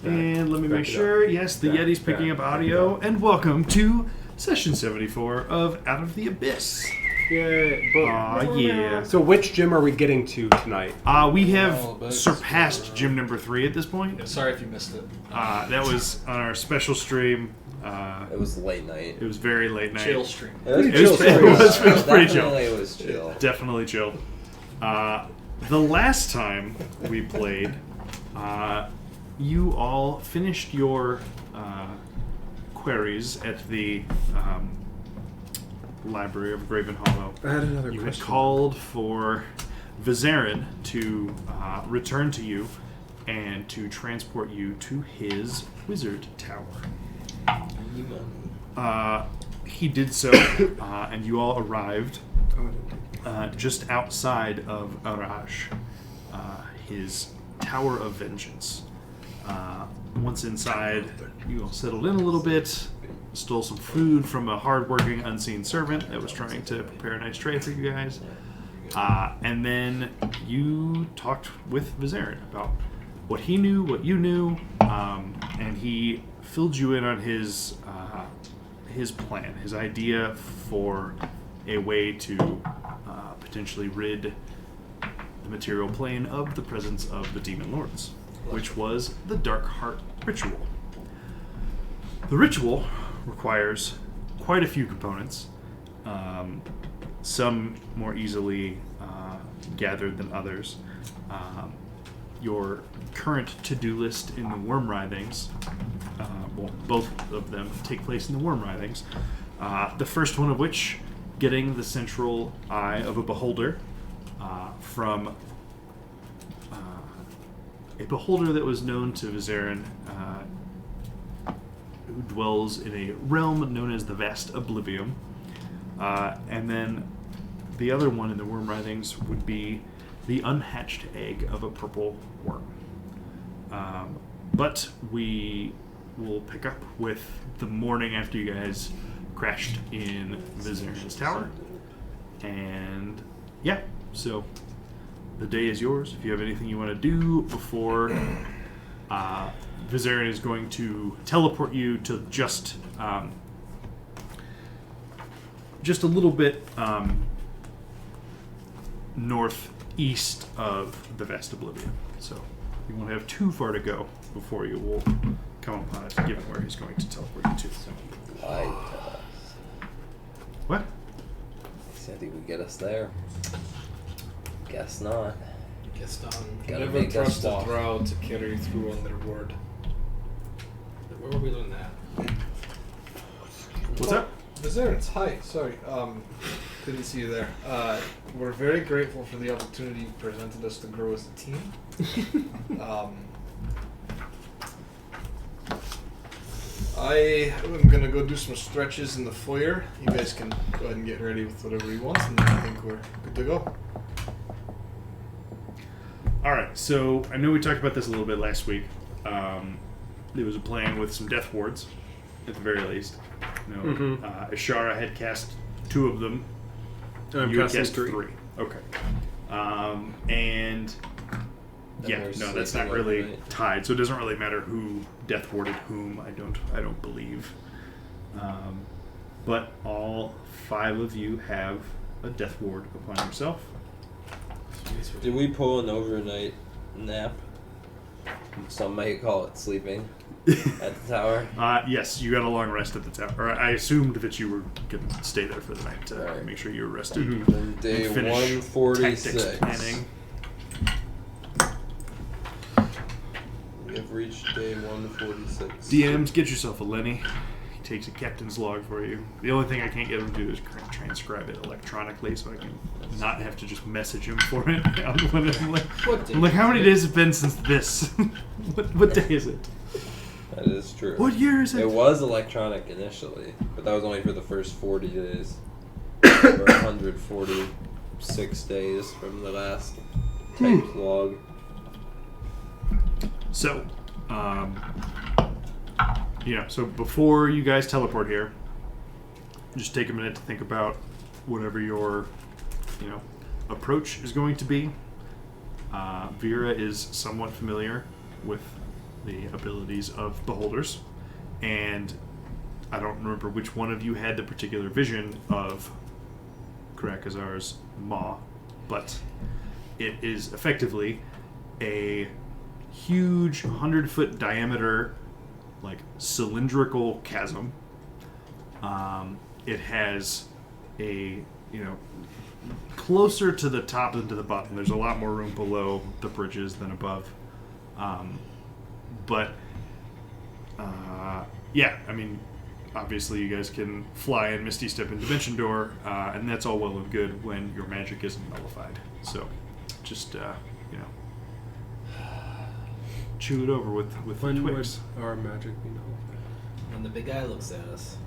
And let me make sure. Yes, the Yeti's picking up audio. And welcome to session 74 of Out of the Abyss. Yeah. So which gym are we getting to tonight? We have surpassed gym number 3 at this point. Yeah, sorry if you missed it. That was on our special stream. It was late night. It was very late night. Chill stream. It was pretty chill. It was chill. Definitely chill. The last time we played, you all finished your queries at the Library of Graven Hollow. I had another You question. had called for Vizarin to return to you and to transport you to his wizard tower. He did so, and you all arrived just outside of Arash, his Tower of Vengeance. Once inside, you all settled in a little bit, stole some food from a hard-working unseen servant that was trying to prepare a nice tray for you guys. And then you talked with Vizarin about what he knew, what you knew, and he filled you in on his plan, his idea for a way to potentially rid the material plane of the presence of the Demon Lords, which was the Dark Heart Ritual. The ritual requires quite a few components, some more easily gathered than others. Your current to-do list in the Worm Writhings, both of them take place in the Worm Writhings. The first one of which, getting the central eye of a beholder from a beholder that was known to Vizarin, who dwells in a realm known as the Vast Oblivium. And then the other one in the Worm Writhings would be the unhatched egg of a purple worm. But we will pick up with the morning after you guys crashed in Vizarin's tower. And yeah, so the day is yours. If you have anything you want to do before Vizarin is going to teleport you to just a little bit northeast of the Vast Oblivion. So you won't have too far to go before you will come upon it, given where he's going to teleport you to. Lied to us. What? He said he would get us there. Guess not. Guess done. Gotta Never make us trust a walk. throw to carry through on their word. Where were we learning that? What's up? Vizarin's, hi. Sorry, didn't see you there. We're very grateful for the opportunity you presented us to grow as a team. I am gonna go do some stretches in the foyer. You guys can go ahead and get ready with whatever you want, and then I think we're good to go. Alright, so I know we talked about this a little bit last week. There was a plan with some death wards, at the very least. You know, Ishara had cast 2 of them. You had cast 3. Okay. And yeah, no, that's not really tied, so it doesn't really matter who death warded whom. I don't believe. But all 5 of you have a death ward upon yourself. Did we pull an overnight nap? Some might call it sleeping at the tower. Yes, you got a long rest at the tower. Or I assumed that you were going to stay there for the night to make sure you were rested. And day And finish 146. tactics planning. We have reached day 146. DMs, get yourself a Lenny. He takes a captain's log for you. The only thing I can't get him to do is transcribe it electronically, so I can not have to just message him for it. I'm like, how many days have been since this? what day is it? That is true. What year is it? It was electronic initially, but that was only for the first 40 days. Or 146 days from the last typed log. So, so before you guys teleport here, just take a minute to think about whatever your, approach is going to be. Vera is somewhat familiar with the abilities of beholders, and I don't remember which one of you had the particular vision of Karakazar's maw, but it is effectively a huge 100-foot diameter, like cylindrical chasm. It has a, closer to the top than to the bottom. There's a lot more room below the bridges than above. Yeah, I mean, obviously you guys can fly and Misty Step in Dimension Door, and that's all well and good when your magic isn't nullified. So, just, chew it over with When would twigs. our magic be nullified? When the big guy looks at us.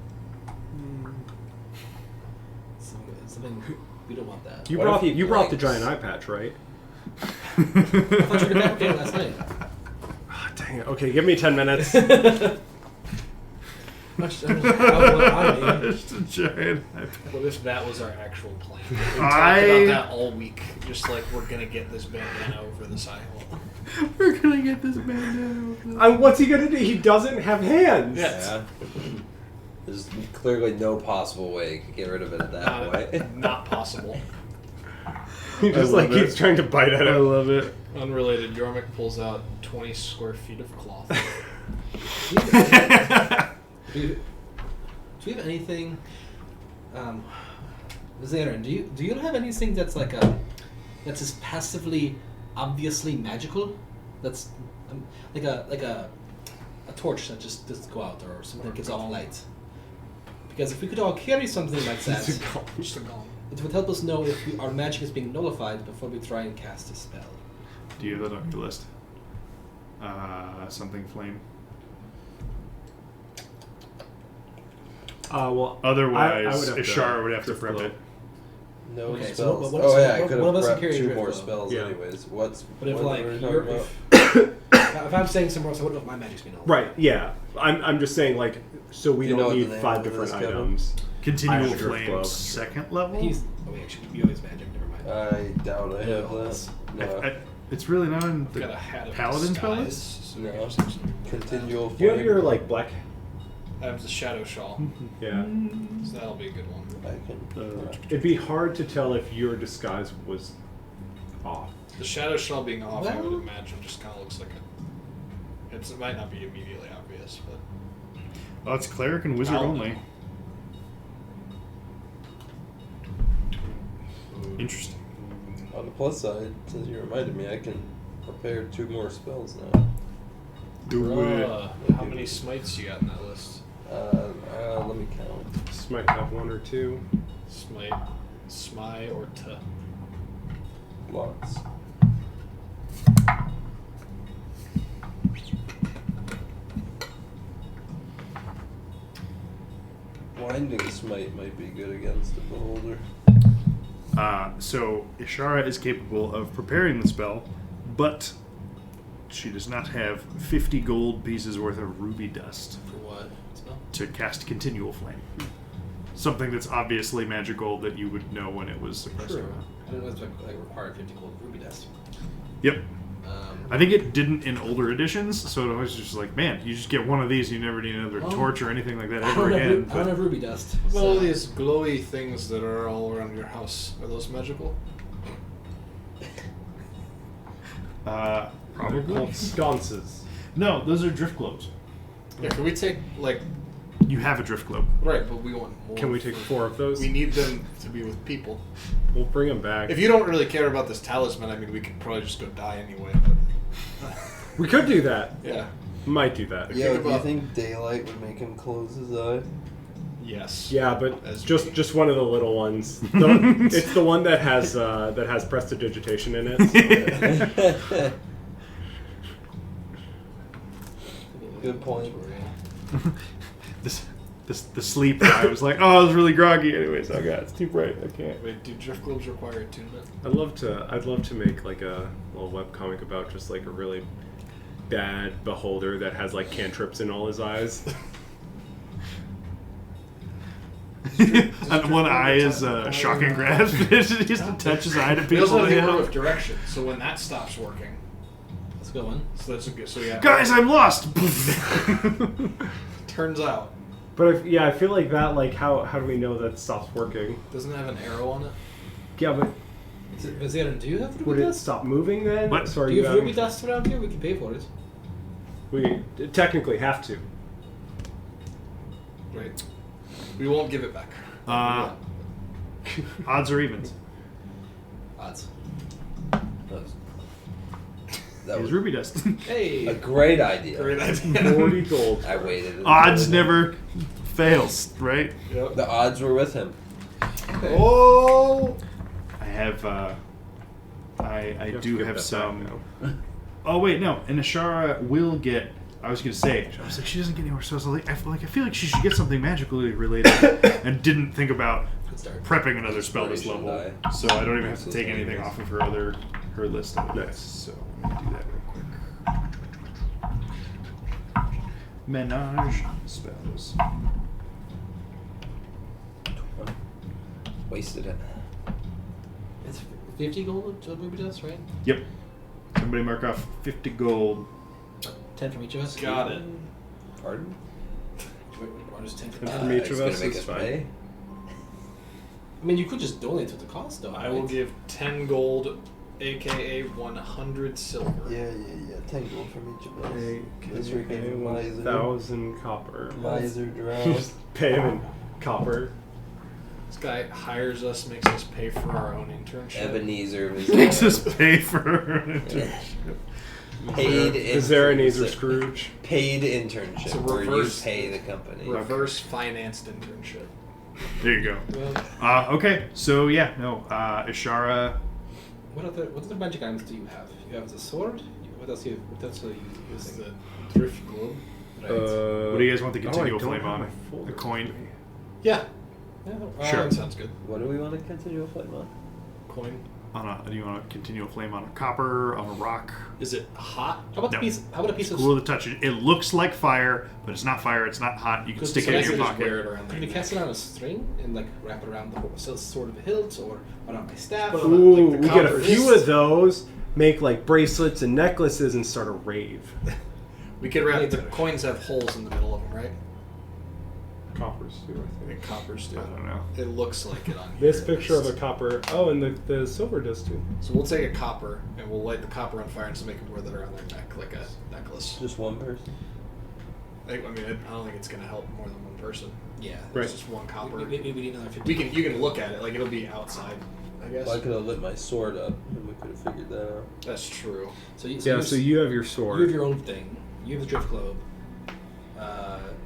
Something we don't want that. You What brought if he you brought the blinks? giant eye patch, right? I thought you were back there last night. Ah, dang it. Okay, give me 10 minutes. Just a giant iPad. What if that was our actual plan? We talked I- about that all week. Just like, we're gonna get this bandana over this eye hole. We're gonna get this bandana over. And what's he gonna do? He doesn't have hands. Yeah. There's clearly no possible way you could get rid of it at that point. Not possible. He just I love keeps it. trying to bite at I it. love it. Unrelated, Yormik pulls out 20 square feet of cloth. Do you have anything? Zarin, do you have anything that's like that's just passively, obviously magical? That's like a torch that just doesn't go out or something that gives off light. Because if we could all carry something like that, Just a golem. it would help us know if our magic is being nullified before we try and cast a spell. Do you have that on your list? Something flame. Well, Otherwise, I would have Ishara would have to drift prep glow. it. No Okay, so spells. what- Oh yeah, I what- could one of have us can prepped carry two drift more glow. spells Yeah. anyways. But if what like were we you're, talking about? if I'm saying somewhere else, I wouldn't know if my magic's being nullified. Right, yeah. I'm just saying, like, so we Do you know don't what need the name 5 of different this, Kevin? items. Continual I have drift glow. flame, second level. He's wait, actually, you have his magic. Never mind. I doubt I have that. No. It's really not in Got a the hat of paladin spell disguise, list? so we No. can just actually remove Continual. Do you have flame. your, like, black... that. I have the shadow shawl, Yeah. so that'll be a good one. I can. It'd be hard to tell if your disguise was off. The shadow shawl being off, I Well- would imagine, just kind of looks like it might not be immediately obvious, but Oh, it's cleric and wizard I'll only. know. Interesting. On the plus side, since you reminded me, I can prepare 2 more spells now. Do it. How many smites you got in that list? Let me count. This might have 1 or 2. Smite, Smy, or T. Lots. Winding Smite might be good against the beholder. So Ishara is capable of preparing the spell, but she does not have 50 gold pieces worth of ruby dust For what spell? to cast Continual Flame. Something that's obviously magical that you would know when it was suppressed. True. I don't know if it's like required 50 gold ruby dust. Yep. I think it didn't in older editions, so it was just like, man, you just get one of these, you never need another Well, torch or anything like that I ever don't, again. have, I don't have ruby dust. Well, so- these glowy things that are all around your house, are those magical? Probably. Sconces. No, those are drift globes. Yeah, can we take, like, You have a drift globe. right, but we want more. Can we take 4 of those? We need them to be with people. We'll bring them back. If you don't really care about this talisman, I mean, we could probably just go die anyway, but... We could do that. yeah. Might do that. Yeah. Do you about- think daylight would make him close his eye? Yes. Yeah, but As just me. just one of the little ones. It's the one that has prestidigitation in it. Good point. The sleep I was like, oh, I was really groggy anyways. Oh god, it's too bright. I can't. Wait, do drift globes require attunement? I'd love to make like a little webcomic about just like a really bad beholder that has like cantrips in all his eyes. And one eye is shocking grasp. He has to touch his eye to We also people. have the Yeah. order of direction, so when that stops working, Let's go on. So that's okay. So yeah. Guys, I'm lost. Turns out, But I feel like that. Like, how do we know that stops working? doesn't it have an arrow on it? Yeah, but Vizier, do you have would ruby it dust? stop moving then? What? So are Do you have having- ruby dust around here? We can pay for it. We technically have to. Right. We won't give it back. Odds or evens? Odds. That Is was ruby dust. Hey! a great idea. Great idea. 40 gold. I waited. until Odds the- never fails, right? Yep. The odds were with him. Oh. I have. I You have to do give have that some. back now. Oh wait, no. And Ashara will get. I was gonna say. I was like, she doesn't get any more spells. I feel like she should get something magically related, and didn't think about Good start. prepping another spell this Inspiration level. die. So I don't even have to take Absolutely. anything off of her list of Nice. events. So let me do that real quick. Menage spells. Wasted it. It's 50 gold to ruby dust, right? Yep. Somebody mark off 50 gold. 10 from each of us. Got it. Pardon? Or just 10 Ten from from each It's of gonna us make is us fine. pay. I mean, you could just donate with the cost, though. I will right? give 10 gold, aka 100 silver. Yeah. 10 gold from each of us. This Okay, freaking miser. 1,000 copper. Miser drown. Pay him in copper. This guy hires us, makes us pay for our own internship. Ebenezer was Makes us pay for her. paid Is there an Ezer internship. Scrooge? Paid internship It's a where you reverse- pay the company. Reverse financed internship. There you go. Well, Okay, so yeah, no. Ishara. what other magic items do you have? You have the sword? What else are you It's using? the thrift globe. Right. What do you guys want the continual don't flame have on? my folder A coin? with me. Yeah. Yeah, Sure. That sounds good. What do we want to continue a flame on? Coin. Do you want a continual flame on a copper, on a rock? Is it hot? How about No. a piece? How about a piece of? Cool to touch it. It looks like fire, but it's not fire. It's not hot. You can Could- stick so it in that's your just pocket. Wear it around Can their we cast it on a string and like wrap it around the whole sort of the hilt or around my staff? But- Ooh, Like the we get a copper few wrist. of those, make like bracelets and necklaces, and start a rave. We could wrap. Wait, The coins have holes in the middle of them, right? Coppers too, I I think. think coppers do. I don't know. It looks like it on here. This picture of a copper. Oh, and the silver does too. So we'll take a copper and we'll light the copper on fire and just make them wear that around their neck like a necklace. Just one person? I don't think it's gonna help more than one person. Yeah. Right. It's just one copper. Maybe we need another 50. You can look at it like it'll be outside. I guess Well, I could have lit my sword up and we could have figured that out. that's true. So you, Yeah, so you have your sword. you have your own thing. You have the drift globe.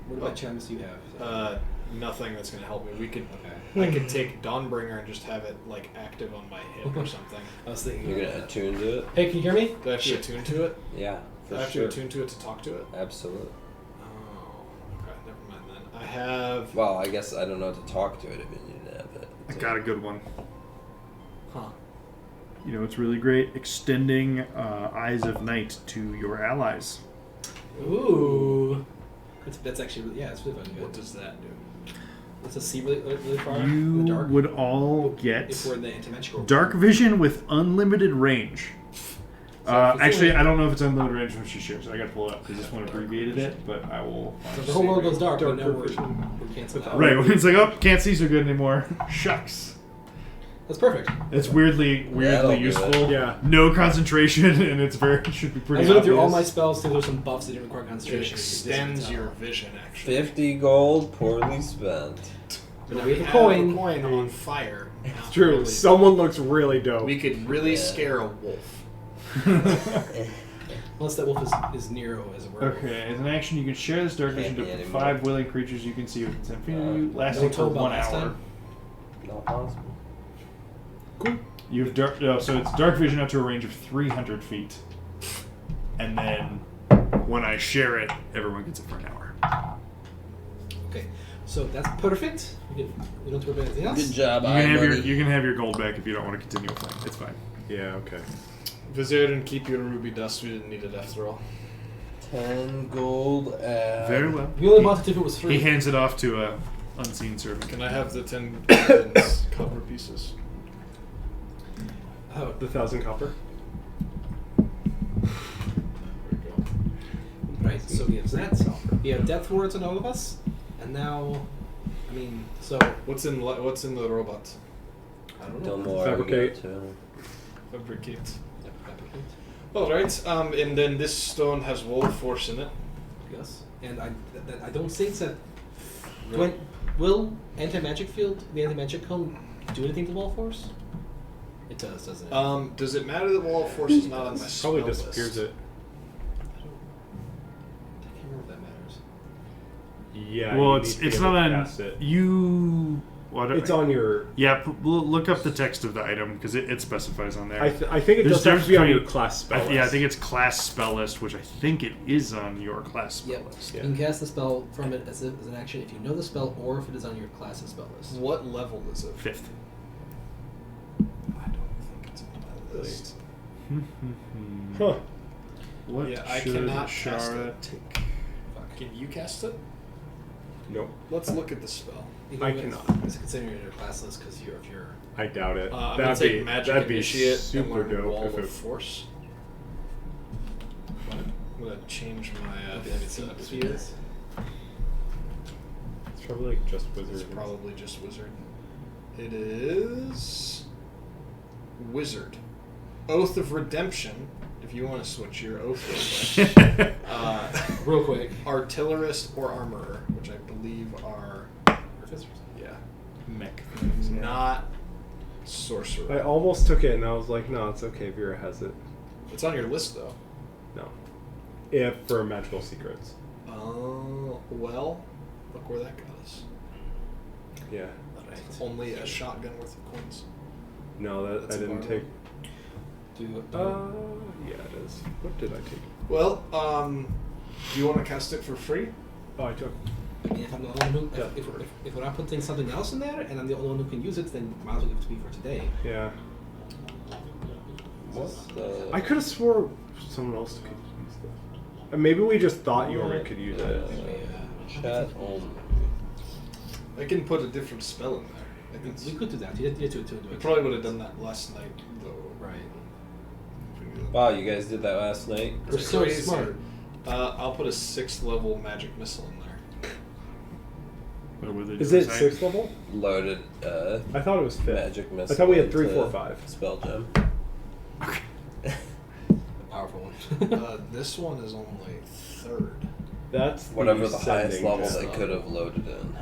What about charms do you have? Nothing that's gonna help me. We could. Okay. I could take Dawnbringer and just have it like active on my hip or something. I was thinking. You're gonna attune to it? Hey, can you hear me? Do I have to attune to it? Yeah, Do for I have sure. to attune to it to talk to it? Absolutely. Oh, okay. Never mind then. I have. Well, I guess I don't know to talk to it. I mean, you didn't have it. I got a good one. Huh. You know, it's really great. Extending Eyes of Night to your allies. Ooh. That's actually really, it's really fun. What does that do? Let's just see really far in the You dark. would all if get we're in the interdimensional. dark vision with unlimited range. So if it's Actually, only- I don't know if it's unlimited range when she shares. I got to pull it up because this one abbreviated it, but I will. So if the whole world goes dark, Dark but no, vision. we're canceled out. Right when it's like, oh, can't see so good anymore. Shucks. That's perfect. It's weirdly That'll do useful. it. Yeah. No concentration, and it's should be I pretty was looking through all obvious. my spells, there's some buffs that didn't require It concentration. extends your vision actually. 50 gold, poorly spent. But now We we have a have coin. a coin on fire. It's true. Someone looks really dope. We could really Yeah. scare a wolf. Unless that wolf is Nero as a werewolf. Okay, as an action, you can share this dark vision Can't to be up to anymore. 5 willing creatures you can see within 10 feet of you, lasting No for told about 1 last hour. time? Not possible. Cool. You have so it's dark vision up to a range of 300 feet, and then when I share it, everyone gets it for an hour. Okay, so that's perfect. We don't have to worry about anything else. Good job, You can have your gold back if you don't want to continue playing. It's fine. Yeah, okay. Vizier didn't keep you in ruby dust. We didn't need it after all. 10 gold and... Very well. We only bought it if it was free. He hands it off to a unseen servant. Can I have the 10 diamonds copper pieces? Oh, The 1,000 copper. So we have that. We have death wards on all of us, and now, I mean, so What's in the robot? I don't know. Delmar, Fabricate. you got, Fabricate. Yep, fabricate. All right. And then this stone has wall force in it. Yes, and I don't think that. Really? Will anti-magic field, the anti-magic cone, do anything to wall force? It does, doesn't it? Does it matter that wall force is not on my spell Probably list? disappears it. I can't remember if that matters. Yeah. Well, you it's need to be not able to on cast it. you. What? It's on your. Yeah, look up the text of the item because it specifies on there. I think it There's does have to be on your difference class spell between- Yeah, I list. think it's class spell list, which I think it is on your class spell Yep. list. Yeah. You can cast the spell from it as an action if you know the spell or if it is on your class's spell list. What level is it? 5th. I don't think it's on my list. Huh. What Yeah, I should cannot cast Shara it. take? Fuck. Can you cast it? Nope. Let's look at the spell. I cannot. It's considering your class list because if you're I doubt it. I'm gonna that'd take be Magic that'd be Initiate and super learn dope Wall if of it. Force. I'm gonna change my feet. It's probably like just It's wizard. probably just wizard. It is wizard. Oath of Redemption. If you want to switch your oath real quick. real quick. Artillerist or armorer, which I believe are yeah, Mech. not sorcerer. I almost took it and I was like, no, it's okay. Vera has it. It's on your list though. No. If for magical secrets. Oh well, look where that got us. Yeah. Only a shotgun worth of coins. No, that That's I a didn't bar take. Do Yeah, it is. What did I take? Well, do you want to cast it for free? Oh, I took. I mean, if I'm the only one who, if we're not putting something else in there and I'm the only one who can use it, then might as well give it to me for today. Yeah. What's the... I could have swore someone else could use that. Maybe we just thought York could use it. Chat only. I can put a different spell in there. I can, We could do that. You did do it too. we probably would have done that last night though. Right. Wow, you guys did that last night? We're so Crazy. smart. I'll put a 6th level magic missile in there. What were they Is doing? it 6th level? Loaded I thought it was 5th. magic missile. I thought we had 3, into 4, 5. Spell gem. The powerful one. This one is only 3rd. That's Whatever the highest sending level gem. they could have loaded in.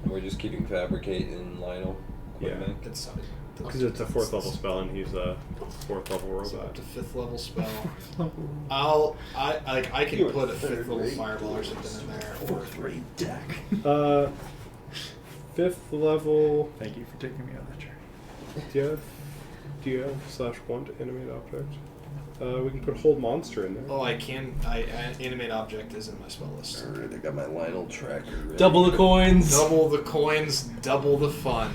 And we're just keeping Fabricate in Lionel. Yeah. It's Because it's a 4th level spell and he's a 4th level So up robot. to 5th level spell. I can You're put a third 5th level rate. fireball or something in there. Or deck. 5th level. Thank you for taking me on that journey. Do you have /1 to animate object? We can put hold monster in there. oh, I can. Animate object is in my spell list. Alright, I got my Lionel tracker ready. Double the coins. Double the coins, double the fun.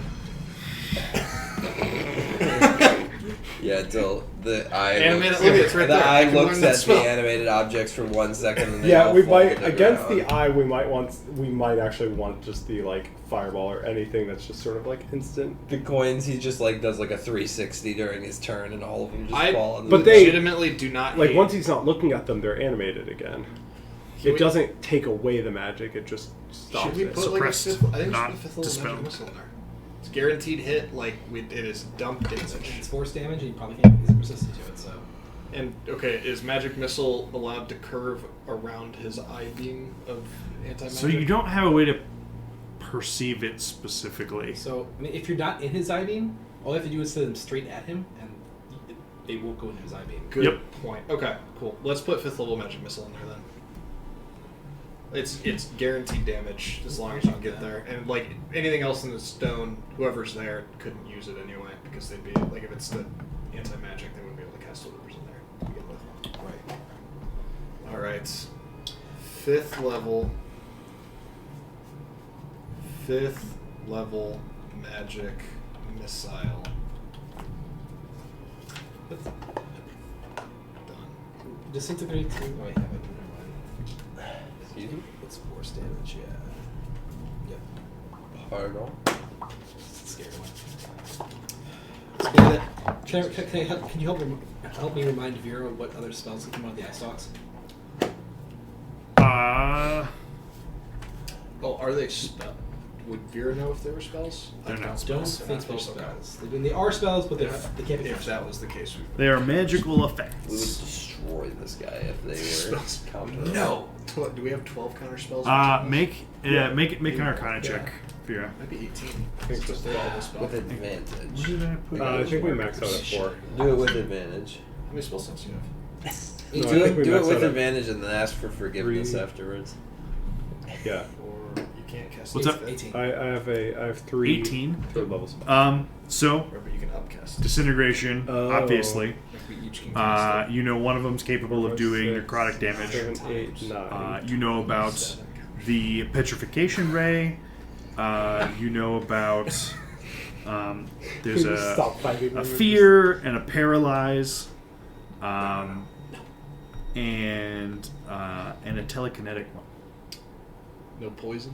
Yeah, until the eye Animate looks, it, look, it's right the there. I eye can looks learn that at the spell. animated objects for 1 second and they Yeah, all we fall to might the against ground. the eye. We might actually want just the like fireball or anything that's just sort of like instant. The coins, he just like does like a 360 during his turn, and all of them just I fall. On But the they- legitimately do not Like hate. once he's not looking at them, they're animated again. Can It we- doesn't take away the magic; it just stops Should we it. put like a Suppressed, 5th? I think we not should put a 5th level dispelled. magic missile in there. It's guaranteed hit. Like it is dump damage. It's force damage, and you probably can't use resistance to it. So And okay, is magic missile allowed to curve around his eye beam of anti-magic? So you don't have a way to perceive it specifically. So, I mean, if you're not in his eye beam, all you have to do is send them straight at him, and they won't go into his eye beam. Good Yep. point. Okay, cool. Let's put 5th level magic missile in there then. It's guaranteed damage as long as you can get there, and like anything else in the stone, whoever's there couldn't use it anyway because they'd be like if it's the anti-magic, they wouldn't be able to cast whatever's in there to begin with. Right. All right, 5th level. 5th level magic missile. Done. Disintegrate. Oh, I have it. Never mind. Excuse me? It's force damage. Yeah. Yep. Pardon? Scary one. Can you help me remind Vera what other spells can come out of the eye stalks? Oh, are they spell? Would Vera know if they were spells? They're not Don't spells. think they're Okay. spells. They are spells, but they can't be. If that was the case, They are magical We would effects. destroy this guy if they were Spells. counter. No. Do we have 12 counter spells? Make an Arcana check, Vera. Might be 18. I think just 12 spell. With advantage. What did I put? I think we max out at 4. Do it with advantage. How many spell slots do you have? No, I do think we it max with out at advantage and then ask for forgiveness 3. afterwards. Yeah. Or you can't cast. What's up? 18. I have 3. 18. 3rd level spells. So Or, but you can upcast. disintegration, Oh. obviously. Like we each can cast it. You know one of them's capable of doing 6, necrotic damage. 7, 8, 9. You know about the petrification ray. You know about there's Stop fighting a me. fear and a paralyze, and a telekinetic one. No poison.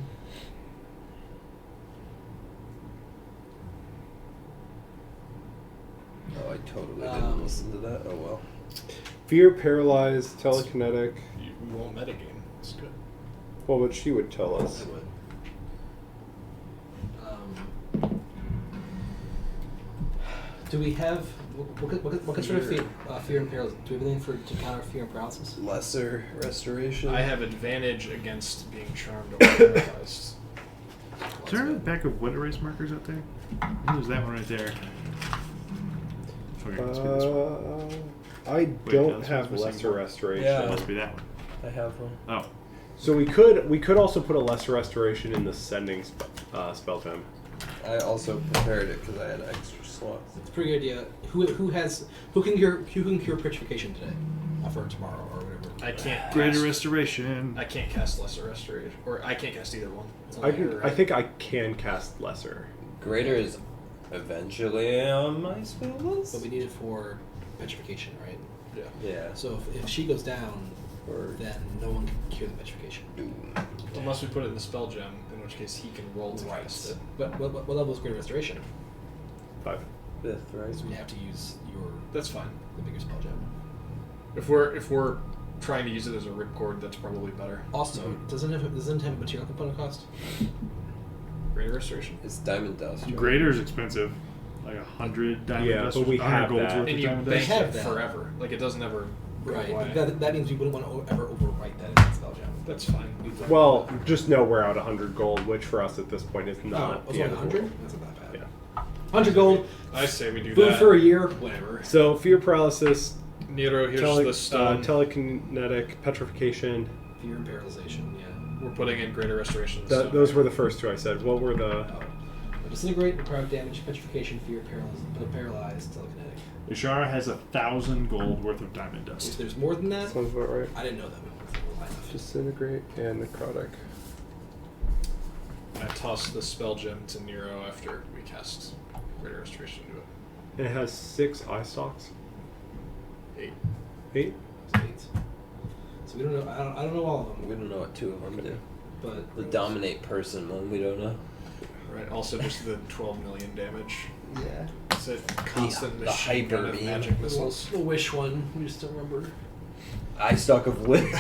Oh, I totally didn't listen to that. Oh well. Fear, paralyzed, telekinetic. We won't metagame. It's good. Well, what she would tell us. Do we have what sort of fear and paralysis? Do we have anything to counter fear and paralysis? Lesser restoration. I have advantage against being charmed or paralyzed. Is there a pack of wood erase markers out there? There's that one right there. Okay, let's do this one. I no, don't this have one's missing lesser one. restoration. Yeah. It must be that one. I have one. Oh, So we could also put a lesser restoration in the sending spell gem. I also prepared it because I had extra slots. It's a pretty good idea. Who can cure petrification today? For tomorrow or whatever. I can't. greater cast- restoration. I can't cast lesser restoration, or I can't cast either one. It's I only can. her, I right? think I can cast lesser. Greater is eventually on my spell list. But we need it for petrification, right? Yeah. Yeah. So if she goes down, Or then no one can cure the petrification. Unless we put it in the spell gem, in which case he can roll to cast it. But what level is greater restoration? 5. 5th, right? So you have to use That's fine. the bigger spell gem. If we're trying to use it as a ripcord, that's probably better. Also, doesn't it have a material component cost? Greater restoration. It's diamond dust. Right? Greater's expensive, like 100 diamond Yeah, dust. but we 100 have gold's that. worth And of you diamond bank dust. have it that. forever. Like it doesn't ever go Right. away. That means we wouldn't want to ever overwrite that in that spell gem. That's fine. Well, just know we're out 100 gold, which for us at this point is not. was the it end of the 100? world. That's not that bad. Yeah. 100 gold, I say we do food that. for a year, whatever. So fear, paralysis, Nero, here's the stone. telekinetic, petrification. Fear and paralyzation, yeah. We're putting in greater restoration. in the stone. Those were the first 2 I said. What were the? Oh. Disintegrate, necrotic damage, petrification, fear, paralyzed, telekinetic. Ishara has 1,000 gold worth of diamond If dust. there's more than that, Sounds about right. I didn't know them. Disintegrate and necrotic. I tossed the spell gem to Nero after we cast greater restoration to it. And it has 6 eye stalks. 8. 8. It's 8. So we don't know. I don't know all of We them. don't know what 2 of them do. But The dominate person one, we don't know. Right. Also, just the 12 million damage. Yeah. It's a constant the machine gun hyper of beam. magic missiles. the wish one, we just don't remember. Eye stalk of wish.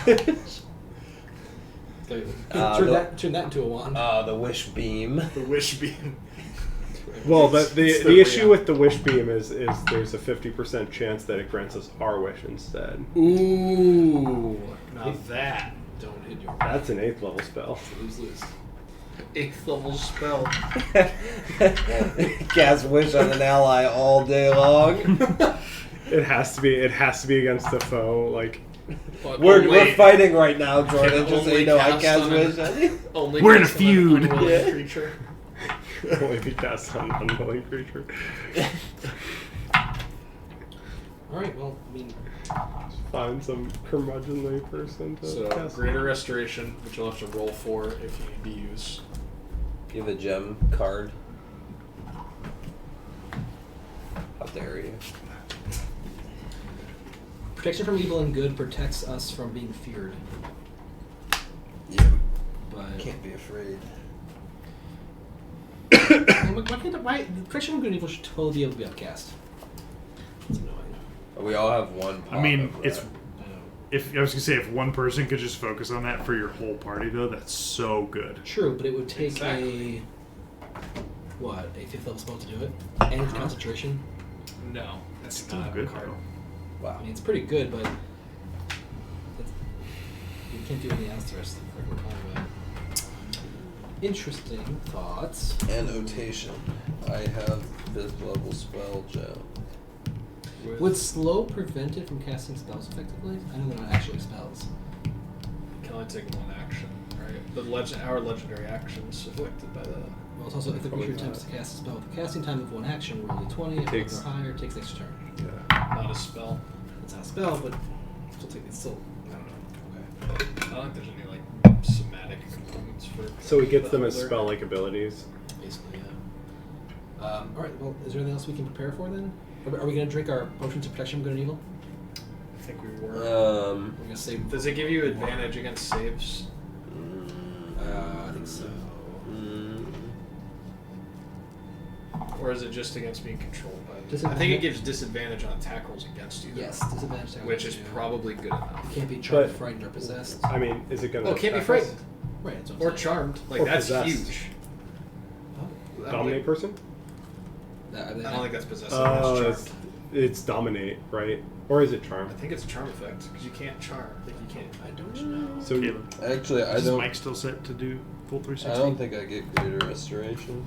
Turn that into a wand. The wish beam. The wish beam. Well, It's the the issue real- with the wish beam is there's a 50% chance that it grants us our wish instead. Ooh. Now that. Don't hit your That's an 8th level spell. lose. 8th level spell. Cast wish on an ally all day long. It has to be against the foe. Like But We're fighting right now, Jordan. Just so only you know, I cast cast on wish an- on you. only We're in a cast on an feud. unwilling Yeah. creature. only if you cast on an unwilling creature. All right. Well, I mean, Find some curmudgeonly person to So cast. greater restoration, which you'll have to roll for if you need to use. You have a gem card. How dare you? protection from evil and good protects us from being feared. Yeah. But Can't be afraid. why protection from good and evil should totally be able to be upcast? It's annoying. We all have one pot I mean, of it's that. I know. if I was gonna say if one person could just focus on that for your whole party, though, that's so good. True, but it would take Exactly. a 5th level spell to do it, and with concentration. No, that's Still not good, a card. though. I mean, it's pretty good, but you can't do anything else the rest of the freaking time. But interesting thoughts. Annotation. I have 5th level spell gem. Would slow prevent it from casting spells effectively? I know they're not actually spells. Can only take one action, right? Our legendary actions affected by that. Well, it's also if the Probably creature attempts to cast a spell with the casting time of one action, roll a 20. If Takes- it's higher, it takes an extra turn. Yeah. Not a spell. It's not a spell, but it's still. I don't know. I don't think there's any like somatic components for. So he gets them as Beholder. spell-like abilities. Basically, yeah. All right. Well, is there anything else we can prepare for then? Are we going to drink our potions of protection from good and evil? I think we were. We're going to save. Does it give you advantage against saves? I think so. Or is it just against being controlled by it? I Disadvantage? think it gives disadvantage on attack rolls against you. though, Yes, disadvantage. Which is probably good enough. Can't be charmed, But- frightened, or possessed. I mean, is it going to Oh, can't be frightened. Right. That's what Or I'm saying. charmed. Like, Or that's possessed. huge. Oh. I don't Dominate think- person? I don't think that's possessive. Oh, that's it's, charmed. it's dominate, right? Or is it charm? I think it's a charm effect because you can't charm. Like you can't. I don't know. So Caleb, Actually, I is don't. Mike still set to do full 360? I don't think I get greater restoration.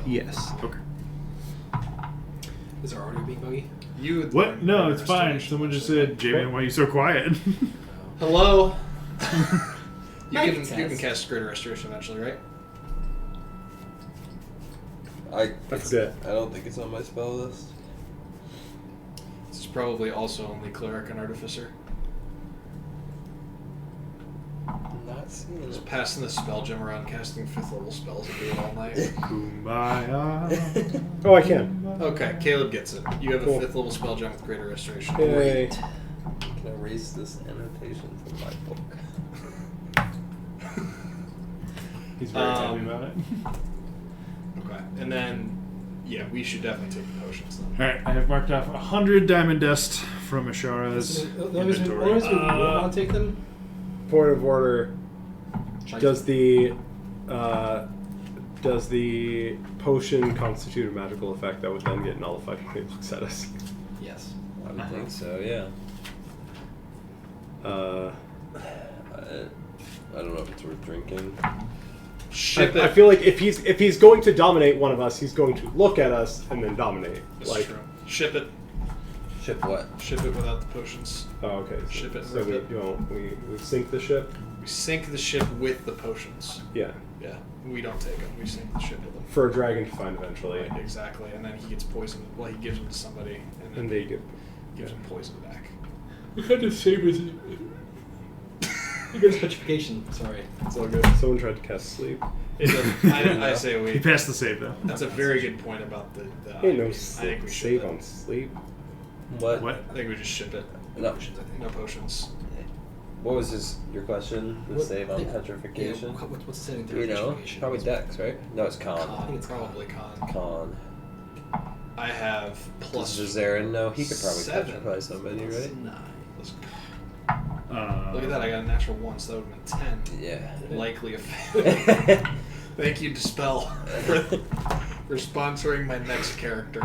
yes. Okay. Is our audio being buggy? You would What? learn No, better it's fine. restoration, Someone just actually. said, "J-Man, why are you so quiet?" Hello. you Mike can says. cast greater restoration eventually, right? I forget. I don't think it's on my spell list. This is probably also only cleric and artificer. I'm not seeing Just it. passing the spell gem around, casting 5th level spells and do it all night. Kumbaya. Oh, I can. Okay, Caleb gets it. You have Cool. a 5th level spell gem with greater restoration. Yay. Can erase this annotation from my book. He's very happy about it. Okay, and then, yeah, we should definitely take the potions then. All right, I have marked off 100 diamond dust from Ashara's The only reason we inventory. want to take them. Point of order. Try Does to- the potion constitute a magical effect that would then get nullified when he looks at us? Yes. I would think so, yeah. I don't know if it's worth drinking. Ship I it. feel like if he's going to dominate one of us, he's going to look at us and then dominate. That's like, true. Ship it. Ship what? Ship it without the potions. oh, okay. So, Ship it, So rip we it. don't we sink the ship. We sink the ship with the potions. Yeah, Yeah, we don't take them. We sink the ship with them. for a dragon to find eventually, Right, exactly. And then he gets poisoned. Well, he gives them to somebody, and then and they get. gives them poison back. We had to save it. There's petrification. Sorry. It's all good. Someone tried to cast sleep. It doesn't, I say He we. passed the save though. That's a very good point about the. Hey, no I think we should. save on sleep. What? What? I think we just ship it. No. Potions, I think. No potions. What was your question? The What- save on yeah, petrification? Yeah, what's the saving throw? You for know, petrification? probably Dex, right? No, it's I Con. think it's probably con. Con. I have plus. Does Zarin know? He could probably 7. petrify somebody, Plus right? 9. Let's go. Uh, Look at that! I got a natural 1, so that would have been 10. Yeah. Likely a fail. Thank you, Dispel, for sponsoring my next character.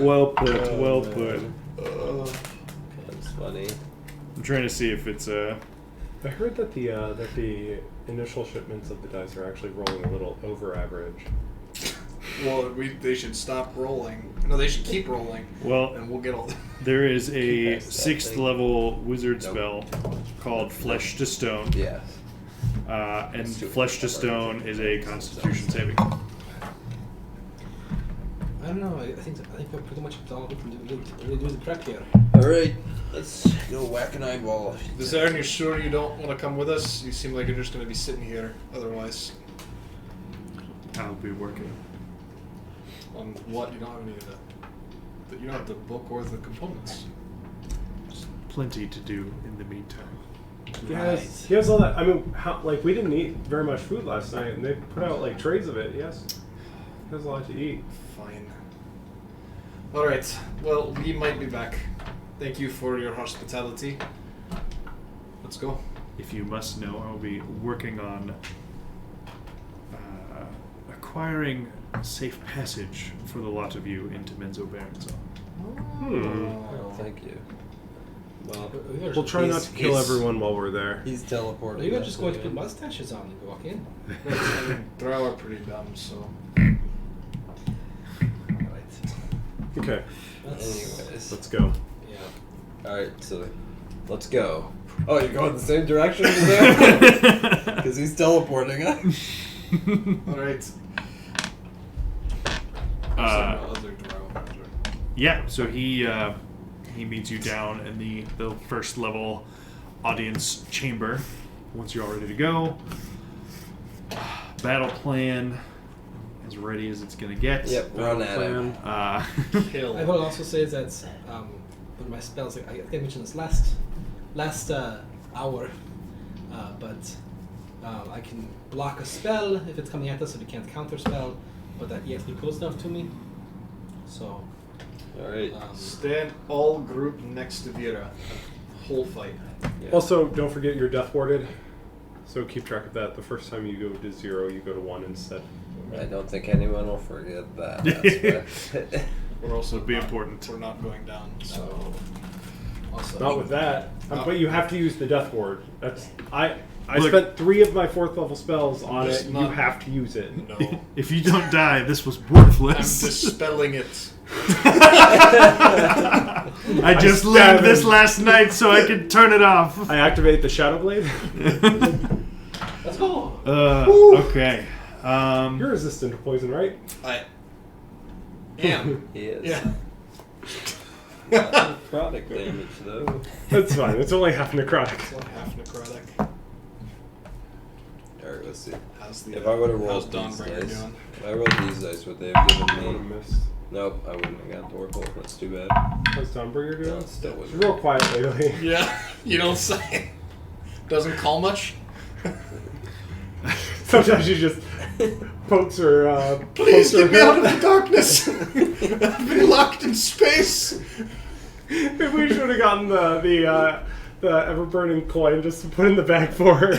well put. Well put. That's funny. I'm trying to see if it's I heard that the initial shipments of the dice are actually rolling a little over average. Well, they should stop rolling. No, they should keep rolling, well. and we'll get all. There is a Cast that 6th thing. level wizard Nope. spell called Flesh to Stone. Yeah. And Let's do it. Flesh to Stone is a Constitution saving. I don't know. I think we're pretty much all we can do the prep here. Alright, let's go whack an eyeball. Desire, you're sure you don't want to come with us? You seem like you're just going to be sitting here. Otherwise, I'll be working. on what? You don't have any of the. You don't have the book or the components. Plenty to do in the meantime. He has all that. I mean, we didn't eat very much food last night, and they put out like trays of it. Yes, he has a lot to eat. Fine. All right. Well, we might be back. Thank you for your hospitality. Let's go. If you must know, I will be working on acquiring safe passage for the lot of you into Menzo Barenzo. Oh, thank you. Well, We'll try not to kill everyone while we're there. he's teleporting. You're us just going to again. put mustaches on and walk in. I mean, Drow are pretty dumb, so. Alright. Okay, Anyways. let's go. Yeah. Alright, so let's go. Oh, you're going the same direction as there? Because he's teleporting, huh? All right. Other Drow. Yeah, so he meets you down in the first level audience chamber. Once you're all ready to go, battle plan as ready as it's gonna get. Yep, run at him. Kill. I will also say that one of my spells, I think I mentioned this last hour, but I can block a spell if it's coming at us, so we can't counter spell, but that you have to be close enough to me. So, Alright. Stand all group next to Vera. Whole fight. Yeah. Also, don't forget you're death warded, so keep track of that. The first time you go to 0, you go to 1 instead. I don't think anyone will forget that. That's We're also Would be not- important. We're not going down, so. also, Not with that, but you have to use the death ward. That's I Look- spent 3 of my 4th level spells on Just it. You not- have to use it. No. If you don't die, this was I'm worthless. dispelling it. I just learned stab this him. last night so I could turn it off. I activate the Shadow Blade. let's go. Okay. You're resistant to poison, right? I am. He is. Yeah. Product damage, though. That's fine. It's only half necrotic. It's only half necrotic. Alright, let's see. How's the, If I would've rolled how's these Dawnbringer dice, doing? if I rolled these dice, what they've given I would have me. missed. Nope, I wouldn't have gotten Oracle. That's too bad. How's Dawnbringer No, doing? it still She's wouldn't. real quiet lately. Yeah, you don't say. Doesn't call much. Sometimes she just pokes her. Please pokes get me her out of the darkness. I've been locked in space. Maybe we should have gotten the ever burning coin just to put in the bag for her.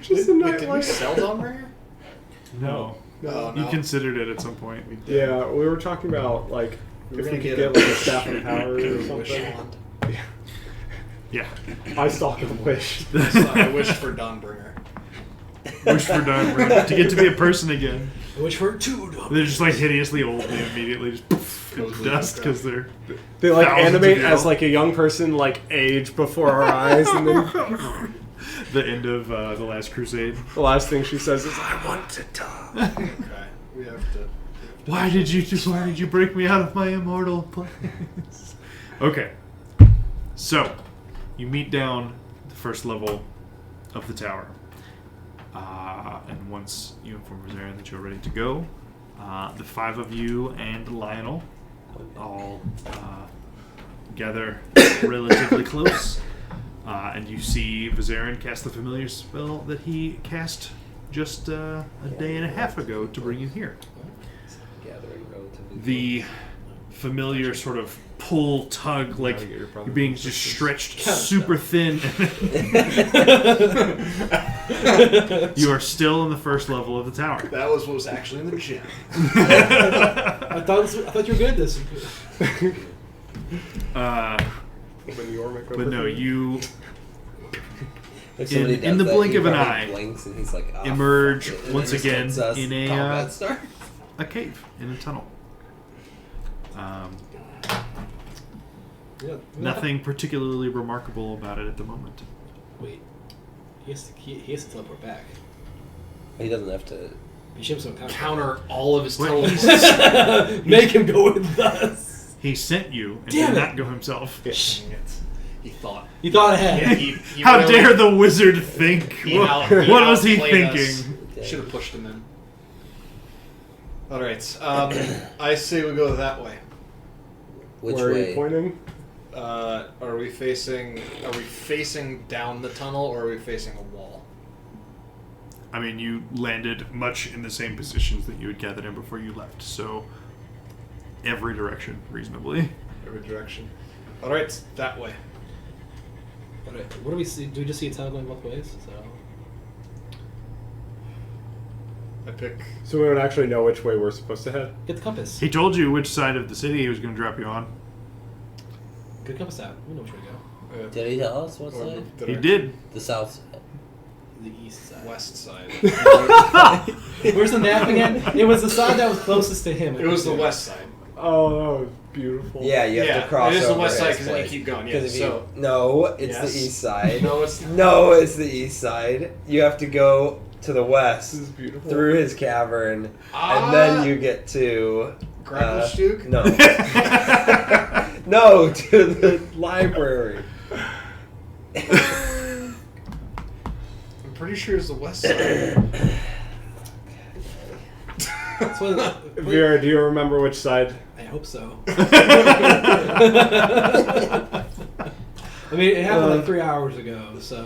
Just a Wait, night did we like. sell Dawnbringer? No. Oh, no. You considered it at some point. Yeah, we were talking about like We were if we gonna could get get like a staff of power or Wish something. wand. Yeah. I stalk a wish. So I wish for Dawnbringer. Wish for Dawnbringer to get to be a person again. I wish for 2. They're just like hideously old. They immediately just poof into Goes dust with because they're. They like Thousands animate of as years. like a young person like age before our eyes, and then The end of The Last Crusade. the last thing she says is, "I want to die." Okay, we have to. Why did you break me out of my immortal place? Okay. So, you meet down the first level of the tower. And once you inform Rosarian that you're ready to go, the 5 of you and Lionel all gather relatively close. And you see Vizarian cast the familiar spell that he cast just a day and a half ago to bring you here. Gathering relatively. The familiar sort of pull, tug, like Gotta get your brother you're being from just sisters. stretched super thin. You are still in the first level of the tower. That was what was actually in the gym. I thought you were good at this. When the Ormic But no, you Like somebody in does the that, blink he of an probably eye, blinks and he's like, "Ah, emerge fuck it," and once then just again lets us in a, combat start. a cave, in a tunnel. Yeah, Nothing particularly remarkable about it at the moment. Wait. He has to teleport back. He doesn't have to. He should have some Counter all of his Wait, teleports. Make him go with us. He sent you and Damn did it. not go himself. Dang it. He thought. He thought ahead. Yeah, he How really- dare the wizard think? What was he thinking? Should have pushed him in. Alright, I say we go that way. Which Where are you way? pointing? Are we facing down the tunnel or are we facing a wall? I mean, you landed much in the same positions that you had gathered in before you left, so every direction reasonably. Every direction. All right, that way. What do we see? Do we just see a tunnel going both ways? So I pick. So we don't actually know which way we're supposed to head. get the compass. He told you which side of the city he was going to drop you on. Get the compass out. We know which way to go. Did he tell us what or side? the He direction. did. The south side. The east side. West side. Where's the map again? It was the side that was closest to him. It was the west side. Oh, that was beautiful. Yeah, you have Yeah, to cross it is the over west side his because then you place. keep going. Yeah, 'Cause if so no, it's Yes. the east side. no, it's not. No, it's the east side. You have to go to the west This is beautiful. through his cavern, Ah. and then you get to Grapplestug? No, no, to the library. I'm pretty sure it's the west side. That's what, Vera, do you remember which side? I hope so. I mean, it happened like 3 hours ago, so.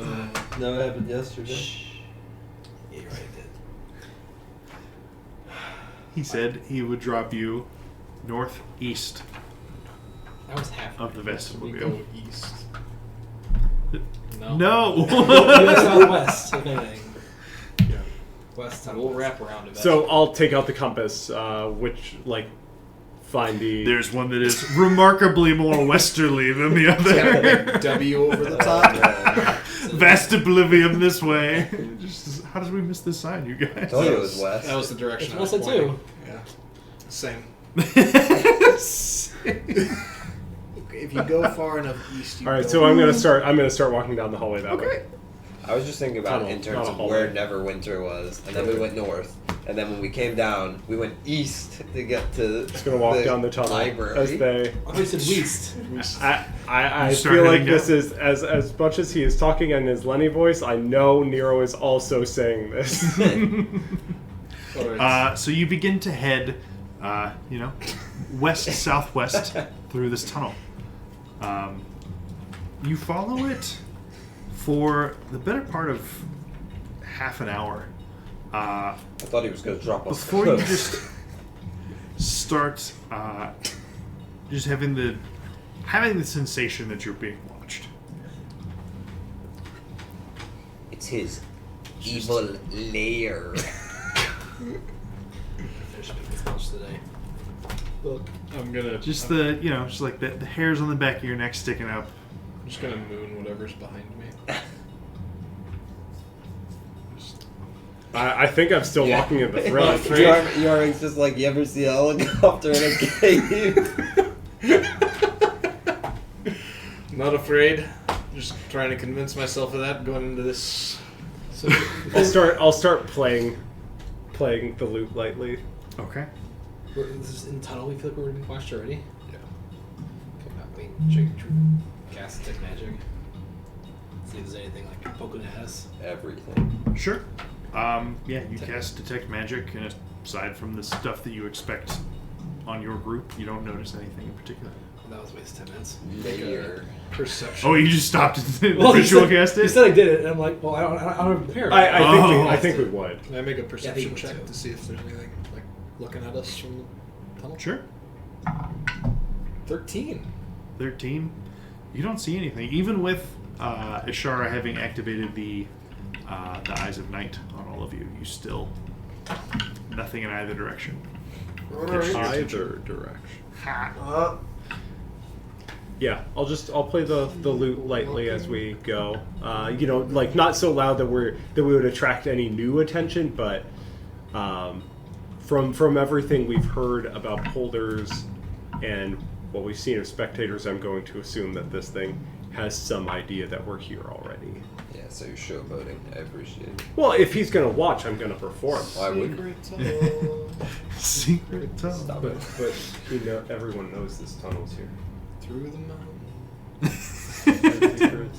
No, it happened yesterday. Yeah, you're right, it did. He said he would drop you northeast That was half of the We vestibule. go east. No. No. Southwest, if anything. Yeah. West, So we'll wrap around it. So I'll take out the compass, find the... There's one that is remarkably more westerly than the other. W over the top. Vestibulium this way. Just, how did we miss this sign, you guys? Told you it was west. That was the direction I It's was west side pointing. Yeah. Same. If you go far enough east, you All right, go so I'm gonna start walking down the hallway that way. I was just thinking about it in Tunnel, terms not a of hallway. where Neverwinter was, and then we went north, and then when we came down, we went east to get to. Just gonna walk down the tunnel library. as they. I thought you said west. I You start feel like heading this down? is as much as he is talking in his Lenny voice. I know Nero is also saying this. All right. So you begin to head, west southwest through this tunnel. You follow it for the better part of half an hour I thought he was gonna drop us. before you just start just having the sensation that you're being watched. It's his evil lair. Finish this much today. Look, I'm gonna Just just like the hairs on the back of your neck sticking up. I'm just gonna moon whatever's behind me. I think I'm still walking in the front. Yarming's just like, you ever see a helicopter in a cave? Not afraid. Just trying to convince myself of that going into this. So, I'll start playing the lute lightly. Okay. this is in the tunnel. We feel like we're being watched already. Yeah. Okay, wait, check cast detect magic. See if there's anything like poking at us. Everything. Sure. Yeah, you cast Detect Magic, and aside from the stuff that you expect on your group, you don't notice anything in particular. That was a waste of 10 minutes. Lair. Perception. Oh, you just stopped the Well, he ritual said- cast He it? said I did it, and I'm like, well, I don't prepare. I think we would. Can I make a perception would check too. to see if there's anything like looking at us from the tunnel? Sure. 13. 13. You don't see anything. Even with Ishara having activated the Eyes of Night on all of you, you still... nothing in either direction. Alright. Either direction. Ha. Yeah, I'll play the lute lightly as we go. Like not so loud that we would attract any new attention, but from everything we've heard about holders and what we've seen of spectators, I'm going to assume that this thing has some idea that we're here already. Yeah, so you're showboating. I appreciate it. Well, if he's gonna watch, I'm gonna perform. Why wouldn't? Secret tunnel. Secret tunnel. Stop But it. everyone knows this tunnel's here. Through the mountain. Secret.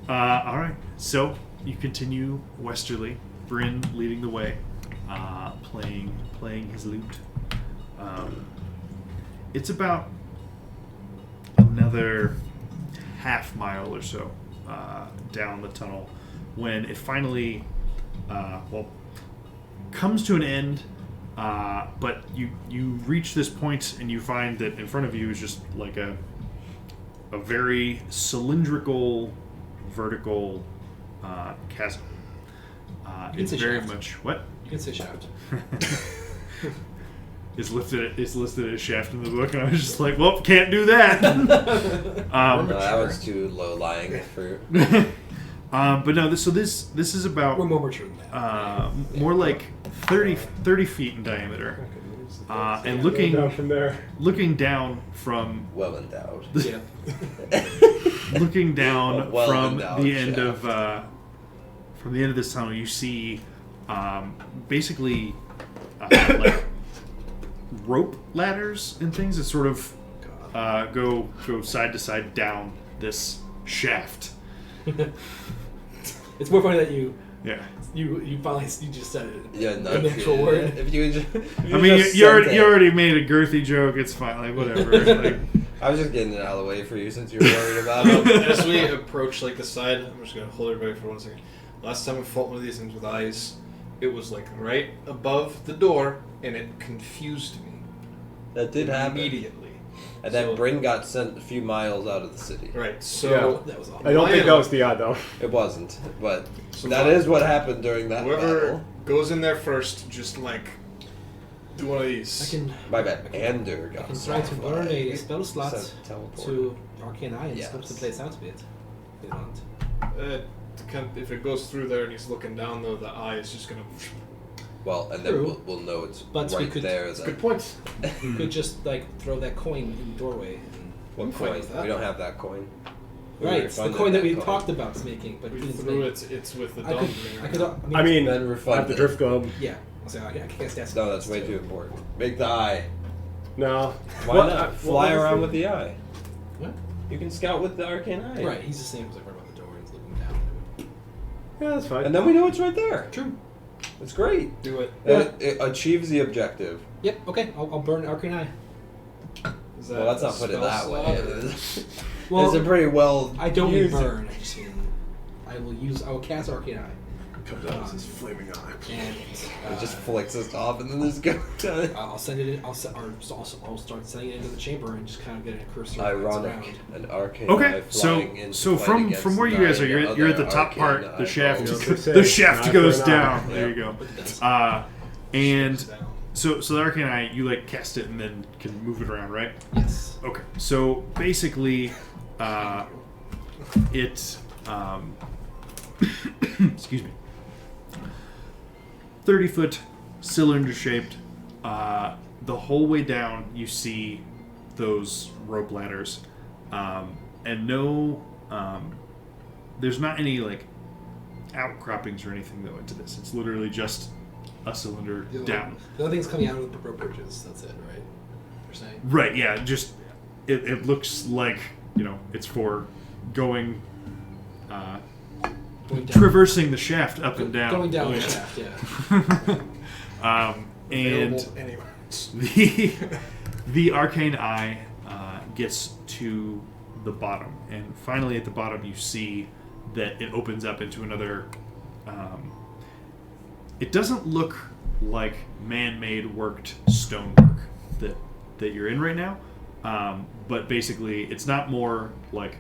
All right. So you continue westerly. Bryn leading the way, playing his lute. It's about another half mile or so down the tunnel when it finally, comes to an end But you reach this point and you find that in front of you is just like a very cylindrical, vertical chasm. It's say very shaft. much what? You can say shaft. It's listed as shaft in the book, and I was just like, well, can't do that. No, that was too low lying fruit. But no, this is about We're more mature than that. more like 30 feet in diameter, and Down from there. looking down from Well endowed. Yeah. looking down A well-endowed from the end shaft. of this tunnel, you see basically like rope ladders and things that sort of go side to side down this shaft. It's more funny that you finally you just said it. Yeah, no. An actual word. If you just, I mean, you already made a girthy joke. It's fine. Like whatever. Like, I was just getting it out of the way for you since you were worried about it. As we approach like the side, I'm just gonna hold everybody for 1 second. Last time we fought one of these things with eyes, it was like right above the door, and it confused me That did happen. immediately. And then So- Bryn got sent a few miles out of the city. Right. So Yeah. That was awful. I don't think that was the eye, though. It wasn't, but So that is what happened during that whoever battle. goes in there first, just like do one of these. I can My bad. Ander I got can try to sent burn by- a spell slot sent teleport. to Arcane Eye and Yes. scope the place out a bit. If you want. If it goes through there and he's looking down, though, the eye is just gonna. Well, and then True. we'll know it's But we right could- there. That's a Then. good point. You could just like throw that coin in the doorway. And What I'm fine coin? with that. We don't have that coin. We Right, already it's the funded coin that we coin. talked about making, but We we didn't threw make. it. It's with the I dog. could. thing I right could. now. I mean, Then I have the refunded. drift globe. Yeah. I'll say. Yeah. I guess that's. No, that's way too important. Make the eye. No. Why What- not? what Fly was around the- with the eye. What? You can scout with the arcane eye. Right. He's just saying because like right by the door and he's looking down. Yeah, that's fine. And then we know it's right there. True. It's great. Do it. It achieves the objective. Yep. Okay. I'll burn Arcane Eye. Is Well, let's not a put it spell that slot, way. or- Well, It's a pretty well. I don't mean used- burn. I just mean I will cast Arcane Eye. Comes out as his flaming eye. And It just flicks us off and then there's go. I'll send it. I'll start sending it into the chamber and just kind of get a cursor. Ironic. An arcane okay, eye flying into so fight from against from where you guys are, 9 you're at the other top part. arcane The eye shaft, foes. I was gonna say, the shaft eye goes for an eye. down. There you go. And Down. so the arcane eye, you like cast it and then can move it around, right? Yes. Okay, so basically, it excuse me, 30-foot cylinder shaped. The whole way down, you see those rope ladders, and no, there's not any like outcroppings or anything though into this. It's literally just a cylinder down. The other thing's coming out of the rope bridges. That's it, right? You're saying. Right, yeah, just it looks like, you know, it's for going Going down. traversing the shaft up and down. Going down Oh, the yeah. shaft. Yeah. And Available anywhere. the arcane eye gets to the bottom, and finally at the bottom you see that it opens up into another. It doesn't look like man-made worked stonework that you're in right now, but basically it's not more like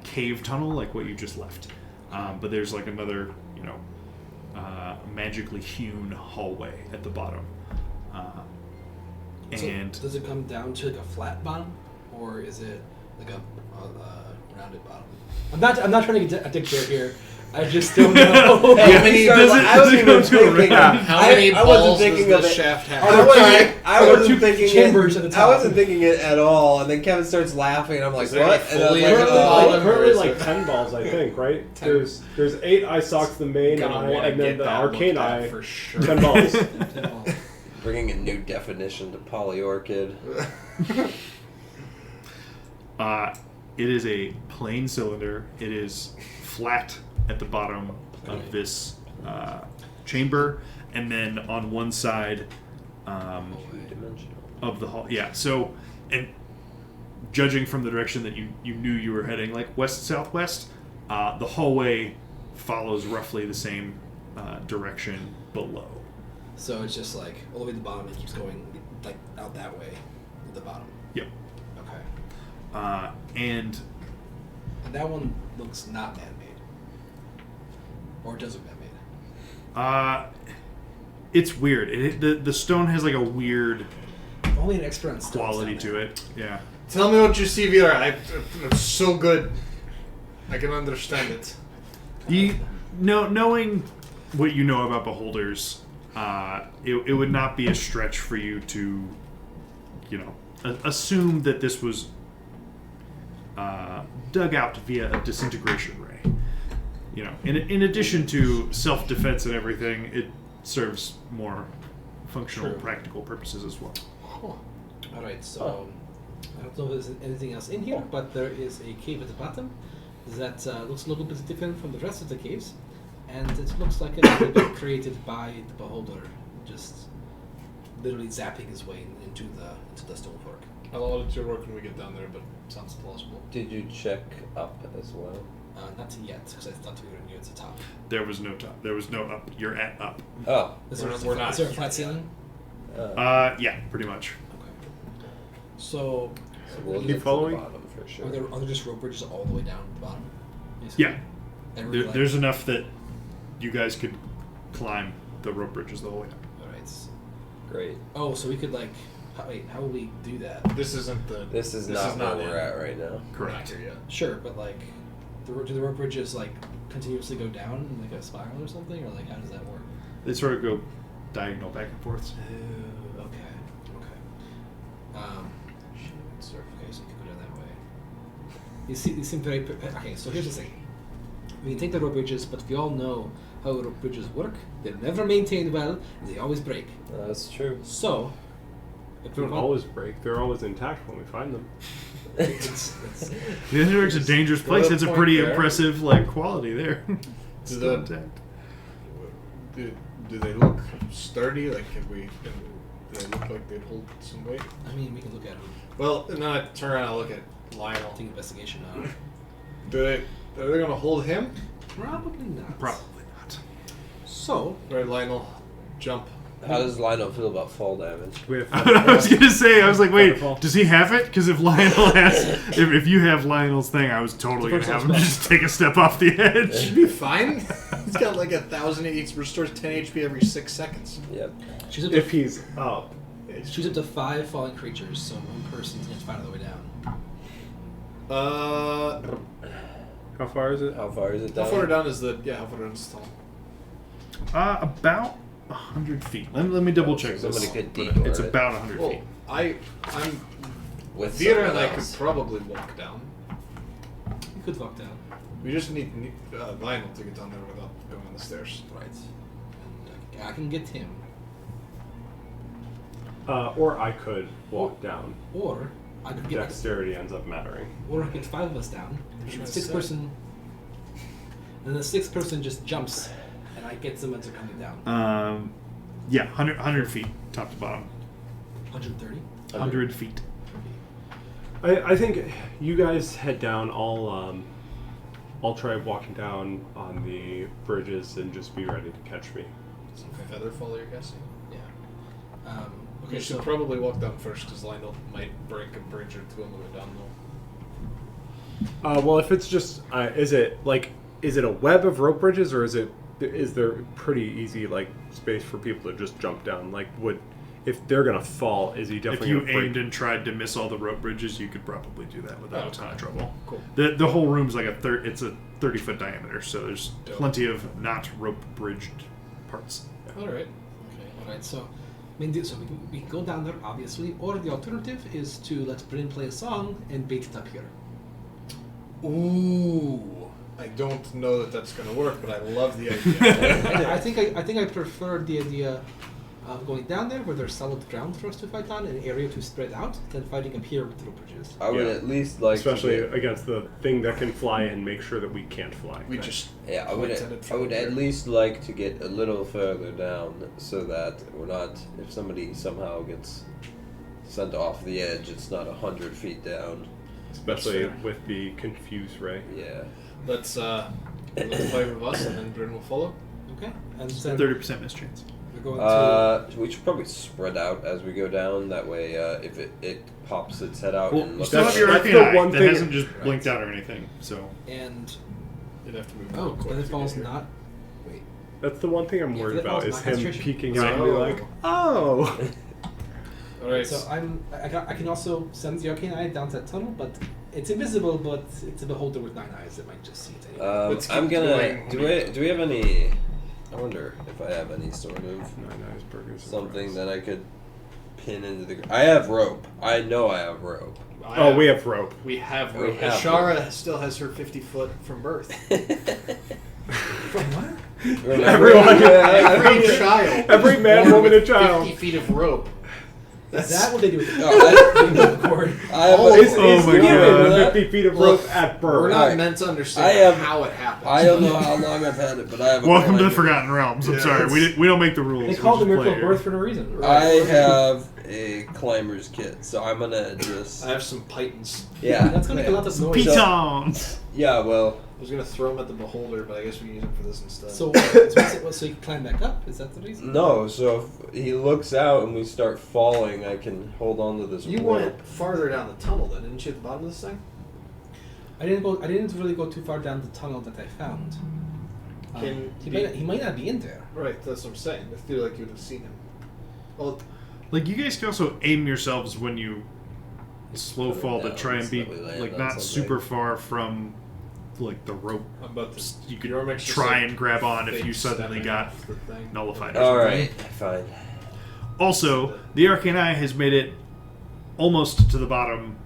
cave tunnel like what you just left, but there's like another, you know, magically hewn hallway at the bottom. And So does it come down to like a flat bottom, or is it like a rounded bottom? I'm not trying to get a dictator here. I just don't know. Hey, Yeah, when you does started, it- I does wasn't it go even to a thinking. round? How many I wasn't balls thinking does of the it. shaft have? I wasn't thinking chambers it. at the I top. wasn't thinking it at all, and then Kevin starts laughing, and I'm like, Is there "What?" any And I was foliage like, at the "Oh." bottom? Currently or is like it- 10 balls, I think, right? 10. There's 8 eye sockets, the main Gonna eye, wanna and then get the that arcane looked at eye. for sure. 10 balls. Bringing a new definition to polyorchid. it is a plain cylinder. It is flat at the bottom of this chamber, and then on one side Two-dimensional. of the hall. Yeah. So, and judging from the direction that you knew you were heading, like west southwest, the hallway follows roughly the same direction below. So it's just like all the way to the bottom. It keeps going like out that way to the bottom. Yep. Okay. And And that one looks not man-made, or does look man-made. it's weird. The stone has like a weird Only an expert on stones quality down to there. it. Yeah. Tell me what you see, Vera. It's so good. I can understand it. Knowing what you know about beholders, it would not be a stretch for you to, assume that this was dug out via a disintegration ray. In addition to self-defense and everything, it serves more functional, True. practical purposes as well. All right, so I don't know if there's anything else in here, but there is a cave at the bottom that looks a little bit different from the rest of the caves, and it looks like it had been created by the beholder, just literally zapping his way into the stonework. I'll let you work when we get down there, but sounds plausible. Did you check up as well? Not yet, because I thought we were near the top. There was no top. There was no up. You're at up. Oh. Is We're there not is there a here flat yet. ceiling? Yeah, pretty much. Okay. So, So we'll Keep get to following? the bottom for sure. are there just rope bridges all the way down to the bottom? Basically? Yeah. And we're like- There's enough that you guys could climb the rope bridges the whole way up. All right. Great. Oh, so we could how will we do that? This isn't the. This is not where it. we're at right now. We're not here yet. Sure, but do the rope bridges continuously go down in like a spiral or something, or how does that work? They sort of go diagonal back and forth. Oh, okay. Okay, so you can go down that way. These seem very okay. So here's the thing: we can take the rope bridges, but we all know how rope bridges work. They're never maintained well, and they always break. That's true. So, if They don't always break. They're always intact when we find them. The Network's a dangerous place. Good It's a point pretty there. impressive quality there. It's Do still the- intact. Do they look sturdy? Do they look like they'd hold some weight? I mean, we can look at them. Well, and then I turn around and look at Lionel. Take investigation on. Are they gonna hold him? Probably not. Probably not. So, Right, Lionel, jump. How does Lionel feel about fall damage? We have I was gonna say, I was like, wait, Waterfall. does he have it? Because if Lionel has, if you have Lionel's thing, I was totally gonna It's a have first him level just take a step off the edge. Should be fine. He's got 1,000. He restores 10 HP every 6 seconds. Yep. she's up to if he's up. She's up to 5 falling creatures, so one person can find the way down. How far is it? How far is it How down? far down is the? Yeah, how far down is the tunnel? About 100 feet. Let me double check So this. somebody could But detour it's it. about 100 Well, feet. I'm With Vera and I someone could else. probably walk down. You could walk down. We just need Lionel to get down there without going on the stairs. Right. And I can get him. Or I could walk down. Or I could get Dexterity ends up mattering. or I get 5 of us down. Which And one the is 6th that? person and the 6th person just jumps and I get them as they're coming down. Yeah, 100 feet, top to bottom. 130? 100 feet. I think you guys head down. I'll try walking down on the bridges and just be ready to catch me. Some feather fall, you're guessing? Yeah. Okay, You should so probably walk down first because Lionel might break a bridge or two on the way down though. Well, if it's just, is it a web of rope bridges, or is there pretty easy space for people to just jump down? If they're gonna fall, is he If definitely you gonna break? aimed and tried to miss all the rope bridges, you could probably do that without a ton of Okay. trouble. Cool. The whole room's like it's a 30-foot diameter, so there's Dope. plenty of not rope bridged parts. All right. okay, all right. So so we can go down there obviously, or the alternative is to let Bryn play a song and bait it up here. Ooh. I don't know that that's gonna work, but I love the idea. I think I prefer the idea of going down there where there's solid ground for us to fight on, an area to spread out, than fighting up here with rope bridges. I would Yeah. at least like Especially to get, against the thing that can fly and make sure that we can't fly. We just yeah, I would pointed it I from would here. at least like to get a little further down so that we're not, if somebody somehow gets sent off the edge, it's not 100 feet down. Especially That's fair. with the confuse ray. Yeah. let's let the 5 of us and then Bryn will follow. Okay, and then 30% miss chance. We're going to. We should probably spread out as we go down. That way, if it pops its head out Well, and you looks still have that's- your that's arcane the eye one that thing- hasn't just blinked out or anything. So And You'd have to move. oh, quick then it to falls get here. not. Wait. That's the one thing I'm Yeah, worried that about falls is not him concentration. peeking out and be Oh. like, oh. All right. So I can also send the arcane eye down to that tunnel, but it's invisible. But it's a beholder with 9 eyes that might just see it anyway. Let's I'm keep gonna. going. Do we have any? I wonder if I have any sort of 9 eyes burgers. and something fries. that I could pin into the. I have rope. I know I have rope. Oh, we have rope. We have We rope. have Ashara still has her 50 foot from birth. From what? Remember? Everyone- Every child. Every is man, born woman, with and child. 50 feet of rope. Is that what they do with the No, cord? I have Oh, a- It's Oh my given God. 50 feet of Look, rope at We're birth. not Alright. meant to I understand have- how it happens. I don't know how long I've had it, but I have. welcome to the a Forgotten Realms. I'm Yeah, sorry, it's- we don't make the rules. They we call it the just miracle play of birth for no reason. I have a climber's kit, so I'm gonna just. I have some pythons. Yeah. That's gonna make a lot of here. noise. Pitons. Yeah. Well. I was gonna throw them at the beholder, but I guess we can use them for this instead. So you can climb back up? Is that the reason? No. So if he looks out and we start falling, I can hold on to this. you rope. went farther down the tunnel, then, didn't you? At the bottom of this thing. I didn't really go too far down the tunnel that I found. He might not be in there. Right. That's what I'm saying. I feel like you would have seen him. Well, Like you guys can also aim yourselves when you slow Put it fall to down try and be so we land like on not something. super far from like the rope. I'm about to. You could Yormek's just, try like, and grab on if fake you suddenly stepping got off the thing. nullified or All something. right. Fine. Also, the Arcane Eye has made it almost to the bottom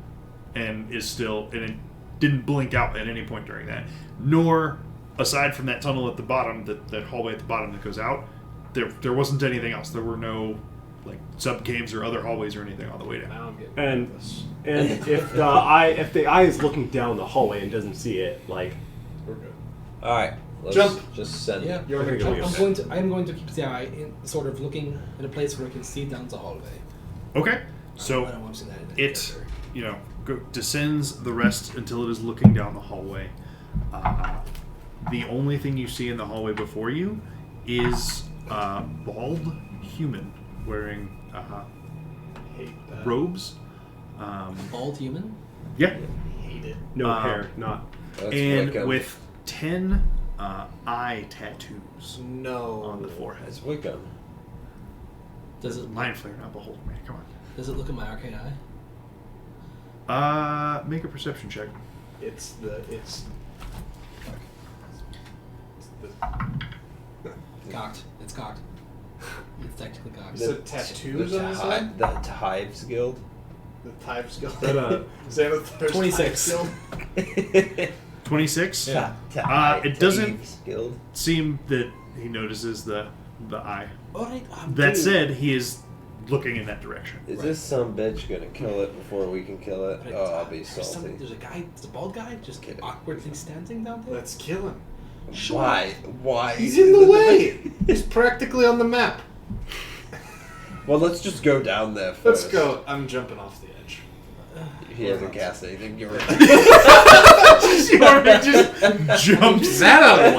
and is still, and it didn't blink out at any point during that. Nor, aside from that tunnel at the bottom, that hallway at the bottom that goes out, there wasn't anything else. There were no like sub caves or other hallways or anything on the way down. Now I'm getting And nervous. and if the eye is looking down the hallway and doesn't see it, like We're good. All right. Let's Jump. Just send Yeah. it. Yormek, think jump. it'll be I'm going to keep the eye in, sort of looking at a place where I can see down the hallway. Okay, I so don't want to see that in the it character. descends the rest until it is looking down the hallway. The only thing you see in the hallway before you is a bald human wearing Hate that. robes. Bald human. Yeah, Hate it. no hair, not. Let's and flick 'em. with 10 eye tattoos No. on the forehead. Let's flick 'em. Does it Mind flare, not beholder, man. Come on. does it look at my arcane eye? Make a perception check. It's the. It's the. Cocked. It's cocked. It's technically cocked. The tattoos on his head? The Hives Guild. The type skill. That, Is that what there's 26. type skill? 26. Yeah. It doesn't- Hives Guild. Seem that he notices the eye. Alright. That said, he is looking in that direction. Is this some bitch gonna kill it before we can kill it? Oh, I'll be salty. There's a guy. There's a bald guy just Kidding. awkwardly standing down there. Let's kill him. Sure. Why? Why? He's in the way. He's practically on the map. Well, let's just go down there first. Let's go. I'm jumping off the edge. He hasn't cast anything. You're right. Yormik just jumps. That out of the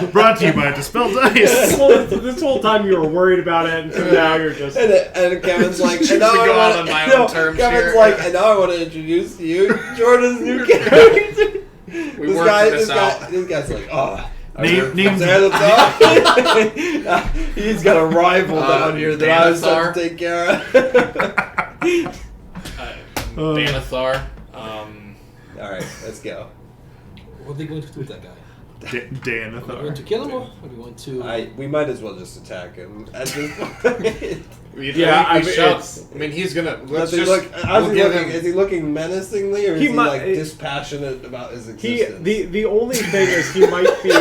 way. Brought to you by Dispel this Dice. whole time you were worried about it, and so now you're just. And Kevin's like, and now to I go out want on my own terms Kevin's here. like, and now I want to introduce to you Jordan's new character. We worked this out. This guy's like, oh. Name- He's got a rival down here that I was Danathar. supposed to take care of. Danathar. Alright, let's go. What are they going to do with that guy? Are we going to Danathar. kill him or are we going to? We might as well just attack him at this point. Yeah, I mean, it's- I mean, he's gonna. Let's Does he just. look, how's we'll he give looking? him. Is he looking menacingly, or is He he, might- like dispassionate about his He existence? the only thing is he might be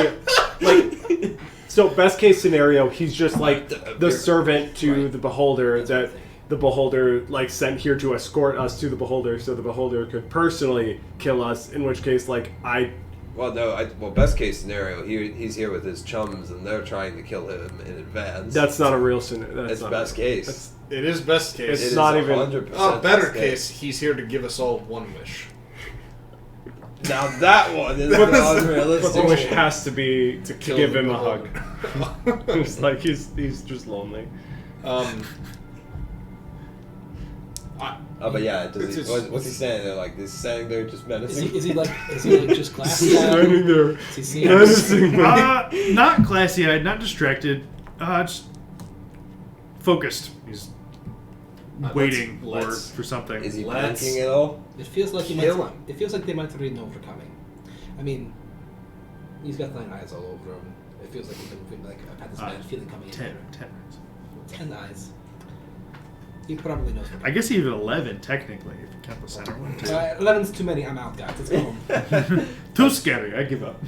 like. So best case scenario, he's just like the servant to the beholder that the beholder like sent here to escort us to the beholder, so the beholder could personally kill us. In which case, like Well, best case scenario, he's here with his chums, and they're trying to kill him in advance. that's not a real scenario. It's best case. It is best case. It's It not is even- 100% Oh, better best case. He's here to give us all one wish. Now that one is But unrealistic. the wish has to be to Kill give the him a hug. beholder. It's like he's just lonely. Oh, but yeah, does It's he, just- what's he standing there like? Is he standing there just menacing? Is he like just glassy Standing there, Is he seeing menacing me. Not classy-eyed, not distracted. Just focused. He's waiting let's- for something. Is he Let's- blinking at all? It feels like Kill him. It feels like they might already know we're coming. I mean, he's got 9 eyes all over him. It feels like I've had this bad feeling coming in. 10 here. eyes. 10 eyes. He probably knows we're I coming. guess even 11 technically, if you count the center one too. 11's too many. I'm out, guys. Let's go home. Too scary. I give up.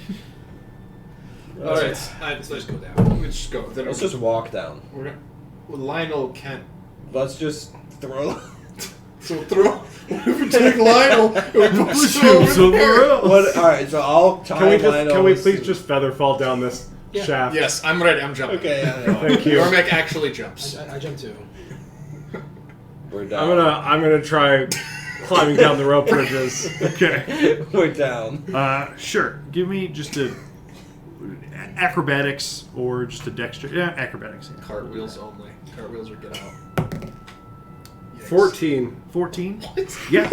All right, Let's just go down. Let's just go. Then Let's just walk down. we're gonna, well, Lionel can't. Let's just throw. So throw. What if we take Lionel and we push Push him him over somewhere there? else. What? All right, so I'll tie Can we Lionel please to- just feather fall down this Yeah. shaft? Yes, I'm ready. I'm jumping. Okay, yeah. Thank you. Yormek actually jumps. I jumped too. We're down. I'm gonna try climbing down the rope bridges. Okay. We're down. Sure. Give me just a acrobatics or just a dexter. Yeah, acrobatics. Yeah. Cartwheels only. Cartwheels or get out. Yikes. 14. 14. Yeah.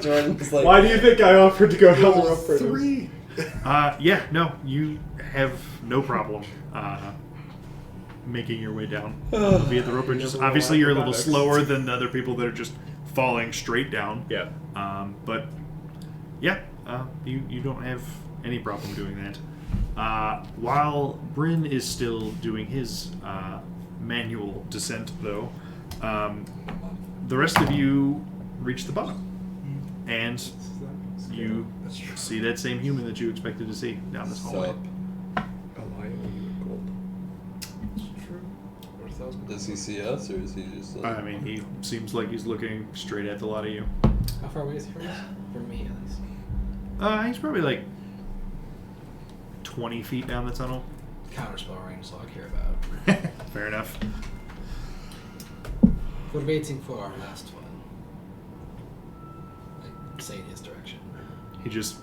Jordan's like, Why do you think I offered to go down the rope bridges? 3. Yeah. No, you have no problem making your way down via the rope bridges. Never Obviously, you're a little acrobatics. slower than the other people that are just falling straight down. Yeah. But yeah, you don't have any problem doing that. While Bryn is still doing his manual descent, though, the rest of you reach the bottom, and you That's true. see that same human that you expected to see down this hallway. Sup? It's true. 4,000. Does he see us, or is he just like... I mean, he seems like he's looking straight at the lot of you. How far away is he from us? From me, at least. He's probably like 20 feet down the tunnel. Counterspell range is all I care about. Fair enough. We're waiting for our last one. Like, say in his direction. He just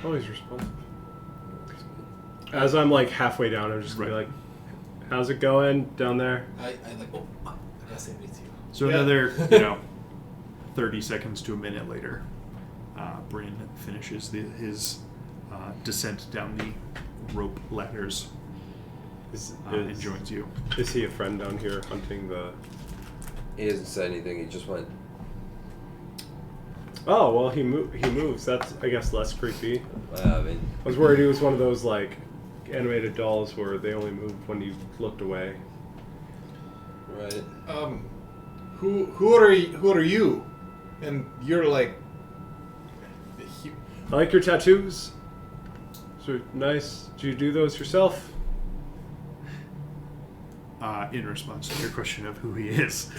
Oh, he's responsive. As I'm like halfway down, I'm just gonna be Right. like, "How's it going down there?" I like, oh, I gotta say meet you. so Yeah. another 30 seconds to a minute later, Bryn finishes his descent down the rope ladders and joins you. Is he a friend down here hunting the? He hasn't said anything. He just went. Oh well, he moves. That's I guess less creepy. I mean, I was worried he was one of those like animated dolls where they only moved when you looked away. right. Who are you? And you're like. I like your tattoos. So nice. Do you do those yourself? In response to your question of who he is,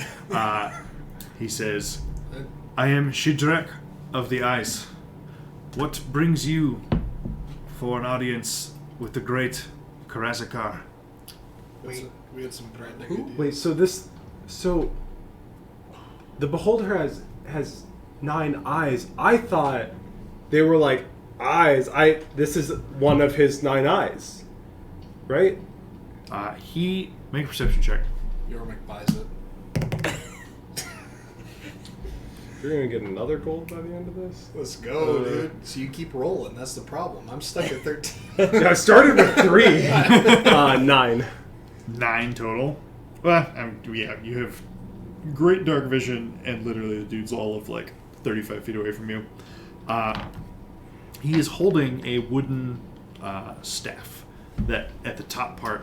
he says, I am Shidrak of the Ice. What brings you for an audience with the great Karazakar? We had some branding Who? ideas. Wait. So the beholder has 9 eyes. I thought they were like eyes. This is one of his 9 eyes, right? He make a perception check. Yormek buys it. You're gonna get another gold by the end of this. Let's go, dude. So you keep rolling. That's the problem. I'm stuck at 13. I started with 3. 9. 9 total. Well, yeah, you have great dark vision, and literally the dude's all of like 35 feet away from you. He is holding a wooden staff that at the top part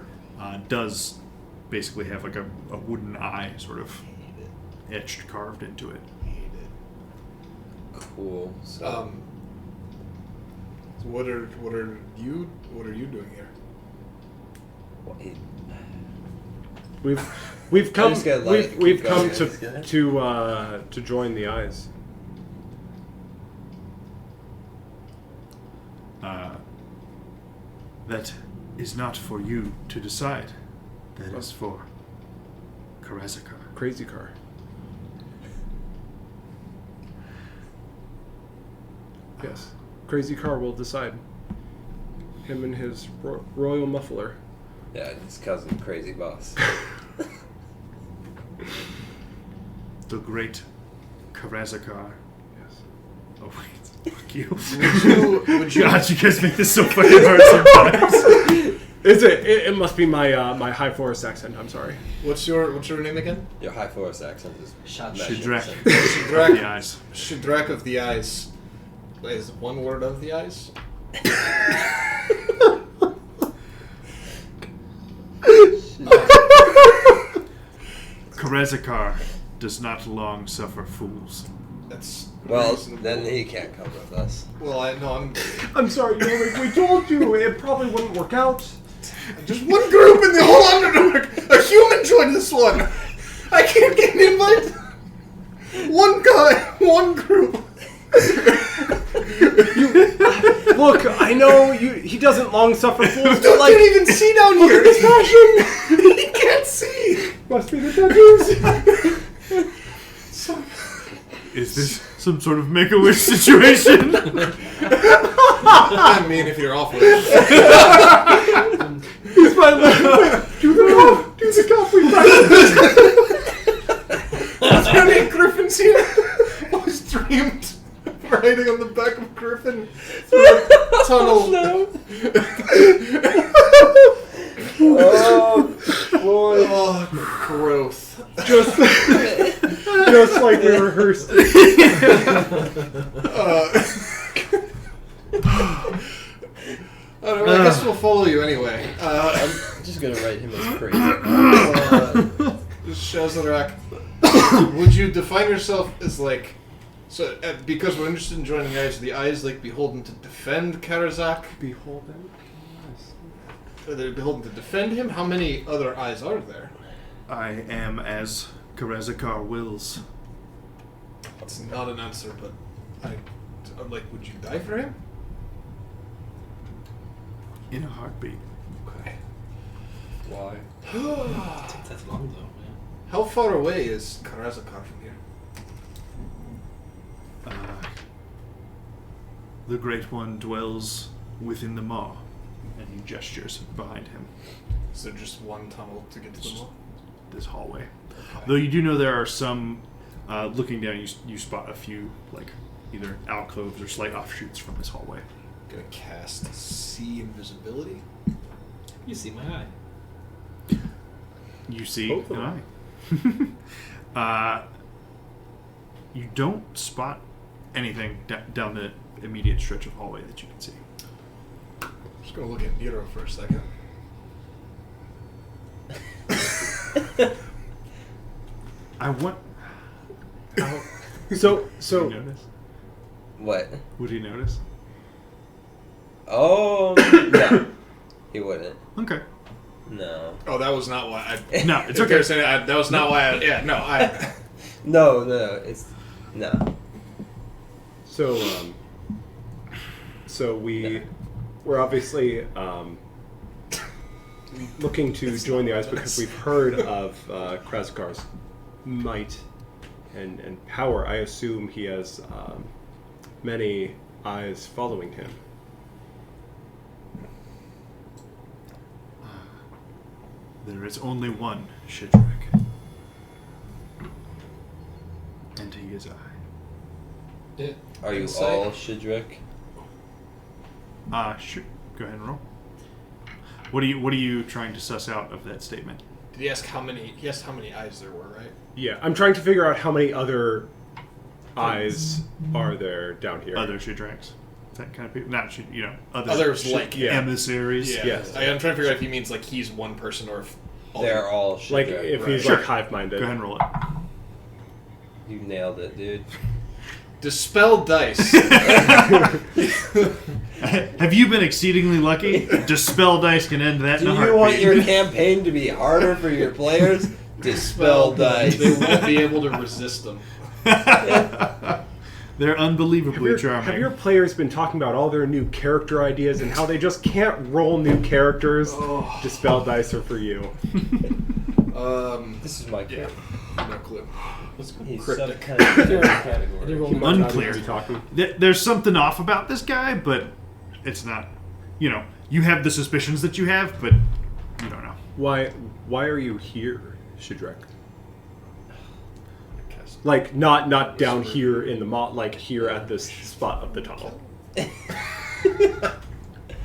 does basically have like a wooden eye sort of etched, carved into it. Cool. So, So what are you doing here? We've come just gotta let it we've keep come going. to join the eyes. That is not for you to decide. That is for Karazakar. Crazy car. Yes. Crazy Car will decide. Him and his royal muffler. Yeah, his cousin, Crazy Boss. The great Karazakar. Yes. Oh wait, fuck you. Would you? God, you guys make this so fucking hard sometimes. Is it? It must be my my high forest accent. I'm sorry. What's your name again? Your high forest accent is Shidrak. Shidrak. The eyes. Shidrak of the eyes. Is one word of the eyes? Karazakar does not long suffer fools. That's Well, reasonable. then he can't come with us. Well, I'm I'm sorry. We told you it probably wouldn't work out. just one group in the whole Underdark. A human joined this one. I can't get an invite. One guy, one group. Look, I know he doesn't long suffer fools, but I can't even see down here. It's passion. He can't see. must be the tattoos. Is this some sort of Make-A-Wish situation? I mean, if you're off with it. He's my do the cup, we practiced. That's funny. Griffin's here. Always dreamed of riding on the back of Griffin through a tunnel. Oh, boy. Oh, growth. Just like we rehearsed. I guess we'll follow you anyway. I'm just gonna write him as crazy. Shazarek, would you define yourself as like, so because we're interested in joining the eyes like beholden to defend Karazak? Beholden. Are they beholden to defend him? How many other eyes are there? I am as Karazakar wills. That's not an answer, but I'm like, would you die for him? In a heartbeat. Okay. Why? That's long though. Yeah. How far away is Karazakar from here? The Great One dwells within the maw, and he gestures behind him. Is there just one tunnel to get to the mall? This hallway. Though you do know there are some, looking down, you spot a few, like, either alcoves or slight offshoots from this hallway. Gonna cast See Invisibility. You see my eye. You see Both of an eye. You don't spot anything down the immediate stretch of hallway that you can see. I'm just gonna look at Nero for a second. I want... So Would he notice? What? Would he notice? Oh, no. He wouldn't. Okay. No. Oh, that was not why I... No, it's If okay. you're saying that was not why I... Yeah, no, I... No, it's... No. So we're obviously looking to join the eyes because we've heard of Krazakar's might and power. I assume he has many eyes following him. There is only one Shidrak. And he is I. Are you Insight? all Shidrak? Sure. Go ahead and roll. What are you trying to suss out of that statement? Did he ask how many... He asked how many eyes there were, right? Yeah, I'm trying to figure out how many other eyes are there down here. Other Shidraks. That kind of people? Not Others like... yeah. emissaries. Yeah. Yes. I'm trying to figure out if he means like he's one person or if... They're all Shidrak. Like if he's Sure. like hive-minded. Go ahead and roll it. You nailed it, dude. Dispel dice. Have you been exceedingly lucky? Dispel dice can end that Do in a you want heartbeat. your campaign to be harder for your players? Dispel dice. They won't be able to resist them. They're unbelievably charming. Have your players been talking about all their new character ideas and how they just can't roll new characters? Oh. Dispel dice are for you. This is my Yeah. kid. No clue. He's Cryptic. some kind of category. He might not Unclear. even be talking. There's something off about this guy, but it's not. You know, you have the suspicions that you have, but you don't know. Why are you here, Shidrek? Like not down here in the like here at this spot of the tunnel.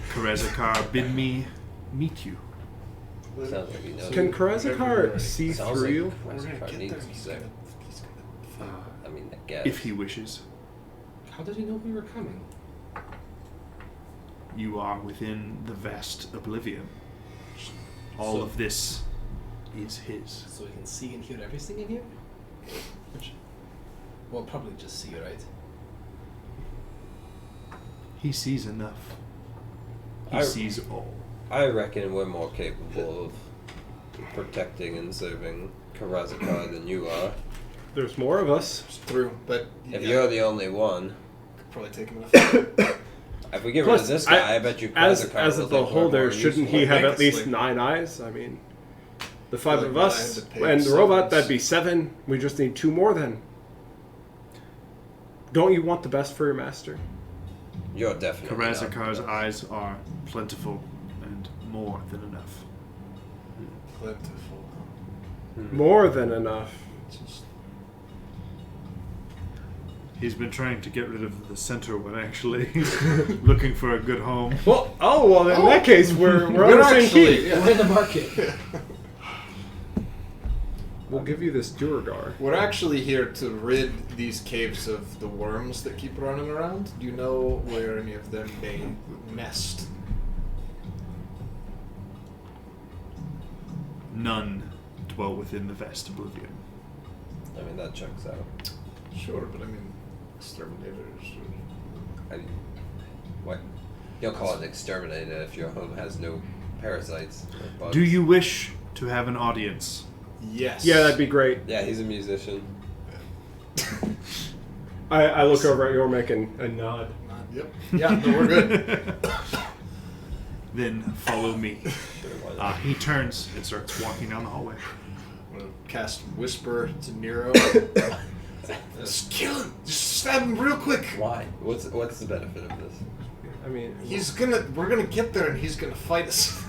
Karezakar bid me meet you. Sounds like he knows. Can Karezakar see Sounds through you? like Karezakar needs to say. I mean, I guess. If he wishes. How did he know we were coming? You are within the vast oblivion. All So- of this is his. So we can see and hear everything in here? Which, well, probably just see, right? He sees enough. He I- sees all. I reckon we're more capable of protecting and serving Karezakar than you are. There's more of us. It's through, but If you're the only one, could probably take him in a fight. if we get rid of Plus, this guy, I bet you As Karezakar a will think we're beholder, more shouldn't he useful. have think at least it's like- 9 eyes? I mean, the 5 Like of nine us to pay and the robot, sevens. that'd be 7. We just need 2 more then. Don't you want the best for your master? You're definitely not Karazakar's the best. eyes are plentiful and more than enough. Plentiful. More than enough. Just He's been trying to get rid of the center one, actually. Looking for a good home. Well, in that case, we're on the same actually- team. yeah. We're in the market. We'll give you this Duragar. We're actually here to rid these caves of the worms that keep running around. Do you know where any of them may nest? None dwell within the vast oblivion. I mean, that checks out. Sure, but I mean, exterminators. What? You'll call it exterminated if your home has no parasites or bugs. Do you wish to have an audience? Yes. Yeah, that'd be great. Yeah, he's a musician. I look over at Yormek and nod. Yep. Yeah, no, we're good. Then follow me. He turns and starts walking down the hallway. I'm gonna cast Whisper to Nero. Just kill him. Just stab him real quick. Why? What's the benefit of this? I mean, We're gonna get there, and he's gonna fight us.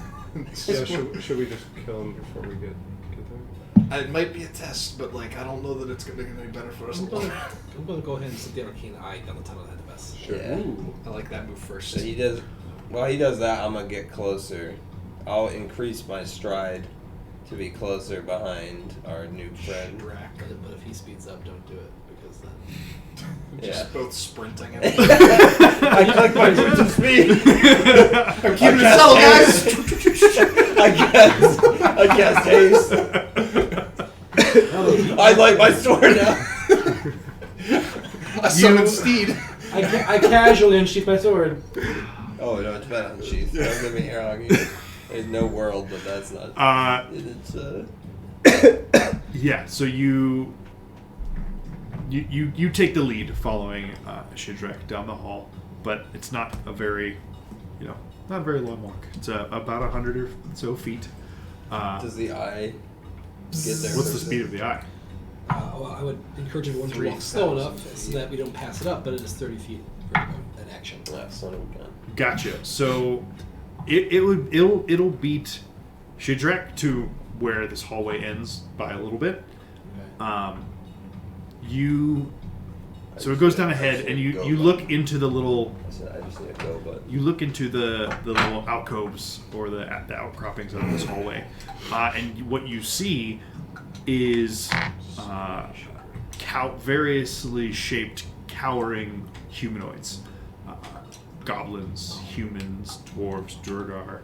yeah, should we just kill him before we get there? It might be a test, but like I don't know that it's gonna make it any better for us. I'm gonna go ahead and stick the arcane eye down the tunnel ahead of us. Sure. Yeah. Ooh. I like that move first. So he does. While he does that, I'm gonna get closer. I'll increase my stride to be closer behind our new friend. But if he speeds up, don't do it because then. Just Yeah. both sprinting. I click my boots to speed. I'm keeping it subtle, guys. I guess haste. I like my sword now. I summoned Steed. I casually unsheath my sword. Oh no, it's been unsheathed. Don't get me wrong. There's no world, but that's not. It's Yeah, so you take the lead following Shidrek down the hall, but it's not a very, not a very long walk. It's about 100 or so feet. Does the eye get there? What's the first? speed of the eye? Well, I would encourage everyone to walk slow enough so that we don't pass it up, but it is 30 feet for an action. Yeah, son of a gun. Gotcha. So it'll beat Shidrek to where this hallway ends by a little bit. So it goes down ahead, and you look into the little. I said I just need a go button. You look into the little alcoves or the outcroppings of this hallway, and what you see is variously shaped, cowering humanoids, goblins, humans, dwarves, Durgar,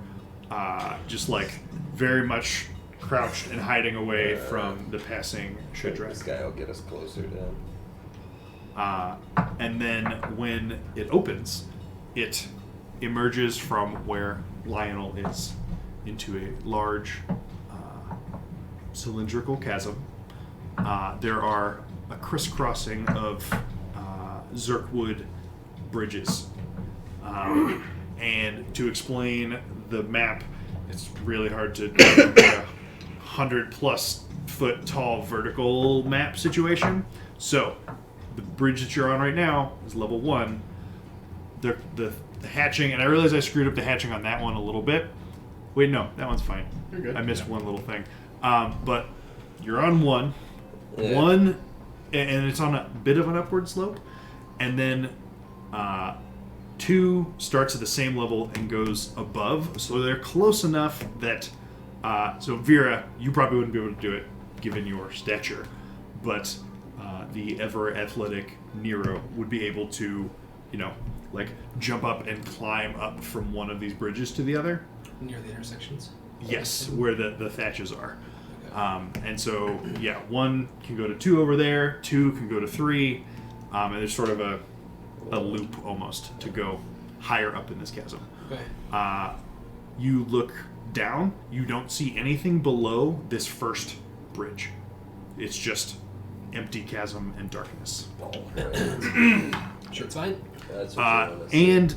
just like very much crouched and hiding away from the passing This Shidrek. guy will get us closer to him. And then when it opens, it emerges from where Lionel is into a large cylindrical chasm. There are a crisscrossing of Zerkwood bridges. And to explain the map, it's really hard to 100+ foot tall vertical map situation. So the bridge that you're on right now is level 1. The hatching, and I realize I screwed up the hatching on that one a little bit. Wait, no, that one's fine. You're good. I missed one little thing. But you're on 1. Yeah. 1, and it's on a bit of an upward slope. And then 2 starts at the same level and goes above. So they're close enough that... so Vera, you probably wouldn't be able to do it given your stature. But the ever-athletic Nero would be able to, like jump up and climb up from one of these bridges to the other. Near the intersections? Yes, where the thatches are. And so, 1 can go to 2 over there, 2 can go to 3, and there's sort of a loop almost to go higher up in this chasm. Okay. You look down, you don't see anything below this first bridge. It's just empty chasm and darkness. Sure, it's fine. That's what you want to see. And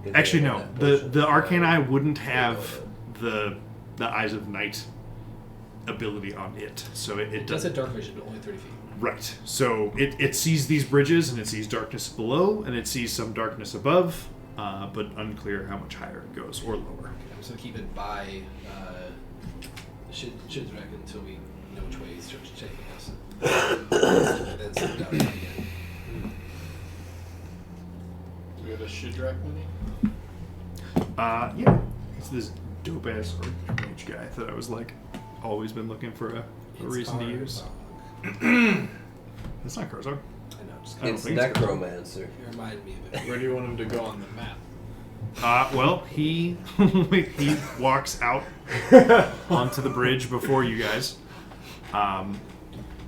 Good actually, thing no, on that the potion. arcane eye wouldn't have the Eyes of Night ability on it, so it It does doesn't. have dark vision, but only 30 feet. Right. So it sees these bridges and it sees darkness below and it sees some darkness above, but unclear how much higher it goes or lower. Okay, I'm just gonna keep it by Shidrak until we know which way he's taking us. And then send it out again. We got a Shidrak money. Yeah. It's this dope ass mage guy that I was like always been looking for a reason to use. It's not Karzog. I know, just I don't It's think it's necromancer. you remind me of it. Where do you want him to go on the map? Well, he he walks out onto the bridge before you guys.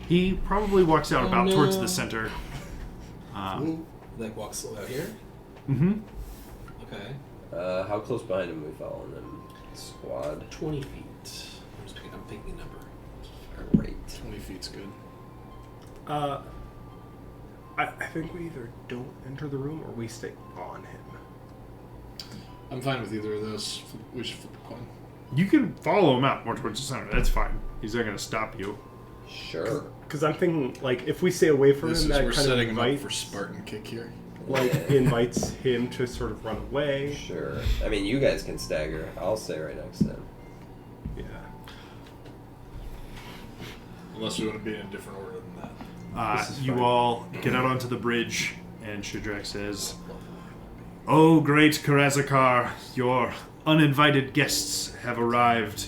He probably walks out about towards the center. Like walks out here? Mm-hmm. Okay. How close behind him are we following them? Squad. 20 feet. I'm picking a number. Great. 20 feet's good. I think we either don't enter the room or we stay on him. I'm fine with either of those. We should flip a coin. You can follow him out more towards the center. That's fine. He's not going to stop you. Sure. Because I'm thinking, like, if we stay away from This him, is that we're kind of setting him up invites, for Spartan kick here. like, invites him to sort of run away. Sure. I mean, you guys can stagger. I'll stay right next to him. Yeah. Unless we want to be in a different order than that. This is You fine. all get out onto the bridge, and Shidrak says, "Oh, great Karazakar, your uninvited guests have arrived,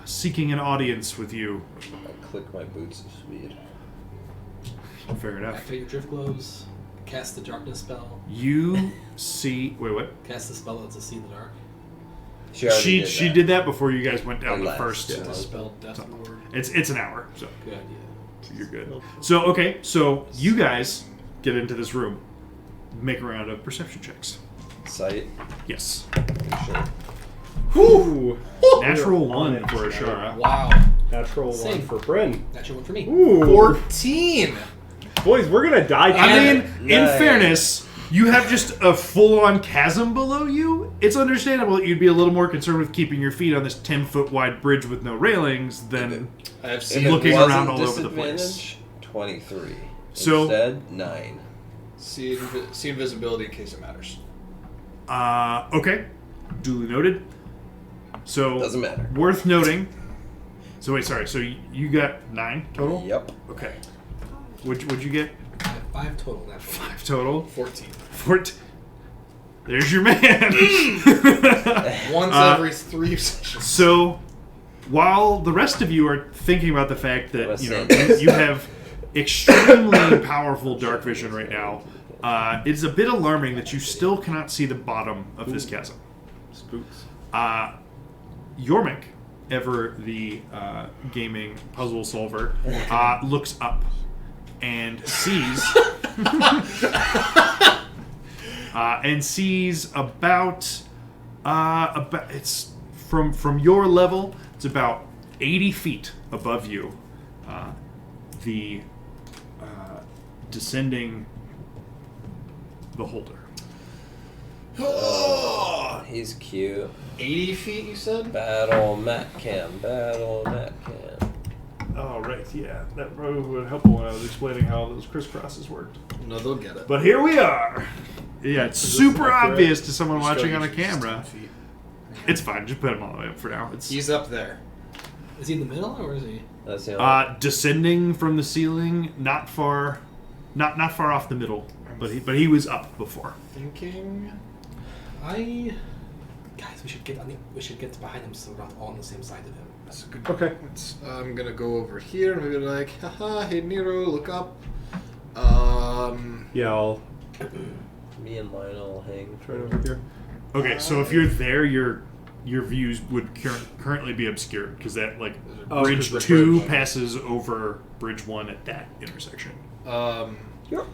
seeking an audience with you." I click my boots of speed. Fair enough. Activate your drift gloves. Cast the darkness spell. You see... Wait, what? Cast the spell that's to see in the dark. She did that before you guys went down I the left, first... yeah. Dispel Death Ward. It's an hour, so Good idea. you're good. So, okay, so you guys get into this room. Make a round of perception checks. Sight. Yes. Sure. Ooh! Natural We're on 1 it. for Ashara. Wow. Natural Same. 1 for Bryn. Natural one for me. Ooh! 14! Boys, we're gonna die. I mean, together. in Nice. fairness, you have just a full-on chasm below you. It's understandable that you'd be a little more concerned with keeping your feet on this 10-foot wide bridge with no railings than... I have If seen it looking wasn't around all over the place. disadvantage, 23. So- Instead, 9. see invisibility in case it matters. Okay. Duly noted. So, Doesn't matter. worth noting. So, wait, sorry. So, you got 9 total? Yep. Okay. What'd you get? I have 5 total. Natural. 5 total. 14. There's your man. Once every 3 sessions. So, while the rest of you are thinking about the fact that Listen. you have extremely powerful dark vision right now, it's a bit alarming that you still cannot see the bottom of this chasm. Spooks. Yormik, ever the gaming puzzle solver, looks up and sees about it's from your level. It's about 80 feet above you. The descending beholder. He's cute. 80 feet, you said? Battle Mat Cam. Oh, right, yeah. That probably would help when I was explaining how those crisscrosses worked. No, they'll get it. But here we are. Yeah, it's Is this super accurate? obvious to someone Just watching go on a use just camera. 10 feet. It's fine. Just put him all the way up for now. It's He's up there. Is he in the middle or is he? That's the only. descending from the ceiling, not far off the middle, but he was up before. Thinking. Guys, we should get behind him so we're not all on the same side of him. That's a good. Okay. I'm gonna go over here and maybe like, haha, hey Nero, look up. Yeah, I'll Me and Lionel hang try it over here. Okay, so if you're there, your views would currently be obscured because that Oh, bridge 'cause the 2 bridge. passes over bridge 1 at that intersection. I'm You're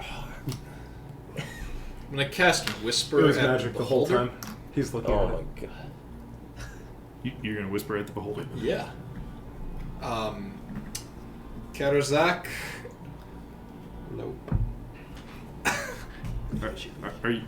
gonna cast Whisper It was at magic the whole Beholder. time. He's looking Oh at my it. god. You're gonna whisper at the beholder. Yeah. Karazak. Nope. Are you?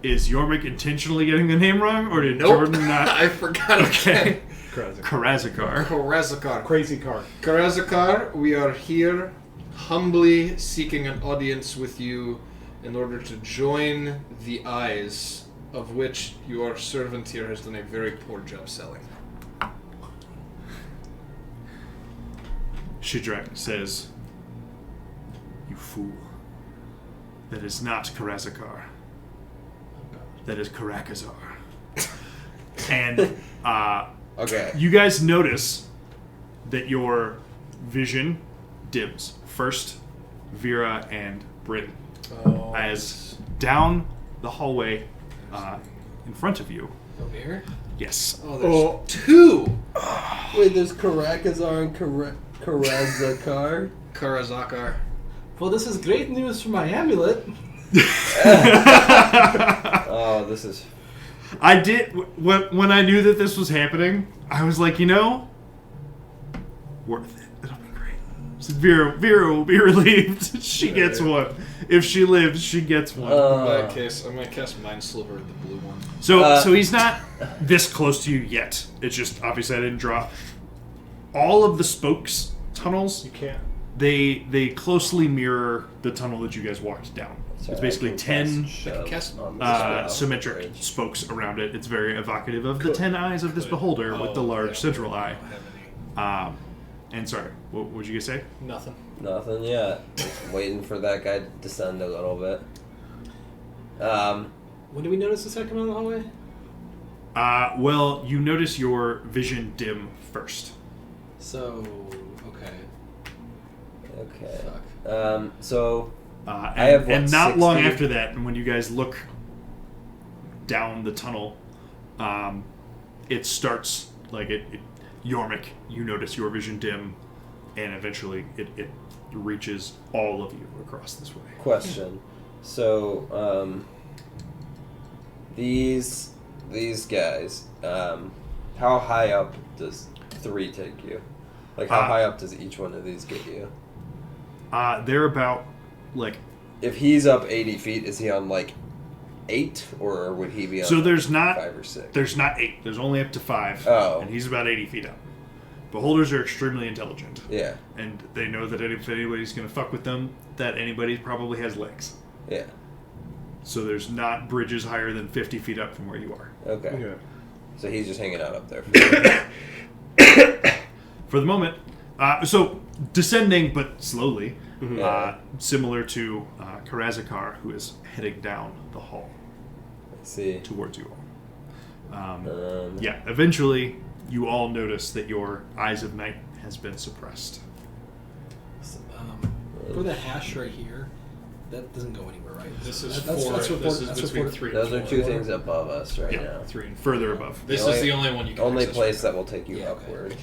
Is Yormik intentionally getting the name wrong, or did Nope. Jordan not? I forgot. Okay. Crazy. Karazakar. Karazakar. Crazy car. Karazakar, we are here humbly seeking an audience with you in order to join the eyes of which your servant here has done a very poor job selling. Shidrak says, "You fool. That is not Karazakar. That is Karakazar." And Okay. you guys notice that your vision dims. First, Vera and Bryn. Oh, As down the hallway in front of you. Over here? Yes. oh, there's two! Wait, there's Karakazar and Karazakar? Karazakar. Well, this is great news for my amulet. Oh, this is. I did when I knew that this was happening. I was like, worth it. It'll be great. So Vera will be relieved. She gets one. If she lives, she gets one. In that case, I'm gonna cast Mind Sliver at the blue one. So he's not this close to you yet. It's just obviously I didn't draw. All of the spokes tunnels, You can't. they closely mirror the tunnel that you guys walked down. It's basically 10 Cast symmetric spokes around it. It's very evocative of the 10 eyes of this beholder with the large central eye. I don't have any. And sorry, what would you guys say? Nothing. Nothing yet. Just waiting for that guy to descend a little bit. When do we notice the second on the hallway? Well, you notice your vision dim first. So, okay. Okay. Fuck. So And, I have, what, and not long 60? after that, when you guys look down the tunnel, it starts like Yormik, you notice your vision dim, and eventually it reaches all of you across this way. question. So these guys, how high up does 3 take you? Like how high up does each one of these get you? They're about like If he's up 80 feet, is he on like 8, or would he be on so. There's not 5 or 6? There's not 8. There's only up to 5. Oh. And he's about 80 feet up. Beholders are extremely intelligent, Yeah, and they know that if anybody's going to fuck with them, that anybody probably has legs. yeah. So there's not bridges higher than 50 feet up from where you are. Okay. Yeah. So he's just hanging out up there. For the moment. So descending, but slowly. Yeah. Similar to Karazakar, who is heading down the hall Let's see. towards you all. Um, Yeah, eventually you all notice that your Eyes of Night has been suppressed. So, for the hash right here, that doesn't go anywhere, right? This is That's- 4. that's This report- is that's between report- 3 Those and are 4. 2 things above us right Yeah. now. 3 and 4. Further above. This The is only- the only one you can Only access place right that will take you Yeah, okay. upward.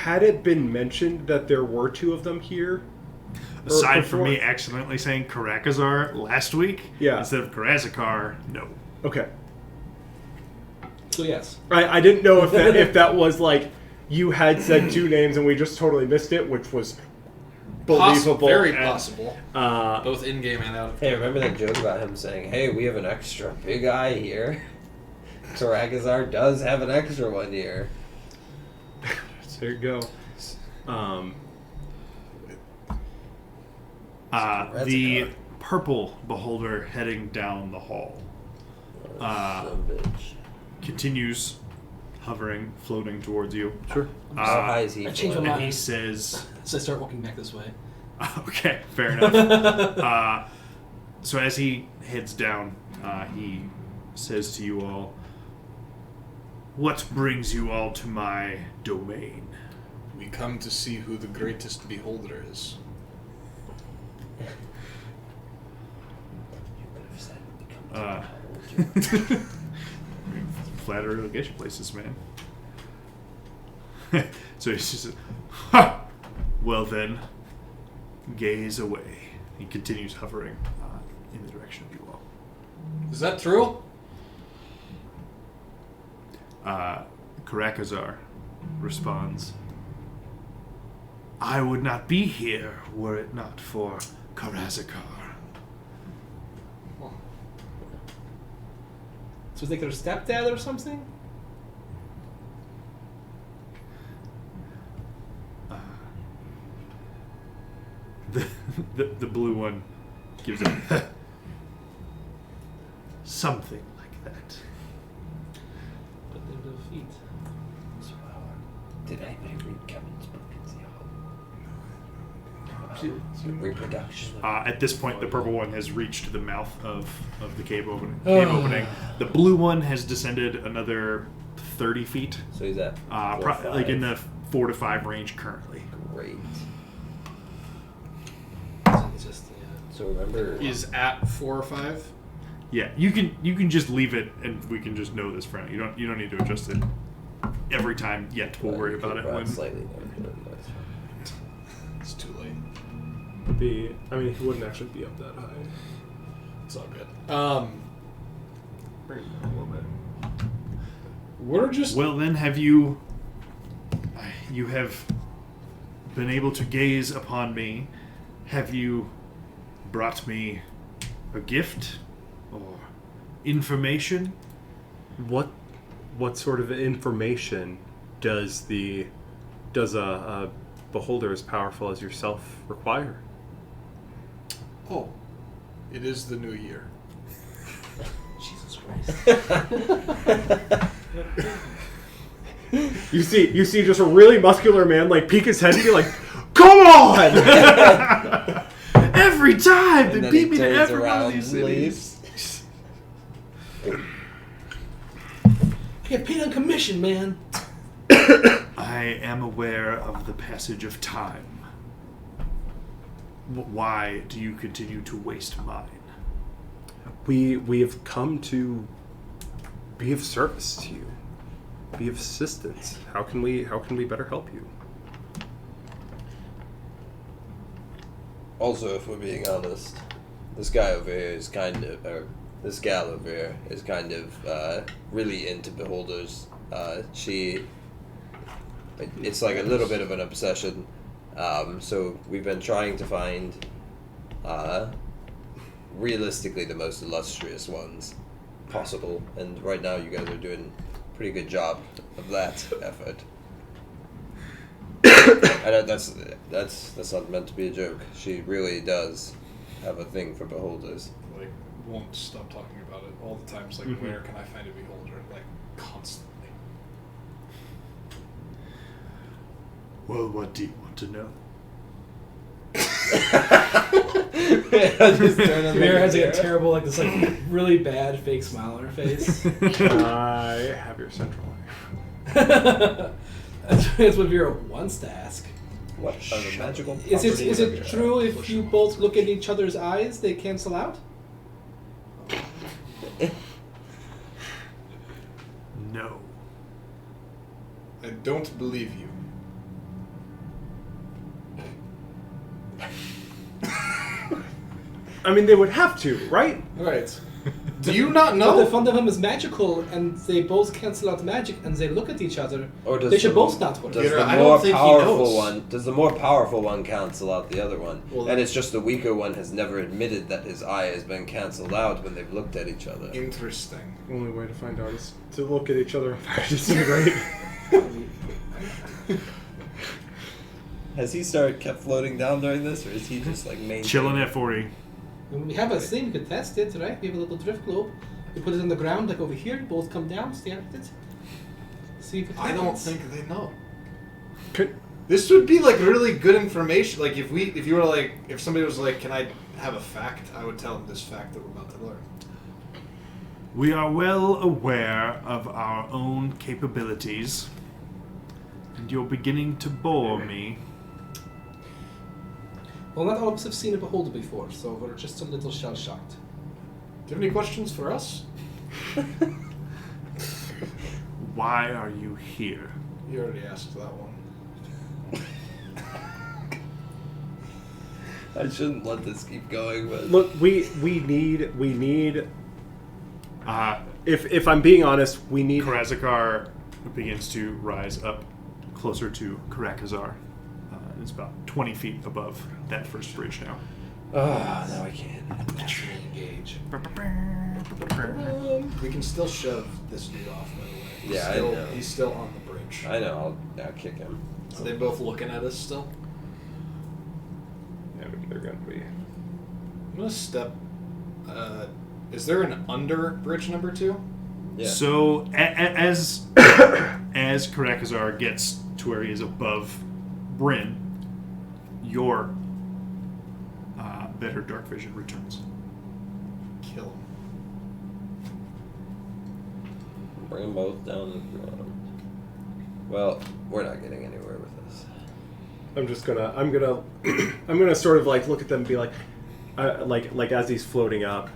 Had it been mentioned that there were 2 of them here? Aside from before- me accidentally saying Karakazar last week Yeah. instead of Karazakar, no. Okay. So yes. I didn't know if that was like you had said 2 names and we just totally missed it, which was believable. Very and, possible. Both in game and out of Hey, game. remember that joke about him saying, "Hey, we have an extra big eye here"? Taragazar does have an extra 1 year. There you go. The purple beholder heading down the hall continues hovering, floating towards you. Sure. How high is he? I changed my And mind. he says, So I start walking back this way. okay, fair enough. So as he heads down, he says to you all, "What brings you all to my domain?" We come to see who the greatest beholder is. Flattery will get you places, man. So he says, "Ha! Well then, gaze away." He continues hovering in the direction of you all. Is that true? Karakazar responds, "I would not be here were it not for Karazakar." So is like their stepdad or something? The blue one gives a something like that. But they defeat. Did anybody read Kevin's book in reproduction? At this point, the purple one has reached the mouth of the cave opening. The blue one has descended another 30 feet, So he's at like in the 4 to 5 range currently. Great. It's just, yeah. So remember, Is at 4 or 5? Yeah, you can just leave it, and we can just know this for now. You don't need to adjust it every time yet. We'll worry about it when. Slightly north. It's too late. He wouldn't actually be up that high. It's all good. Bring it down a little bit. We're just Well, then, have you have been able to gaze upon me? Have you brought me a gift or information? What sort of information does a beholder as powerful as yourself require? Oh, it is the new year. Jesus Christ. You see just a really muscular man like peek his head and be like, "Come on!" Every time And they then beat he me to turns every one around of these and cities. I get paid on commission, man. I am aware of the passage of time. Why do you continue to waste mine? We have come to be of service to you, be of assistance. How can we better help you? Also, if we're being honest, this guy over here is kind of, or this gal over here is kind of really into beholders. It's like a little bit of an obsession. So we've been trying to find, realistically, the most illustrious ones possible, and right now you guys are doing a pretty good job of that effort. I know that's not meant to be a joke. She really does have a thing for beholders. Like, won't stop talking about it all the time. It's like, where can I find a beholder? Like, constantly. Well, what do you want to know? Mira has like a terrible, like this, like really bad fake smile on her face. I have your central eye. That's what Vera wants to ask. What are the magical Is properties of it your true if you both look in each other's eyes, they cancel out? No. I don't believe you. I mean, they would have to, right? Right. Do you not But know? if one of them is magical and they both cancel out magic and they look at each other, Or does they should the- both not work. Does Peter, the I don't more think he powerful knows. one? Does the more powerful one cancel out the other one? Well, And it's just the weaker one has never admitted that his eye has been canceled out when they've looked at each other. Interesting. The only way to find out is to look at each other and fire disintegrate. Has he kept floating down during this, or is he just like maintaining? Chilling at 40. And we have a thing, we could test it, right? We have a little drift globe. We put it on the ground, like over here. Both come down, stare at it. See if it I don't happens. think they know. Could, This would be like really good information. Like if you were like, if somebody was like, "Can I have a fact?" I would tell them this fact that we're about to learn. We are well aware of our own capabilities, and you're beginning to bore me. Well, not all of us have seen a beholder before, so we're just a little shell-shocked. Do you have any questions for us? Why are you here? You already asked that one. I shouldn't let this keep going, but look, we need. If I'm being honest, we need. Karazakar begins to rise up closer to Karakazar. It's about 20 feet above that first bridge now. now I can't. Naturally engage. We can still shove this dude off, by the way. Yeah, I know. He's still on the bridge. I know. I'll kick him. Are they both looking at us still? Yeah, they're gonna be. I'm gonna step. Is there an under bridge number 2? Yeah. So as Karakazar gets to where he is above Bryn, your better dark vision returns. Kill him. Bring them both down to the ground. Well, we're not getting anywhere with this. I'm gonna sort of like look at them and be like as he's floating up.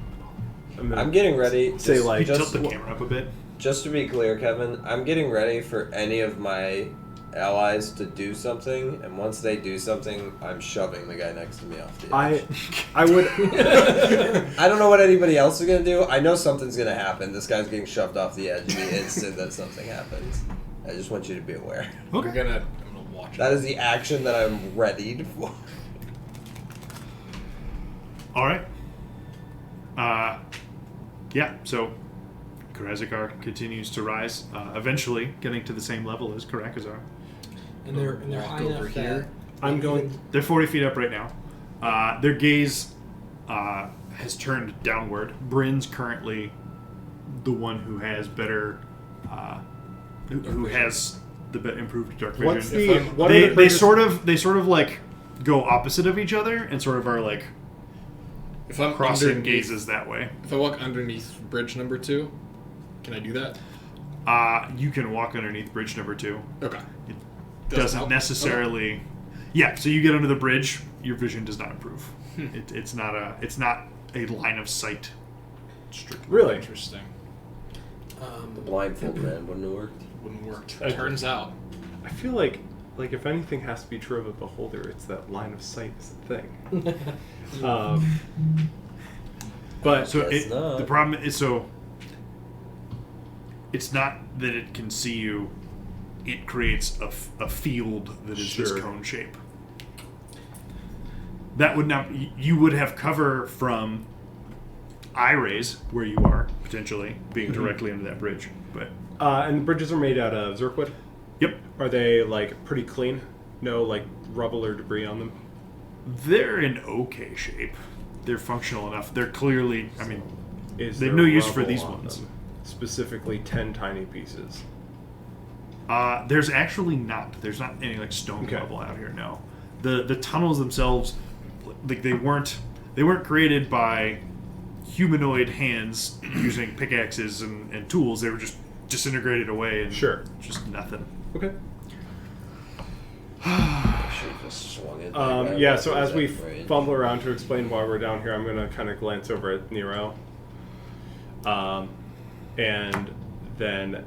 I'm getting ready. Say just- like You just, tilt the camera up a bit. just to be clear, Kevin, I'm getting ready for any of my allies to do something, and once they do something, I'm shoving the guy next to me off the edge. I would. I don't know what anybody else is gonna do. I know something's gonna happen. This guy's getting shoved off the edge the instant that something happens. I just want you to be aware. I'm gonna watch. That is the action that I'm readied for. All right. Yeah. So Karazakar continues to rise, eventually getting to the same level as Karakazar. And they're Walk high over enough here. that I'm going. They're 40 feet up right now. Their gaze has turned downward. Bryn's currently the one who has better, who has the improved dark vision. What's the? What they are the bridges- sort of like go opposite of each other and sort of are like If I'm crossing underneath, gazes that way. if I walk underneath bridge number 2, can I do that? You can walk underneath bridge number 2. Okay. It Doesn't doesn't help? necessarily. Yeah, so you get under the bridge, your vision does not improve. Hmm. It's not a line of sight. Strictly. Really? Interesting. The blindfold man wouldn't have worked. Wouldn't work. I- Turns out. I feel like if anything has to be true of a beholder, it's that line of sight is the thing. But So Guess not. the problem is it's not that it can see you. It creates a field that is this Sure. cone shape. That would not. You would have cover from eye rays where you are potentially being directly under that bridge. But and the bridges are made out of Zirkwood. yep, Are they like pretty clean? No like rubble or debris on them. they're in okay shape. They're functional enough. They're clearly. I mean, Is They've there no use for rubble these on ones. them? Specifically, 10 tiny pieces. there's actually not. There's not any like stone Okay. rubble out here. No, the tunnels themselves, like they weren't created by humanoid hands using pickaxes and tools. They were just disintegrated away and Sure. just nothing. Okay. I should have just swung it. Yeah. So as we Range. fumble around to explain why we're down here, I'm gonna kind of glance over at Nero. And then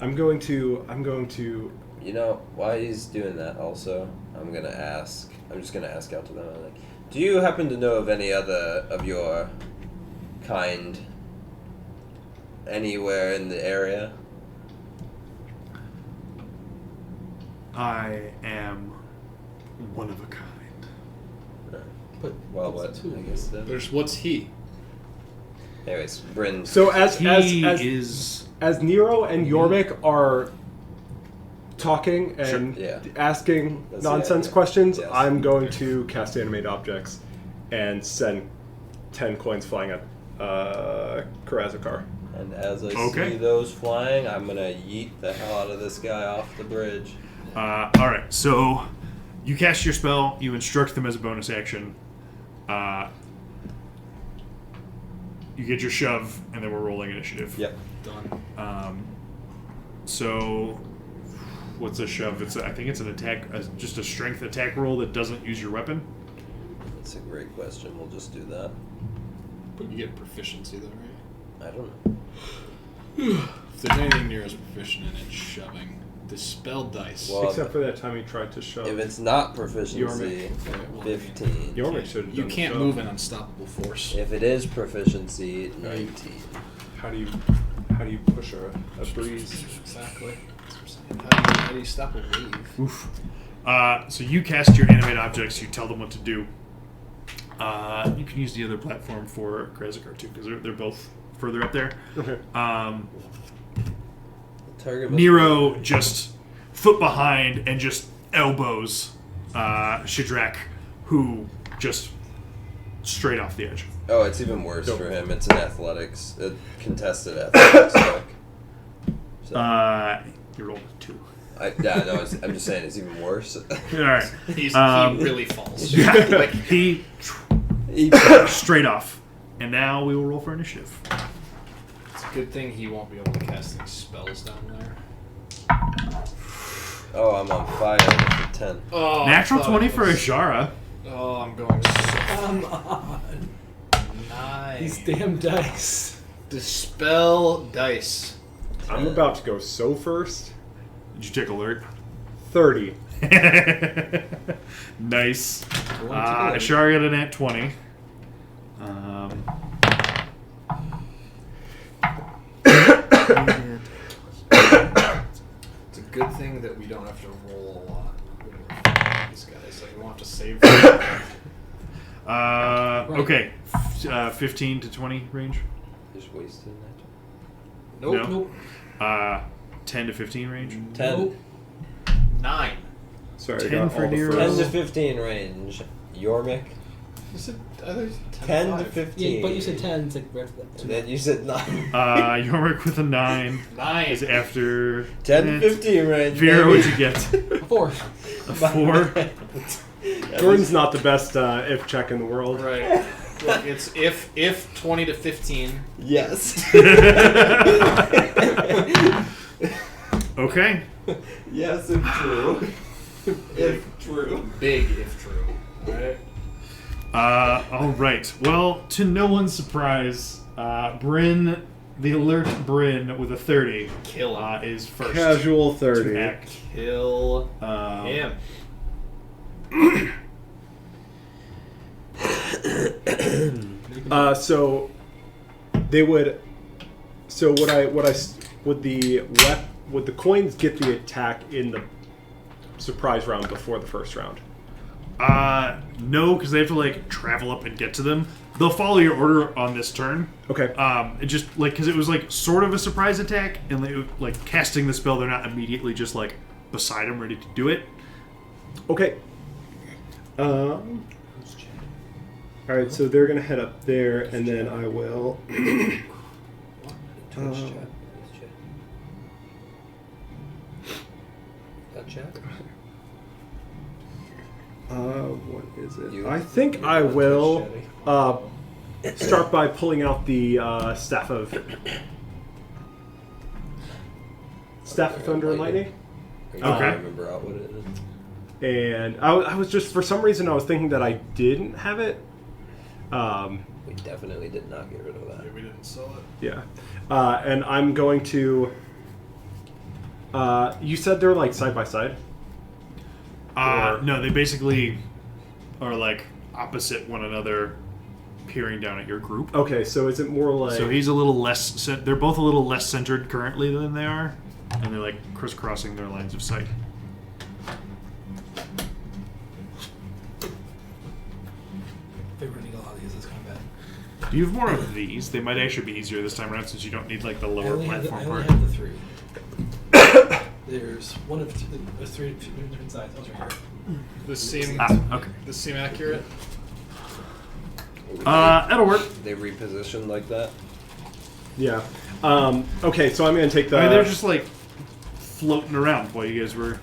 I'm going to. You know, while he's doing that, also, I'm just gonna ask out to them. I'm like, Do you happen to know of any other of your kind anywhere in the area? I am one of a kind. But Well, what's what? the I two? guess then. What's he? Anyways, Bryn. So as Nero and Yormik are talking and yeah. asking That's the nonsense idea. questions, Yes. I'm going to cast Animate Objects and send 10 coins flying at Karazakar. And as I Okay. see those flying, I'm gonna yeet the hell out of this guy off the bridge. All right, so you cast your spell. You instruct them as a bonus action. You get your shove, and then we're rolling initiative. Yep. Done. So, what's a shove? I think it's an attack, just a strength attack roll that doesn't use your weapon. That's a great question. We'll just do that. But you get proficiency though, right? I don't know. If there's anything near as proficient in it, shoving. Dispel dice. Well, Except for that time he tried to shove. If it's not proficiency, Okay, well, 15. Yormik should have You done can't the move shove. an unstoppable force. If it is proficiency, 19. How do you push a breeze? Exactly. How do you stop a wave? Oof. So you cast your animate objects. You tell them what to do. You can use the other platform for Karazakar too, because they're both further up there. Okay. Target must Nero just foot behind and just elbows Shidrak, who just straight off the edge. Oh, it's even worse for him. It's an contested athletics check. So, You rolled a 2. I'm just saying it's even worse. All right. He really falls. Like he straight off. And now we will roll for initiative. It's a good thing he won't be able to cast any spells down there. Oh, I'm on fire with a 10. Oh, Natural I thought 20 it for was- Ashara. Oh, I'm going so Come on. nice. These damn dice. Dispel dice. I'm about to go so first. Did you take alert? 30. Nice. Ashara got a nat 20. It's a good thing that we don't have to roll a lot when we're fighting these guys. Like, we won't have to save them. Okay. 15 to 20 range. Just wasted that. Nope. No. 10 to 15 range. 10. Nope. 9. Sorry, 10 I got for all the Nero. 10 to first. 15 range. Yormik. You said 10 to 15. Yeah, but you said 10. It's like right And then you said 9. Yormik with a 9 is 9. after 10 to it. 15 range. Vera, baby. what'd you get? 4. A 4. Jordan's not the best if check in the world. Right. Look, it's if 20 to 15. Yes. Okay. Yes, if true. If true. Big if true. Right? All right. Well, to no one's surprise, Bryn, the alert Bryn with a 30, Kill him. is first. Casual to 30. act. Kill him. So they would. So would the coins get the attack in the surprise round before the first round? No, because they have to like travel up and get to them. They'll follow your order on this turn. Okay. It just like because it was like sort of a surprise attack, and they like casting the spell, they're not immediately just like beside them ready to do it. Okay. All right, so they're gonna head up there, and then I will. What is it? I think I will start by pulling out the staff of thunder and lightning. I Okay. can't remember out what it is. And I was just, for some reason, I was thinking that I didn't have it. We definitely did not get rid of that. Yeah, we didn't sell it. Yeah. And I'm going to... you said they're like side by side? Or- No, they basically are like opposite one another, peering down at your group. Okay, so is it more like... So he's a little less. They're both a little less centered currently than they are, and they're like crisscrossing their lines of sight. If we're running a lot of these, it's kind of bad. Do you have more of these? They might actually be easier this time around since you don't need like the I lower only have platform I only part. have the 3. There's one of two, there's 3 different sides. Oh, it's right here. This seem Okay. this seem accurate? That'll work. They repositioned like that. Yeah. Okay, so I'm going to take the... I mean, they're just like floating around while you guys were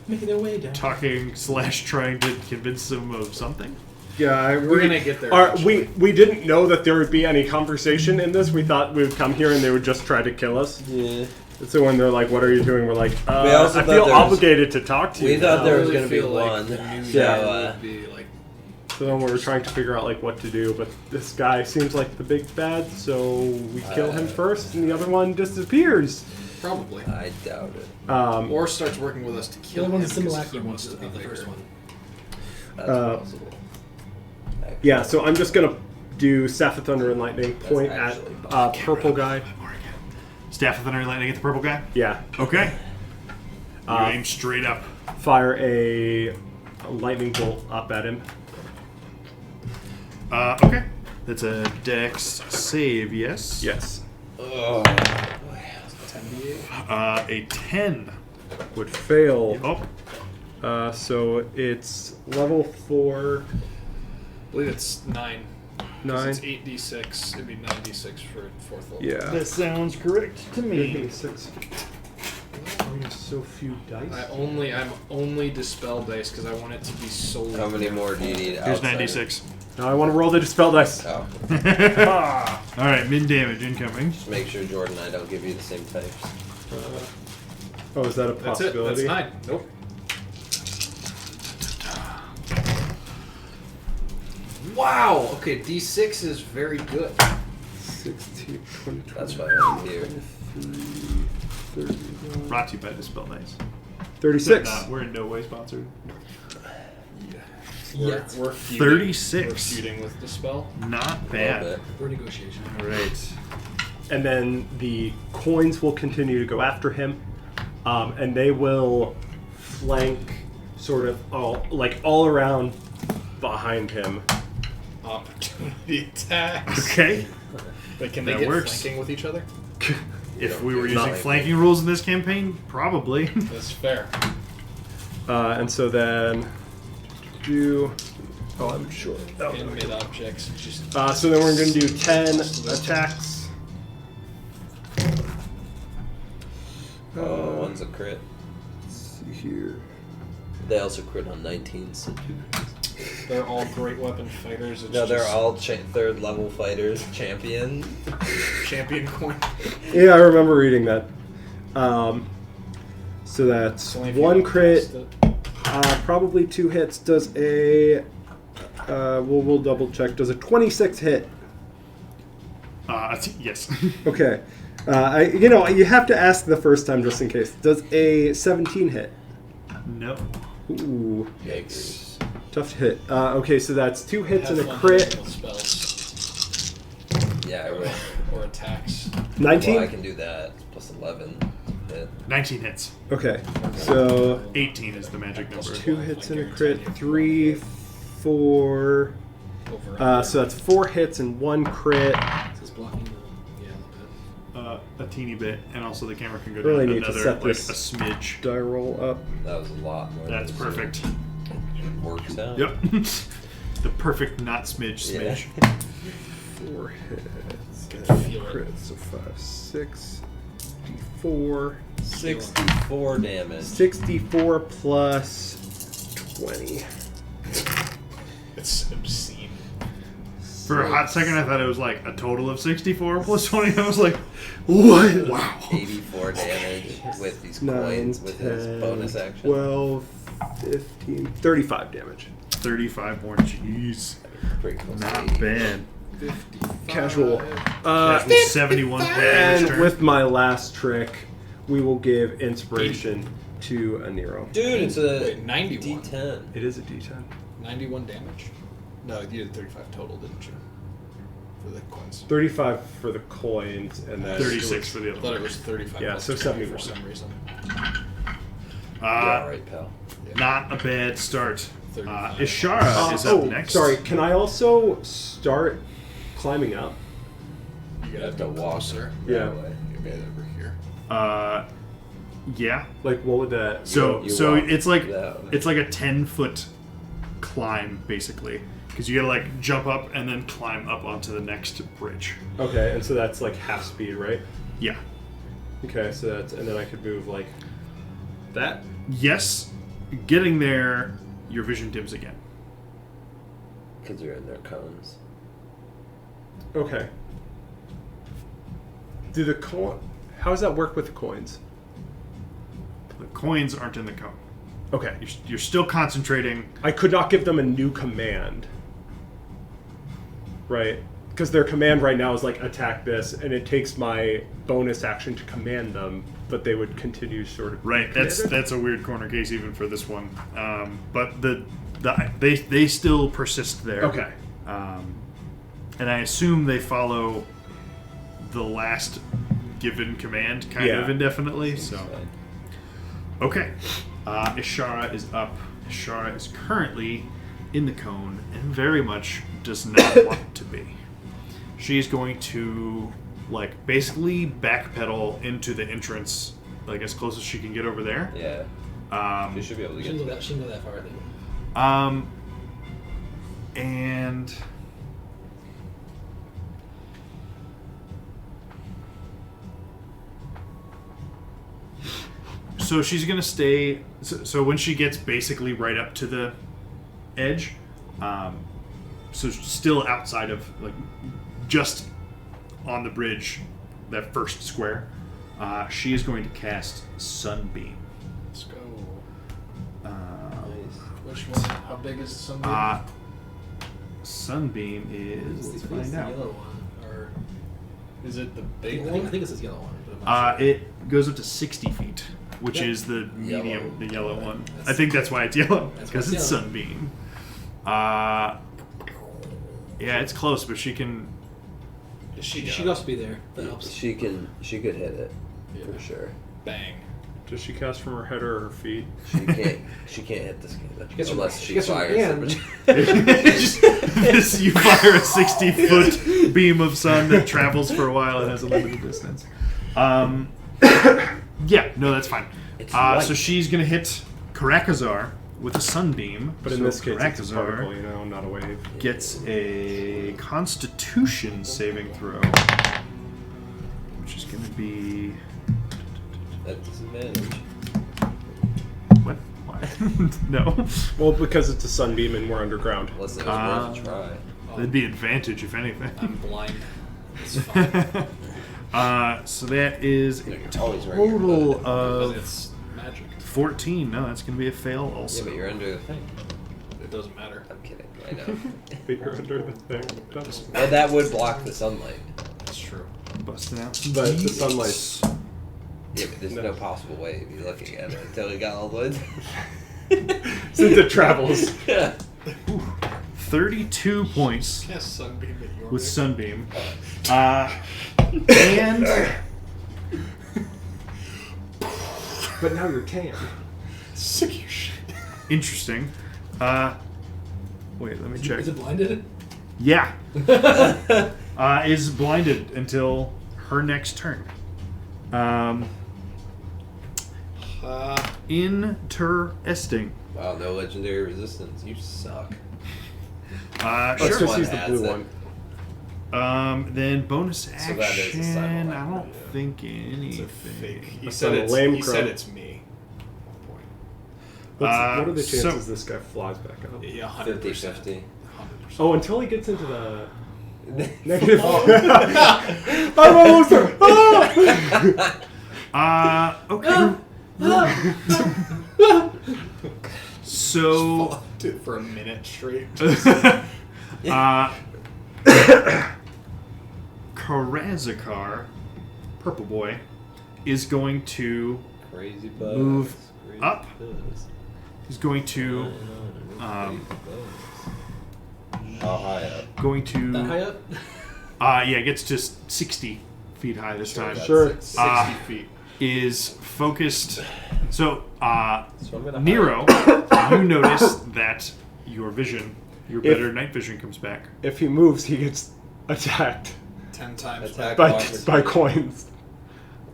Making their way down. talking / trying to convince them of something. Yeah, We're gonna get there. we didn't know that there would be any conversation in this. We thought we would come here and they would just try to kill us. Yeah. So when they're like, "What are you doing?" We're like, We also "I thought feel there was- obligated to talk to you." We thought now." there I was really gonna be feel like one. the new So, guy would be like. So then we were trying to figure out like what to do, but this guy seems like the big bad, so we kill him first, and the other one disappears. Probably. I doubt it. Or starts working with us to The kill other him. one's a because simulacrum he wants to be of the bigger. first one. That's possible. Yeah, so I'm just gonna do Staff of Thunder and Lightning, point at actually purple guy. Staff of Thunder and Lightning at the purple guy. Yeah, Okay. You aim straight up. fire a lightning bolt up at him. Okay. That's a Dex save. Yes. Yes, Oh. 10d8. A 10. would fail. Oh. So it's level 4, I believe it's 9. 9. It's 8d6. It'd be 9d6 for 4th level. Yeah. sounds correct to 6. So few dice. I'm only dispel dice because I want it to be solely. How many more do you need? Here's outside? 96. Now I want to roll the dispel dice. Oh. All right, min damage incoming. Just make sure Jordan and I don't give you the same types. Oh, is that a That's it. possibility? That's 9. Nope. Wow. Okay, d6 is very good. 16, 20, That's why I'm here. 31, Brought to you by Dispel Dice. 36. We're in no way sponsored. Yet. We're feuding. 36. We're feuding with dispel. Not A little bad. bit. For negotiation. All right. And then the coins will continue to go after him, and they will flank sort of all around behind him. Opportunity attacks. Okay. But can they That get works. flanking with each other? If we were Not using like flanking rules in this campaign, probably. That's fair. And so then I'm sure. Animate objects. Just. So then we're going to do 10 attacks. One's a crit. Let's see here. They also crit on 19s, so 2 crits. They're all great weapon fighters. It's No, they're just all third level fighters, champion. champion coin. Yeah, I remember reading that. So that's It's only if you 1 don't crit, cast it. probably 2 hits. Does a we'll double check. Does a 26 hit? Yes. Okay. You have to ask the first time just in case. Does a 17 hit? No. Ooh, Yikes. tough to hit. Okay, so that's 2 hits and Have a fun crit. hitting with spells Yeah, I will. or attacks. 19? Well, I can do that. Plus 11. Hit. 19 hits. Okay, so 18 is the magic number. 2 hits and a crit. 3, 4. Over. So that's 4 hits and 1 crit. Is this blocking the... Yeah, a little bit. A teeny bit, and also the camera can go Really down need to another, set like, this- a smidge. Die roll up. That was a lot more. That's than perfect. it works out. Yep. The perfect not smidge Yeah. smidge. 4 hits. Can And feel it. crit. So 5, 6, D4. 64 damage. 64 plus 20. It's obscene. For a hot second, I thought it was like a total of 64 plus 20. I was like, what? Wow. 84 damage with these 9, coins, with his 10, bonus action. 12, 15, 35 damage. 35 more. Jeez. Pretty close to Not 80. bad. 55. Casual. That was 71 damage. And turn. with my last trick, we will give inspiration to a Nero. Dude, it's a Wait, 91. D10. It is a D10. 91 damage. No, you did 35 total, didn't you? For the coins. 35 for the coins, and then 36 for the I other thought it one. was 35 Yeah, plus so 20 71. for some reason. Yeah, right, pal. Not a bad start. 35. Ishara is up next. Sorry, can I also start climbing up? You have to walk. closer. Yeah. That way. You made it over here. Yeah. Like, what would that... So You so walk it's like that way. it's like a 10-foot climb basically, because you gotta like jump up and then climb up onto the next bridge. Okay, and so that's like half speed, right? Yeah. Okay, so that's... And then I could move like... That? Yes. Getting there, your vision dims again. Because you're in their cones. Okay. Do the coin... How does that work with the coins? The coins aren't in the cone. Okay. You're still concentrating. I could not give them a new command. Right? Because their command right now is like, attack this, and it takes my bonus action to command them, but they would continue sort of... Right. That's commanded? that's a weird corner case even for this one. But they still persist there. Okay. And I assume they follow the last given command kind Yeah. of indefinitely. So Fine. okay. Ishara is up. Ishara is currently in the cone and very much does not want to be. She's going to like basically backpedal into the entrance, like as close as she can get over there. Yeah. You should be able to She get didn't to go that, she didn't go that far, I think. And so she's gonna stay. So when she gets basically right up to the edge, so still outside of like just on the bridge, that first square, she is going to cast Sunbeam. Let's go. Nice. Which one? How big is the sunbeam? Sunbeam is. Let's It's the find out. yellow one, or Is it the I big think, one? I think it's this yellow one. But I'm not sure. It goes up to 60 feet, which Yeah. is the medium, Yellow. the yellow one. That's- I think that's why it's yellow, That's because why it's it's yellow. Sunbeam. Yeah, it's close, but she can. Is she She got could also be there. That helps. She could hit it Yeah. for sure. bang? Does she cast from her head or her feet? She can't hit this game gets her- unless she she gets her fires hand. You fire a 60-foot beam of sun that travels for a while and has a limited distance. Yeah, no, that's fine. It's So light. she's gonna hit Karakazar with a sunbeam. But in So this case, it's a Karakazar particle, you know, not a wave. gets a Constitution saving throw, which is going to be At disadvantage. what? Why? No, Well, because it's a sunbeam and we're underground. Unless it was worth a try. that'd be advantage if anything. I'm blind. It's fine. So that is a You're always wearing your total hood. of It's magic. 14. No, that's going to be a fail Yeah, also. but you're under the thing. It doesn't matter. I'm kidding. I know. But you're under the thing. And that would block the sunlight. That's true. Busting out some But the deeds. sunlight's... Yeah, but there's no possible way of you looking at it until we got all the way. Since it travels. Yeah. 32 points Cast sunbeam at your with dick. Sunbeam. And But now you're tan. Sick of your shit. interesting. Wait, let me check. Is it blinded? Yeah. Is blinded until her next turn. Interesting. Wow, no legendary resistance. You suck. Let's Sure. just One use the has blue it. one. Then bonus So action. that is a cyber I don't weapon. think It's anything. a fake. He That's said a it's. lame He said crow. it's me. Point. What are the so- chances this guy flies back up? Yeah, 100%. 50-50. 100%. Oh, until he gets into the negative. I'm almost there. Okay. So. Fucked it for a minute straight. Karazakar, Purple Boy, is going to Crazy buzz. Move Crazy up. buzz. is going to Crazy buzz. How high up? Going to That high up? yeah, it gets to 60 feet high this time. Sure. 60 feet. Is focused. So, So I'm gonna Nero, you notice that your vision, your If- better night vision, comes back. If he moves, he gets attacked 10 times. Attack by opportunity. by coins.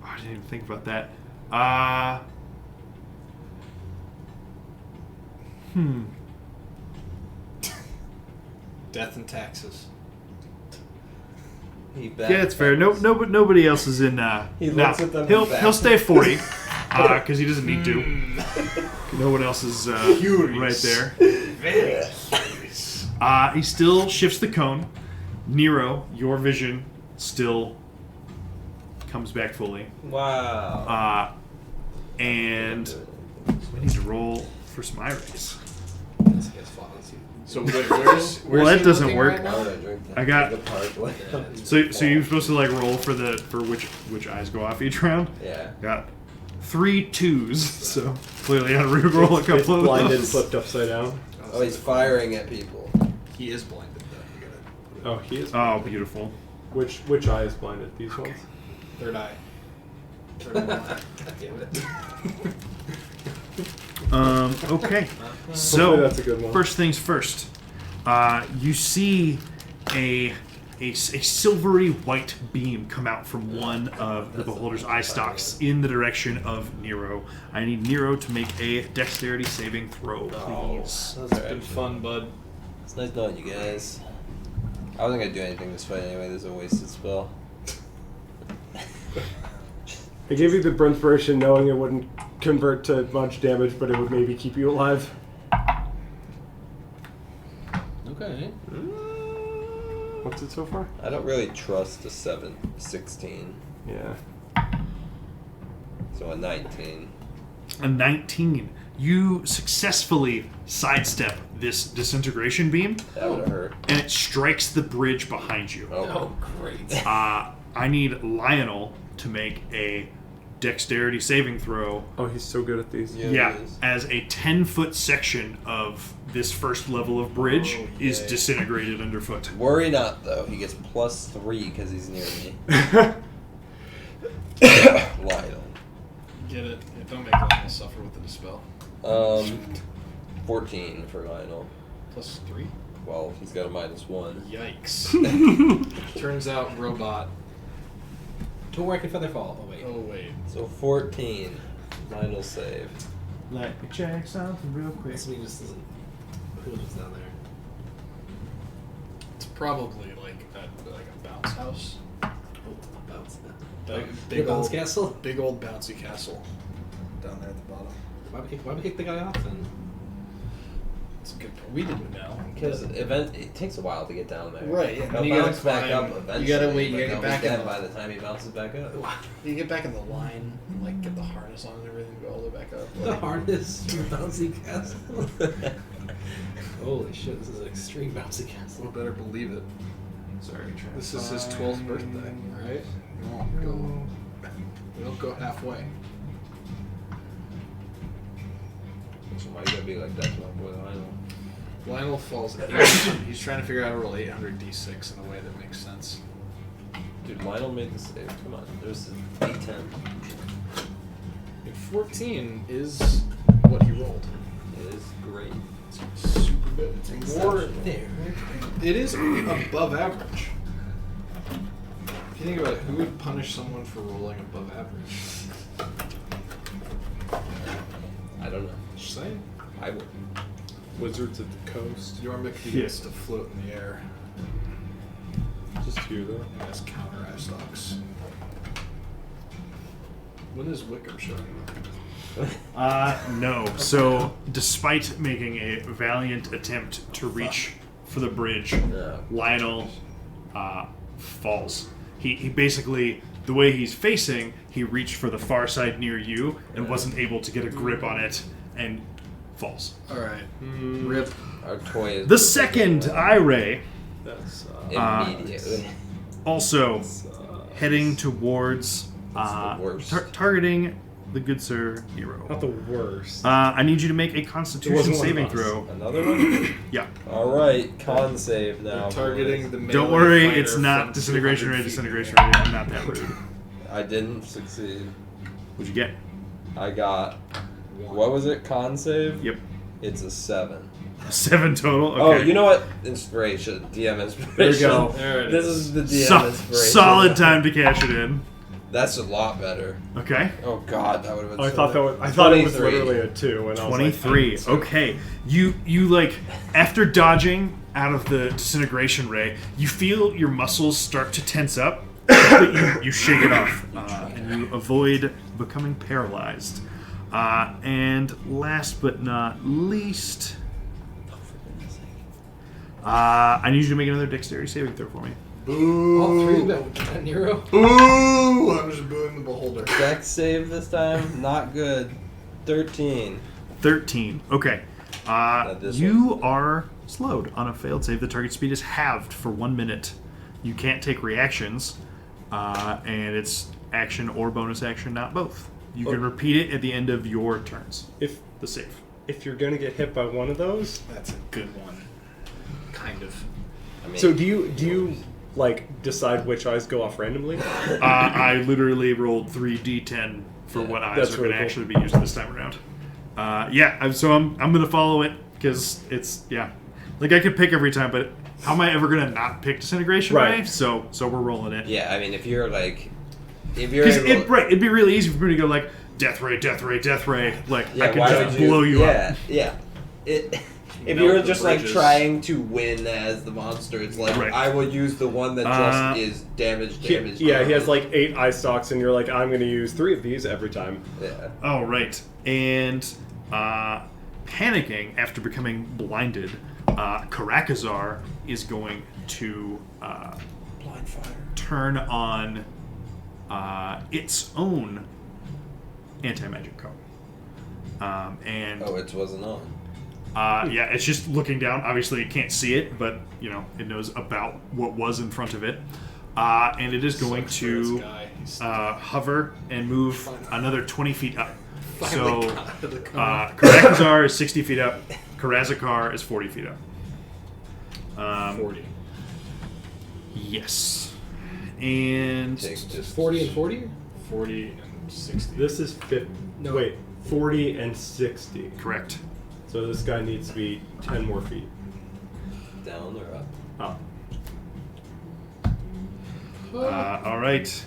Oh, I didn't even think about that. Death and taxes. He Yeah, it's fair. Nobody else is in. He nah, looks at them he'll back. he'll stay 40 because he doesn't need to. No one else is right there. Very curious. He still shifts the cone. Nero, your vision still comes back fully. Wow. And we need to roll for some iRays. So where's Well, that he doesn't looking work. right Why now? would I drink that? I got- The part. So you're supposed to like roll for which eyes go off each round. Yeah. Got 3 2s, so clearly I had to re-roll a It's couple of blinded and those. flipped upside down. Oh, he's firing at people. He is blinded though. You gotta Oh, he is. Oh, beautiful. Which eye is blinded? These ones. third eye. Third eye. God damn it. Okay. Hopefully So that's a good one. first things first. You see a silvery white beam come out from one of the beholder's eye stalks in the direction of Nero. I need Nero to make a dexterity saving throw, please. That's been fun, bud. It's nice knowing you guys. I wasn't gonna do anything this fight anyway. This is a wasted spell. I gave you the Brinspiration knowing it wouldn't convert to much damage, but it would maybe keep you alive. Okay. What's it so far? I don't really trust a 16. Yeah. So a 19. A 19. You successfully sidestep this disintegration beam, That would have hurt. and it strikes the bridge behind you. Oh. Great. I need Lionel to make a dexterity saving throw. Oh, he's so good at these. Yeah, it is. as a 10-foot section of this first level of bridge Oh, is yay. disintegrated underfoot. Worry not, though. He gets +3 because he's near me. Lionel. Get it. Yeah, don't make Lionel suffer with the dispel. 14 for Lionel. Plus 3? Well, he's got a -1. Yikes. Turns out robot. Don't worry, I can feather fall. Oh, wait. Oh, wait. So 14. Lionel save. Let me check something real quick. This me just doesn't. Who lives down there? It's probably like a bounce house. Oh, bounce. Like Big bounce castle? Big old bouncy castle. Down there at the bottom. Why we kick the guy off then? It's a good point. We didn't know. Because it takes a while to get down there. Right, yeah. He'll You gotta bounce back climb. up You eventually. gotta wait, you but gotta he'll get back be in dead the- by the time he bounces back up. You get back in the line and like get the harness on and everything, go all the way back up. The harness for bouncy castle. Holy shit, this is an extreme bouncy Well, castle. better believe it. Sorry, This is his 12th birthday, right? We don't go halfway. So why you gotta be like that to my boy Lionel? Lionel falls 800. He's trying to figure out how to roll 800 d6 in a way that makes sense. Dude, Lionel made the save. Come on, there's a D10. And 14 is what he rolled. It is great. It's super good. It's more. There. It is above average. If you think about it, who would punish someone for rolling above average? I don't know. Just saying. I would. Wizards of the Coast. Yormik Yeah. needs to float in the air. Just you though. And has counter eye stocks. When is Wickham showing up? No. So, despite making a valiant attempt to reach for the bridge, No. Lionel falls. He basically, the way he's facing, he reached for the far side near you and wasn't able to get a grip on it and falls. Alright. Rip. Our toy is The second eye ray That's immediately. also heading towards That's the worst. targeting the good sir Nero. Not the worst. I need you to make a It Constitution wasn't one of saving us. throw. Another one? Yeah. Alright, con save now. Targeting the Don't melee worry, fighter it's not from disintegration 200 ray. feet Disintegration away. ray. I'm not that rude. I didn't succeed. What'd you get? I got. What was it? Con save? Yep. It's a 7. 7 total. Okay. Oh, you know what? Inspiration. DM inspiration. There you go. There it This is. is the DM So- inspiration. solid time to cash it in. That's a lot better. Okay. Oh god, that would have been. I so thought that good. was, I thought it was 23. literally a 2, and I was 23. like, Okay. You like after dodging out of the disintegration ray, you feel your muscles start to tense up, but you shake it off, and you avoid becoming paralyzed. And last but not least, I need you to make another dexterity saving throw for me. Boo! All three of them. Nero. Boo! I'm just booing the beholder. Dex save this time. Not good. 13. 13. Okay. This You are slowed on a failed save. The target speed is halved for 1 minute. You can't take reactions, and it's action or bonus action, not both. You can repeat it at the end of your turns. if The save. you're gonna get hit by one of those, That's a good one. Kind of. I mean, so do you like decide which eyes go off randomly? I literally rolled 3d10 for Yeah, what eyes that's are going really to cool. actually be used this time around. So I'm going to follow it because it's like I could pick every time, but how am I ever going to not pick disintegration Right. ray? So we're rolling it. yeah, I mean, if you're like. If you're Because able, it'd be really easy for me to go like death ray, death ray, death ray. Like yeah, I could why just would blow you up. Yeah. If Melt you were the just like bridges. trying to win as the monster, it's like Right. I will use the one that just is damage. He has damage. like 8 eye stalks, and you're like, I'm gonna use 3 of these every time. Yeah. Oh right, and panicking after becoming blinded, Karakazar is going to Blind fire. turn on its own anti-magic cone. And Oh, it wasn't on. it's just looking down. Obviously, it can't see it, but it knows about what was in front of it. And it is going Sucks for this to guy. He's hover and move another 20 feet up. finally So got out of the coma. Karakazar is 60 feet up. Karazakar is 40 feet up. 40. Yes. And Take just 40 and 40? 40 and 60. This is 50. No. Wait, 40 and 60. correct. So this guy needs to be 10 more feet. down or up. Up. All right.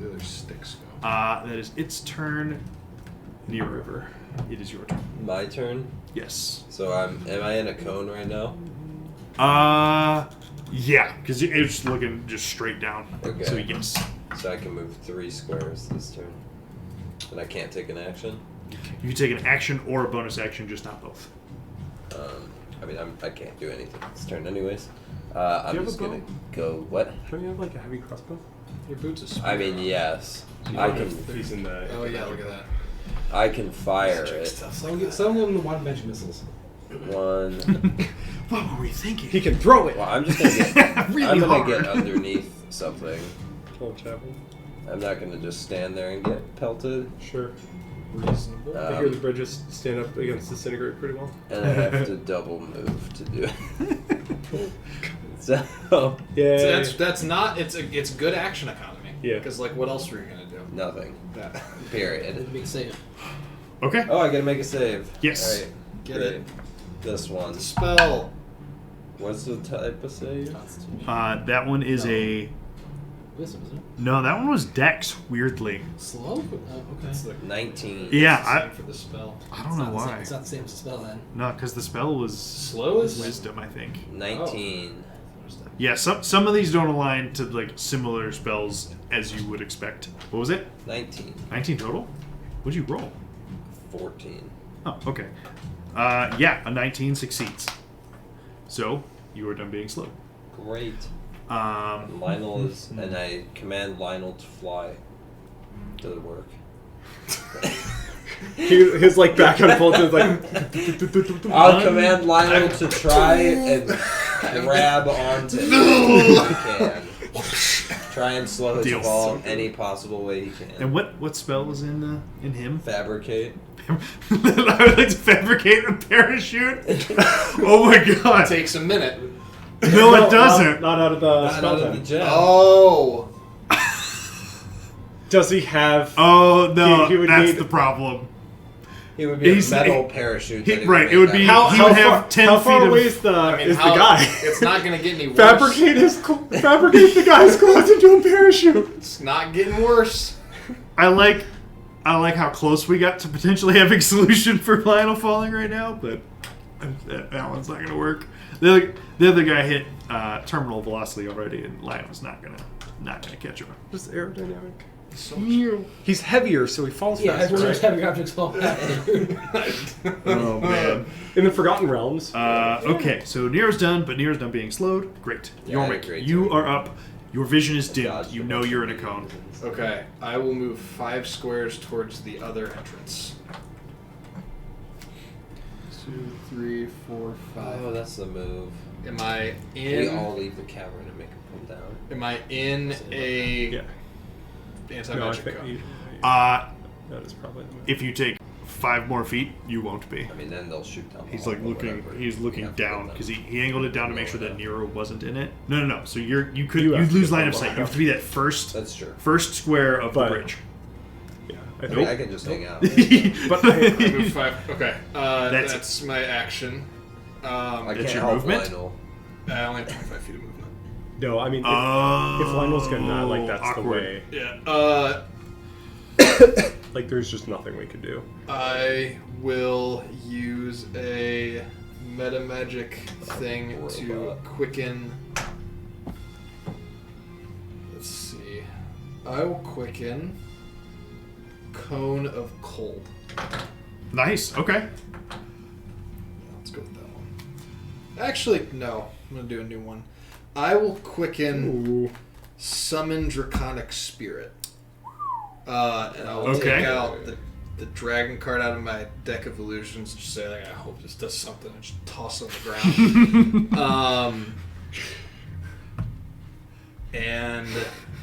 The other sticks go. That is its turn. Near River. It is your turn. My turn. Yes. So am I in a cone right now? Yeah, because it's looking just straight down. Okay. So yes. So I can move 3 squares this turn. And I can't take an action. You can take an action or a bonus action, just not both. I mean, I can't do anything this turn anyways. you I'm have just a bow? gonna go. What? Don't you have like a heavy crossbow? Your boots are I mean, yes. I can. He's in the. Oh yeah, look at that. I can fire Trick it. stuff. Some give them the one magic missiles. 1. What were we thinking? He can throw it. Well, I'm just gonna get. Really I'm gonna hard. get underneath something. Oh, chapel. I'm not gonna just stand there and get pelted. Sure. Reasonable. I hear the bridges stand up against disintegrate pretty well. And I have to double move to do it. So Yeah. So that's not. It's good action economy. Yeah. Because like, what else were you gonna do? nothing. That. Period. Big save. Okay. Oh, I gotta make a save. Yes. Alright. Get great. it. This one. Spell. What's the type of save? Constitution. That one is No. a Wisdom, isn't it? no. That one was Dex. Weirdly, Slow? Okay. It's the 19. Yeah, it's the same for the spell. I don't know It's not the same- why. It's not the same as the spell then. No, because the spell was Slow is wisdom, I think. 19. Yeah, some of these don't align to like similar spells as you would expect. What was it? 19. 19 total? What'd you roll? 14. Oh, okay. Yeah, a 19 succeeds. So you are done being slow. Great. Hmm. Lionel is, and I command Lionel to fly. Does it work? His like back and forth is like. I'll command Lionel to try and grab onto anything he can. Try and slow his Deal. fall any possible way he can. And what spell was in him? Fabricate. I would like to fabricate a parachute. Oh my god! It takes a minute. No, it doesn't. Not out of the Not spell out of the time. gem. Oh. Does he have? Oh no, He would that's need- the problem. It would be a He's- metal parachute. that he would right, make it would out be- of. How, he how would far, have 10 how far feet of- away is the I mean, is how, the guy? It's not going to get any worse. Fabricate the guy's clothes into a parachute. It's not getting worse. I like how close we got to potentially having solution for Lionel falling right now, but that one's not going to work. The other guy hit terminal velocity already, and Lionel's not gonna catch him. Just aerodynamic. So much. He's heavier, so he falls Yeah, faster. everyone's having objects fall. Oh man. In the Forgotten Realms. Okay, so Nero's done, but Nero's done being slowed. Great. Yeah, I had a Yormik, great you turn. are up. Your vision is dimmed. Dodged You a know bunch you're of in a cone. reasons. Okay, I will move 5 squares towards the other entrance. 2, 3, 4, 5. Oh, that's the move. Am I We all in? leave the cavern and make him come down. Am I in a Yeah. anti-magic think cone? Uh, that is probably the move. if you take 5 more feet, you won't be. I mean, then they'll shoot down. the He's hall like or looking. whatever. He's We looking have to get down them. because he angled it down to make sure that Nero wasn't in it. No. So you You have lose to line get of the sight. ball. You have to be that first That's true. square of But- the bridge. Yeah, I mean, I can just hang out. But I move 5. Okay, That's- that's my action. I That's can't your help movement? Lionel. I only have 25 feet of movement. no, I mean, if Lionel's gonna like, that's awkward. the way. Yeah. Like, there's just nothing we could do. I will use a meta magic thing to Robot. quicken. Let's see. I will quicken Cone of Cold. Nice. Okay. Let's go with that one. Actually, no. I'm going to do a new one. I will quicken Ooh. Summon Draconic Spirit. And I'll Okay. take out the dragon card out of my deck of illusions. Just say, like, I hope this does something, and just toss it on the ground. And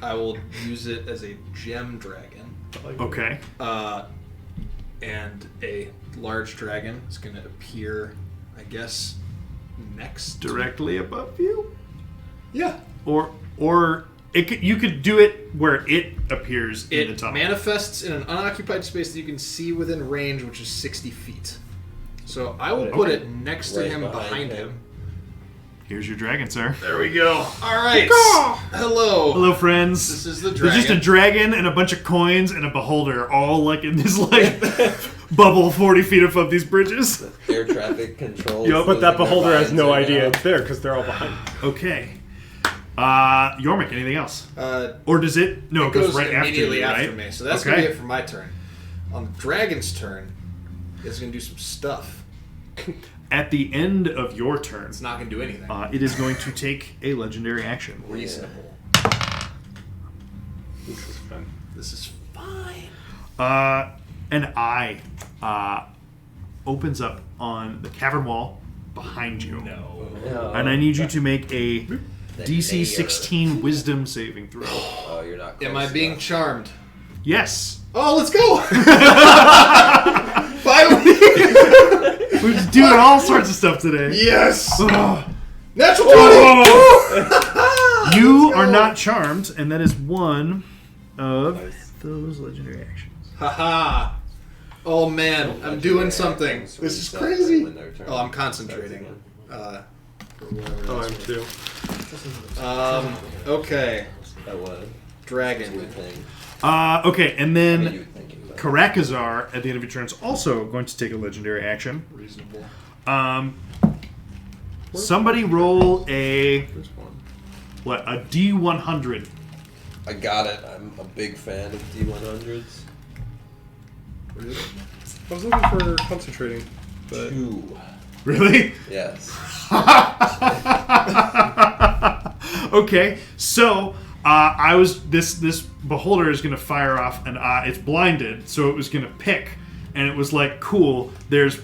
I will use it as a gem dragon. Okay. And a large dragon is going to appear, I guess, next. Directly above you, Yeah. or you could do it where it appears in the It tunnel. manifests in an unoccupied space that you can see within range, which is 60 feet. So I will put it next to Right him, behind behind him. him. Here's your dragon, sir. There we go. All right. Hello. Hello, friends. This is the There's just a dragon. dragon and a bunch of coins and a beholder, all like in this like bubble 40 feet above these bridges. Air traffic control. Yo, But that beholder has no idea it's there because they're all behind. Okay. Yormik, anything else? Or does it? No, It it goes goes right after immediately you, after right? me. So that's Okay. going to be it for my turn. On the dragon's turn, it's going to do some stuff. At the end of your turn, It's not going to do anything. it is going to take a legendary action. Reasonable. This is fun. This is fine. An eye opens up on the cavern wall behind you. And I need you to make a DC 16 Wisdom saving throw. Oh, you're not. Am close I being enough. charmed? Yes. Oh, let's go! Finally! We're just doing all sorts of stuff today. Yes! Ugh. Natural 20! You Let's are go. not charmed, and that is one of those legendary actions. Haha. Oh man, I'm doing something. Actions This is reset crazy. when their turn Oh, I'm starts concentrating. again. For whatever Oh, that's I'm worth. too. Okay. That was a Dragon. weird thing. Okay, and What are then you thinking about? Karakazar, at the end of your turn, is also going to take a legendary action. Reasonable. Somebody roll a There's one. a D100. I got it. I'm a big fan of D100s. I was looking for concentrating, but 2. Really? Yes. Okay, so this beholder is going to fire off an it's blinded, so it was going to pick, and it was like, cool. There's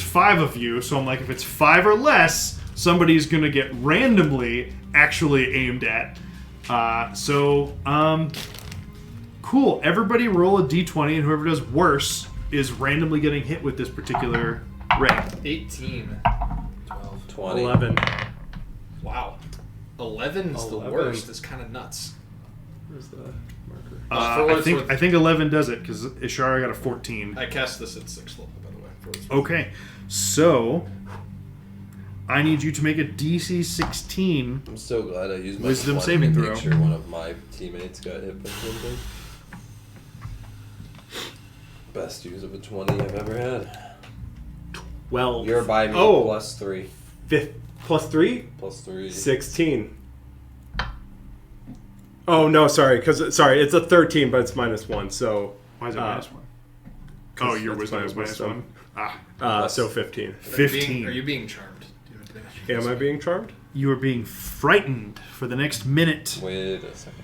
5 of you, so I'm like, if it's 5 or less, somebody's going to get randomly actually aimed at, Cool. Everybody roll a d20, and whoever does worse is randomly getting hit with this particular ray. 18. 12. 20. 11. Wow. 11 is the 11. worst. It's kind of nuts. Where's the marker? For what it's worth- I think 11 does it because Ishara got a 14. I cast this at 6th level, by the way. For what it's worth. Okay, so I need you to make a DC 16. I'm so glad I used my Wisdom 20 saving to throw. make sure one of my teammates got hit by something. Best use of a 20 I've ever had. Well, You're by me Oh. plus 3. plus 3? Plus 3. 16. Oh, no, sorry. Sorry, it's a 13, but it's minus 1, so... Why is it minus 1? 'cause Oh, your that's wisdom my is minus wisdom. 1. Ah, So 15. Are you 15. being charmed? Do you have advantage? Am I being charmed? You are being frightened for the next minute. Wait a second.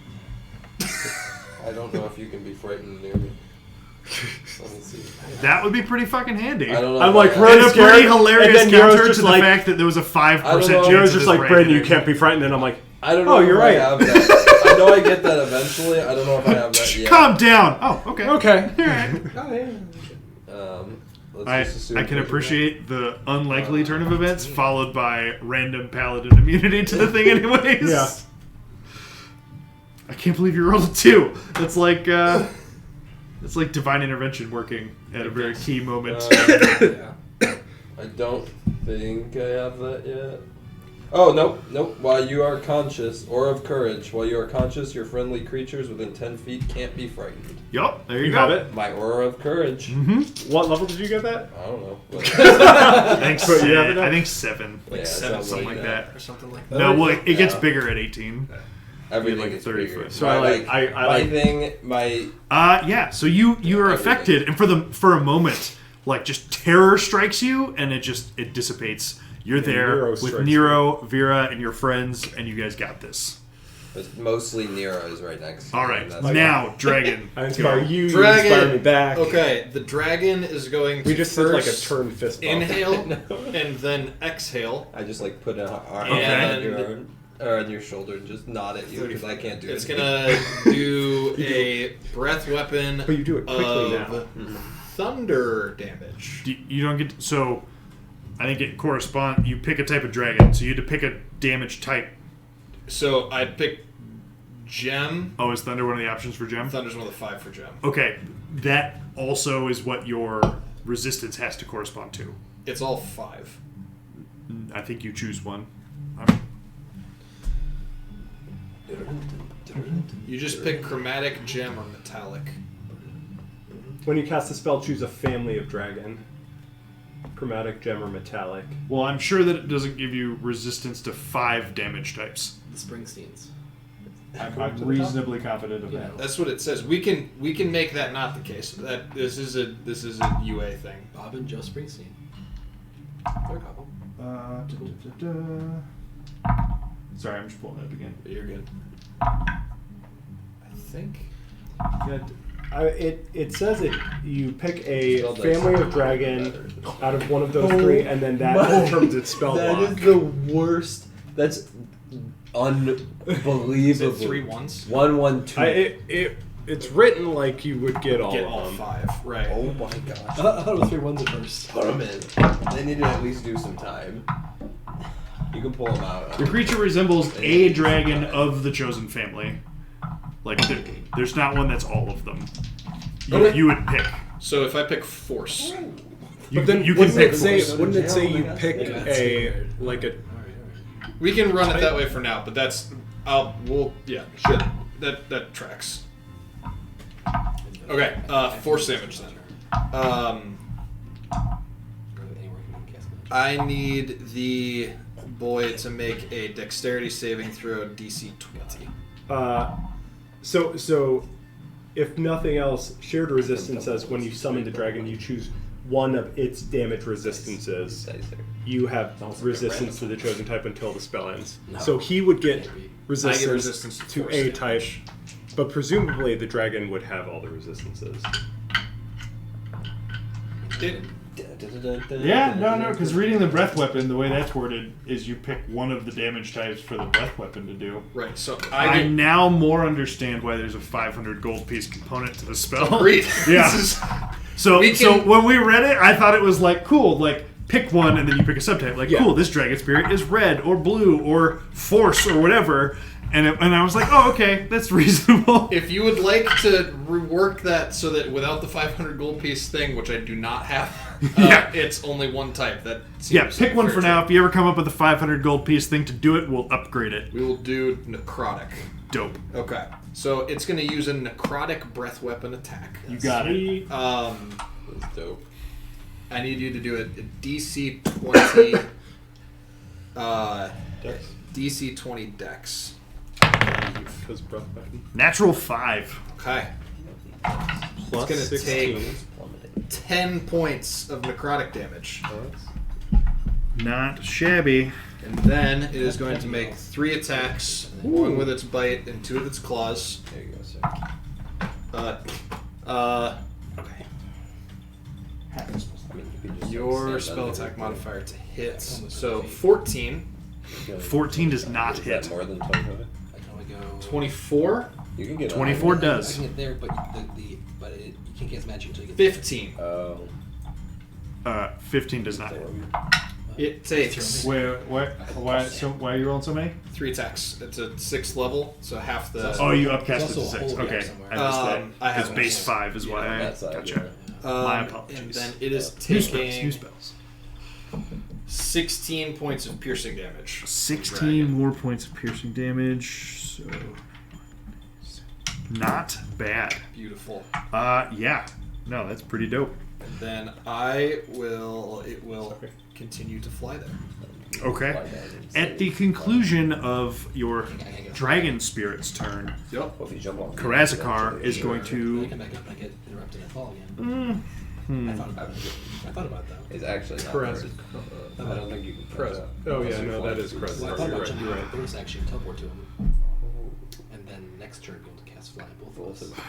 I don't know if you can be frightened near me. Let me see. That would be pretty fucking handy. I don't know. I'm if like, I really And a scared, pretty and hilarious then Nero's counter just to the like- fact that there was a 5% I don't know. chance Nero's of just this like, ray Brandon, you hitting. can't be frightened, and I'm like, I don't know Oh, if you're I right. have that. I know I get that eventually. I don't know if I have that yet. Calm down. Oh, okay. okay. Oh, yeah. Let's just assume I can that- appreciate the unlikely turn of events followed by random paladin immunity to the thing anyways. Yeah. I can't believe you rolled a 2. That's like it's like divine intervention working at a very key moment. Yeah. I don't think I have that yet. Oh, nope. While you are conscious, or of courage, while you are conscious, your friendly creatures within 10 feet can't be frightened. Yup, there you You go. have it? My aura of courage. Mm-hmm. What level did you get that? I don't know. I think But you have it now? I think 7. Yeah, it 7 sounds something like like that. Or something like that. No, well, it gets Yeah. bigger at 18. Everything like is 30 bigger. foot. So My Yeah, so you are everything. affected, and for a moment, like just terror strikes you, and it dissipates. You're there Nero with strikes Nero, Vera, and your friends, and you guys got this. It's mostly Nero's right next to me, All right, and that's now dragon. I inspire Go. you, Dragon. you inspire me back. Okay, the dragon is going to We just did like a first turn fist bump. inhale and then exhale. I just like put an arm Okay. on your arm, or on your shoulder and just nod at you because I can't do it. It's gonna do a breath weapon But you do it quickly of now. thunder damage. You don't get so. I think it corresponds. You pick a type of dragon, so you had to pick a damage type. So I'd pick gem. Oh, is thunder one of the options for gem? Thunder's one of the 5 for gem. Okay, that also is what your resistance has to correspond to. It's all 5. I think you choose one. You just pick chromatic, gem, or metallic. When you cast a spell, choose a family of dragon. Chromatic, gem, or metallic. Well, I'm sure that it doesn't give you resistance to 5 damage types. The Springsteens. I'm reasonably confident of that. That's what it says. We can make that not the case. That this is a UA thing. Bob and Joe Springsteen. They're a couple. Sorry, I'm just pulling it up again. But you're good. I think. It says it. You pick a Spell dice family are of dragon better. out of one of those 3, and then that determines its spell That block. is the worst. That's unbelievable. Is it 3 ones? 1, 1, 2. It's written like you would get all Get of all them. 5, right? Oh my gosh. I thought it was 3 ones at first. Put them in. They need to at least do some time. You can pull them out. Your creature resembles a dragon of the chosen family. Like, there's not one that's all of them. You would pick. So if I pick force, You, But then you can wouldn't pick it say? force. Wouldn't it say you Yeah, pick that's a weird. like a? Alright. we can run it that way for now. But that's sure that tracks. Okay, force damage then. I need the boy to make a dexterity saving throw DC 20. So, if nothing else, shared resistance says when you summon the dragon, you choose one of its damage resistances. You have resistance to the chosen type until the spell ends. So he would get resistance, resistance to to force a damage. type, but presumably the dragon would have all the resistances. Yeah, no, because reading the breath weapon, the way that's worded is you pick one of the damage types for the breath weapon to do. Right. So I now more understand why there's a 500 gold piece component to the spell. Agreed. Yeah. So can- when we read it, I thought it was like cool, like pick one and then you pick a subtype. Like cool, this dragon spirit is red or blue or force or whatever. And I was like, oh, okay, that's reasonable. If you would like to rework that so that without the 500 gold piece thing, which I do not have, it's only one type. That seems pick one fair for now. If you ever come up with a 500 gold piece thing to do it, we'll upgrade it. We will do necrotic. Dope. Okay, so it's going to use a necrotic breath weapon attack. You got it. That's dope. I need you to do a DC 20. Dex? DC 20 Dex. Because breath weapon. Natural 5. Okay. Plus It's gonna 16. take 10 points of necrotic damage. Not shabby. And then it is going to make 3 attacks, one with its bite and 2 with its claws. There you go, sir. Okay. I mean, you can just Your stand spell under attack it. modifier to hit. So 14, You can- 14 does not Is hit. that more than 25? I can only go 24, You can get 24 I does. can get there, but you can't get as magic until you get 15. Oh. 15 does not hit. It takes Why are you rolling so many? 3 attacks. It's a 6th level, so half the. Oh, you upcast it There's to also a 6. hole Okay. here somewhere. I missed that. I It's haven't. base 5 is why Yeah, I that side, gotcha. yeah. My And apologies. then it is New spells. taking New spells. 16 points of piercing damage. 16 more points of piercing damage. So. Not bad. Beautiful. Yeah. No, that's pretty dope. And then it will continue to fly there. Okay. Fly down and At the save. conclusion of your dragon spirit's turn, Yep. Well, if you jump on Karazakar is eventually, going Then I to. come back up and I get interrupted and I fall again. I thought about that. It's actually not Karaz- worth. I don't think you can. Krez. Oh, yeah, no, that is Krez. Well, I thought You're about right, jumping you're on right. a bonus action teleport to him, and then next turn be able to cast fly both of us.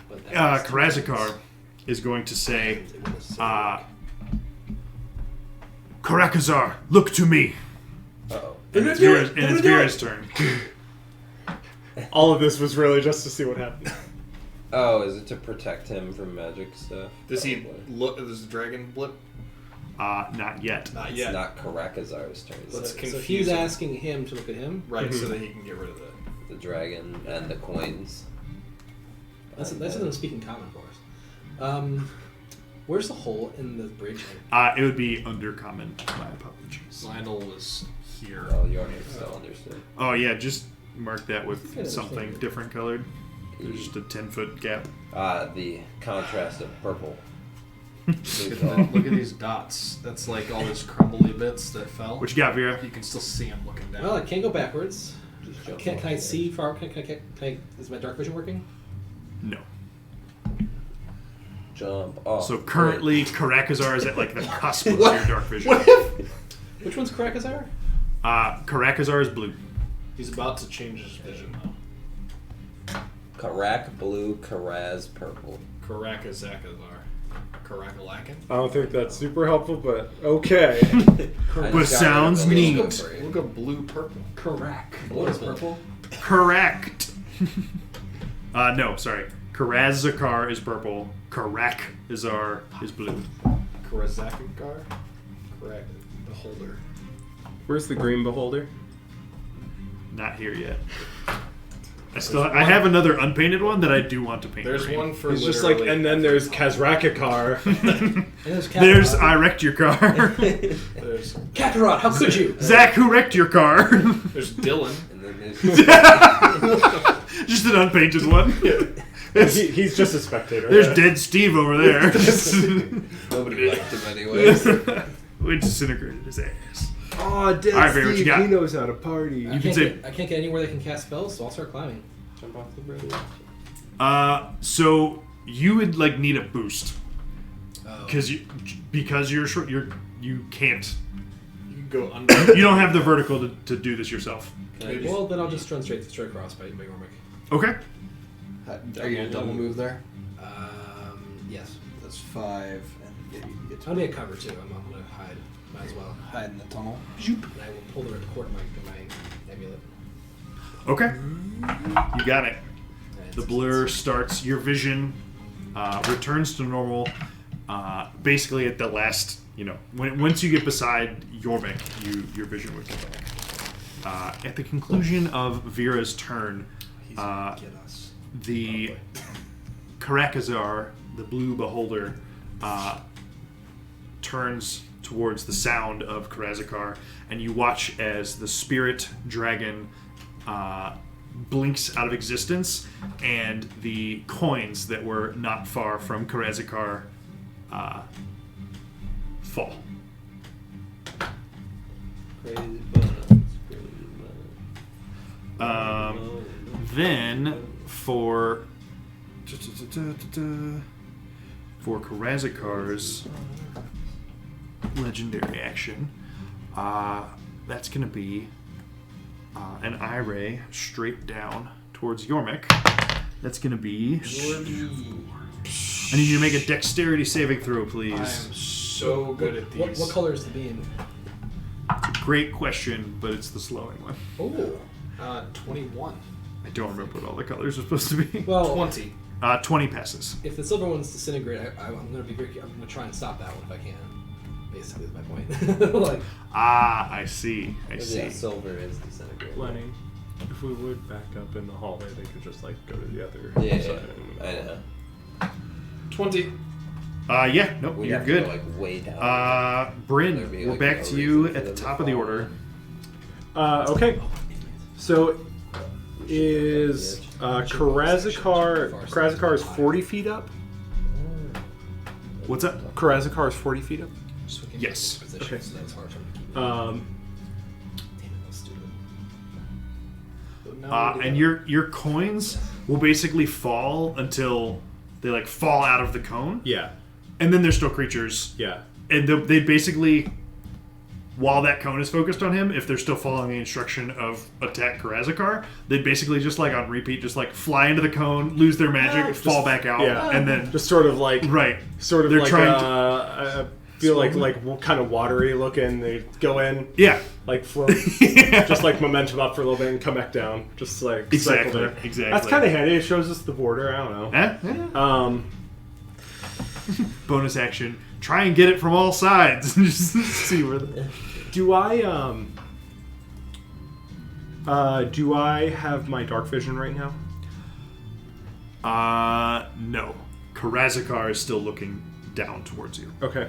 But that was 2 Karazakar turns, is going to say, and it wouldn't necessarily work. Karakazar, look to me. Uh-oh. And it's Vera's turn. All of this was really just to see what happened. Oh, is it to protect him from magic stuff? Does he Probably. look? Does the dragon blip? Not yet. Not It's yet. not Karakazar's turn. Let's It's confuse So he's him. asking him to look at him. Right, so that he can get rid of the dragon and the coins. That's them speaking common for us. Where's the hole in the bridge? It would be undercommon. My apologies. Lionel was here. Oh, you already still understood. Oh yeah, just mark that with Yeah, something understand. different colored. There's just a 10-foot gap. The contrast of purple. Look at these dots. That's like all those crumbly bits that fell. What you got, Vera? You can still see them looking down. Well, I can't go backwards. Just jump Can off I the see edge. far? Can I? Is my dark vision working? No. Jump off. So currently, Karakazar is at like the cusp of What? your dark vision. What if? Which one's Karakazar? Karakazar is blue. He's about to change his vision though. Karak blue, Karaz purple. Karakazakazar. Karakalakin? I don't think that's super helpful, but okay. I just But got sounds rid of it. neat. Look for it. Look at blue purple. Karak. What is purple? Correct. No, sorry. Karazakar is purple. Karakazar is blue. Karazakar? Correct. Beholder. Where's the green beholder? Not here yet. I have another unpainted one that I do want to paint. There's green. one for He's just like, literally and then there's Kazrakakar. And there's Kakarot. There's I wrecked your car. There's Kakarot, how could you? Zach, who wrecked your car? there's Dylan. And then there's Just an unpainted one. He's just a spectator. There's dead Steve over there. nobody liked him anyways. We disintegrated his ass. Oh, dead All right, Barry, what you Steve, got? he knows how to party. I can say- can't get anywhere they can cast spells, so I'll start climbing. Jump off the bridge. So you would like need a boost Oh. because you're short. You can't. You can go under. You don't have the vertical to do this yourself. Can I just- Well, then I'll just run straight across by Gormick. Okay. Are you gonna double move there? Yes. That's 5, and yeah, you can get to I'll be a cover too. I'm gonna hide. Might as well. hide in the tunnel. And I will pull the cord of my amulet. Okay. You got it. And The blur starts. Your vision returns to normal. Basically, at the last, once you get beside Jorvik, your vision would come back. At the conclusion of Vera's turn, He's gonna get us. the Karakazar, the blue beholder, turns towards the sound of Karazakar, and you watch as the spirit dragon blinks out of existence, and the coins that were not far from Karazakar fall. Crazy buns, crazy buns. Then for Karazakar's legendary action, that's going to be an eye ray straight down towards Yormik. That's going to be. I need you to make a dexterity saving throw, I please. am so good at these. What color is the beam? Great question, but it's the slowing one. Oh. 21. I don't remember what all the colors are supposed to be. Well, 20. 20 passes. if the silver ones disintegrate, I'm gonna be very. I'm gonna try and stop that one if I can. Basically, is my point. Like, I see. I Yeah, see. silver is disintegrating. Lenny, if we would back up in the hallway, they could just like go to the other Yeah, side. I know. 20. Yeah, nope, We you're have good. to go, like, way down. Bryn, There'd be, we're like, back no to you reason for at the them to top of the fall order. Okay. So is Karazakar is 40 feet up? What's up? Karazakar is 40 feet up? just looking Yes. at the position, Okay. so that's hard for me to keep. Um, Damn it, that's stupid. And your coins will basically fall until they like fall out of the cone, yeah. and then they're still creatures. Yeah. And they basically, while that cone is focused on him, if they're still following the instruction of attack Karazakar, they basically just like on repeat, just like fly into the cone, lose their magic, fall back out, yeah. and then Just sort of like right. sort of They're like trying I feel like kind of watery looking. They go in, Yeah. like float, just like momentum up for a little bit and come back down. Just like cycle Exactly. there. Exactly. That's kind of handy. It shows us the border. I don't know. Yeah. Bonus action. Try and get it from all sides. and just see where the... Do I have my dark vision right now? No. Karazakar is still looking down towards you. Okay.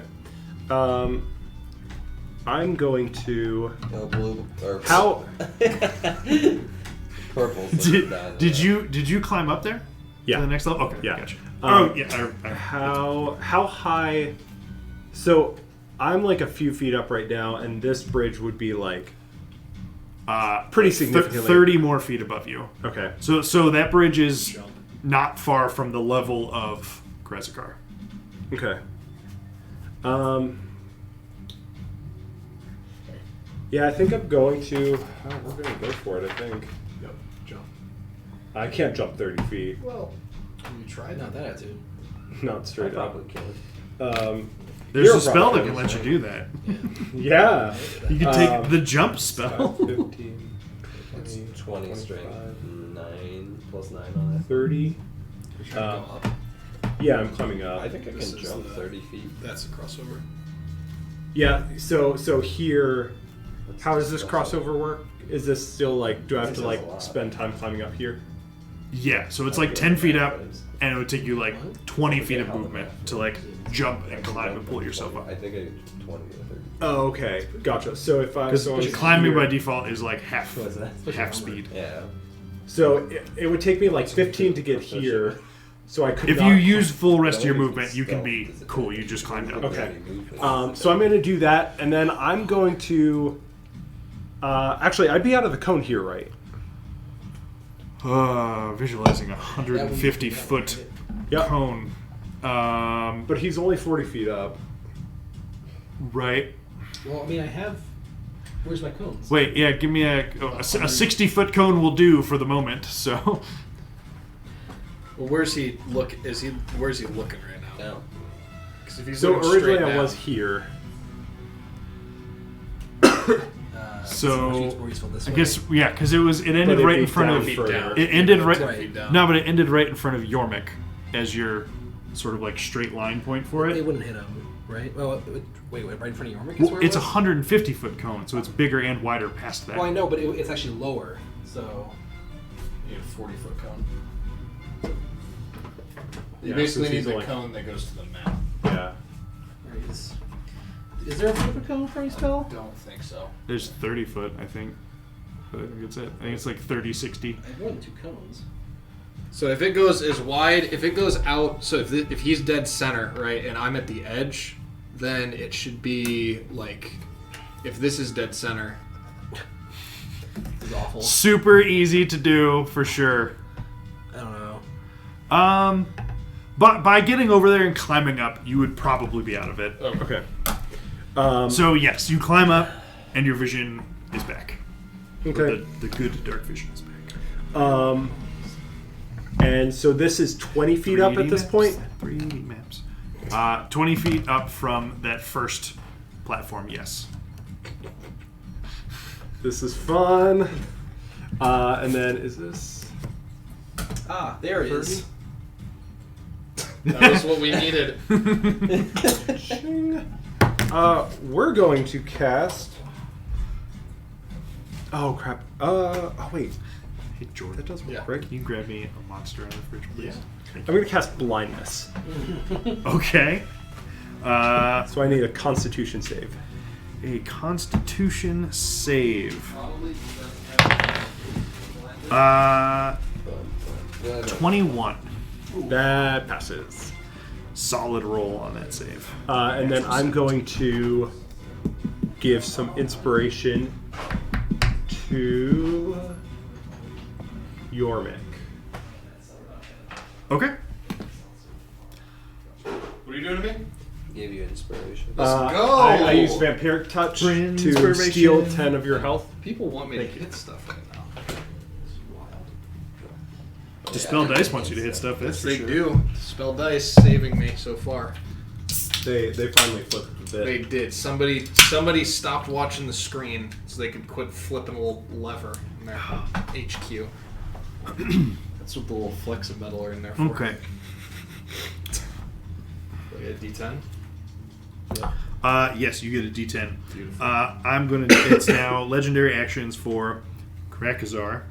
I'm going to. No, blue or How? purple. Did you climb up there? Yeah. To the next level? Okay. Yeah. Gotcha. Um, Oh yeah. How high? So I'm like a few feet up right now, and this bridge would be like pretty significantly 30 more feet above you. Okay. So that bridge is not far from the level of Karazakar. Okay. Yeah, I think I'm going to. We're going to go for it. I think. Yep, jump. I can't jump 30 feet. Well, you tried. Not that attitude. Not I straight up. probably can. There's You're a spell that probably can let you do that. Yeah. You can take the jump spell. 15, It's 20, 20 strength. 25, 9 plus 9 on it. 30. You're trying to go up. Yeah, I'm climbing up. I think I This can is jump the- 30 feet. That's a crossover. Yeah. So here, how does this crossover work? Is this still like? Do I have to like spend time climbing up here? Yeah, so it's like 10 feet up, and it would take you like 20 feet of movement to like jump and climb and pull yourself up. I think I did 20 or 30. Oh, okay, gotcha. So if I Because so I'm climbing here- by default is like half What's that? speed. Yeah. So it would take me like 15 to get here. So I could. If not you use full rest of your That would movement, be you can stealth, be is it? cool. You just climb down. Okay. So I'm going to do that, and then I'm going to. Actually, I'd be out of the cone here, right? Visualizing a 150 foot Yep. cone. But he's only 40 feet up. Right. Well, I mean, I have. Where's my cones? Wait, yeah, give me a 60 foot cone will do for the moment. So, Well, where's he looking right now? Down. If he's So looking originally straight I down. was here. So where he's from this I way. guess because it ended But it'd right be in front down of further. it ended right. 10 feet down. No, but it ended right in front of Yormik as your sort of like straight line point for It it. wouldn't hit him, right? Well, wait, right in front of Yormik is Well, where it's a it was? 150-foot cone, so it's bigger and wider past that. Well, I know, but it's actually lower. So You have 40-foot cone. You Yeah, basically since need he's the only- cone that goes to the map. Yeah. where is there a flipper cone for any spell? Don't think so. There's 30 foot, I think. But I think it's it. I think it's like 30, 60. I have more than 2 cones. So if it goes as wide, if it goes out, so if he's dead center, right, and I'm at the edge, then it should be like, if this is dead center, This is awful. Super easy to do for sure. I don't know. But by getting over there and climbing up, you would probably be out of it. Okay. So yes, you climb up, and your vision is back. Okay. The good dark vision is back. And so this is 20 feet up 3D at this maps. point? 3D maps. 20 feet up from that first platform, yes. This is fun. And then is this... Ah, there it is. that was what we needed. We're going to cast... Oh, crap. Oh, wait. Hey, Jordan. That does work, Yeah. right? Can you grab me a monster out of the fridge, please? I'm going to cast Blindness. Okay. So I need a Constitution save. A Constitution save. 21. That passes. Solid roll on that save. And then I'm going to give some inspiration to Yormik. Okay. What are you doing to me? Gave you inspiration. Let's go! I use Vampiric Touch to Inspiration. steal 10 of your health. People want me to hit stuff right now. Dispel Dice wants you to hit stuff, that's for They sure. do. Spell dice saving me so far. They finally flipped a bit. They did. Somebody stopped watching the screen so they could quit flipping a little lever in their HQ. That's what the little flecks of metal are in there for. Okay. Do I get a D10? Yes, you get a D10. Beautiful. I'm going to. It's now legendary actions for Krakazar.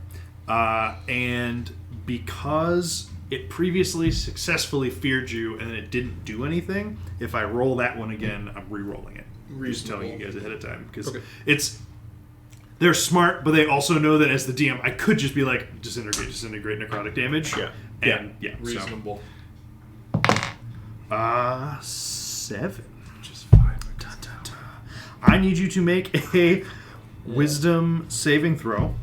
And because it previously successfully feared you and it didn't do anything, if I roll that one again, I'm re-rolling it. Just telling you guys ahead of time. Because they're smart, but they also know that as the DM, I could just be like, disintegrate, necrotic damage. Yeah. And, yeah. Reasonable. 7. Just 5. I need you to make a wisdom saving throw.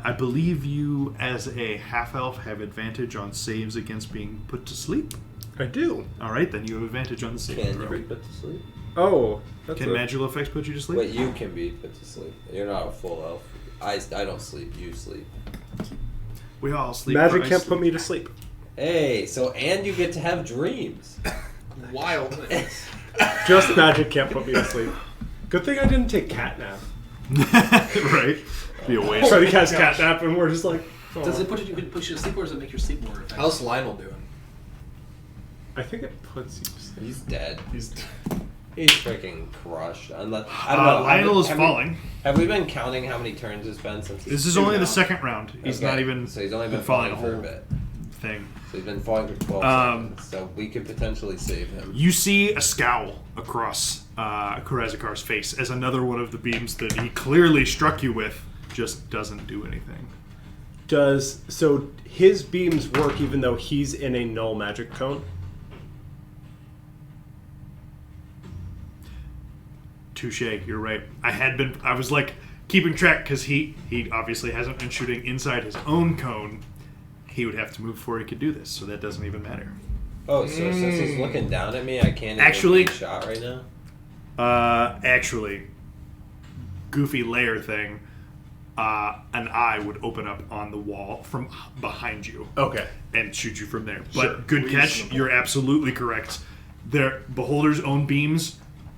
I believe you, as a half-elf, have advantage on saves against being put to sleep. I do. All right, then you have advantage on the saving Can you throw. be put to sleep? Oh. That's Can magical effects put you to sleep? Wait, you can be put to sleep. You're not a full elf. I don't sleep. You sleep. We all sleep. Magic but I can't sleep. put me to sleep. Hey, so and you get to have dreams. Wild. Just magic can't put me to sleep. Good thing I didn't take catnap. Right? Be a waste. Try to cast catnap and we're just like... oh. Does it push you to sleep, or does it make your sleep more effective? How's Lionel doing? I think it puts you to sleep. He's dead. He's He's freaking crushed. Unless I don't know. Lionel is have falling. Have we been counting how many turns it's been since? This is only the second round. He's Okay, not even. So he's only been falling falling a for a whole bit. thing. So he's been falling for 12 seconds. So we could potentially save him. You see a scowl across Karazakar's face as another one of the beams that he clearly struck you with just doesn't do anything. So his beams work even though he's in a null magic cone? Touche, you're right. I was like keeping track because he obviously hasn't been shooting inside his own cone. He would have to move before he could do this, so that doesn't even matter. Oh, so since he's looking down at me, I can't even Actually- be shot right now? Actually, goofy layer thing, an eye would open up on the wall from behind you Okay. and shoot you from there. But Sure. good catch, you're absolutely correct. their beholder's own beams,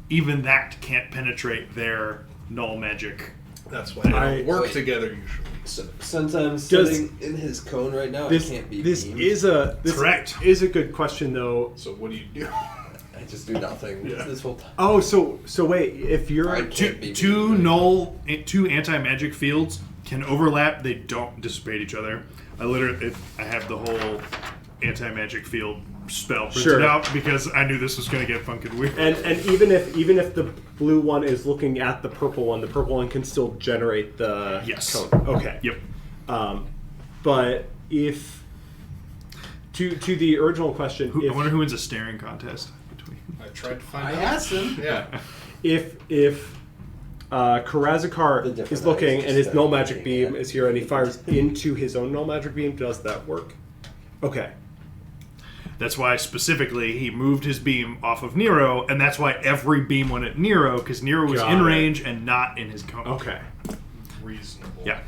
even that can't penetrate their null magic. That's why they don't work wait. together usually. So, since I'm Does- sitting in his cone right now, I can't be this beamed. is a Correct. is a good question though. So what do you do? I just do nothing Yeah. this whole time. Oh, so wait, if you're I can't be Two beamed. two anti-magic fields can overlap. They don't dissipate each other. I have the whole anti-magic field spell printed Sure. out because I knew this was going to get fucking weird. and even if the blue one is looking at the purple one can still generate the Yes. cone. Okay. Yep. But if to the original question, I wonder who wins a staring contest between. I tried to find I out. asked him. Yeah. if The Karazakar different is looking eyes and his just null start magic looking beam at is here and he fires into his own null magic beam, does that work? Okay. That's why specifically he moved his beam off of Nero, and that's why every beam went at Nero because Nero was Got in it. range and not in his cone. Okay. Reasonable. Yeah.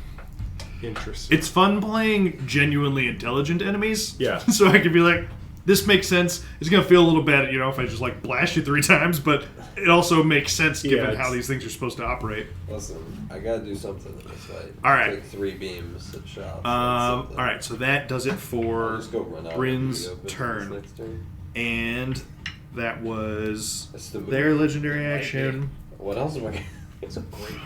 Interesting. It's fun playing genuinely intelligent enemies. Yeah. So I could be like, this makes sense. It's going to feel a little bad, if I just like blast you 3 times, but it also makes sense given it's- how these things are supposed to operate. Listen, I gotta do something in this fight. All right. Take 3 beams at shots. All right, so that does it I'll for just go run out Bryn's and beat up turn. this next turn. And that was That's the move. their legendary action. What else am I gonna That's a great point.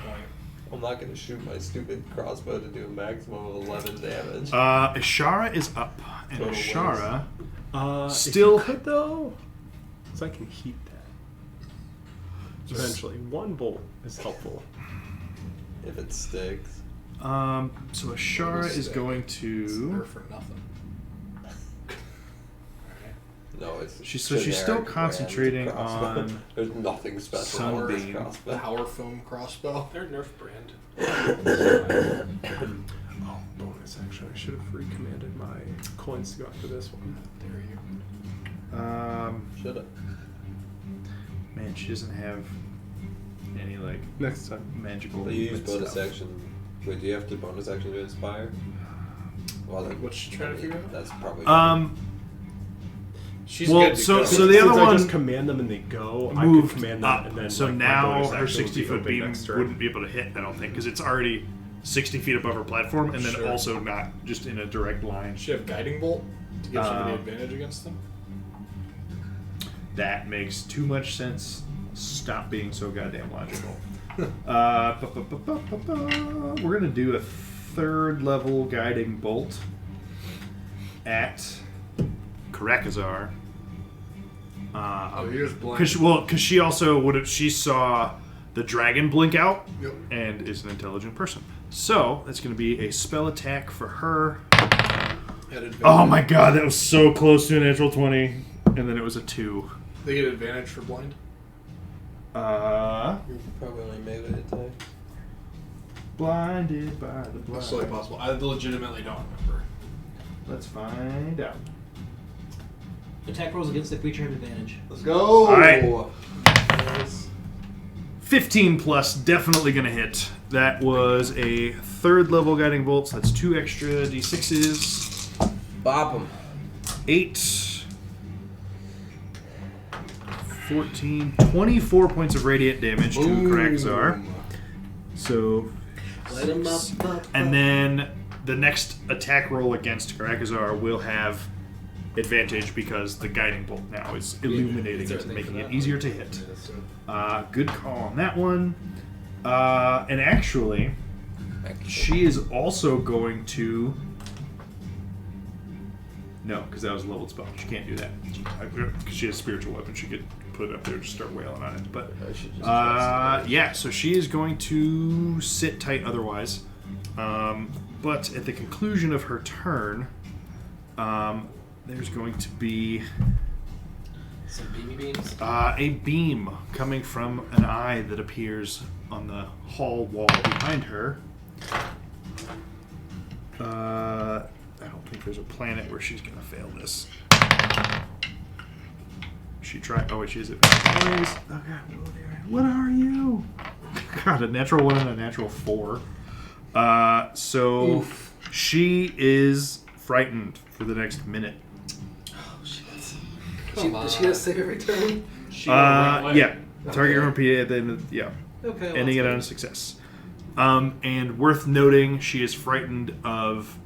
I'm not gonna shoot my stupid crossbow to do a maximum of 11 damage. Ishara is up, and Total Ishara Still still could though, because I can heat that. Eventually, one bolt is helpful. If it sticks. So Ishara is going It's there to. for nothing. No, it's She's still generic concentrating brand crossbow. on There's nothing special Sunbeam. about this crossbow. The Hauer foam crossbow. They're Nerf brand. Oh, bonus action. I should have recommanded my coins to go after this one. There you Should've. Man, she doesn't have any like Next time. magical. But you use movement bonus stuff. action. Wait, do you have to bonus action to inspire? Well, then, What's she trying to figure out? That's probably. She's Well, good to so- go. so the Since other I one just command them and they go, I moved could command them up. and then So like, my now bonus her action would be 60-foot open beam next turn. wouldn't be able to hit, I don't think, because it's already 60 feet above her platform, and then Sure. also not just in a direct line. Does she have guiding bolt to give somebody Um, advantage against them? That makes too much sense. Stop being so goddamn logical. We're gonna do a 3rd level guiding bolt at Karakazar. Here's blind. Because she also would have. She saw the dragon blink out, Yep. and is an intelligent person. So that's going to be a spell attack for her. At advantage. Oh my god, that was so close to a natural 20, and then it was a 2. They get advantage for blind. Probably only melee attack. Blinded by the blind. That's totally possible. I legitimately don't remember. Let's find out. Attack rolls against the creature have advantage. Let's go. All right. Nice. 15 plus, definitely gonna hit. That was a 3rd level guiding bolt, so that's 2 extra d6s. Bop him. 8, 14, 24 points of radiant damage to Karakazar. So, Light 'em up. and then the next attack roll against Karakazar will have advantage because the guiding bolt now is illuminating Is there a it, thing making for it that? easier to hit. Good call on that one. And actually, she is also going to. No, because that was a leveled spell. She can't do that. Because she has spiritual weapon, she could put it up there and just start wailing on it. But I should just yeah, so she is going to sit tight otherwise. But at the conclusion of her turn, there's going to be Some beamy beams. a beam coming from an eye that appears on the hall wall behind her. I don't think there's a planet where she's going to fail this. She tried. Oh, wait, she is advanced. Okay, what are you? God, a natural 1 and a natural 4. So she is frightened for the next minute. Oh shit. Does she get a save every turn? Yeah. Target Okay. repeat at the end of, yeah. Okay. Well, Ending it on a success. And worth noting, she is frightened of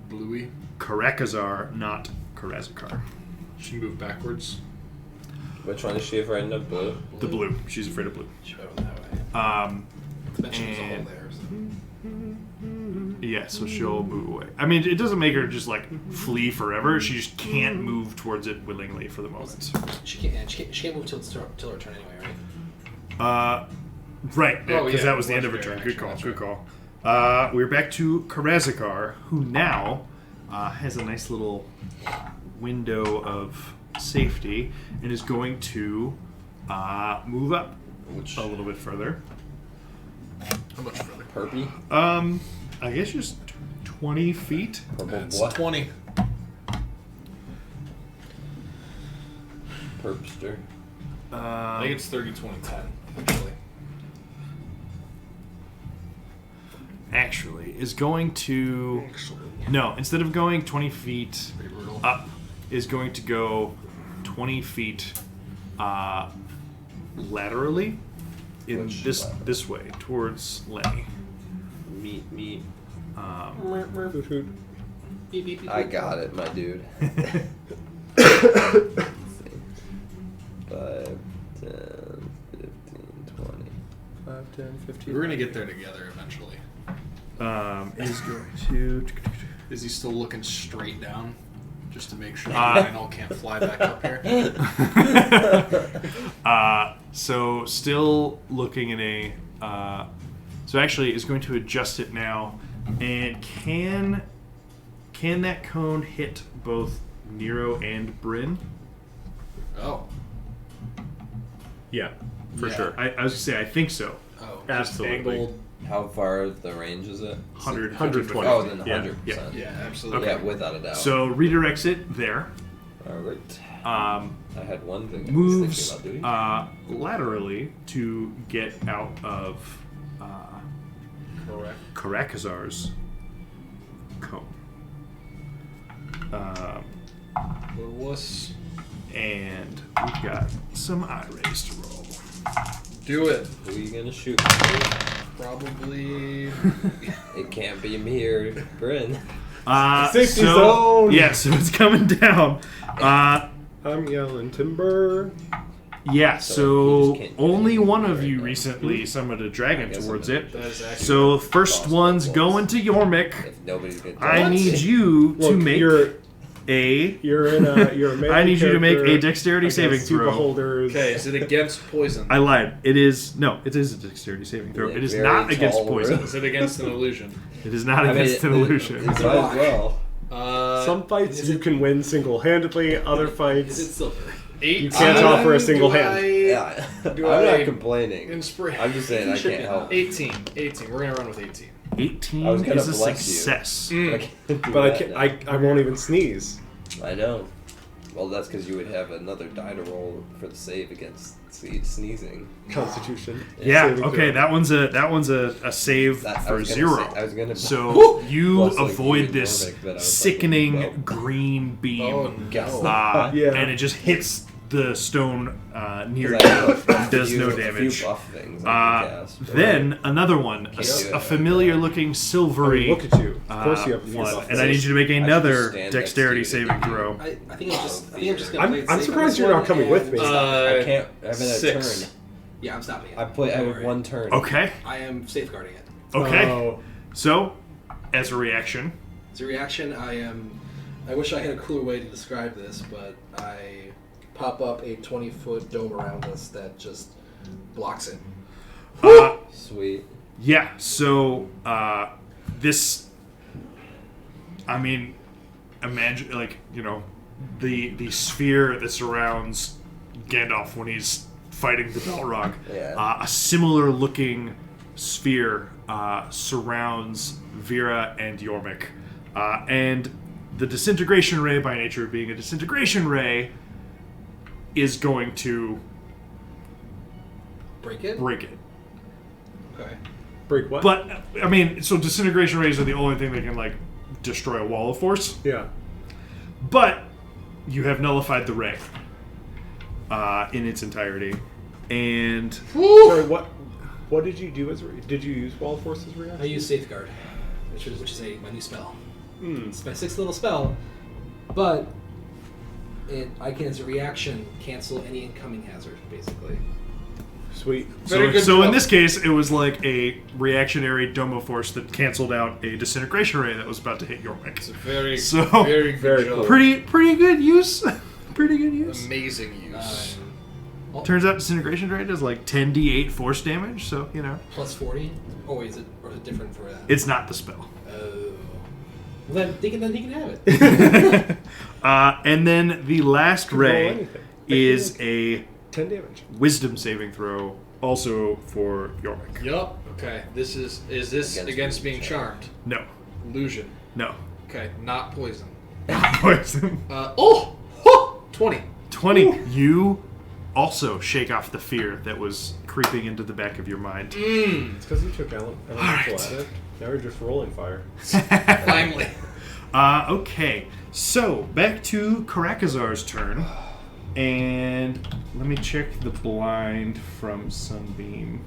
Bluey. Karakazar, not Karazakar. She moved backwards. Which one is she afraid of? Blue? The blue. She's afraid of blue. She went that way. Mention was all And- there. So. Yeah, so she'll move away. I mean, it doesn't make her just like flee forever. She just can't move towards it willingly for the moment. She can't move till her turn anyway, right? Right, Oh, because yeah, that was the end of her legendary turn. Good action, call, that's good call. We're back to Karazakar, who now has a nice little window of safety and is going to move up Which a little bit further. How much further? Perpy? I guess just 20 feet. Purple That's what? 20. Perpster. I think it's 30, 20, 10, actually. Actually, is going to... No, instead of going 20 feet Pretty brutal. up, is going to go 20 feet laterally in Which this way towards Lenny. Meat. Hoot, hoot. Beep, beep, beep, I beep. got it, my dude. 5, 10, 15, 20. 5, 10, 15. We're going to get there together eventually. Is going to... Is he still looking straight down? Just to make sure Uh, Lionel can't fly back up here? So still looking in a... so actually is going to adjust it now. And can that cone hit both Nero and Bryn? Oh. Yeah, for Yeah. sure. I was going to say, I think so. Oh. Absolutely. Angled. How far the range is it? 100, 120. Oh, then Yeah. 100%. Yeah, absolutely. Yeah, without a doubt. So redirects it there. Alright. I had one thing I was moves thinking about doing. laterally to get out of Correct. Karakazar's cone. Wuss. And we've got some eye rays to roll. Do it. Who are you gonna shoot? Probably. It can't be me or Bryn. Safety zone! Yeah, so it's coming down. I'm yelling timber. Yeah, So so you just can't do only anything one of right you now. recently summoned a dragon I guess towards I'm it. That is actually. So first Possible one's was. going to Yormik. If nobody's gonna do I it. need you to Look, make you're a... in a you're a melee I need you to make a character dexterity against saving two throw. beholders. Okay, is it against poison? I lied. It is a dexterity saving throw. Yeah, It is very not against tall poison. room. Is it against an illusion? It is not I mean, against an illusion. It might as well. Some fights is you it- can win single-handedly. Other Is it fights silver? 18. you can't offer a single hand. Yeah, Do I'm I not complaining. Inspire. I'm just saying I Should can't be help. 18. 18. We're gonna run with 18. 18 I was gonna is a bless you. success. Mm. I can't do But I that can't. now. I won't even sneeze. I know. Well, that's because you would have another die to roll for the save against sneezing. Constitution. Yeah, Saving okay, throw. that one's a save That- I for was gonna 0. say- I was gonna. So you Plus, like, avoid you this Nordic, but I was like, sickening well. green beam, Oh, no. Yeah. and it just hits the stone near 'Cause I have you. a Does few- no A damage. few buff things I can cast. Then another one, Can't do a it. familiar-looking I mean, silvery look at you. Of course you have a few one, buff and I need things. you to make just another stand dexterity next to you. saving throw. I think I'm just gonna play it I'm safe surprised on you're this not one coming with and me. stop. I can't. I haven't had a 6. turn. Yeah, I'm stopping it. I Don't have worry. one turn. Okay, I am safeguarding it. okay. Oh, So, as a reaction, As a reaction, I wish I had a cooler way to describe this, but I pop up a 20-foot dome around us that just blocks it. Sweet. yeah. So this, I mean, imagine the sphere that surrounds Gandalf when he's fighting the Balrog. Yeah. A similar looking sphere surrounds Vera and Yormik. And the disintegration ray, by nature of being a disintegration ray, is going to Break it? break it. Okay. break what? But, I mean, so disintegration rays are the only thing that can, destroy a wall of force. yeah. But you have nullified the ray in its entirety. And Sorry, what did you do did you use Wall of Force's reaction? I use Safeguard, which is my new spell. Hmm. It's my 6th little spell, but I can, as a reaction, cancel any incoming hazard, basically. Sweet. Very good so in job. this case, it was like a reactionary Domo Force that canceled out a disintegration ray that was about to hit Yormik. It's a very, So- very good Very job. cool. Pretty good use. Pretty good use. Amazing use. Turns out disintegration ray does like 10d8 force damage, so you know Plus 40? Or is it different for that? it's not the spell. Oh. Well, then he can have it. And then the last Roll ray anything. is a 10 damage. wisdom saving throw, also for Yormik. Yup. Okay. This is this against being charmed? No, Illusion. no, Okay. Not poison. wisdom. 20. 20. You also shake off the fear that was creeping into the back of your mind. It's because you took elemental Alright. at it. Now you're just rolling fire. Finally. Okay, so back to Karakazar's turn. And let me check the blind from Sunbeam.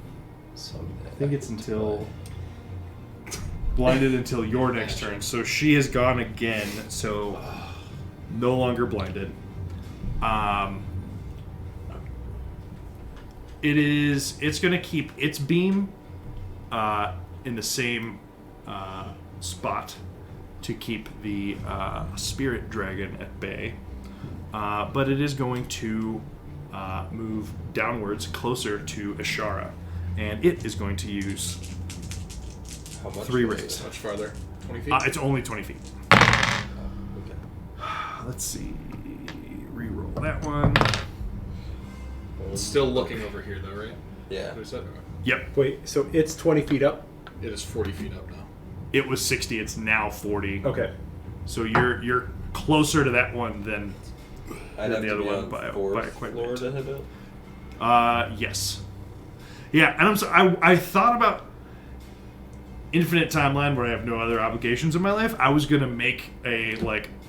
Someday. I think it's until blinded until your next turn. So she has gone again, so no longer blinded. It's gonna keep its beam in the same spot to keep the spirit dragon at bay. But it is going to move downwards closer to Ashara. And it is going to use How much 3 was rays. How much farther? 20 feet? It's only 20 feet. Okay. Let's see. Reroll that one. It's still looking over here, though, right? Yeah. What is that? Yep. Wait, so it's 20 feet up? It is 40 feet up now. It was 60. It's now 40. Okay. So you're closer to that one than I'd the have to other be one on by fourth equipment. floor to hit it. Yes. Yeah, and I thought about infinite timeline where I have no other obligations in my life. I was gonna make a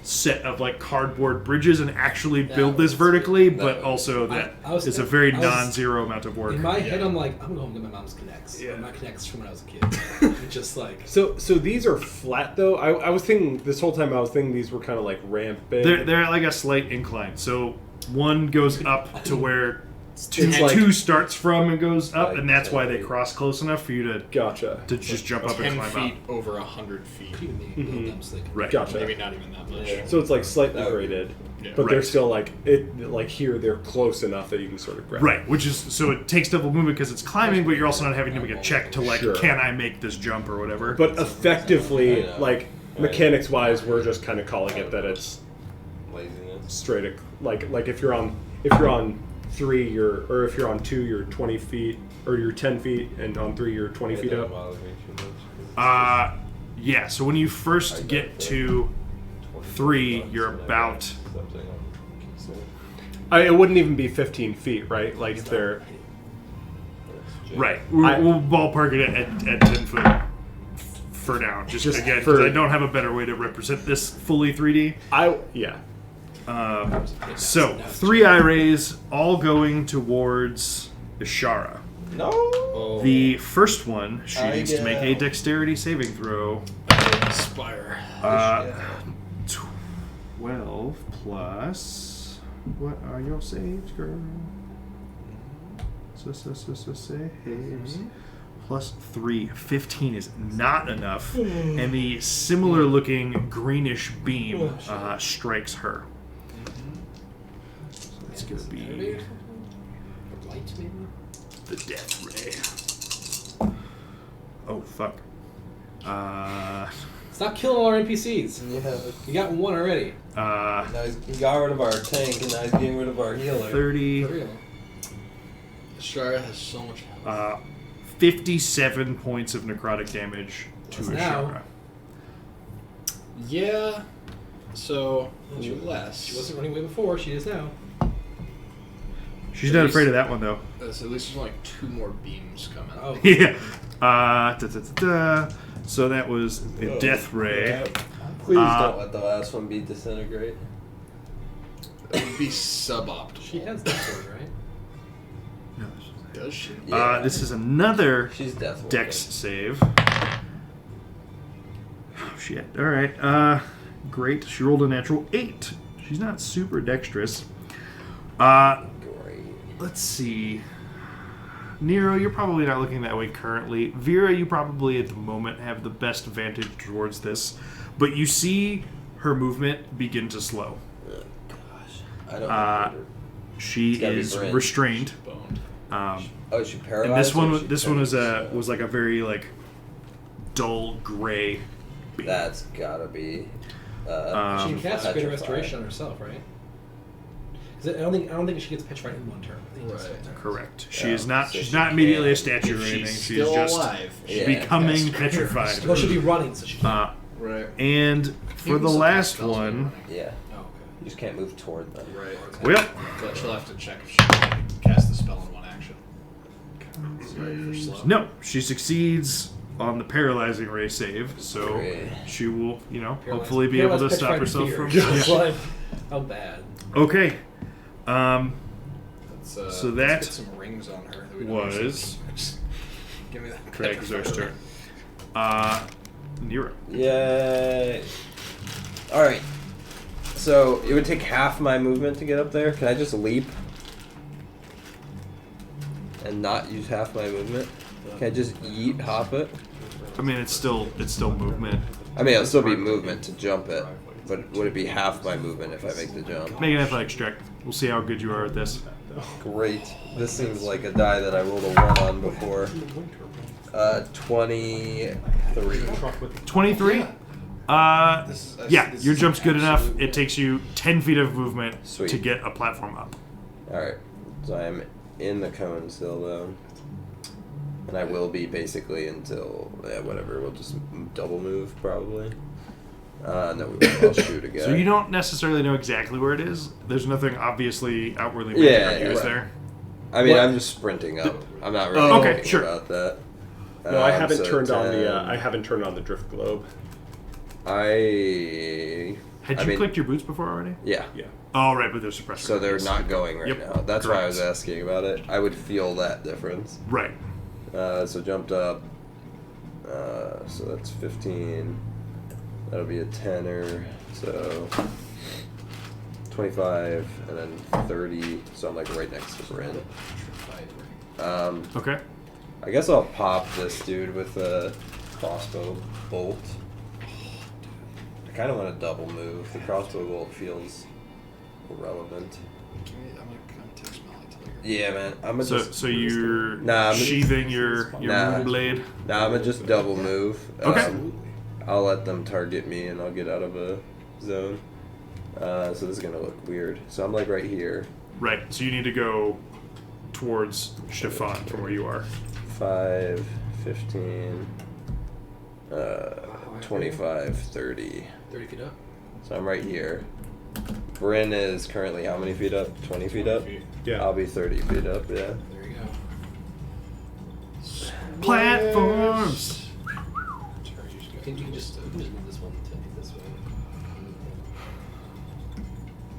set of cardboard bridges and actually build this vertically, but also that is a very non-zero amount of work. In my head, I'm like, I'm going to get my mom's connects. Yeah. Or my connects from when I was a kid. Just like. So these are flat though? I was thinking, this whole time I was thinking these were kind of like ramping. They're at like a slight incline. So one goes up to where two, It's like- two starts from and goes up, Like and that's why 10 they feet. cross close enough for you Gotcha. to just jump up and 10 climb feet up. over 100 feet. Could even maybe build them so they can. Right. Gotcha. Maybe not even that much. Yeah. So it's like slightly That would be- graded, Yeah. but they're Right. still here they're close enough that you can sort of grab. Right, which is so it takes double movement because it's climbing, but you're also not having to make a check to Sure. can I make this jump or whatever. But effectively, I know. like mechanics wise, we're just kind of calling it that it's Laziness. straight like if you're on 3 or if you're on 2 you're 20 feet or you're 10 feet, and on 3 you're 20 feet up. Yeah, so when you first get to 3, you're about It wouldn't even be 15 feet, right? Like if they're right. We'll I- ballpark it at 10 foot for now. Just again, because I don't have a better way to represent this fully 3D. yeah. So 3 eye rays, all going towards Ishara. No. Oh, The first one, she I needs to make a get- dexterity saving throw. Spire. 12 plus. What are your saves, girl? Saves. Plus 3. 15 is not enough. And the similar looking greenish beam strikes her. So it's going to be Light, maybe? the death ray. Oh, fuck. Stop killing all our NPCs. Yeah. You got one already. Now he got rid of our tank, and now he's getting rid of our healer. 30. For real. Shara has so much health. 57 points of necrotic damage to That's now. Ashara. Yeah. So, less. She wasn't running away before. She is now. She's not afraid of that one, though. At least there's like 2 more beams coming. Oh. Yeah. So that was the death ray. Please don't let the last one be disintegrate. That would be suboptimal. She has that sword, right? No, Does she? Yeah. this is another She's death. Dex save. Oh, shit. All right. Great. She rolled a natural 8. She's not super dexterous. Great. Let's see. Nero, you're probably not looking that way currently. Vera, you probably at the moment have the best vantage towards this. But you see her movement begin to slow. Oh, gosh. I don't know. She It's gotta be is Bryn. restrained. Boned. Oh, is she paralyzed? And this or one, is she this one was paralyzed? was like a very like dull gray. beam. That's gotta be. She can cast Greater petrified. Restoration on herself, right? 'Cause I don't think she gets petrified in one turn. I think it's Right. one turn. Correct. She Yeah, is not. so She's she not immediately a can't- statue or If anything. she's She's still just alive. Yeah. becoming Yes. petrified. Well, she'll be running, so she can't. Right. And for Even the some last spells will be one, running. Yeah. Oh, okay. You just can't move toward them. Right. well, But she'll have to check if she can cast the spell in one action. Sorry for slow. no, she succeeds on the paralyzing ray save, so Great. she will, Paralyzed- hopefully be able to paralyzed, stop petrified herself fear. from. It's Yeah. like, how bad? Okay. Let's, So let's that get some rings on her. That we don't was use. Give me that. Kragzor's turn. Nero. Yay. Alright. So, it would take half my movement to get up there. Can I just leap? And not use half my movement? Can I just yeet hop it? I mean, it's still movement. I mean, it'll still be movement to jump it. But would it be half my movement if I make the jump? Make an athletics check. We'll see how good you are at this. Great. This seems like a die that I rolled a 1 on before. 23. 23. Yeah, this your is jump's good enough. absolute- It takes you 10 feet of movement Sweet. to get a platform up. Alright. So I'm in the cone still, though. And I will be basically until, whatever, we'll just double move, probably. No, we won't. I'll shoot a guy. So you don't necessarily know exactly where it is. There's nothing obviously outwardly magic Yeah, on you, is right. there? I mean, What? I'm just sprinting up. I'm not really Oh, okay, thinking sure. about that. No, I haven't so turned on the. 10. I haven't turned on the drift globe. Had you mean, clicked your boots before already? Yeah. Yeah. Oh, right, but they're suppressor. So they're radius. not going right Yep, now. That's why I was correct. asking about it. I would feel that difference. Right. So jumped up. So that's 15. That'll be a tenner. So 25 and then 30. So I'm like right next to Bryn. Okay. I guess I'll pop this dude with a crossbow bolt. I kind of want to double move. The crossbow bolt feels irrelevant. Give me, I'm gonna take Smelly till you're. Yeah, man. I'm gonna So you're Nah, I'm- sheathing your Nah. moon blade. Nah, I'm gonna just double move. Okay. I'll let them target me and I'll get out of a zone. So this is gonna look weird. So I'm like right here. Right. So you need to go towards Stefan from where you are. 5, 15, 25, 30. 30 feet up. So I'm right here. Bryn is currently how many feet up? 20 feet up? Yeah. I'll be 30 feet up, yeah. There you go. Platforms. You can just move this one 10 feet this way.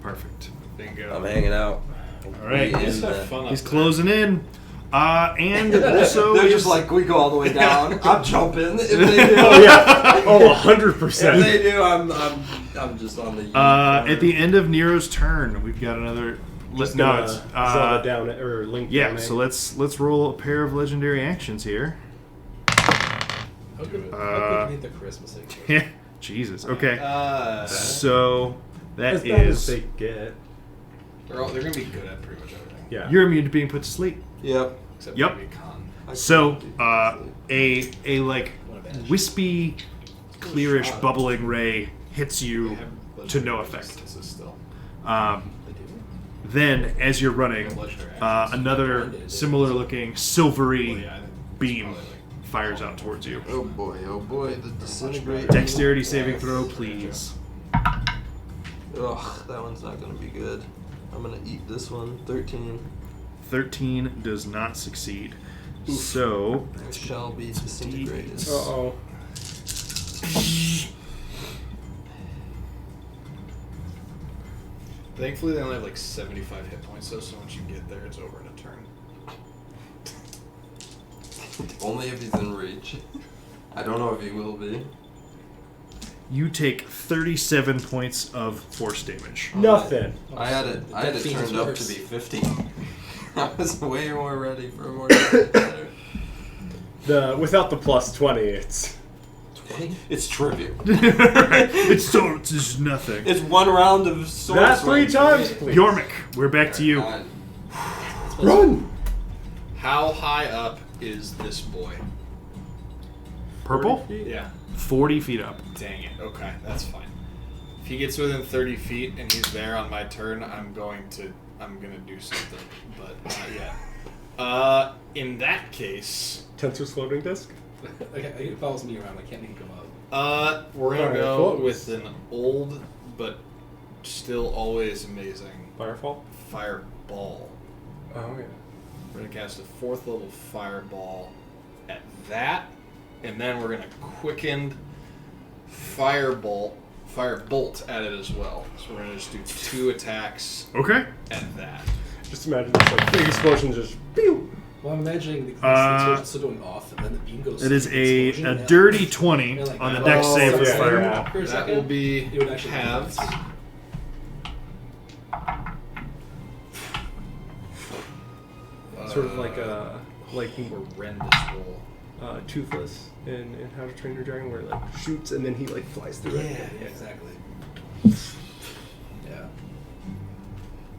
Perfect. Bingo. I'm hanging out. All right. We Just in have the- fun He's up closing in. And also They're just like, we go all the way down. I'm jumping. If they do, Oh yeah. Oh, if 100%. they do, I'm just on the. at the end of Nero's turn, we've got another. Just No, gonna it's Zelda down or Link yeah. down. So let's roll a pair of legendary actions here. How good can hit the charisma save? Yeah. Jesus. Okay. Uh, So as that bad as is they get. they're gonna be good at pretty much everything. Yeah. you're immune to being put to sleep. Yep. Except Yep. maybe con. So a like What a badge. wispy, clearish, bubbling ray hits They you have to legendary no effect. resistances still. They do. Then, as you're running, Legendary actions. another similar-looking silvery Well, yeah, I think it's beam probably like- fires out towards you. Oh boy, the disintegrate. Dexterity saving throw, please. Ugh, that one's not gonna be good. I'm gonna eat this one. 13. 13 does not succeed. So It shall be disintegrated. Uh-oh. Thankfully, they only have like 75 hit points, though, so once you get there, it's over in a turn. Only if he's in reach. I don't know if he will be. You take 37 points of force damage. Nothing. I had it Dead Fiend's turned up worse. to be 50. I was way more ready for more damage. Without the plus 20, it's 20? It's trivial. It's just nothing. It's one round of sword that 3 swings. times, please. Yormik, we're back to you. God. Run. How high up is this boy? Purple? Yeah. 40 feet up. Dang it. Okay, that's fine. If he gets within 30 feet and he's there on my turn, I'm gonna do something, but not yet. In that case, Tensor's floating disc. Okay, it follows me around. I can't make it come up. we're gonna Alright, go cool. with an old but still always amazing Firefall. fireball. Oh yeah. We're gonna cast a 4th level fireball at that, and then we're gonna quickened firebolt at it as well. So we're gonna just do 2 attacks Okay. at that. Just imagine this like big explosion just pew. Well, I'm imagining the explosion's still going off, and then the beam goes. It is through the explosion, a yeah. dirty 20 Yeah, like on the that. dex save Oh, with yeah, fireball. yeah. For a That second, will be it would actually halved. Sort of like a horrendous roll. Toothless in How to Train Your Dragon, where it like shoots and then he like flies through it. Yeah, exactly. Yeah.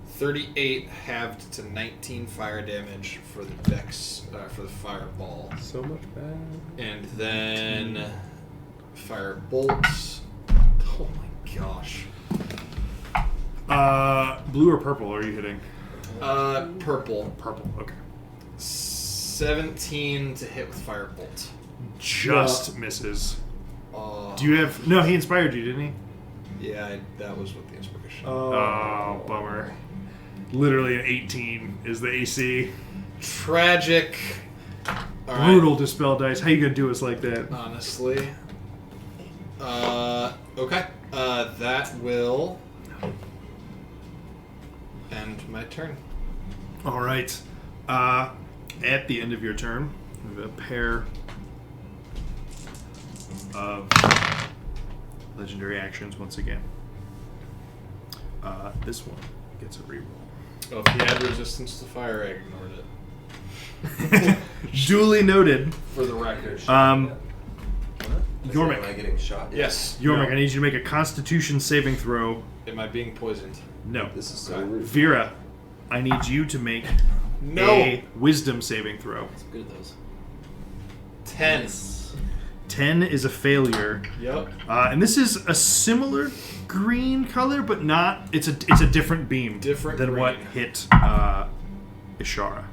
38 halved to 19 fire damage for the dex for the fireball, So much bad. and then fire bolts. Oh my gosh. Blue or purple are you hitting? Purple. Purple, okay. 17 to hit with firebolt. Just misses. Oh. Do you have... No, he inspired you, didn't he? Yeah, that was what the inspiration. Oh, bummer. Literally an 18 is the AC. Tragic. All right. Brutal dispel dice. How you gonna do us like that? Honestly. Okay. That will end my turn. All right. At the end of your turn, we have a pair of legendary actions once again. This one gets a reroll. Oh, if he had resistance to fire, I ignored it. Duly noted. For the record. Am I Yormik. getting shot? Yes. Yormik, I need you to make a Constitution saving throw. Am I being poisoned? No. This is so rude. Vera, I need you to make No. a Wisdom saving throw. I'm good at those. 10. Nice. 10 is a failure. Yep. And this is a similar green color, but not. It's a different beam Different than what green. hit Ishara.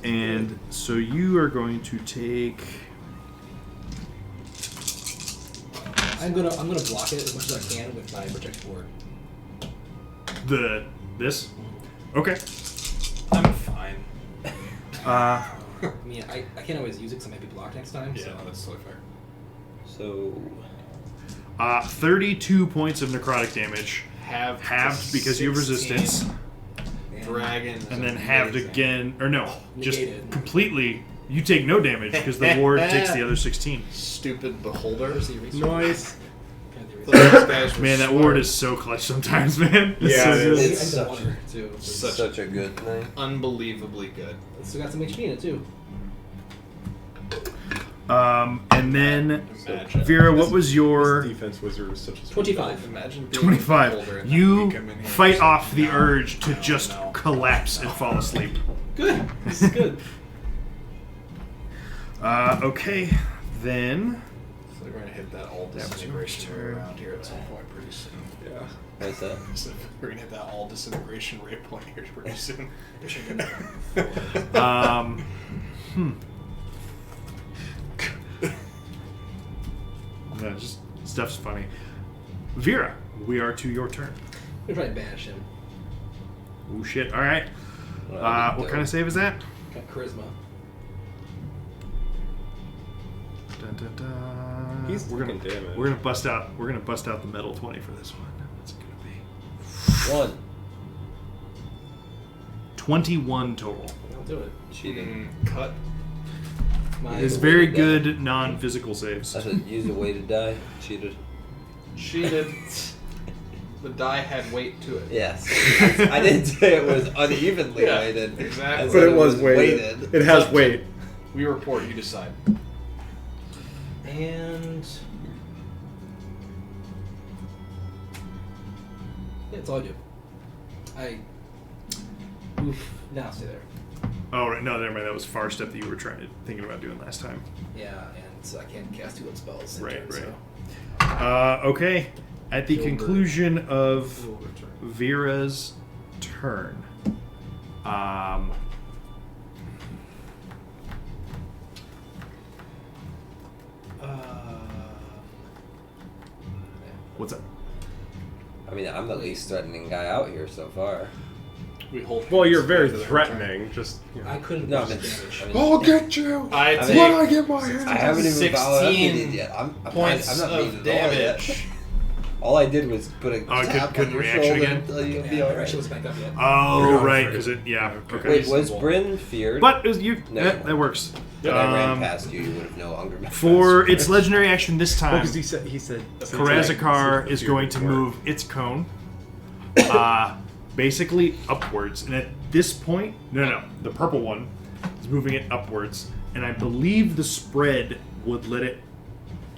And so you are going to take. I'm gonna block it as much as I can with my protect ward. This. Okay. I'm fine. Uh, I mean, I can't always use it because I might be blocked next time. Yeah, So. that's totally fair. So 32 points of necrotic damage, Halved because you have 16. resistance, Dragon. and then halved again, or no, just Negated. completely. You take no damage because the ward takes the other 16. Stupid beholder. Where's the eraser? Nice. Can I do Those eraser? guys were Man, that smart. ward is so clutch sometimes, man. It's Yeah, so it good. is. I'm It's the such water too. such a good thing. Unbelievably good. It's still got some HP in it too. And then, Imagine. Vera, what was your This defense wizard is such a 25. Imagine being a 25? beholder and You then we come in here fight and say, off the "No, urge to no, just no, collapse no." and fall asleep. Good. This is good. Okay, then. So we're gonna hit that all That was disintegration your ray turn. around here at some point pretty soon. Yeah. What's that? So we're gonna hit that all disintegration ray point here pretty soon. No, just stuff's funny. Vera, we are to your turn. I'm gonna try and banish him. Oh shit! All right. What kind of save is that? Got charisma. Dun, dun, dun. He's we're gonna taking damage. We're gonna bust out the metal 20 for this one. What's it gonna be? 1. 21 total. I'll do it. Cheating. Cut. My It's a very weighted die. good non-physical saves. I said use a weighted die. Cheated. Cheated. The die had weight to it. Yes. I didn't say it was unevenly Yeah, weighted. exactly. I But said it was weighted. It has weight. We report. You decide. And yeah, it's all you. Oof. Now stay there. Oh, right. No, never mind. That was far step that you were thinking about doing last time. Yeah, and so I can't cast 2 spells. in Right, turn, right. So. Okay. At the Gilbert. conclusion of We'll return. Vera's turn, what's up? I mean, I'm the least threatening guy out here so far. We hold. Well, you're hands very together. threatening. Just I couldn't No, I push mean, damage. I mean, I'll get you. I I take mean- When I get my hands. I haven't even 16 validated yet. I'm points I'm not being of at all yet. damage. All I did was put a I tap couldn't on your reaction shoulder again? until you'll Yeah, be the alright. reaction was back up yet. Oh, You're not right, afraid. because it, yeah, okay. Wait, was Reasonable. Bryn feared? But it was you, No, that works. If I ran Um, past you, you would have no longer met For its legendary action this Well, time, because he said Karazakar is going to move its cone basically upwards. And at this point, no, the purple one is moving it upwards. And I believe the spread would let it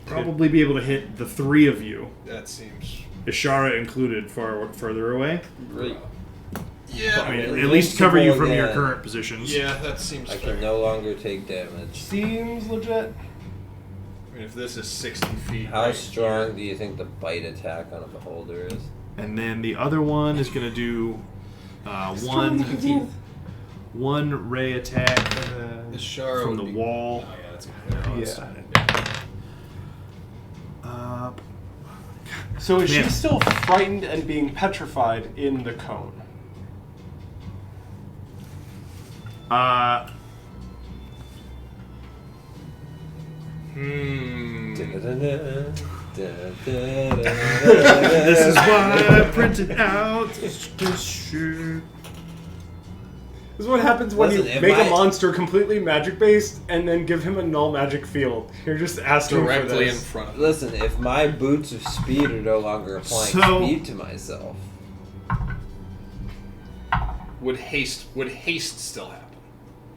probably be able to hit the 3 of you, That seems. Ishara included, further away. Great. Yeah. I mean, at Invincible least cover you from your again. current positions. Yeah, that seems I fair. can no longer take damage. Seems legit. I mean, if this is 60 feet. How right strong here- do you think the bite attack on a beholder is? And then the other one is going to do one ray attack The Shara from would the be- wall. Oh, yeah, that's gonna hit. Yeah. So is Man. she still frightened and being petrified in the cone? This is why I printed out this shit. This is what happens when Listen, you if make my- a monster completely magic based and then give him a null magic field. You're just asking for Directly in this. front of Listen, if my boots of speed are no longer applying So- speed to myself, Would haste still happen?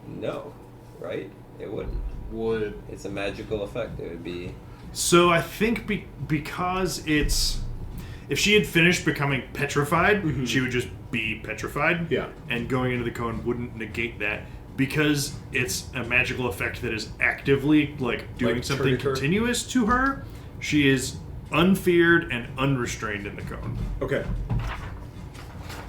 no, right? It wouldn't. Would It's a magical effect. It would be. So I think because it's... If she had finished becoming petrified, she would just be petrified. Yeah. And going into the cone wouldn't negate that. Because it's a magical effect that is actively, doing Like something turn to her. continuous to her, she is unfeared and unrestrained in the cone. Okay.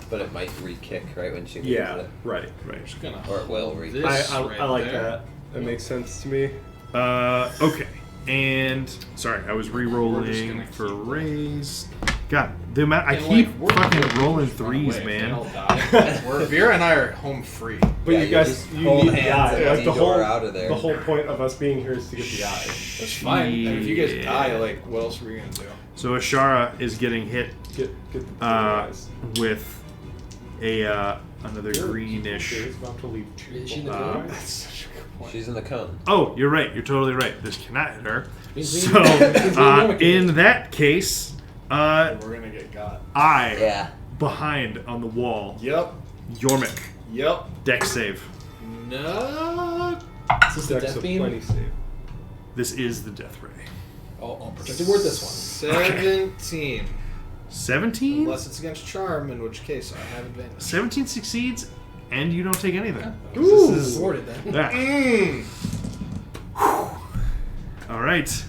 But it might re-kick right when she leaves Yeah. it. Right. Right. just gonna Or it will hold reach. this I right like there. that. That makes sense to me. Okay. And sorry, I was We're just re-rolling gonna for keep raise. God, the amount I And, keep we're fucking gonna rolling just run threes, away if they man. all die. We're Vera and I are home free. But Yeah, you you guys, just you hold need the hands eye. and Like the detour whole, out of there. the whole point of us being here is to get the eye. That's fine. And if you guys Yeah. die, what else are we gonna do? So Ashara is getting hit Get the eyes. with a another greenish. Is about to leave Is she in the Uh, cone? That's such a good point. She's in the cone. Oh, you're right. You're totally right. This cannot hit her. Means we- So means we know it in can- that case, We're gonna get got. I Yeah. behind on the wall. Yep. Yormik, Yep. deck save. No. Is this the Dex death of beam? 20 save. This is the death ray. I'll protect the word this one. 17. 17. Unless it's against charm, in which case I have advantage. 17 succeeds, and you don't take anything. Ooh, This is rewarded then. that. Mm. All right.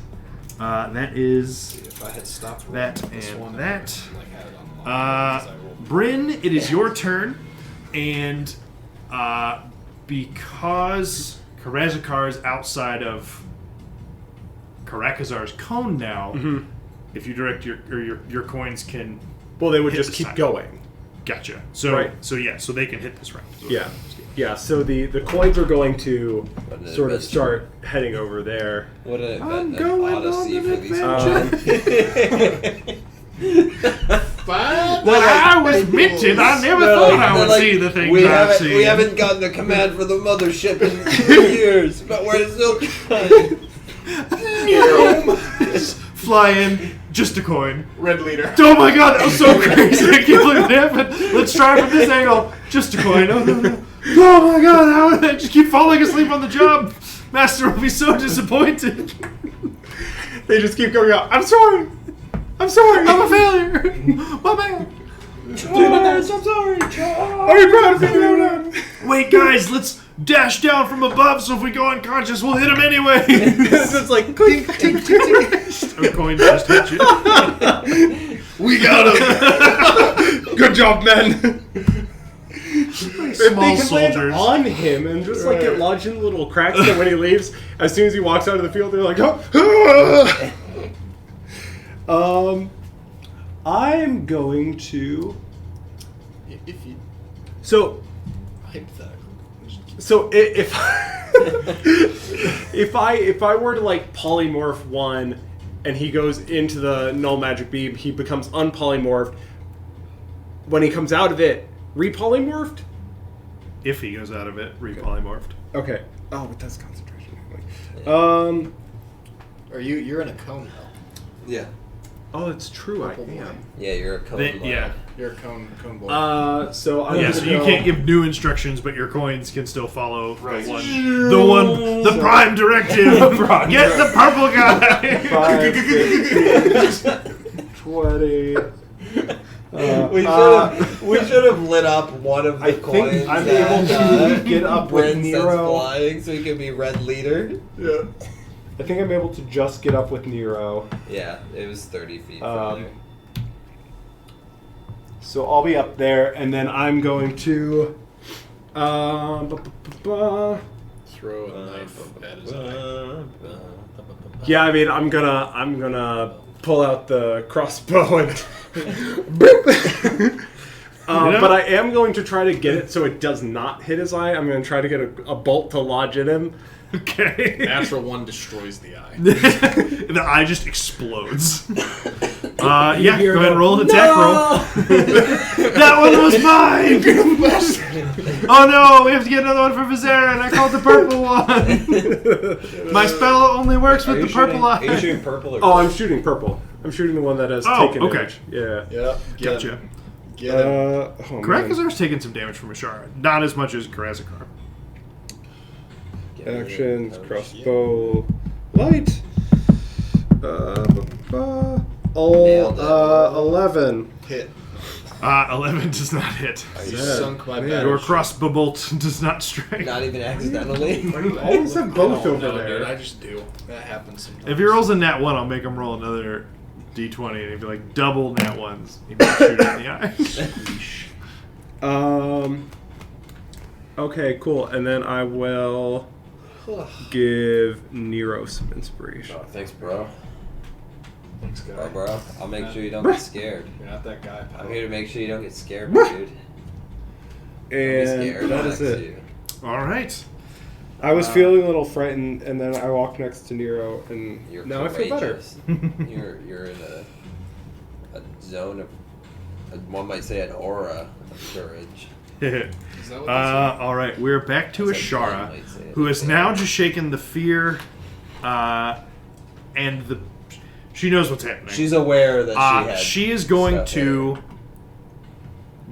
That is If I had stopped that rolling this and one, that. I would, had it on the line, because I rolled- Bryn, it is your turn, and because Karazakar is outside of Karakazar's cone now, if you direct your coins can Well, they would hit just the keep side. going. Gotcha. So Right. so they can hit this round. Yeah. Yeah, so the coins are going to What an sort of adventure. start heading over there. What an I'm event, an going on odyssey an for these adventure. people. But When I was minted, I never thought I would see the things I've seen. We haven't gotten a command for the mothership in 2 years, but we're still trying. Fly in, just a coin. red leader. Oh my god, that was so crazy. I can't believe it happened. Let's try from this angle. Just a coin. Oh, no, no. Oh my god, how did I just keep falling asleep on the job? Master will be so disappointed. They just keep going out. I'm sorry. I'm sorry. I'm a failure. My bad. I'm sorry. Are you proud of me? No. Wait, guys, let's dash down from above so if we go unconscious, we'll hit him anyway. It's just like clink, clink, clink. A coin just hit you. We got him. Good job, men. If Small they can land soldiers. on him and just like get lodged in little cracks, that when he leaves, as soon as he walks out of the field, they're like, oh. I'm going to. If you So if if I were to like polymorph one, and he goes into the null magic beam, he becomes unpolymorphed. When he comes out of it, repolymorphed. If he goes out of it, repolymorphed. Okay. Oh, but that's concentration. Are you're in a cone though. Yeah. Oh, it's true. I Purple boy. am. Yeah, you're a cone. Yeah. You're a cone boy. So I'm Yeah, gonna so you go- can't give new instructions, but your coins can still follow Right. the prime directive. Get the purple guy. 5, 15, 20. We should have lit up one of the I coins. think I'm that, able to get up with Bryn's that's Nero. flying, so he can be red leader. yeah. I think I'm able to just get up with Nero. Yeah, it was 30 feet from there. So I'll be up there, and then I'm going to. Throw a knife at his eye. Yeah, I mean, I'm gonna pull out the crossbow and. But I am going to try to get it so it does not hit his eye. I'm going to try to get a bolt to lodge in him. Okay. Natural one destroys the eye. The eye just explodes. Yeah, go ahead and roll an attack roll. That one was mine! Oh no, we have to get another one for Vizarin. I called the purple one. My spell only works with the purple Are you eye. shooting purple or Oh, I'm shooting purple. I'm shooting the one that has taken okay. damage. Yeah. Yep. Gotcha. Get him. Oh, Karakazar's taken some damage from Ashara. Not as much as Karazakar. Actions, crossbow, light. Nailed it. 11. Hit. 11 does not hit. You Yeah. sunk my Man. battle. Your crossbow bolt does not strike. Not even accidentally. You always have both over No, there. dude, I just do. That happens sometimes. If he rolls a nat 1, I'll make him roll another d20, and if you like double nat 1s, he might shoot it in the eye. Okay, cool. And then I will give Nero some inspiration. Oh, thanks, bro. Thanks, guy. Bro, I'll make sure you don't get scared. You're not that guy, pal. I'm here to make sure you don't get scared, my dude. Don't be And scared. that I'm is next to it. you. All right. I was feeling a little frightened, and then I walked next to Nero, and You're now I feel better. courageous. You're in a zone of, one might say, an aura of courage. Is that what All right, we're back to That's what Ashara, Brian might say. who has now just shaken the fear, and the. She knows what's happening. She's aware that she is going stuff to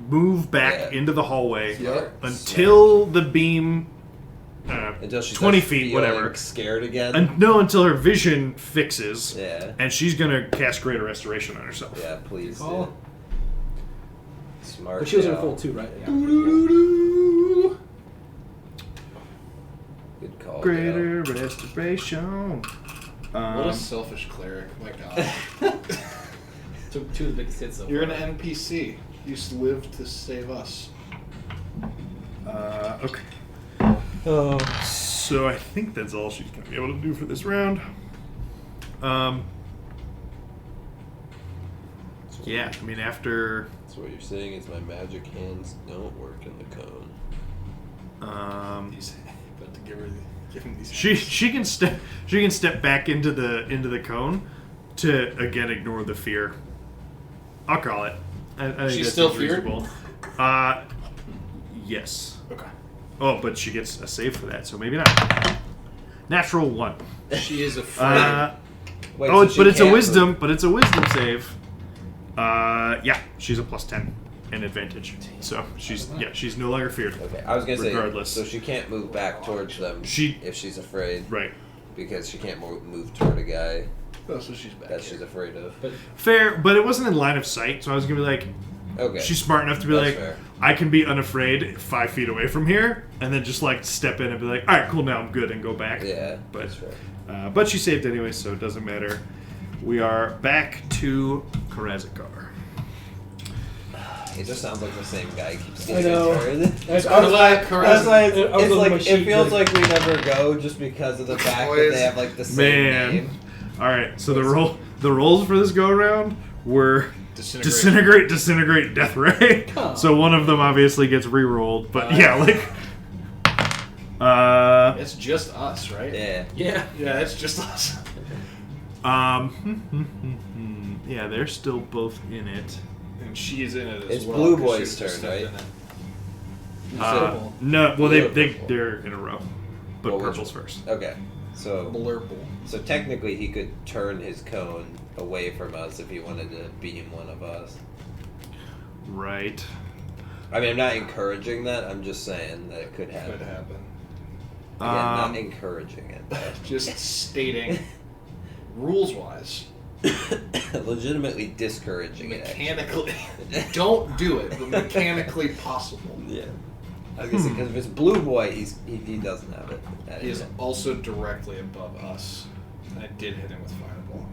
move back Yeah. into the hallway Yep. until the beam. until she's 20 like, feet, feeling whatever. scared again. Until her vision fixes. Yeah. And she's gonna cast Greater Restoration on herself. Yeah, please. Oh. Do. Smart. But she was in gal. full too, right? Yeah. Good call. Greater Restoration. What a selfish cleric. My God. Took two of the biggest hits. You're an NPC. You just lived to save us. Okay. So I think that's all she's going to be able to do for this round. Yeah, I mean after. So what you're saying is my magic hands don't work in the cone. He's about to give him these. She can step back into the cone to again ignore the fear. I'll call it. I think She's that still seems feared? reasonable. Yes. Okay. Oh, but she gets a save for that, so maybe not. Natural 1. She is afraid. Wait, Oh, so she but it's a can't wisdom. move. But it's a wisdom save. Yeah, she's a +10 and advantage. So she's no longer feared. Okay, I was gonna Regardless. say. So she can't move back towards them. If she's afraid, Right. because she can't move toward a guy Oh, so she's back. that she's afraid of. Fair, but it wasn't in line of sight, so I was gonna be like, Okay. she's smart enough to be That's like, fair. I can be unafraid 5 feet away from here, and then just like step in and be like, all right, cool, now I'm good, and go back. Yeah, But that's fair. but she saved anyway, so it doesn't matter. We are back to Karazakar. It just sounds like the same guy keeps I getting know. turned. That's That's why it's I was like looking at my sheet, it feels like- like we never go just because of the fact that Boys. they have like the same Man. name. All right, so the rolls for this go around were Disintegrate. disintegrate, death ray. Huh. So one of them obviously gets re-rolled, but yeah, like It's just us, right? Yeah. Yeah. Yeah, it's just us. yeah, they're still both in it. And she's in it as It's well. Blue 'cause Boy's she was just turn, stepped right? in it. Purple. No, well Blue or purple? they're in a row, but Well, which purple's first. Okay. So Blurple. technically he could turn his cone away from us if he wanted to beam one of us. Right. I mean, I'm not encouraging that. I'm just saying that it could happen. Could happen. Again, not encouraging it. Just stating, rules-wise, Legitimately discouraging it. actually. mechanically, don't do it, but mechanically possible. Yeah. I was gonna say, because if it's Blue Boy, he doesn't have it. That He is is also directly above us. And I did hit him with Fireball.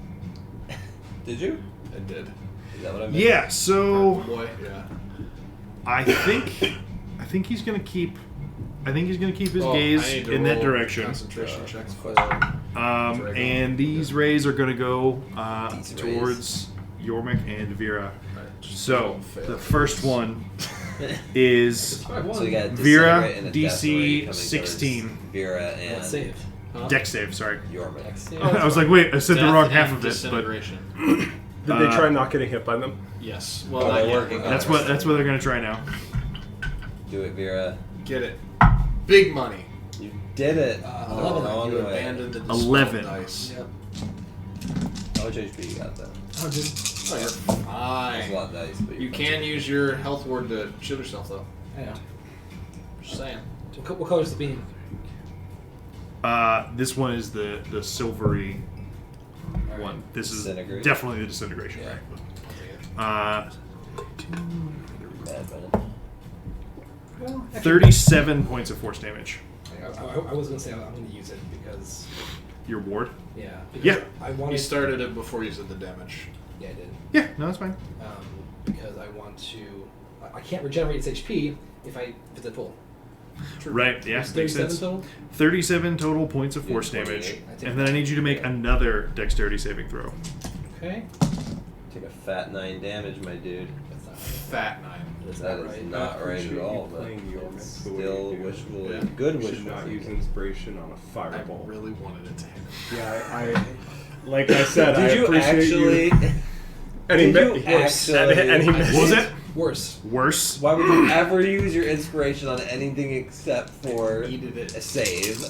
Did you? I did. Is that what I meant? Yeah. So Boy, yeah. I think he's gonna keep. I think he's gonna keep his Oh, gaze I need to in that roll direction. Concentration checks for And these rays are gonna go These towards Yormik and Vera. Alright, just So don't fail. the first one is So you got Vera, Disintegrate and a DC Death Ray coming 16. towards Vera and Let's save. Huh? Dex save. Sorry, Yormik. I was like, wait, I said the Death wrong half and of it, but disintegration. Did they try not getting hit by them? Yes. Well, Oh, not they're yet. working on that's what they're gonna try now. Do it, Vera. Get it. Big money. You did it. Uh, The 11. wrong You way. abandoned the dispelled 11. dice. Yep. How much HP you got though? Oh, you're That's a fine. lot of dice, but You can use your health ward to shield yourself, though. I know. Just saying. What color is the beam? This one is the silvery one. This is Disintegrate. definitely the disintegration. Yeah. Right. Bad, man. Well, actually, 37 points of force damage. I was gonna say I'm gonna use it because Your ward. yeah. Because Yeah. I You wanted. started it before you said the damage. Yeah, I did. Yeah, no, that's fine. Because I want to. I can't regenerate its HP if it's at full. Right, yeah, It's makes 37 sense. total. 37 total points of force Yeah, damage. 28. I take And then I need you to make yeah. another dexterity saving throw. Okay. Take a fat 9 damage, my dude. That's not Fat 9. That's That not is right. not right Appreciate at all, you but playing your it's the way still you do. wishful. Yeah. Good You wishful should not use thinking. inspiration on a I fireball. really wanted it to hit. Yeah, I like I said, I Did you appreciate actually? you. And he, Did mi- you actually? and he missed. What was it? Worse. Worse. Why would you ever use your inspiration on anything except for Needed a it. save?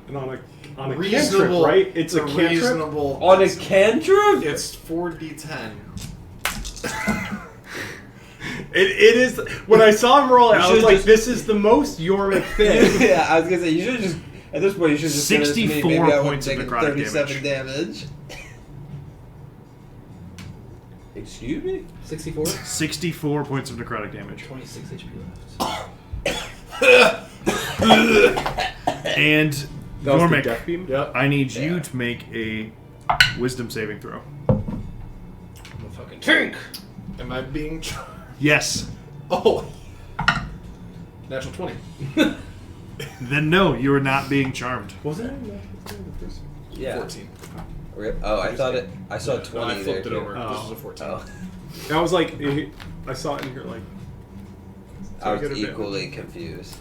And on a cantrip, Reasonable, right? It's a cantrip. reasonable. On a cantrip? It's 4d10. It is. When I saw him roll it, You I was should like, just- "This is the most Yormik thing." Yeah, I was gonna say you should just at this point you should just give it to me. 64 Maybe I would points of take necrotic 37 damage. Excuse me? 64. 64 points of necrotic damage. 26 HP left. And That was the Gormick, death beam. Yep. I need you Yeah. to make a wisdom saving throw. I'm a fucking tank. Am I being charged? Yes. Oh! Natural 20. Then no, you are not being charmed. Wasn't it? The first? Yeah. 14. Oh, I thought it. I saw No, 20 I flipped there. it over. Oh. This is a 14. Oh, I was like, I saw it in here like. I get was a bit. equally confused.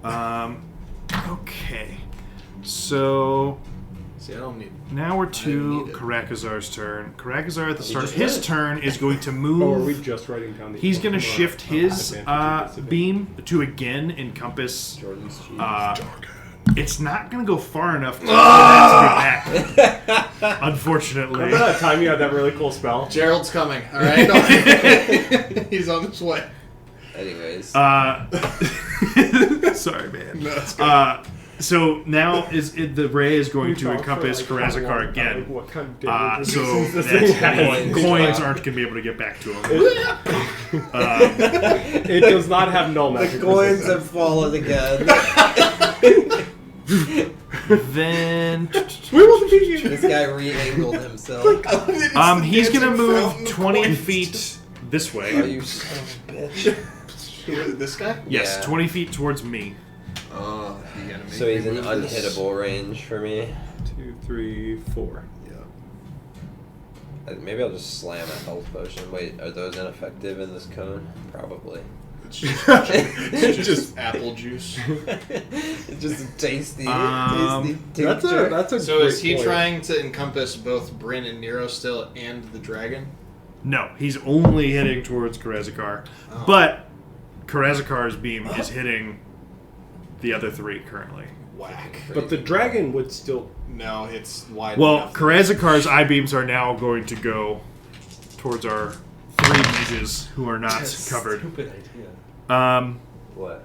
Okay. So See, I don't need. Now we're I to need it. Karakazar's turn. Karakazar at the start of just his did. turn is going to Oh, are move. we just writing down the? He's going to shift his advantage and disadvantage? beam to again encompass. Jordan's cheese. It's not going to go far enough to that to be back. Unfortunately. Remember that time you had that really cool spell? Gerald's coming. All right, he's on his way. Anyways. Sorry, man. No, that's good. So now the ray is going We to talked encompass for, like, how long Karazakar about, again. like, what kind of damage So reduces this that's thing has? the coins aren't going to be able to get back to him. It does not have null The magic coins resistance. have fallen again. Then We will defeat you. This guy re-angled himself. he's going to move 20 feet this Are way. you son of a bitch? This guy? Yes, Yeah. 20 feet towards me. Oh, you gotta make So he's me in move this. unhittable range for me. 2, 3, 4. Maybe I'll just slam a health potion. Wait, are those ineffective in this cone? Probably. It's just apple juice. It's just a tasty, Um, tasty That's tincture. a So great is he point. trying to encompass both Bryn and Nero still, and the dragon? No, he's only hitting towards Karazakar. Oh. But Karazakar's beam is hitting the other three currently. Whack. But the dragon would still. No, it's wide Well, enough. Karazakar's eye beams are now going to go towards our three mages who are not covered. Stupid idea. What?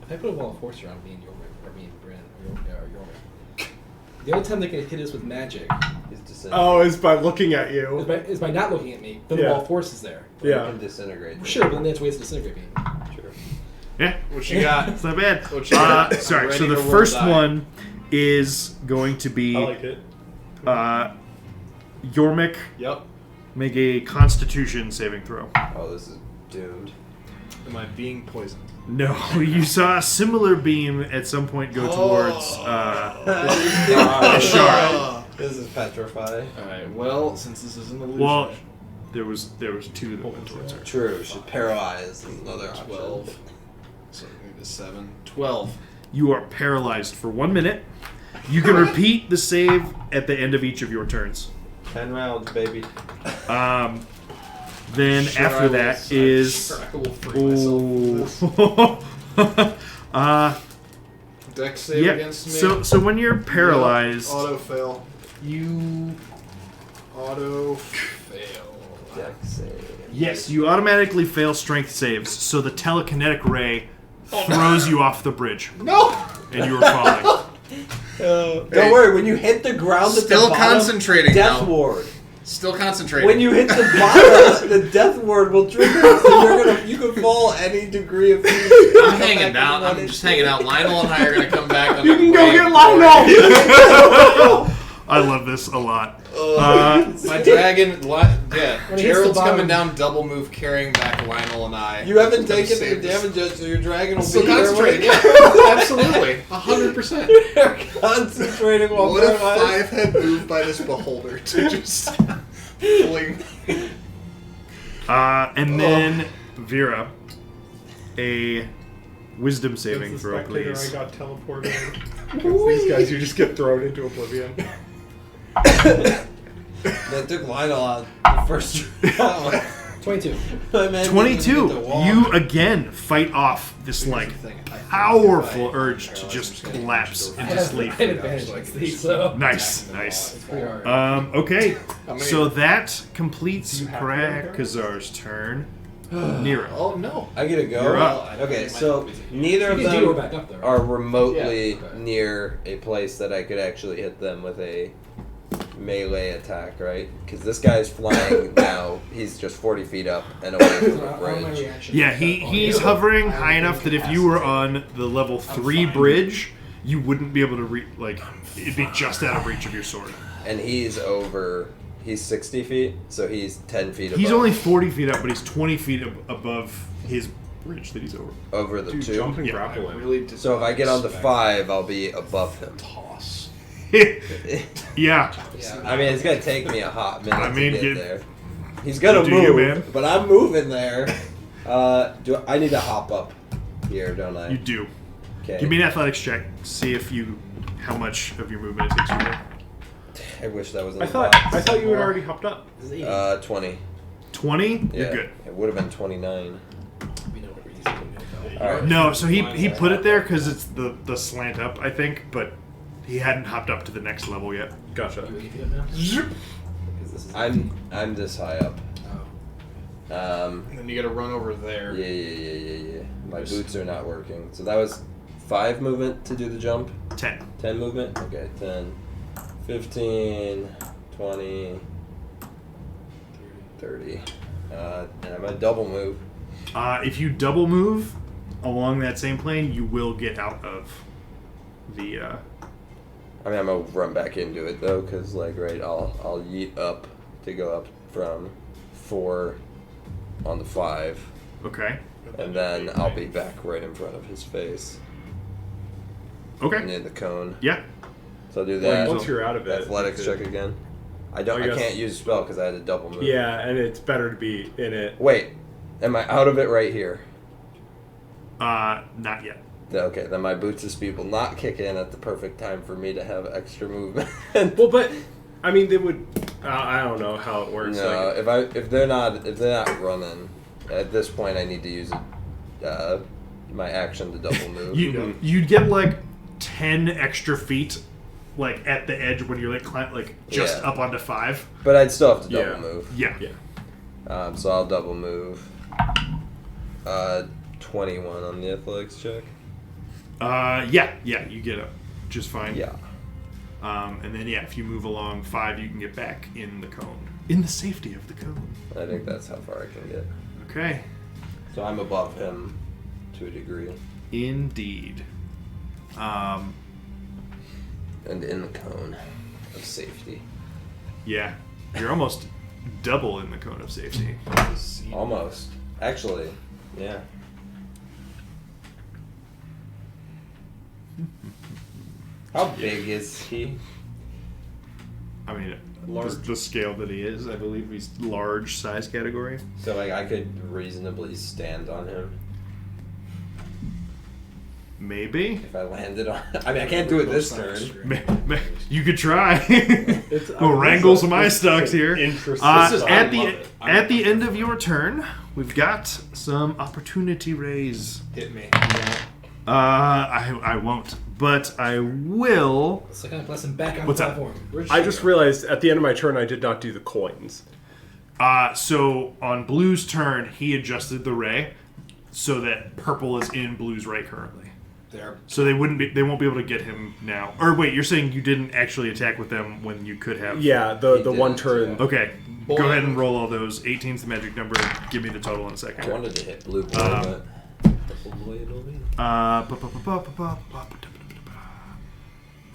If I put a wall of force around me and Yorwick, or me and Bryn, or Yorwick, the only time they can hit us with magic He's disintegrating. Oh, is by looking at you. is by not looking at me. Then Yeah. the wall of force is there. You Yeah. can disintegrate. Sure, but then they have to wait to disintegrate me. Sure. Yeah, What you got? it's not bad. What you got? I'm Sorry, ready so the to roll first die. one is going to be I like it. Yormik. Yep. Make a Constitution saving throw. Oh, this is doomed. Am I being poisoned? No, you saw a similar beam at some point go towards Ashara. This is petrify. Alright, well, since this is an illusion. Well, there was two that went towards her. True. Should paralyze is another option. 12. So maybe 7. 12. You are paralyzed for 1 minute. You can repeat the save at the end of each of your turns. 10 rounds, baby. Then Sure, I after will- that I'm is sure I will free myself from this. Dex save yeah. against me. So when you're paralyzed, Auto fail. You auto fail. Dex save. yes, you automatically fail strength saves. So the telekinetic ray throws you off the bridge, No. and you are falling. Don't worry, when you hit the ground at Still the bottom, concentrating Death now. Ward. Still concentrating. When you hit the bottom, the Death Ward will trigger, so you can fall any degree of feet. I'm hanging down. I'm just hanging out. Lionel and I are gonna come back on You the can go wave. get Lionel! I love this a lot. My dragon, yeah. When it hits Gerald's the bottom- coming down double move, carrying back Lionel and I. You haven't To taken save the this. damage yet, so your dragon will Still be here. concentrating. when- Yeah, absolutely, 100%. You're concentrating while What a paralyzed. 5-head move by this beholder to just fling. And then Vera, a wisdom saving As a throw, spectator, please. I got teleported. Against these guys, you just get thrown into oblivion. That took Lionel on the first round. 22. My man didn't even 22. get to walk. You again fight off this like powerful urge to just collapse into sleep. I had advantage against these, so. Nice, nice. It's pretty hard. Okay, many- so that completes Do you have to go Krakazar's turn. Nero. Oh no. I get to go. You're up. Okay, so neither You of can do them it back up there. are remotely Yeah, okay. near a place that I could actually hit them with a melee attack, right? Because this guy's flying now. He's just 40 feet up and away from the bridge. Yeah, he's hovering high enough that if you were on the level 3 bridge, you wouldn't be able to it'd be just out of reach of your sword. And he's 60 feet, so he's 10 feet above. He's only 40 feet up, but he's 20 feet above his bridge that he's over. over the Dude, two. jump and Yeah, grapple him. Really So if I get on to 5, I'll be above him. toss. Yeah. I mean, it's gonna take me a hot minute I mean, to get you- there. He's gonna do you, move, man. but I'm moving there. I need to hop up here, don't I? You do. Okay. Give me an athletics check. See if how much of your movement it takes you there. I wish that was in I the thought box. you had already hopped up. This is 80. 20. 20? Yeah. You're good. It would have been 29. We know what we're using. Alright. No, so he put it there because it's the slant up, I think, but he hadn't hopped up to the next level yet. Gotcha. You give it up now? Because this is I'm this high up. Oh. And then you gotta run over there. Yeah. My boots are not working. So that was 5 movement to do the jump. 10. 10 movement? Okay, 10, 15, 20, 30. And I'm a double move. If you double move along that same plane, you will get out of the. I mean, I'm gonna run back into it though, cause like I'll yeet up to go up from 4 on the 5, Okay. and then I'll be back right in front of his face Okay. near the cone. Yeah. So I'll do Well, that. once you're out of it, Athletics you could- check again. I I guess- can't use a spell because I had a double move. Yeah, and it's better to be in it. Wait, am I out of it right here? Not yet. Okay, then my boots of speed will not kick in at the perfect time for me to have extra movement. Well, but I mean, they would. I don't know how it works. No, like, if they're not running, at this point I need to use my action to double move. You'd get like 10 extra feet, like at the edge when you're like just Yeah. up onto 5. But I'd still have to double Yeah. move. Yeah. So I'll double move. 21 on the athletics check. Yeah, you get up just fine. Yeah. And then if you move along 5, you can get back in the cone, in the safety of the cone. I think that's how far I can get. Okay. So I'm above him to a degree. Indeed. And in the cone of safety. Yeah, you're almost double in the cone of safety. Almost. Actually, yeah. How big is he? I mean, Large. the scale that he is, I believe he's large size category. So like I could reasonably stand on him Maybe. if I landed on. I mean, I can't do it this turn. You could try. It's- I We'll mean, wrangle this is- some eye this is stocks an here. interesting At stuff. I the love it. I at the love end of your turn, we've got some opportunity raise. Hit me. I won't, but I will. Second lesson back on What's the up? platform. I just realized at the end of my turn I did not do the coins. So on Blue's turn, he adjusted the ray so that purple is in Blue's ray currently. There. So they won't be able to get him now. Or wait, you're saying you didn't actually attack with them when you could have? Yeah, the He one did, turn. yeah. Okay, go ahead and roll all those. 18's the magic number. Give me the total in a second. I wanted to hit blue boy, Um, but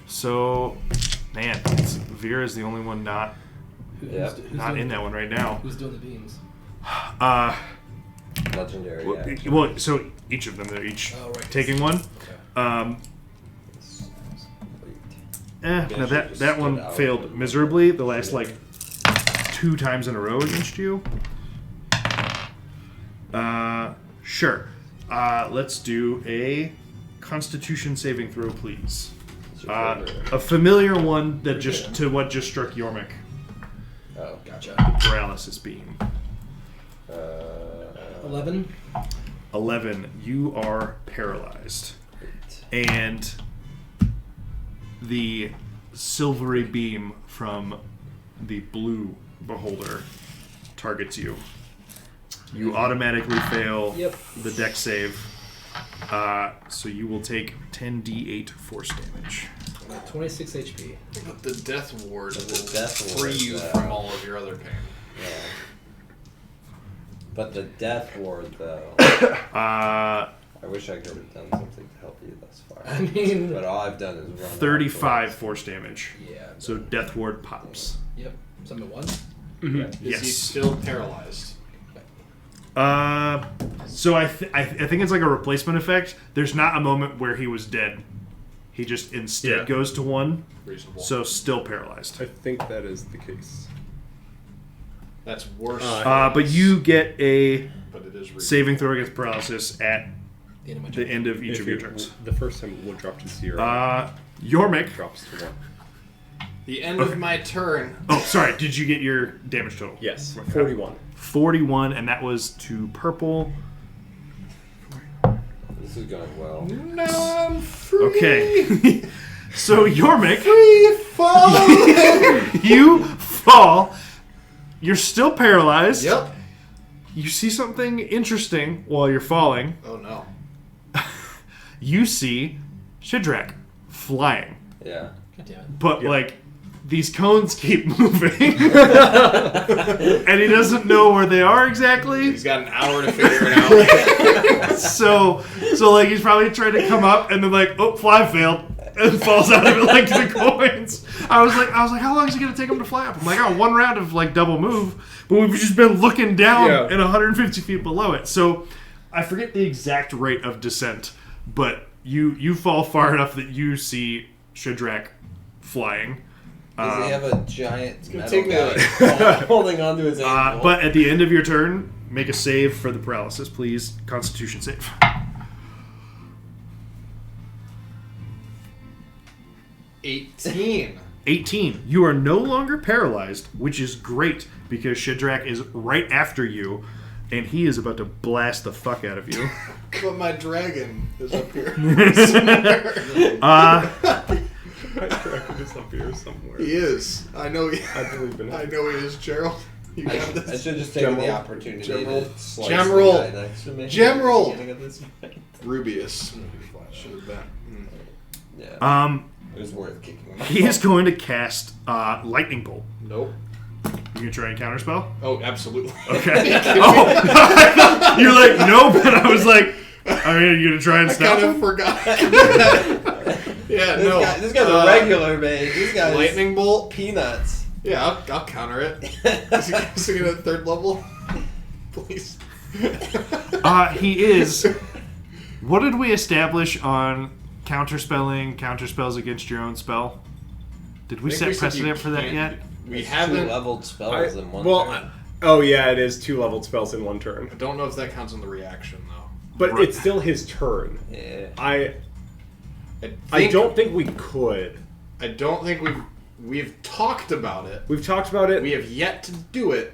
So, man, Vera's the only one not Yeah. in that one right now. Who's doing the beans? legendary. Yeah. Well, so each of them, they're each Oh, right. taking one. Okay. Now should've that just that stood one out. failed miserably the last 2 times in a row against you. Sure. Let's do a Constitution saving throw, please. A familiar one that just struck Yormik. Oh, Gotcha. Paralysis beam. 11. 11. You are paralyzed, and the silvery beam from the blue beholder targets you. You automatically fail Yep. the dex save, so you will take 10d8 force damage. 26 HP. But the death ward But will the death free ward, you uh, from all of your other pain. Yeah. But the death ward, though. Uh, I wish I could have done something to help you thus far. I mean, But all I've done is run. 35 force damage. yeah. So death ward pops. Yep. Summon 1. Is Yes. he still paralyzed? So I think it's like a replacement effect. There's not a moment where he was dead. He just instead goes to 1. Reasonable. So still paralyzed. I think that is the case. That's worse. But you get a But it is reasonable. saving throw against paralysis at The end of my the turn. end of each If of your it- turns. The first time it would drop to 0. Yormik, drops to 1. The end of my turn. Oh, sorry. Did you get your damage total? Yes, 41. 41, and that was to purple. This is going well. Now I'm free. Okay. So, Yormik, Free fall. you fall. You're still paralyzed. Yep. You see something interesting while you're falling. Oh no. You see Shidrak flying. Yeah. God damn it. But, like, these cones keep moving. And he doesn't know where they are exactly. He's got an hour to figure it out. So like, he's probably trying to come up and then, like, oh, fly failed. And falls out of it like the coins. I was like, how long is it gonna take him to fly up? I'm like, oh, 1 round of like double move, but we've just been looking down and 150 feet below it. So I forget the exact rate of descent, but you fall far enough that you see Shidrak flying. Does he have a giant metal take me guy holding onto his ankle? But at the end of your turn, make a save for the paralysis, please. Constitution save. 18. 18. You are no longer paralyzed, which is great because Shidrak is right after you, and he is about to blast the fuck out of you. But my dragon is up here. My dragon is up here somewhere. He is. I know he. I believe in I it. know he is, Gerald. You I got should this. just take the Gem opportunity roll. to slice Gem the roll. guy next to me. Gem roll. Beginning of this fight. Rubius. Should have been. Yeah. It was worth kicking him. He is going to cast Lightning Bolt. Nope. You gonna try and counterspell? Oh, absolutely. Okay. Oh, you're like, nope. And I was like, I mean, are you gonna try and I stop kind of him? forgot. Yeah, no. This guy's a regular mage. This guy's Lightning bolt. peanuts. Yeah, I'll counter it. Is he casting it at 3rd level? Please. He is. What did we establish on counterspells against your own spell? Did we I think set we said precedent you for that can't- yet? We It's haven't. 2-leveled spells in one turn. Oh yeah, it is 2 leveled spells in 1 turn. I don't know if that counts on the reaction though. But Right. it's still his turn. Yeah. I I don't think we could. I don't think we've talked about it. We've talked about it. We have yet to do it.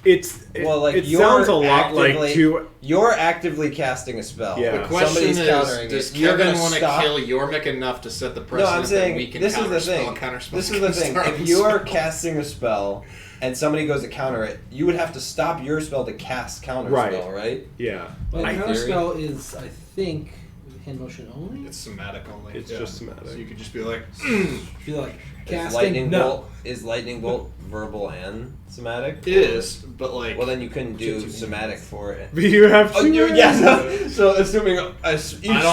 It You're sounds a lot like actively- two. You're actively casting a spell. Yeah. The question Somebody's is, countering does it. You're Kevin gonna want to stop. kill Yormik enough to set the No, precedent I'm saying that we can this is the counterspell, thing. counterspell This is the against thing. our If own you are spell? casting a spell and somebody goes to counter it, you would have to stop your spell to cast counter Right. spell, right? Yeah, Well, In counterspell is, I think, hand motion only. It's somatic only. It's just somatic. So you could just be like, Feel like Is casting. No. lightning bolt verbal and somatic? is, but like. Well, then you couldn't do somatic for it. but you have Oh, to. so assuming each I don't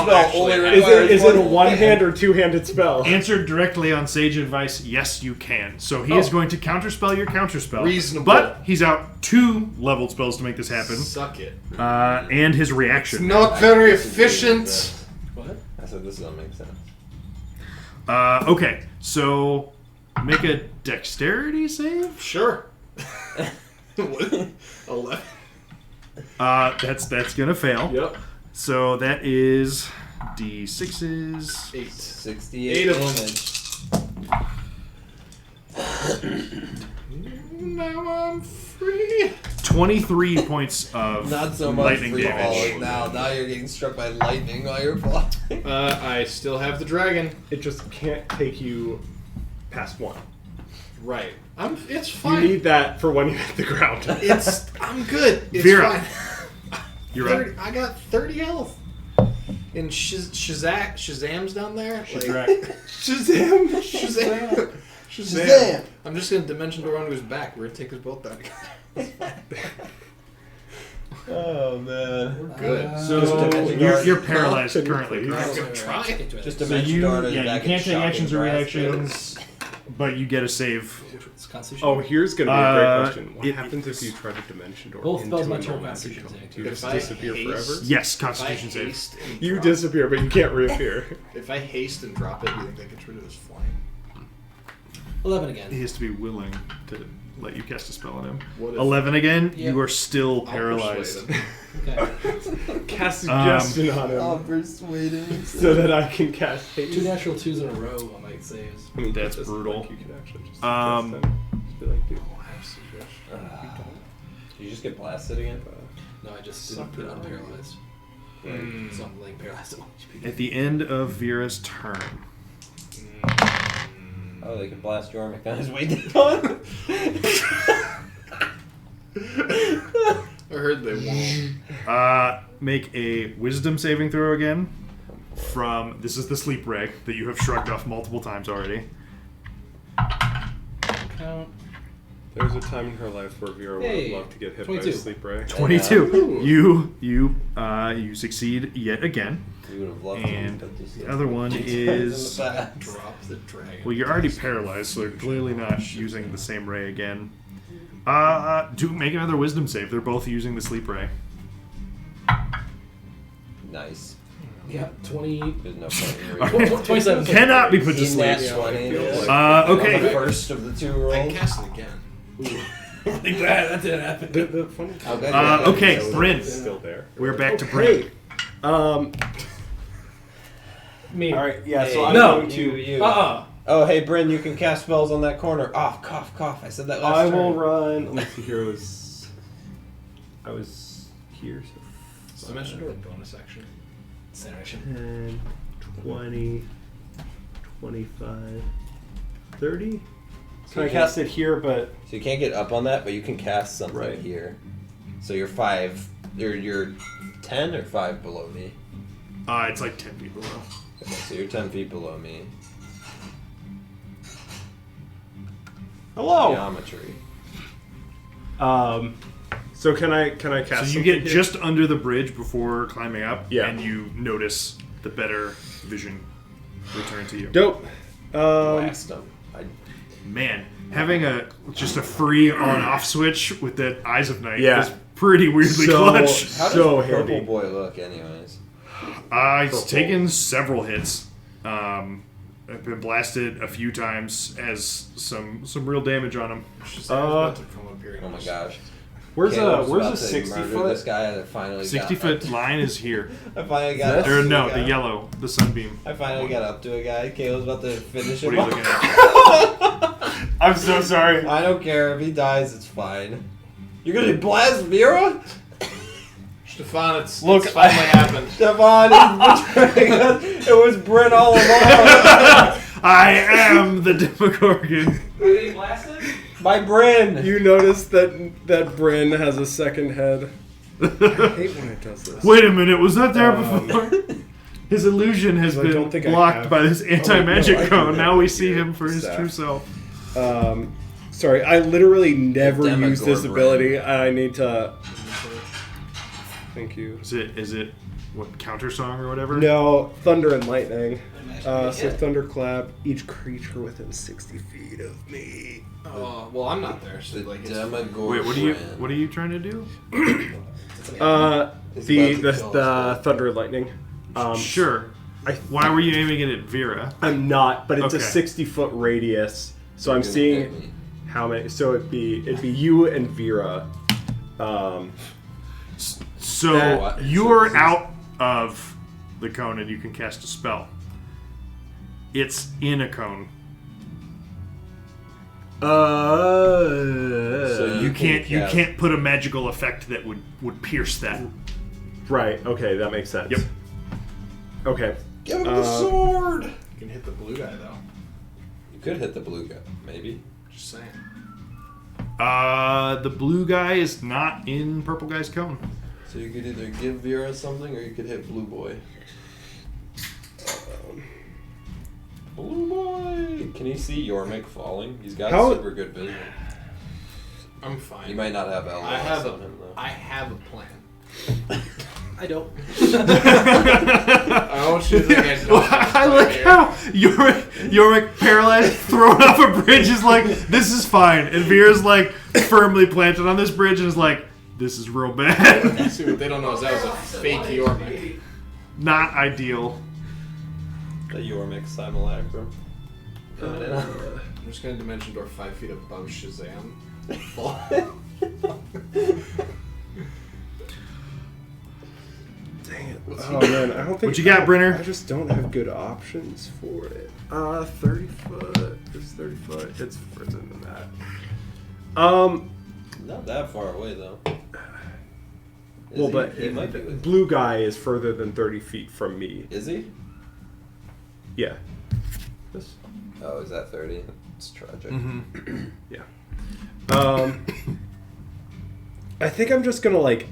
spell actually only have- requires Is it a one one-hand or two-handed spell? Answered directly on Sage Advice, yes, you can. So he is going to counterspell your counterspell. Reasonable. But he's out 2 leveled spells to make this happen. Suck it. And his It's reaction. not very I disagree with efficient. this. What? I said this doesn't make sense. Okay, so make a dexterity save? Sure. What? 11. That's gonna fail. Yep. So that is D6s. 8. 68 8 of damage. Now I'm free. 23 points of Not so much lightning free damage. falling now. Now you're getting struck by lightning while you're falling. I still have the dragon. It just can't take you past 1. Right. It's You fine. need that for when you hit the ground. I'm good. It's Vera. fine. You're up. I got 30 health. And Shazam's down there. Shazrak. Shazam! Shazam. Shazam. I'm just gonna dimension door onto his back. We're gonna take us both down. Oh man. We're good. So you're paralyzed Can you currently, please? correct? I'm gonna try. Just So dimension you, door to his you back can't and take shock actions or his ass. reactions, but you get a save. It's Constitution. Oh, here's gonna be a great Uh, question. What it- happens if you try to dimension door Both into spells a my turn normal Constitution magic saving. Do you If just I disappear haste- forever? Yes, If I Constitution save. haste and You drop- disappear, but you can't reappear. If I haste and drop it, do you think that gets rid of his flying? 11 again. He has to be willing to let you cast a spell on him. What if- 11 again. Yep. You are still I'll paralyzed. persuade him. Okay. Cast suggestion on him persuading. so that I can cast haste. 2 natural 2s in a row on my saves. I mean, That's just, brutal. Like, you can actually just Um, suggest them. Just be like, dude, You just get blasted again? No, I just didn't put it on paralyzed. Mm. So I'm laying paralyzed at 1 HP. At the end of Vera's turn, Oh, they can blast Jormik on his way down. I heard they won't. make a Wisdom saving throw again. From this is the sleep ray that you have shrugged off multiple times already. Count. there was a time in her life where Vera would Hey, have loved to get hit 22. by a sleep ray. 22. You succeed yet again. We would have loved And to put this the other one is Drop the dragon. well, you're already paralyzed, so they're clearly not using the same ray again. Do make another Wisdom save. They're both using the sleep ray. Nice. Yeah, 20. There's no point in reading. 27. Cannot be put to In sleep. that 20. feels The Okay. first of the 2 rolls. I can cast it again. Like that didn't happen. The funny I'll bet Okay, you- Bryn. is still there. We're back to Okay. Bryn. Me. All right, yeah. Hey, So I'm No. going you, to. you. Uh-uh. Oh, hey, Bryn, you can cast spells on that corner. Oh, cough, cough. I said that last I turn. will run. Let me see here. I was here. So Dimension door bonus action. Incineration. 10, 20, 25, 30. So Can I you cast it here? But So you can't get up on that, but you can cast something Right. here. So you're 5. You're 10 or 5 below me. It's like 10 feet below. Okay, so you're 10 feet below me. hello. Geometry. So can I cast? So you something get here? just under the bridge before climbing up, Yeah. and you notice the better vision return to you. dope. Blast them. Man, having just a free on-off switch with that Eyes of Night Yeah. is pretty weirdly So- clutch. How does So Purple handy. Boy look, anyways? It's taken several hits. I've been blasted a few times, has some real damage on him. Shazam's about to come up here. Oh my gosh. Where's Caleb's a about to 60 murder foot? This guy that finally 60-foot line is here. I finally got up Or to no, a guy. the yellow, the sunbeam. I finally got up to a guy. Caleb's about to finish What him are you off. looking at? I'm so sorry. I don't care. If he dies, it's fine. You're gonna blast Vera? Stefan, it's Look, finally happened. Devon is betraying us. It was Bryn all along. I am the Demogorgon. Are you blasted? By Bryn. You notice that Bryn has a second head. I hate when it does this. Wait a minute, was that there before? His illusion has I been don't think I blocked have. by this anti-magic I do cone. have Now we it see here. him for his Staff. true self. Sorry, I literally never Demogorgon use this Bryn. ability. I need to. Thank you. Is it what, counter song or whatever? No, thunder and lightning. So Yeah. thunderclap each creature within 60 feet of me. Oh, well, I'm not there, so The like, it's Demogorgon. Wait, what are you trying to do? The He's about to kill us both. thunder and lightning. Sure. I, Why were you aiming it at Vera? I'm not, but it's a Okay. 60-foot radius. So I'm You're gonna hit seeing me. how many. So it'd be you and Vera. So What? you're So this is- out of the cone and you can cast a spell. It's in a cone. So You can can't cast- put a magical effect that would pierce that. Right. Okay, that makes sense. Yep. Okay. Give him the sword. You can hit the blue guy, though. You could hit the blue guy, maybe. Just saying. The blue guy is not in purple guy's cone. So you could either give Vera something or you could hit Blue Boy. Blue Boy! Can you see Yormik falling? He's got How- super good vision. I'm fine. You might not have LOS I have on him, though. I have a plan. I don't. I want you to think I don't. have a I plan like here. how Yorick paralyzed, thrown off a bridge, is like, this is fine. And Vera's like firmly planted on this bridge and is like, this is real bad. See, what they don't know is that was a fake Yormik. Not ideal. The Yormik simulacrum. Coming in. I'm just gonna dimension door 5 feet above Shazam. Dang it. Oh man, I don't think. What you got, Brenner? I just don't have good options for it. 30 foot. It's 30 foot. It's further than that. Not that far away though. Well, but he might be with blue guy is further than 30 feet from me. Is he? Yeah. This. Oh, is that 30? It's tragic. Mm-hmm. Yeah. I think I'm just gonna like.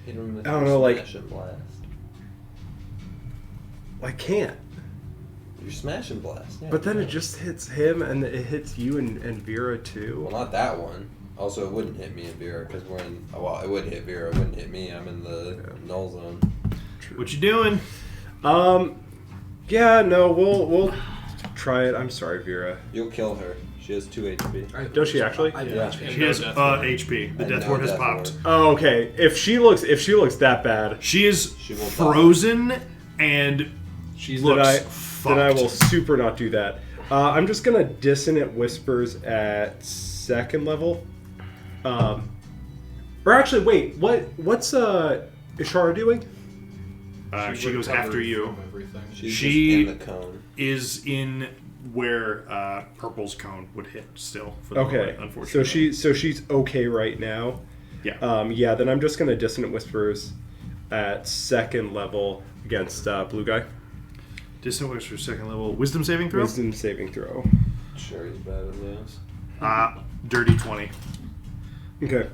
Hit him with I don't your know, like- smash and blast. I can't. Your smash and blast. Yeah, But then yeah. it just hits him, and it hits you and Vera too. Well, not that one. Also, it wouldn't hit me and Vera because we're in. Oh, well, it would hit Vera. It wouldn't hit me. I'm in the null zone. What you doing? Yeah, no, we'll try it. I'm sorry, Vera. You'll kill her. She has 2 HP. Does she actually? I Yeah. She has HP. The And death no ward has death popped. ward. Oh, okay. If she looks that bad, She is She will die. frozen and She's looks then I will fucked. super not do that. I'm just gonna Dissonant Whispers at 2nd level. Or actually, wait. What's Ishara doing? She goes after you. She's She- just in the cone. Is in where Purple's cone would hit still. For the Okay. moment, unfortunately. So she's okay right now. Yeah. Yeah. Then I'm just gonna Dissonant Whispers at 2nd level against blue guy. Distant Whisper, 2nd level. Wisdom saving throw? Wisdom saving throw. Sure, he's bad with those. Dirty 20. Okay.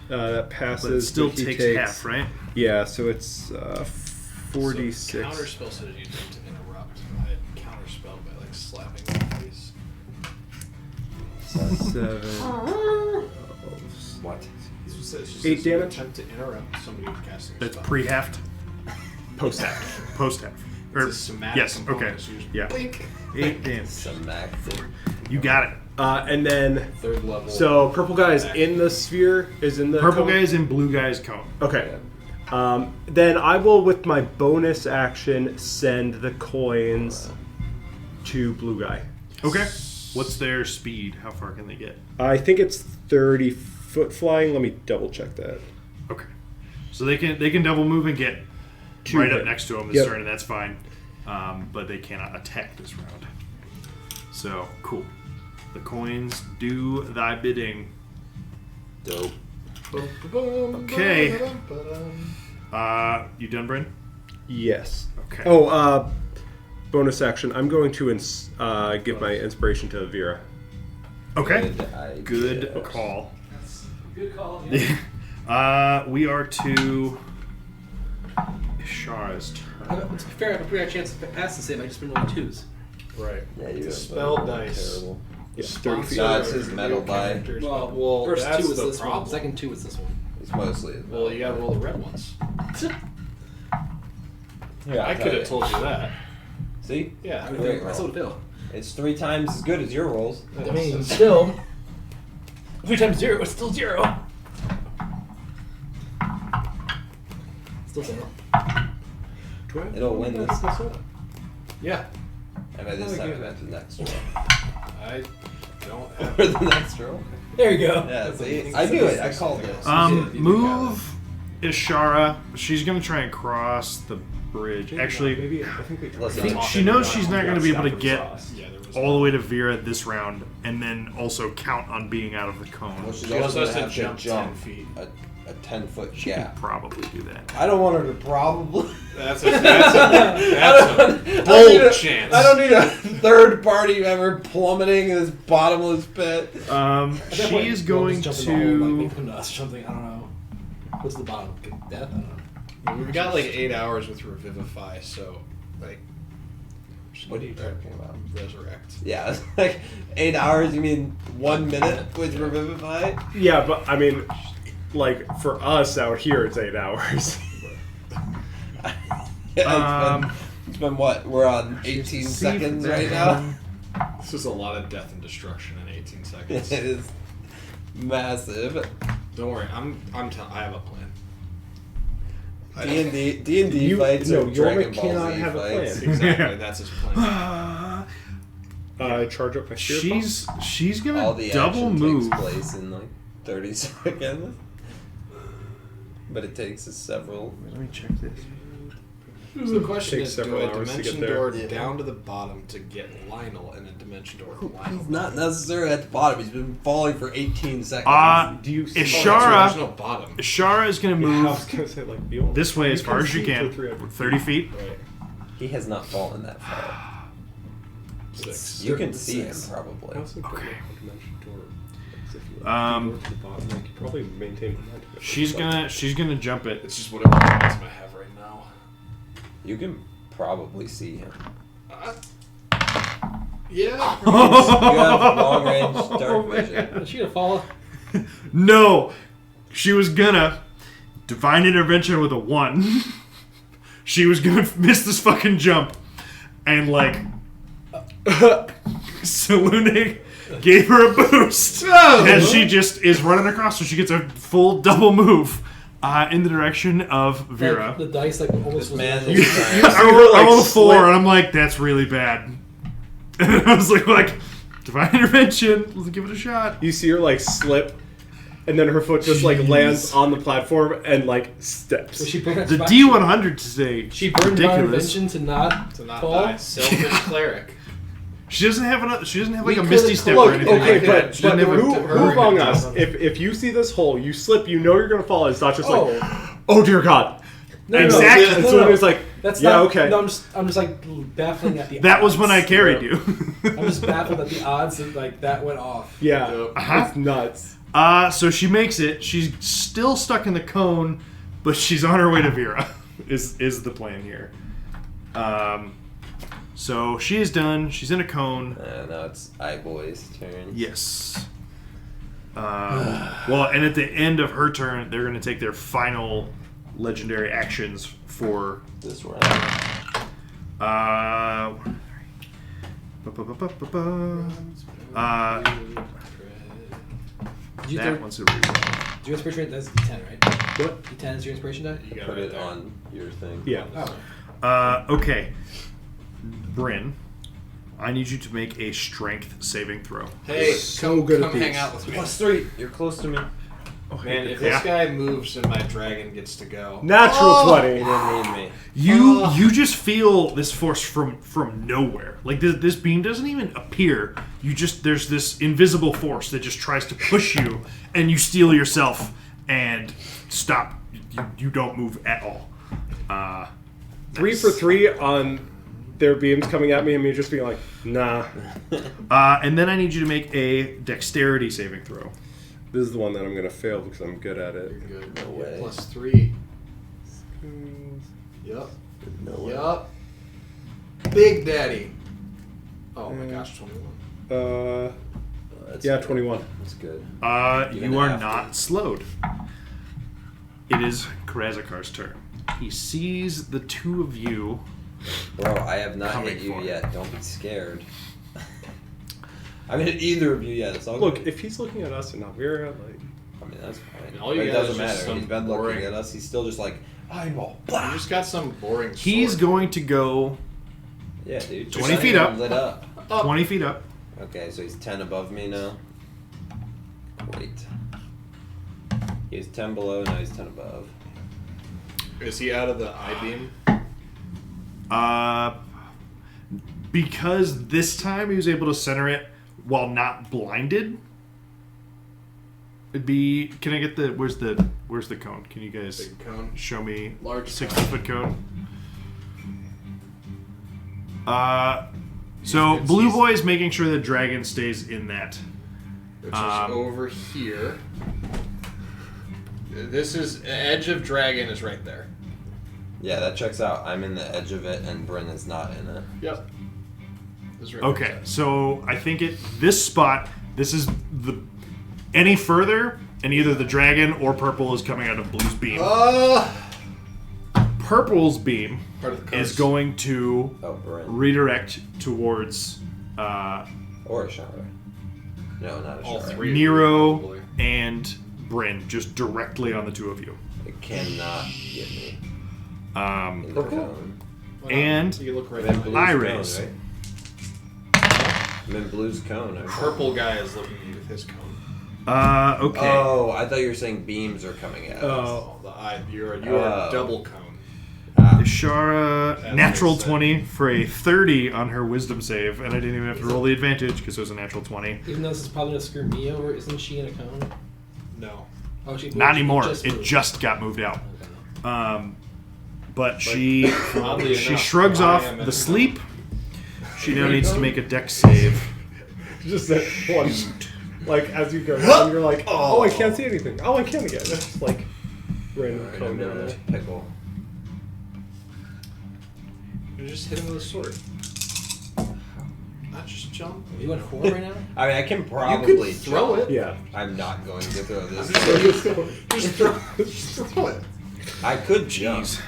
That passes. But it still he takes half, right? Yeah, so it's 46. Counterspell says you need to interrupt. I had counterspell by like slapping my face. 7. What? It's just 8 you damage? attempt to interrupt somebody who's casting a That's spell. pre-halved? Post-half. Post-half. It's a somatic yes, component, okay. so you just Yeah. blink. 8 damage. Smack. You got it. And then, 3rd level. so purple guy is in the sphere, is in the Purple cone? guy is in blue guy's cone. Okay. Then I will, with my bonus action, send the coins to blue guy. Okay. What's their speed? How far can they get? I think it's 30 foot flying. Let me double check that. Okay. So they can double move and get Two right up hit. next to him this Yep. turn, and that's fine. But they cannot attack this round. So, cool. The coins do thy bidding. Dope. Okay. You done, Bryn? Yes. Okay. Oh, bonus action. I'm going to give my inspiration to Vera. Okay. idea. Good call. That's a good call. We are to Shara's turn. To be fair, I have a pretty high chance to pass the save. I just been rolling 2s. Right. Yeah, you The have spell both. dice. Terrible. It's The 30 feet. sponsor No, it's his of metal your die. characters. Well, first that's 2 is the this problem. one. Second 2 is this one. It's mostly. Well, you gotta roll the red ones. Yeah, I could have told you that. See? Yeah. I Great would roll. feel. It's 3 times as good as your rolls. I mean, still. 3 times 0, it's still 0. Still 0. It'll win this. Yeah. And by this time, I meant the next roll. I don't have. Or the next roll. There you go. Yeah, see? I knew it. I called it. Move Ishara. She's gonna try and cross the bridge. Actually, Maybe I think we Let's I think not she knows she's not gonna be able to Stop get and sauce. Yeah, there was all the way to Vera this round, and then also count on being out of the cone. Well, she's She also also has going to to have jump to 10 feet. a 10-foot She can gap. probably do that. I don't want her to probably. That's a bold I don't chance. I don't need a third party member plummeting this bottomless pit. She is going Like, to. make them us or something. I don't know. What's the bottom? Death? I don't know. We've got like 8 hours with Revivify, so like. What are you talking about? Resurrect. Yeah, it's like 8 hours. You mean 1 minute with Revivify? Yeah, but I mean, like for us out here, it's 8 hours. Yeah, it's been what? We're on 18 seconds right now. This is a lot of death and destruction in 18 seconds. It is massive. Don't worry, I have a plan. D&D fights no, are Yorma Dragon Ball cannot Z have a fights. plan. Exactly, that's his plan. charge up my spirit bomb. She's All gonna the double action move. takes place in like 30 seconds. But it takes us several. Let me check this. So the question Takes is, do several I hours to dimension get there. door Yeah. down to the bottom to get Lionel and a dimension door to Lionel? He's not necessarily at the bottom. He's been falling for 18 seconds. Do you see? Ishara- There's no bottom. Ishara is gonna Yeah, I move was gonna say like you this way as far as you see can. to 300 30 feet. Right. He has not fallen that far. 6. You can see him 6. I probably. also don't Okay. know how dimension door. Like, if you Um, go to the bottom, like, you probably maintain momentum. She's gonna jump it. It's just whatever momentum I have right now. You can probably see him. Yeah. You have long range dark Oh, vision. Is she gonna fall? No, she was gonna divine intervention with a 1. She was gonna miss this fucking jump, and like, Selune gave her a boost, and she just is running across. So she gets a full double move in the direction of Vera. Like, the dice like almost This was man actually- is trying. I rolled a 4, and I'm like, that's really bad. And I was like, divine intervention. Let's give it a shot. You see her like slip, and then her foot just like lands on the platform and like steps. So she burned The D100 today. She burned my ridiculous. intervention to not To not fall. die. Selfish cleric. She doesn't have another. She doesn't have like We a misty could've- step Look, or anything. okay, like that. but She doesn't have who, a- who among us, if you see this hole, you slip, you know you're gonna fall. It's not just like, Oh. oh dear God. No, Exactly. No, And no, so no. it's like, That's yeah, not, okay. No, I'm just like baffling at the. That was odds. when I carried you. I'm just baffled at the odds that like that went off. Yeah, Uh-huh. it's nuts. So she makes it. She's still stuck in the cone, but she's on her way to Vera. Is the plan here? So she is done. She's in a cone. Now it's iBoy's turn. Yes. Well, and at the end of her turn, they're going to take their final legendary actions for This round. Did you that throw, one's a reroll. your inspiration rate? That's D10, right? What? D10 is your inspiration die. You got Put right it there. on your thing. Yeah. Oh. Okay. Bryn, I need you to make a strength saving throw. Hey, So come, good at come hang these. out with me. +3. You're close to me. Man, if Yeah. this guy moves and my dragon gets to go. Natural 20. You didn't need me. You just feel this force from nowhere. Like this beam doesn't even appear. You just there's this invisible force that just tries to push you, and you steel yourself and stop. You don't move at all. 3 for 3 on their beams coming at me and me just being like, nah. And then I need you to make a dexterity saving throw. This is the one that I'm gonna fail because I'm good at it. You're good. No way. +3. Yup. No way. Yup. Big Daddy. Oh my gosh, 21. That's Yeah, good. 21. That's good. Even You are after. not slowed. It is Karazakar's turn. He sees the two of you. Bro, I have not Coming hit you for yet. Don't be scared. I haven't hit either of you yet. It's all Look, good. if he's looking at us and not Vera, like, I mean, that's fine. All you But it got doesn't is just matter. some He's been boring- looking at us. He's still just like, eyeball. You just got some boring He's sword. going to go Yeah, dude. 20 Just feet saying, up. Lit up. 20 feet up. Okay, so he's 10 above me now. Wait. He's 10 below, now he's 10 above. Is he out of the I-beam? Because this time he was able to center it while not blinded. It'd be. Can I get the? Where's the cone? Can you guys Big cone. show me Large 60-foot cone? So You can Blue see- Boy is making sure the dragon stays in that. Which is over here. This is edge of dragon is right there. Yeah, that checks out. I'm in the edge of it, and Bryn is not in it. Yep. This is right Okay, there. so I think this spot. This is the. Any further, and either the dragon or purple is coming out of Blue's beam. Purple's beam Part of the is curse. going to Oh, Bryn. redirect towards Or a shower. No, not a All shower. three. Nero Probably. and Bryn, just directly on the two of you. It cannot get me. In the Purple? cone. Well, and you look right Then at blue's Iris. cone, right? I'm in Blue's cone. Purple guy is looking at you with his cone. Okay. Oh, I thought you were saying beams are coming at us. Oh, you're a double cone. Ishara, That's natural what I said. 20 for a 30 on her wisdom save, and I didn't even have to roll the advantage because it was a natural 20. Even though this is probably gonna screw me over, isn't she in a cone? No. Oh, she Not she anymore. just It moved. just got moved out. Okay. But she Oddly she enough, shrugs I off am in the a sleep. She now needs to make a dex save. Just that one. Like, as you go down, you're like, oh, I can't see anything. Oh, I can again. It's just like random Alright, cone I'm in down a there. pickle. You just hit him with a sword. Not just jump. You went 4 right now? I mean, I can You probably could throw jump. it. Yeah. I'm not going to throw this. Just throw it. I could jump. Jeez.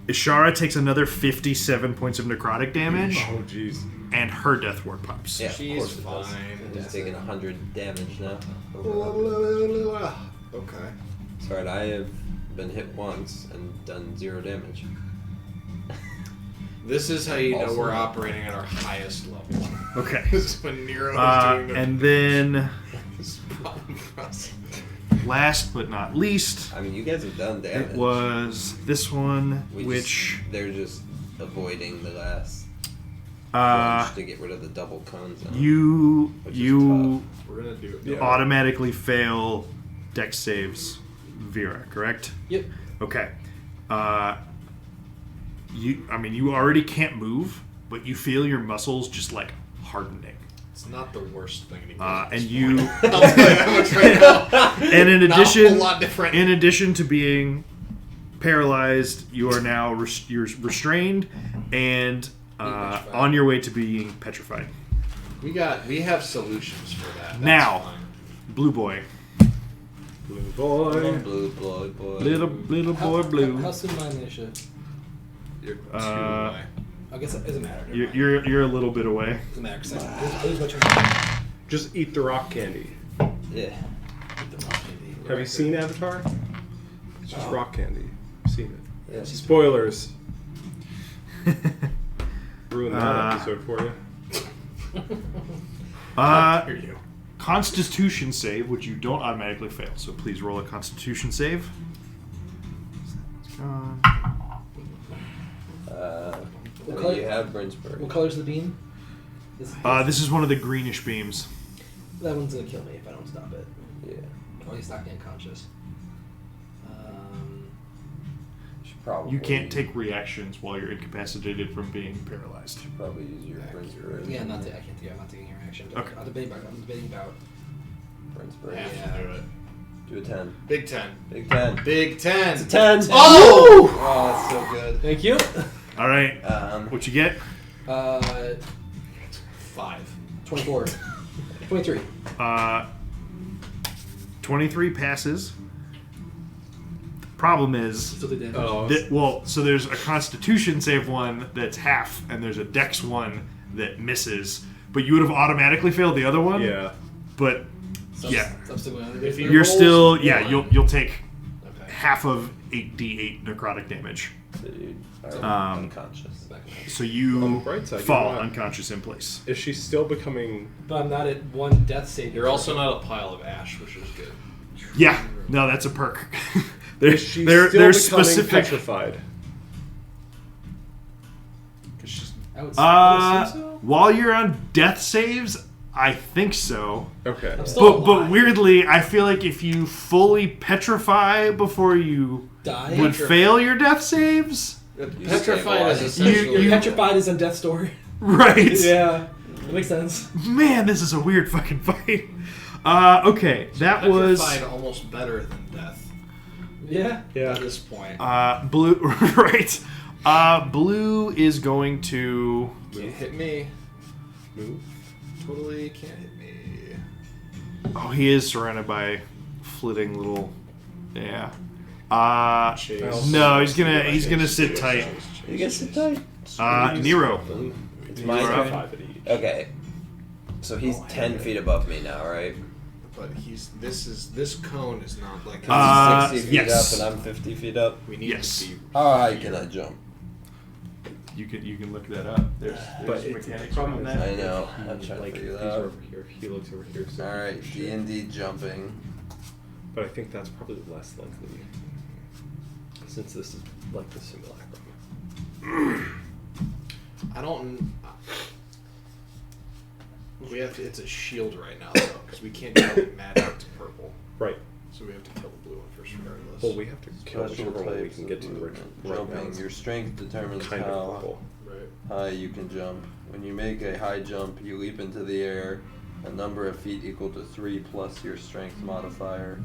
Ishara takes another 57 points of necrotic damage, Oh, jeez. and her death ward pops. Yeah, She's of course it fine. does. He's taking 100 damage now. Okay. Sorry, I have been hit once and done 0 damage. This is how you know Also- we're operating at our highest level. Okay. This is when Nero is doing the And then, this problem for us. last but not least, I mean, you guys have done damage. it was this one, They're just avoiding the last uh, crunch to get rid of the double cones. Now, you which is you We're gonna do it. Yeah. automatically fail dex saves, Vera, correct? Yep. Okay. You already can't move, but you feel your muscles just like hardening. It's not the worst thing to do. And you, I'll tell you that much right now. and in Not a addition, whole lot different. in addition to being paralyzed, you are now you're restrained and petrified. on your way to being petrified. We have solutions for that. That's Now. fine. Blue boy, Blue boy. blue boy. little boy, blue. How soon am I in the initiative? You're too Uh, high. I guess it doesn't matter. You're a little bit away. Doesn't matter. 'Cause I lose my turn. Just eat the rock candy. Yeah. Have you seen Avatar? It's just rock candy. I've seen it. Yeah. Spoilers. Ruin that Uh, episode for you. Hear you. Constitution save, which you don't automatically fail. So please roll a Constitution save. Gone. What I color- mean, you have Brinsburg. What color's the beam? This is one of the greenish beams. That one's gonna kill me if I don't stop it. Yeah. Or he's not unconscious. Should probably. You can't take reactions while you're incapacitated from being paralyzed. Probably use your Brinsburg. Yeah, I'm not taking your action. Okay. I'm debating about. Brinsburg. Have Yeah. to do it. Do a 10. Big 10. Big 10. Big 10. It's a 10. Oh! Oh, that's so good. Thank you. All right. Um, What you get? 5. 24. 23. 23 passes. The problem is Still did damage. Oh, that, so there's a Constitution save one that's half, and there's a Dex one that misses. But you would have automatically failed the other one. yeah. But So yeah, I'm still going If you- you're still one. you'll take Okay. half of 8d8 necrotic damage. dude, are unconscious. So On you the bright side, fall you're not. unconscious in place. Is she still becoming? But I'm not at one death save. You're also not a pile of ash, which is good. Yeah, no, that's a perk. There's Is she there, still there's becoming specific. petrified? 'Cause she's I would assume so. While you're on death saves, I think so. Okay. I'm still But alive. weirdly, I feel like if you fully petrify before you Die. would fail your death saves, petrified is You- essentially. You're petrified is on death's door. right? Yeah. That makes sense. Man, this is a weird fucking fight. Okay, that was petrified almost better than death Yeah. Yeah. at this point. blue. Right. Blue is going to. Can't hit me. Move. Totally can't hit me. Oh, he is surrounded by flitting little. Yeah. Chase. No, he's gonna sit tight. You get sit tight. Nero. It's You my are turn. up. 5 at each. Okay. So he's 10 feet above me now, right? But this cone is not like. He's 60 feet yes. up and I'm 50 feet up. we need Yes. to be. How high can I jump? You can look that up. There's But it's mechanics problem around that. I know. If he, I'm trying to like, figure if that he's out. over here, if he looks over here. So All right, he D&D jumping. But I think that's probably less likely, since this is like the simulacrum. I don't. We have to. It's a shield right now, though, because we can't get magic to purple. Right. So we have to kill the blue one first, regardless. Well, we have to kill Special whichever one we types can of get to movement. right Jumping. now. Your strength determines Kind of how purple. Right. high you can jump. When you make a high jump, you leap into the air a number of feet equal to 3 plus your strength modifier.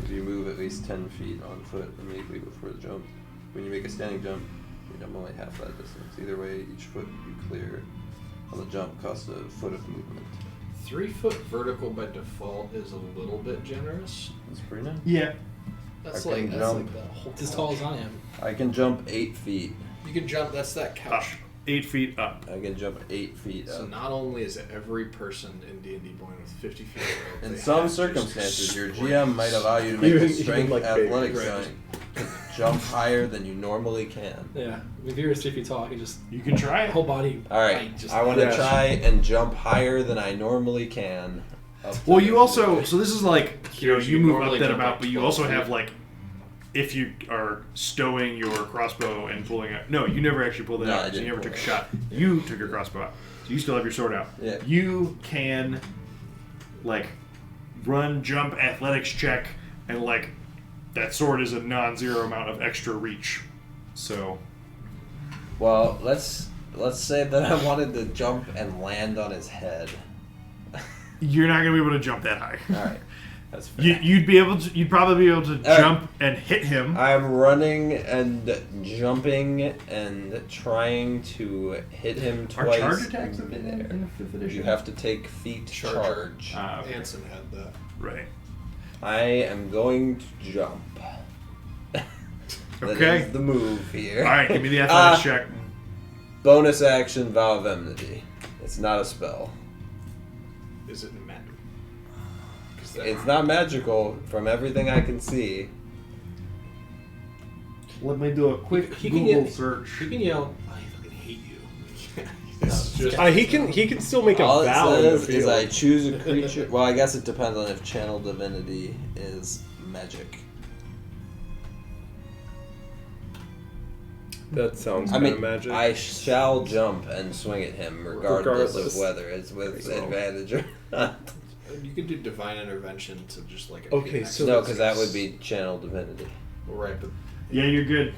If you move at least 10 feet on foot immediately before the jump. When you make a standing jump, you jump only half that distance. Either way, each foot you clear on the jump costs a foot of movement. 3 foot vertical by default is a little bit generous. That's pretty nice. Yeah. That's I can like jump. the whole. It's as tall as I am. I can jump 8 feet. You can jump. That's that Up. couch. 8 feet up. I can jump 8 feet So up. not only is every person in D&D born with 50 feet of rope, In they some have circumstances, just your springs. GM might allow you to make Even- a even strength like babies, athletics right. check to jump higher than you normally can. Yeah. If you're 3 feet tall, I can just You can try it. whole body. All right, height just I want to Yeah. try and jump higher than I normally can. up to Well, you the- also so this is like you know Here's you you move up normally that jump amount, like but you 12 also feet. have like if you are stowing your crossbow and pulling out. No, you never actually pulled it No, out. I 'Cause you didn't never pull took a it shot. You took your crossbow out, so you still have your sword out. Yeah. You can like run, jump, athletics check, and like that sword is a non-zero amount of extra reach. So Well, let's say that I wanted to jump and land on his head. you're not gonna be able to jump that high. All right, that's fair. You'd probably be able to right. jump and hit him. I'm running and jumping and trying to hit him Are twice charge attacks in in midair. the 5th edition? You have to take feet Charger. charge. Okay. Anson had that. Right. I am going to jump. That Okay. is the move here. All right, give me the athletics check. Bonus action, Vow of Enmity. It's not a spell. Is it magic? It's not magical from everything I can see. Let me do a quick He can Google get- search. You can yell, I fucking hate you. It's just He can still make a All it vow in the says is field. I choose a creature. Well, I guess it depends on if Channel Divinity is magic. That sounds I kind mean, of magic. I shall jump and swing at him regardless Regardless. of whether it's with Pretty well. advantage or not. You can do divine intervention to just like Okay, next so No, to because that would be Channel Divinity. right, but Yeah, you're good.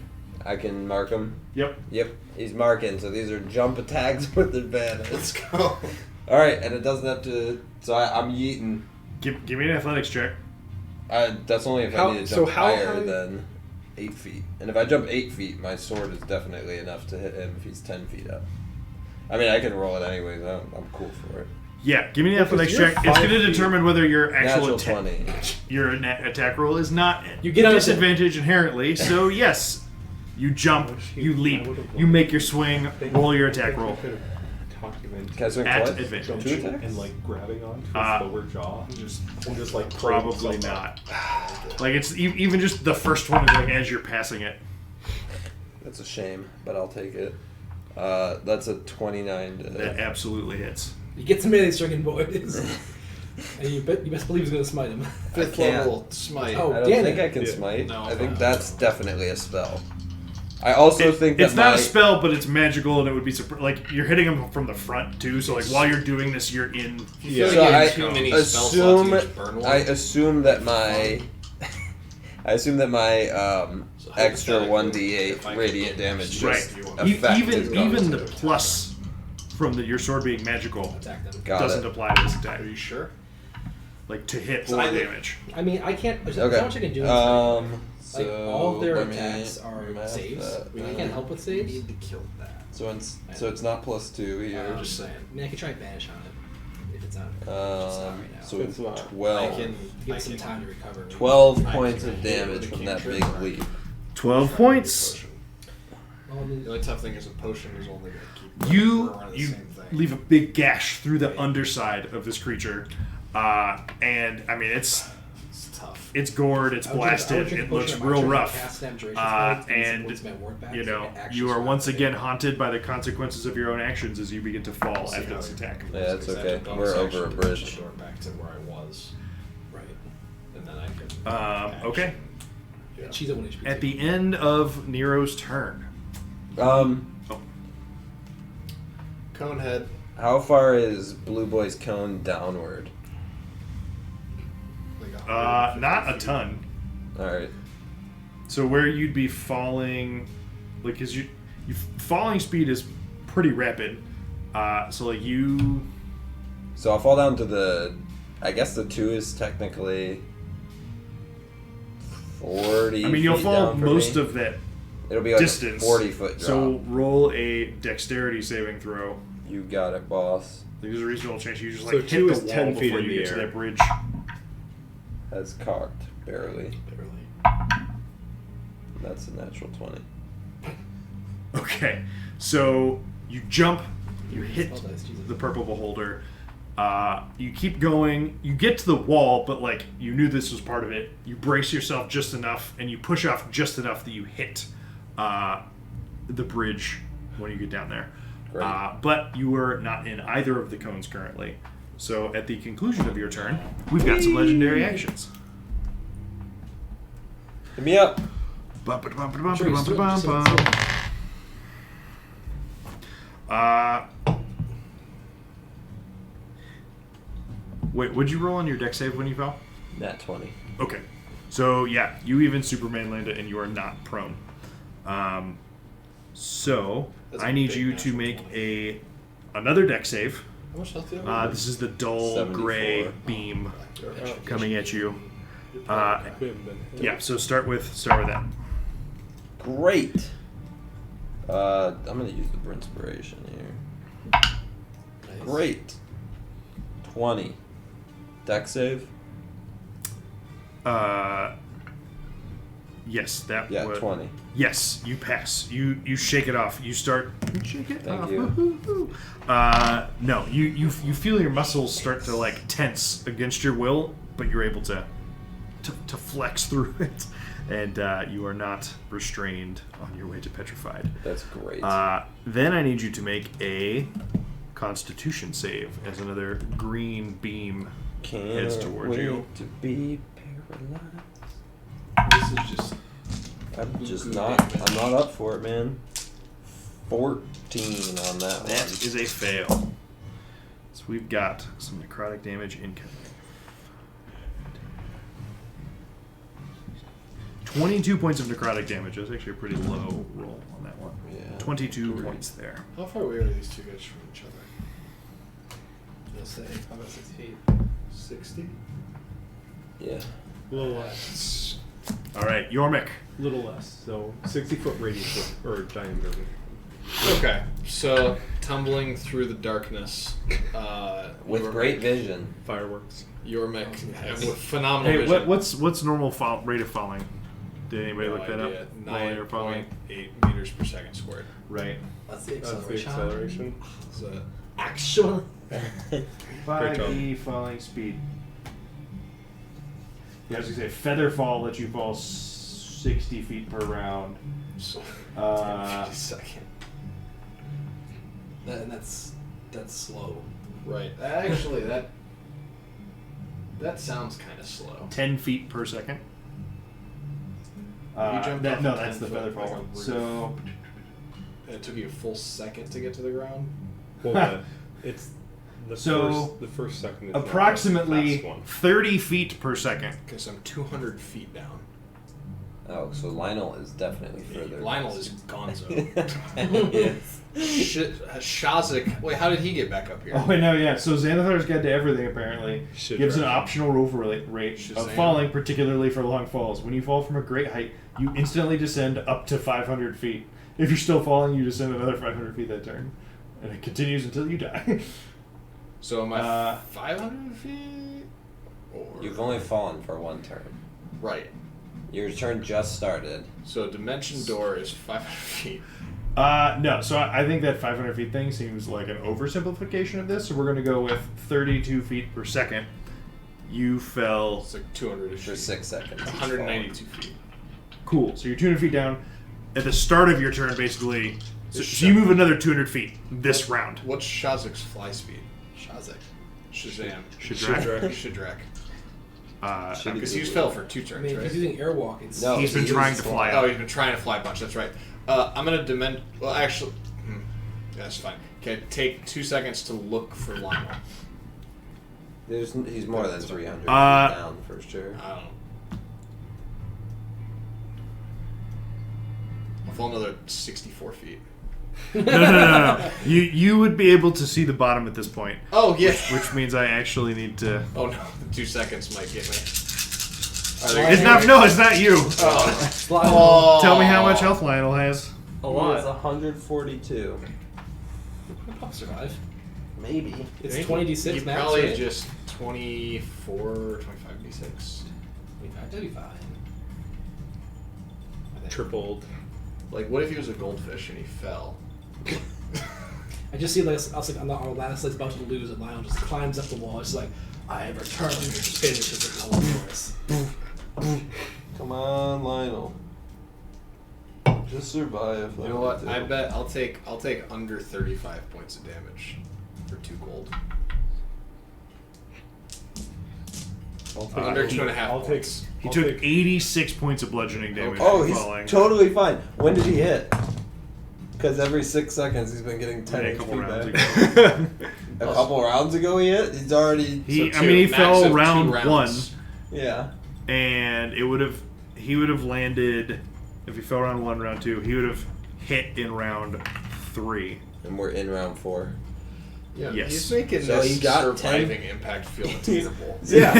I can mark him. Yep. Yep, he's marking. So these are jump attacks with advantage. let's go. All right, and it doesn't have to. So I'm yeeting. Give me an athletics check. That's only if How- I need to so jump how higher high- than 8 feet. And if I jump 8 feet, my sword is definitely enough to hit him if he's 10 feet up. I mean, I can roll it anyways. I'm cool for it. Yeah, give me the Well, 'cause athletics you're check. It's 5 going to feet. determine whether your actual Natural 20. your attack roll is not You get out of disadvantage inherently. So yes, you jump, you leap, you make your swing, roll your attack roll. Can I swing At twice? advantage. 2 attacks? And like grabbing onto his Uh, lower jaw, and just like Probably not. Like it's even just the first one is like as you're passing it. That's a shame, but I'll take it. That's a 29 to That absolutely hits. You get some melee striking boys. And you best believe he's gonna smite him. Fifth can't. level smite. Oh, I don't damn think it. I can Yeah. smite. No, I think no. that's definitely a spell. I also think that It's not my- a spell, but it's magical, and it would be like you're hitting him from the front too. So like while you're doing this, you're in. Yeah. So So you I have too many spell slots, you just burn one. I assume that my So extra hypothetically, 1d8 if I radiant could- damage Right. just E- affect his even bonus the to attack. plus from your sword being magical Attack them. Got doesn't it. apply to this attack. Are you sure? Like to hit So or I- damage. I mean, I can't. There's Okay. not much I can do. Like, So all of their let me attacks are math saves. that I down. can't help with We saves. need to kill that. So it's not +2 here. I'm just saying. I mean, I can try banish on it if it's not. It's not right now. So It's not. 12. I can give I it some can- time to recover. 12 I points can of hit damage with a from that cantrip, big or I leap. can 12 try points. potion. Well, I mean, The only tough thing is a potion is only going to keep. You we're running the you same thing. leave a big gash through the underside of this creature, and I mean it's It's tough. it's gored, it's blasted, it looks real rough. And you are once again haunted by the consequences of your own actions as you begin to fall after this attack. Yeah, that's okay. We're over a bridge. Door back to where I was. Right. And then I can. Okay. Yeah. She's at 1 HP. At the end of Nero's turn. Conehead. How far is Blue Boy's cone downward? Not a ton. Alright. So where you'd be falling, like, cause you falling speed is pretty rapid. So like you. So I'll fall down to the. I guess the 2 is technically 40. I mean, you'll feet fall down for most me. of that It'll be like distance. a 40-foot drop. So roll a dexterity saving throw. You got it, boss. There's a reasonable chance you just So like 2 hit is the wall 10 feet before in you the get to air. that bridge. That's cocked, barely. Barely. That's a natural 20. Okay, so you jump, you hit Oh, nice, Jesus. the purple beholder. You keep going. You get to the wall, but like you knew this was part of it. You brace yourself just enough, and you push off just enough that you hit the bridge when you get down there. Great. But you are not in either of the cones currently. So at the conclusion of your turn, we've got some legendary actions. Hit me up. Wait, what'd you roll on your deck save when you fell? Nat 20. Okay. So, yeah, you even Superman landed and you are not prone. So, That's a I need big you to natural make 20. another deck save. How much health do you have? This is the dull 74. gray beam coming at you. We haven't been hit. Yeah, so start with that. Great. I'm gonna use the Brinspiration here. Nice. Great. 20. Deck save? Yes, that Yeah, would. 20. Yes, you pass. You shake it off. You start. You shake it Thank off. you. Woo-hoo-hoo. No, you feel your muscles start to like tense against your will, but you're able to flex through it, and you are not restrained on your way to petrified. That's great. Then I need you to make a Constitution save as another green beam heads Can't towards wait you. to be paralyzed. This is just. I'm just Good not. damage. I'm not up for it, man. 14 on that That one. is a fail. So we've got some necrotic damage incoming. 22 points of necrotic damage. That's actually a pretty low roll on that one. Yeah. 22 points there. How far away are these two guys from each other? Let's say about 6 feet. 60? Yeah. A little less. All right, Yormik. Little less. So 60-foot radius or diameter. Okay, so tumbling through the darkness. With Yormik- great vision. Fireworks. Yormik, Nice. with phenomenal Hey, vision. what's normal rate of falling? Did anybody No look that idea. up? While you're falling? 9.8 meters per second squared. Right. That's the That's the acceleration. acceleration. So, Actual. 5e falling speed. Yeah, I was gonna say feather fall lets you fall 60 feet per round. so 10 Uh, feet a second. And that's slow. Right. Actually, that sounds kind of slow. 10 feet per second. You jumped off No, a that's the 10-foot feather fall. like a roof. So And it took you a full second to get to the ground. Well, it's the So, first second. Is not the approximately fast one. 30 feet per second. Okay, so I'm 200 feet down. Oh, so Lionel is definitely further. Lionel is gonzo. Yes. Shit, Shazak. Wait, how did he get back up here? Oh, wait, no, yeah. So Xanathar's Guide to Everything apparently Shit gives an direction. optional roll rate of Shazam. falling, particularly for long falls. When you fall from a great height, you instantly descend up to 500 feet. If you're still falling, you descend another 500 feet that turn. And it continues until you die. So am I 500 feet? Or... You've only fallen for one turn. Right. Your turn just started. So Dimension Door is 500 feet. No, so I think that 500 feet thing seems like an oversimplification of this, so we're going to go with 32 feet per second. You fell. It's like 200 For 6 seconds. 192 feet. Cool. So you're 200 feet down. At the start of your turn, basically. So you move another 200 feet this round. What's Shazak's fly speed? Shazak. Shazam. Shadrach. Because he's fell for 2 I turns, mean, right? if he's using airwalk, No, He's been trying to fly Oh, up. he's been trying to fly a bunch. That's right. I'm gonna Well, actually, yeah, that's fine. Okay, take 2 seconds to look for Lionel. He's more than 300 feet Uh, down for sure. I don't know. I'll fall another 64 feet. No. You would be able to see the bottom at this point, Oh yeah. which means I actually need to. Oh no, the 2 seconds might get me. It's not. No, it's not you. Oh. Tell me how much health Lionel has. A He lot. has 142. I'll survive. Maybe. It's He 20d6 max, probably right? just 24, 25 d6. 25, that'd be fine. I think. Tripled. Like, what if he was a goldfish and he fell? I just see like I was like, our last like about to lose, and Lionel just climbs up the wall. It's like, I have returned, and just finishes it all for us. Come on, Lionel. Just survive. You know what? I bet I'll take under 35 points of damage for 2 gold. Under 2.5 I'll take. points. He I'll took take- 86 points of bludgeoning damage. Oh, from he's falling. totally fine. When did he hit? Because every 6 seconds he's been getting 10 a couple HP rounds back. ago. A couple rounds ago he hit? He's already... He So two, he max fell of 2 round rounds. 1, Yeah. and he would have landed if he fell round 1, round 2. He would have hit in round 3. And we're in round 4. Yeah, Yes. he's making So this he got surviving impact feel attainable. Yeah.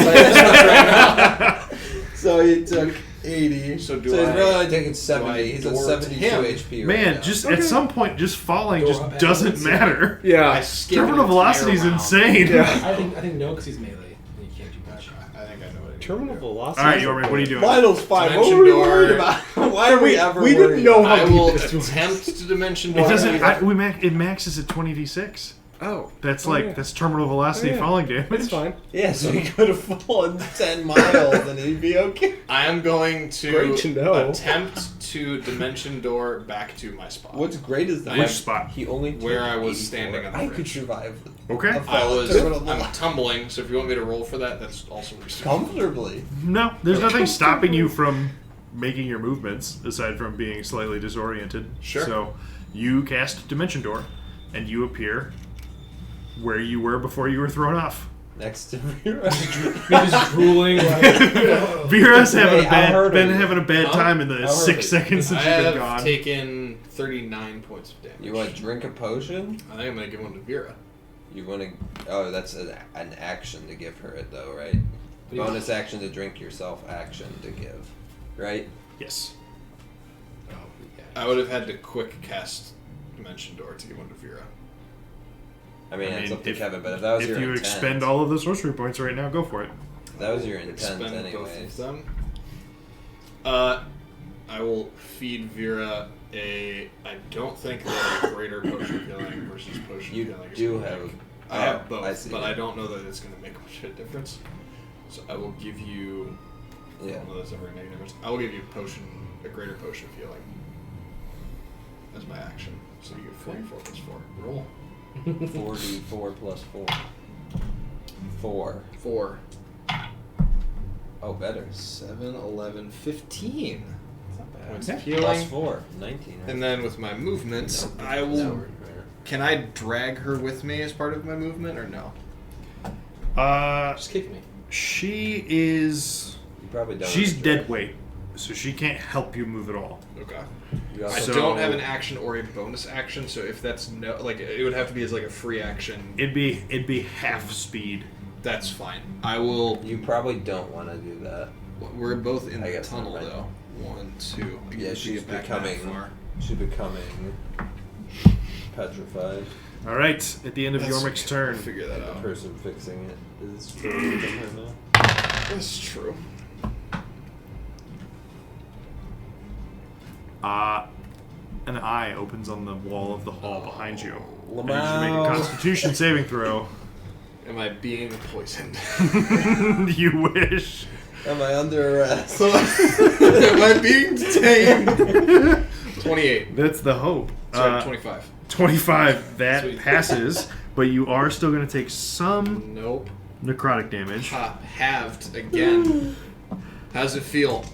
So he took 80. So he's do I- really only taking do 70. I He's at door 72 him? HP right Man, now. just at some point, just falling Door just up doesn't afterwards. matter. I Yeah. skip an Terminal velocity is entire round. insane. Yeah. I think no, because he's melee. And you can't do much. I think I know what it is. Terminal velocity. All right, Yormik, what are you doing? Lionel's fine. What Dimension were we door. worried about? Why are we ever we worried didn't know about how I deep will this was. attempt to dimension It door. doesn't. It maxes at 20d6. Oh. That's Oh, like yeah. that's terminal velocity Oh, yeah. falling damage. It's fine. Yeah, so he could have fallen 10 miles and he'd be okay. I am going to Great to know. attempt to dimension door back to my spot. What's great is the Which fact spot? he only took Where I was 84. standing on the I bridge. could survive. Okay. a I fall was. terminal I'm tumbling, so if you want me to roll for that, that's also reasonable. comfortably. No, there's nothing stopping you from making your movements aside from being slightly disoriented. Sure. So you cast Dimension Door, and you appear where you were before you were thrown off. Next to Vera. He's just drooling. Like, Vera's having Hey, I heard been of you. having a bad Huh? time in the I heard 6 of seconds since I you've been have gone. taken 39 points of damage. You want to drink a potion? I think I'm gonna give one to Vera. You want to... Oh, that's an action to give her it, though, right? Bonus action to drink yourself, action to give. Right? Yes. I would have had to quick cast Dimension Door to give one to Vera. I mean, I it's mean, up to if- Kevin, but if that was If your you intent... expend all of the sorcery points right now, go for it. That was your intent, Expend both of anyways. them. I will feed Vera a. I don't think that a greater potion healing versus potion You healing. is do gonna have... make- I have Oh, both, I see. but I don't know that it's going to make much of a difference. So I will give you. I Yeah. don't know that's ever a negative difference. I will give you a greater potion of healing as my action. So you get 44 plus 4. roll. 44 plus 4. 4. 4. Oh, better. 7, 11, 15. It's not bad. Points of Plus healing. 4. 19, right? And then with my movements, I will. No. Can I drag her with me as part of my movement or no? Just kick me. She is. You probably don't. She's have to dead drag. weight, so she can't help you move at all. Okay. You I also- So- don't have an action or a bonus action, so if that's no, like it would have to be as like a free action. It'd be half speed. That's fine. I will. You probably don't want to do that. We're both in I the guess tunnel never mind. though. 1, 2. I Yeah, guess we she's get back that becoming. far. She's becoming petrified. All right, at the end of That's Yormik's okay. turn, We'll figure that The out. person fixing it is further than her now. That's true. an eye opens on the wall of the hall behind you. I need you to make a Lamau. Constitution saving throw. Am I being poisoned? You wish. Am I under arrest? Am I being detained? 28. That's the hope. Sorry, 25. 25. That Sweet. passes, but you are still going to take some Nope. necrotic damage. Ha, halved again. How's it feel?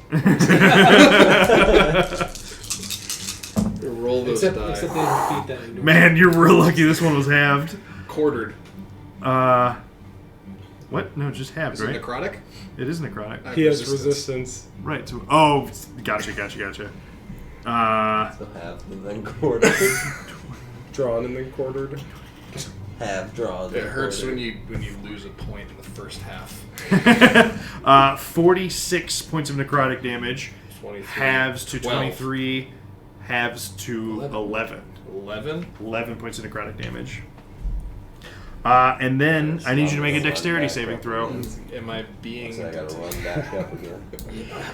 Roll those Except die. they defeat that. Man, you're real lucky this one was halved. Quartered. What? No, just halved, Is it right? necrotic? It is necrotic. I have He has resistance. Right. So, oh, gotcha. So half and then quarter. Drawn and then quartered. Half drawn. It hurts when you lose a point in the first half. 46 points of necrotic damage. 23. Halves to 12. 23. Halves to 11. 11? 11 points of necrotic damage. And then I need you to make a dexterity saving throw. Am I being So I gotta run back up again.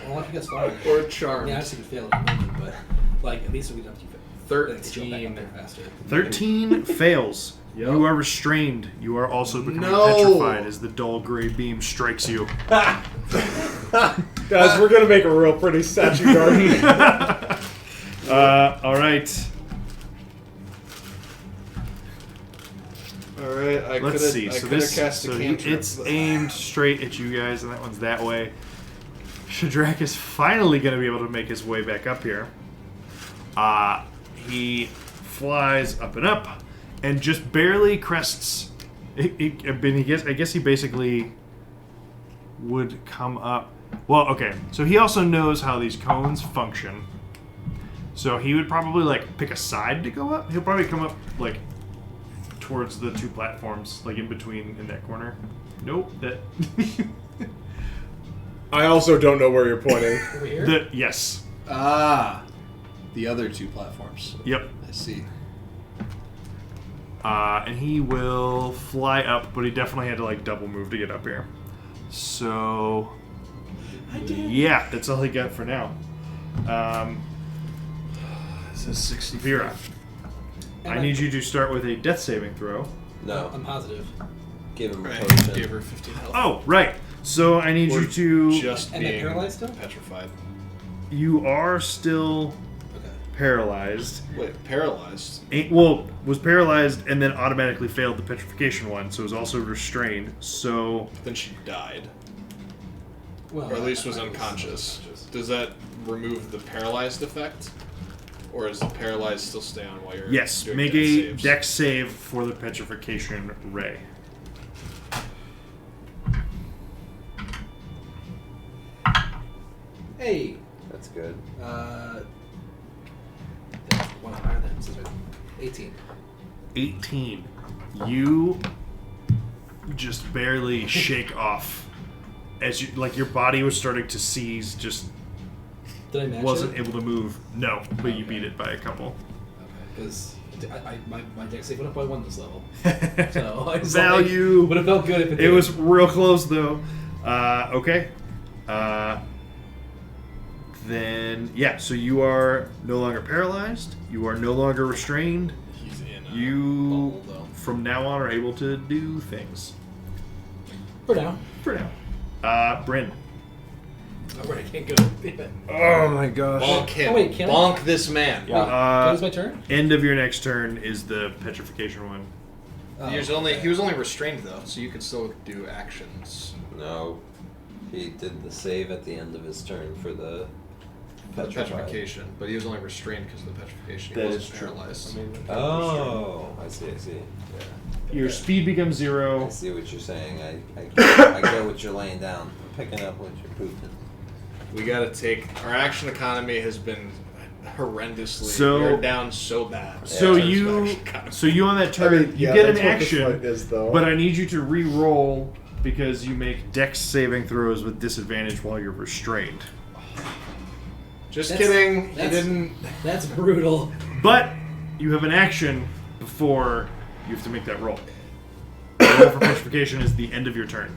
Well, if he gets far. or charmed? Yeah, I obviously could fail it, but like at least we don't keep it. 13. Faster. 13 fails. You are restrained. You are also becoming No. petrified as the dull gray beam strikes you. Guys, we're gonna make a real pretty statue garden. All right. Alright, I Let's see. I So coulda this, cast a so cantrip, it's but- aimed straight at you guys, and that one's that way. Shadrach is finally going to be able to make his way back up here. He flies up and up, and just barely crests. I guess he basically would come up. Well, okay. So he also knows how these cones function. So he would probably like pick a side to go up. He'll probably come up like towards the two platforms, like in between in that corner. Nope. That. I also don't know where you're pointing. Over here? Yes. Ah, the other two platforms. Yep. I see. And he will fly up, but he definitely had to like double move to get up here. So. Yeah, that's all he got for now. This is 60. Vera, I need you to start with a death saving throw. No. I'm positive. Give him a Right, potion. give her 15 health. Oh, right. So I need Or you to. just Am I being paralyzed still? petrified. You are still Okay. paralyzed. Wait, paralyzed? Was paralyzed and then automatically failed the petrification one, so was also restrained. So Then she died. Well, Or at least was I unconscious. Does that remove the paralyzed effect? Or is the paralyzed still stay on while you're yes, doing make death a saves? dex save for the petrification ray. Hey. That's good. One higher than 18. 18. You just barely shake off as you like your body was starting to seize, just Did I match wasn't it? able to move. No, but you Okay. beat it by a couple. Okay, because my dex save went up by 1 this level. So I was Value. Like, would have felt good if it It did. was real close though. Okay. Then yeah, so you are no longer paralyzed. You are no longer restrained. He's in a You bubble, though. from now on are able to do things. For now. For now. Bryn. Oh, right, I can't go. Damn it. Oh my gosh. Bonk him. Oh, wait, can I- Bonk this man. Wait, when is my turn? End of your next turn is the petrification one. Oh, He was only restrained though, so you could still do actions. No. He did the save at the end of his turn for the The petrified. petrification, but he was only restrained because of the petrification. He That wasn't is true. paralyzed. Oh, I see. Your speed becomes I 0. see what you're saying. I get what you're laying down. I'm picking up what you're pooping. We gotta take our action economy has been horrendously. So- we're down so bad. So Yeah. you, Action so you on that turn, I mean, you yeah, get an that's what this action, fight is, though. but I need you to re-roll because you make dex saving throws with disadvantage while you're restrained. Just That's- kidding. He that's- didn't. That's brutal. But you have an action before you have to make that roll. The roll for petrification is the end of your turn,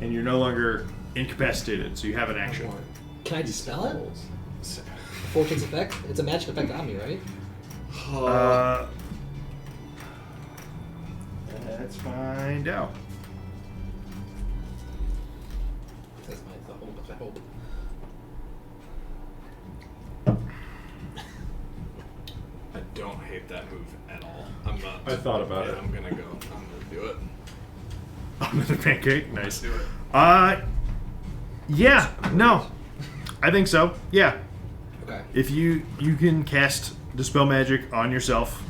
and you're no longer incapacitated, so you have an action. Can I dispel it? Before it takes effect? It's a magic effect on me, right? That's fine. find out. That's the hope. I hope. I don't hate that move at all. I'm not. I thought about it. I'm gonna go. I'm gonna do it. Another pancake? Nice. Do it. Yeah, no. I think so. Yeah. Okay. If you can cast Dispel Magic on yourself,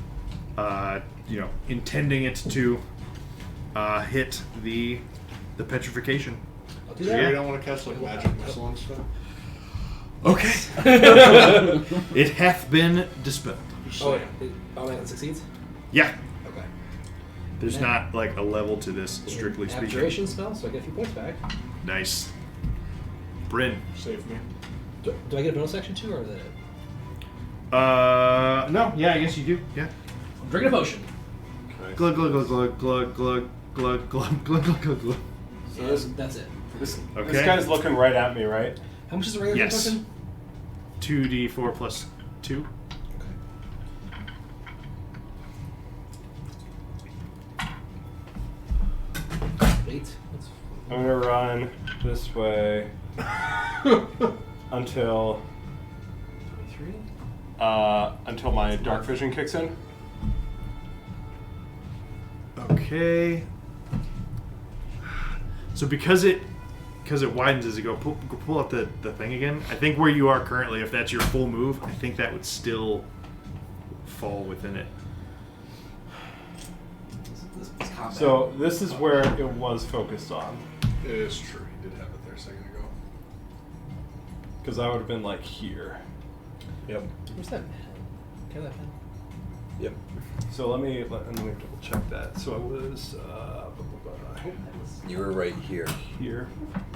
intending it to hit the petrification. I'll do So that. you don't want to cast like magic missile and stuff? Okay. It hath been dispelled. Oh, wait. It succeeds? Yeah. Okay. There's Yeah. not like a level to this, strictly speaking. Abjuration spell, so I get a few points back. Nice. Bryn. Save me. Do I get a bonus action too, or is that it? No, yeah, I guess you do. Yeah. I'm drinking a potion. Glug glug glug glug glug glug glug glug glug glug glug. So this, That's it. this, Okay. this guy's looking right at me, right? How much is the regular Yes. potion? 2d4 plus 2. Wait. That's I'm gonna run this way until 23. until my dark vision kicks in. Okay. So because it widens as you go, pull out the thing again. I think where you are currently, if that's your full move, I think that would still fall within it. This combat. So this is where it was focused on, It is true. You did have it there a second ago. because I would have been like here. Yep. Where's that pen? Can I have that pen? Yep. So let me double check that. So I was You were right here here.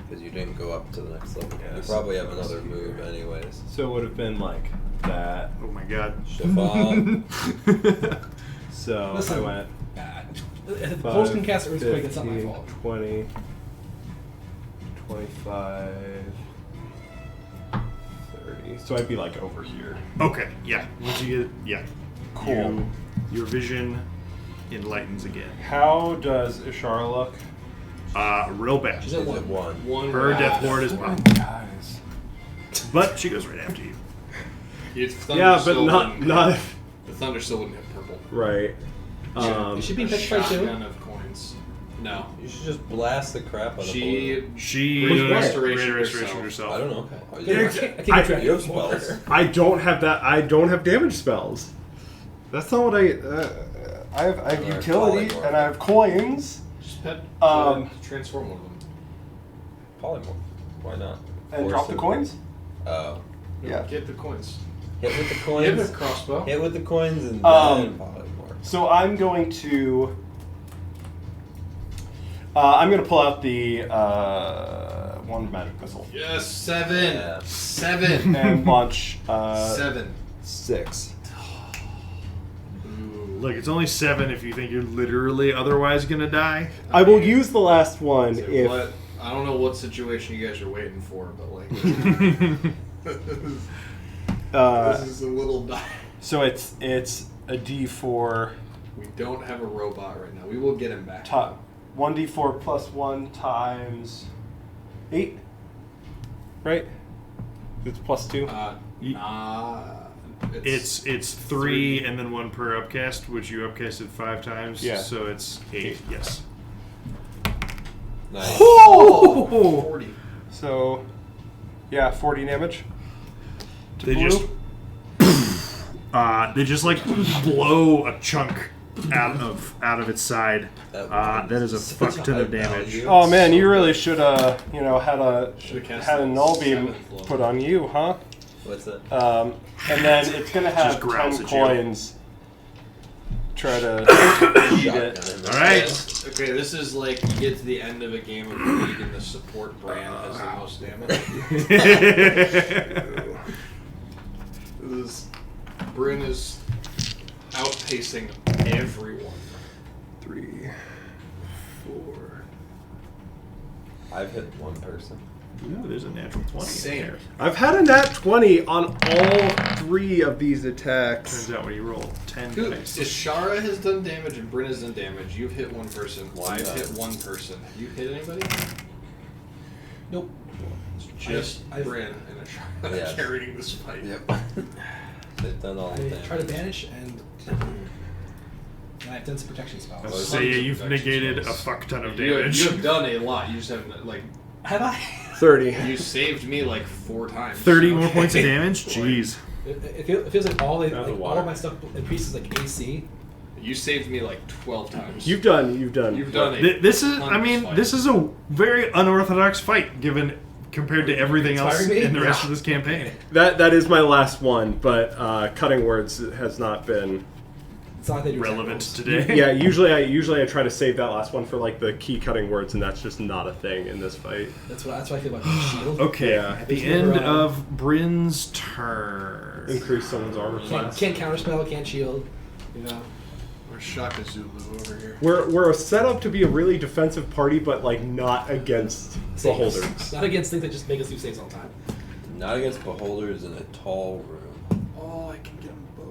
because you didn't go up to the next level. You Yes. probably have another move, anyways. So it would have been like that. Oh my god. Shafal. So Listen, I went The Pulse can cast Earthquake, it's not my 15, fault. 20, 25, 30. So I'd be like over here. Okay, yeah. Once you get, yeah. Cool. Your vision enlightens again. How does Ishara look? Real bad. She's at Is it 1. one? Her Wow. death ward is bomb. Guys. But she goes right after you. Yeah, but not The thunder still wouldn't hit purple. right. Is she being A petrified too? shotgun of coins. No. You should just blast the crap out of She. She Great restoration restoration herself. I don't know. How you Yeah, do I it. can't keep track. You have spells. I don't have that. I don't have damage spells. That's not what I have Or utility polymorph. and I have coins Just pet. Transform one of them. Polymorph. Why not? and Force drop the him. coins. Oh. Yeah. Get the coins. Hit with the Hit coins. with crossbow. Hit with the coins and then polymorph. So I'm going to pull out the one magic missile Yes, 7. Yeah. 7. and launch 7. 6. Ooh. Look, it's only 7 if you think you're literally otherwise gonna die. I will use the last one So if what? I don't know what situation you guys are waiting for, but like this is a little die. so it's a D4 We don't have a robot right now. We will get him back. top 1d4 plus 1 times 8. Right? It's plus 2. It's 3 and then 1 per upcast, which you upcasted 5 times. Yeah. So it's 8. Yes. Nice. Oh! 40. So, yeah, 40 damage. to They blue. just like blow a chunk out of its side. That is a Such fuck ton of high damage. value. Oh man, you really should Should've cast had a null beam seventh level. put on you, huh? What's that? And then it's gonna have Just growls 10 at you. coins. Try to eat it. Shotgun in All there. right. Okay, this is like you get to the end of a game of League and the support brand has the most damage. Bryn is outpacing everyone. 3, 4. I've hit one person. Ooh, there's a natural 20 Same. in there. I've had a nat 20 on all 3 of these attacks. Turns out when you roll 10 Dude, dice. Ishara has done damage and Bryn has done damage. You've hit one person. I've Yeah. hit one person. Have you hit anybody? Nope. Just I've- Bryn and Ishara Yeah. carrying this fight. Yep. They've done all the I damage. try to banish and I've done some protection I spells. was Tons gonna say, of you've protection negated spells. a fuck ton of You damage. have done a lot. You just haven't, like, Have I? 30. you saved me like 4 times. 30 more Okay. points of damage? Jeez. It feels like all Out of like, the all water. of my stuff increases like AC. You saved me like 12 times. You've done. You've done a This is, ton I of mean, fight. this is a very unorthodox fight given compared to everything else Inspiring me? in the rest of this campaign. That is my last one, but cutting words has not been. It's not like they do Relevant attack today. Yeah, usually I try to save that last one for like the key cutting words, and that's just not a thing in this fight. rolls. That's what I feel about the shield. Okay, Yeah. at the There's end never, of Bryn's turn. Increase someone's armor Can't, class. can't counterspell, can't shield. You know. We're Shaka Zulu over here. We're set up to be a really defensive party, but like not against beholders. Not against things that just make us do saves all the time. Not against beholders in a tall room. Oh, I can get them both.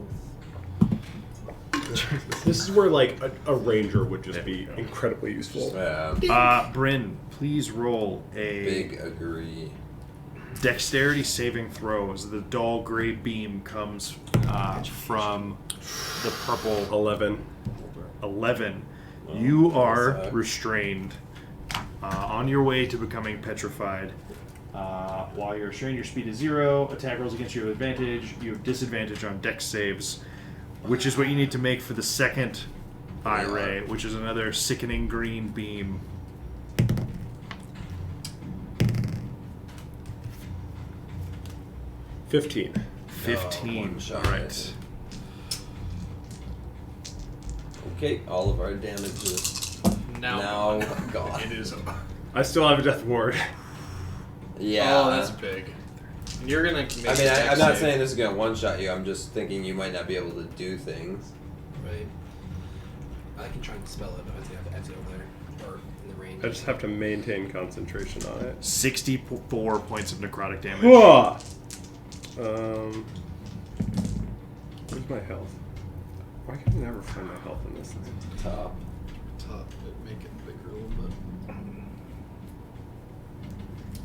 This is where like a ranger would just be incredibly useful. Yeah. Bryn, please roll a Big agree. dexterity saving throw as the dull gray beam comes from the purple 11. 11. You are sucks. restrained on your way to becoming petrified. While you're restrained, your speed is 0. Attack rolls against you have advantage. You have disadvantage on dex saves, which is what you need to make for the second eye ray, which is another sickening green beam. one 15. shot. Right. Okay, all of our damage is Now gone. it is. I still have a death ward. Yeah. Oh, that's big. And you're gonna. Make I a mean, dex I'm not save. saying this is gonna one-shot you. I'm just thinking you might not be able to do things. Right. I can try and spell it, but I have to over there or in the range. I just have to maintain concentration on it. 64 points of necrotic damage. Whoa! Where's my health? Why can I never find my health in this thing? Top. Top, but make it bigger a little bit.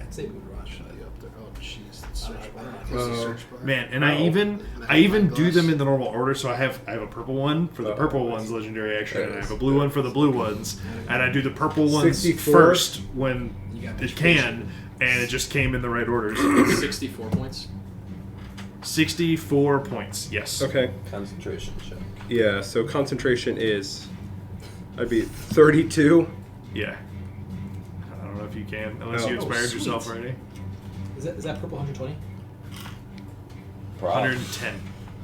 I'd say Moon Rush. Shut you up there. Oh, jeez. That's I don't search know, bar. I don't What's know. the search bar? Man, and Oh. I even do them in the normal order. So I have a purple one for the purple one's legendary action, and I have a blue one for the blue ones, and I do the purple ones 64? first when You got it can, and it just came in the right orders. 64 points. 64 points. Yes. Okay. Concentration check. Yeah, so concentration is. I'd be 32. Yeah. I don't know if you can, unless Oh. you inspired sweet. yourself already. Is that purple 120? 110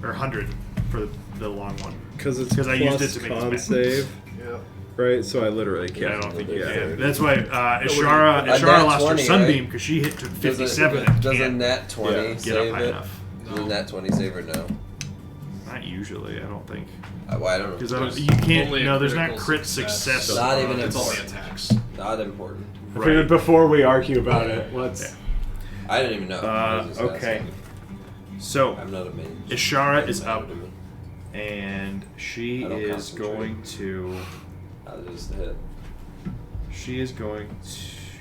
or 100 for the long one. Because it's 'Cause I used plus it to make con it save, Yeah. right? So I literally Yeah, I can't. don't think you Yeah. can. That's why Ishara nat lost her 20, sunbeam right? because she hit to 57 and Does a can't nat 20 Yeah. get up save high it? enough. Does a nat 20 save or no? Not usually, I don't think. Well, I don't know. Because There's you can't. only a No, there's not critical crit success. success. Not even It's only important. attacks. Not important. I figured Right. before we argue about it, let's. Yeah. I didn't even know. I was just Okay. asking. So I'm not a mage. Ishara is Doesn't up, matter to me. and she I don't is concentrate. going to. I'll just hit. She is going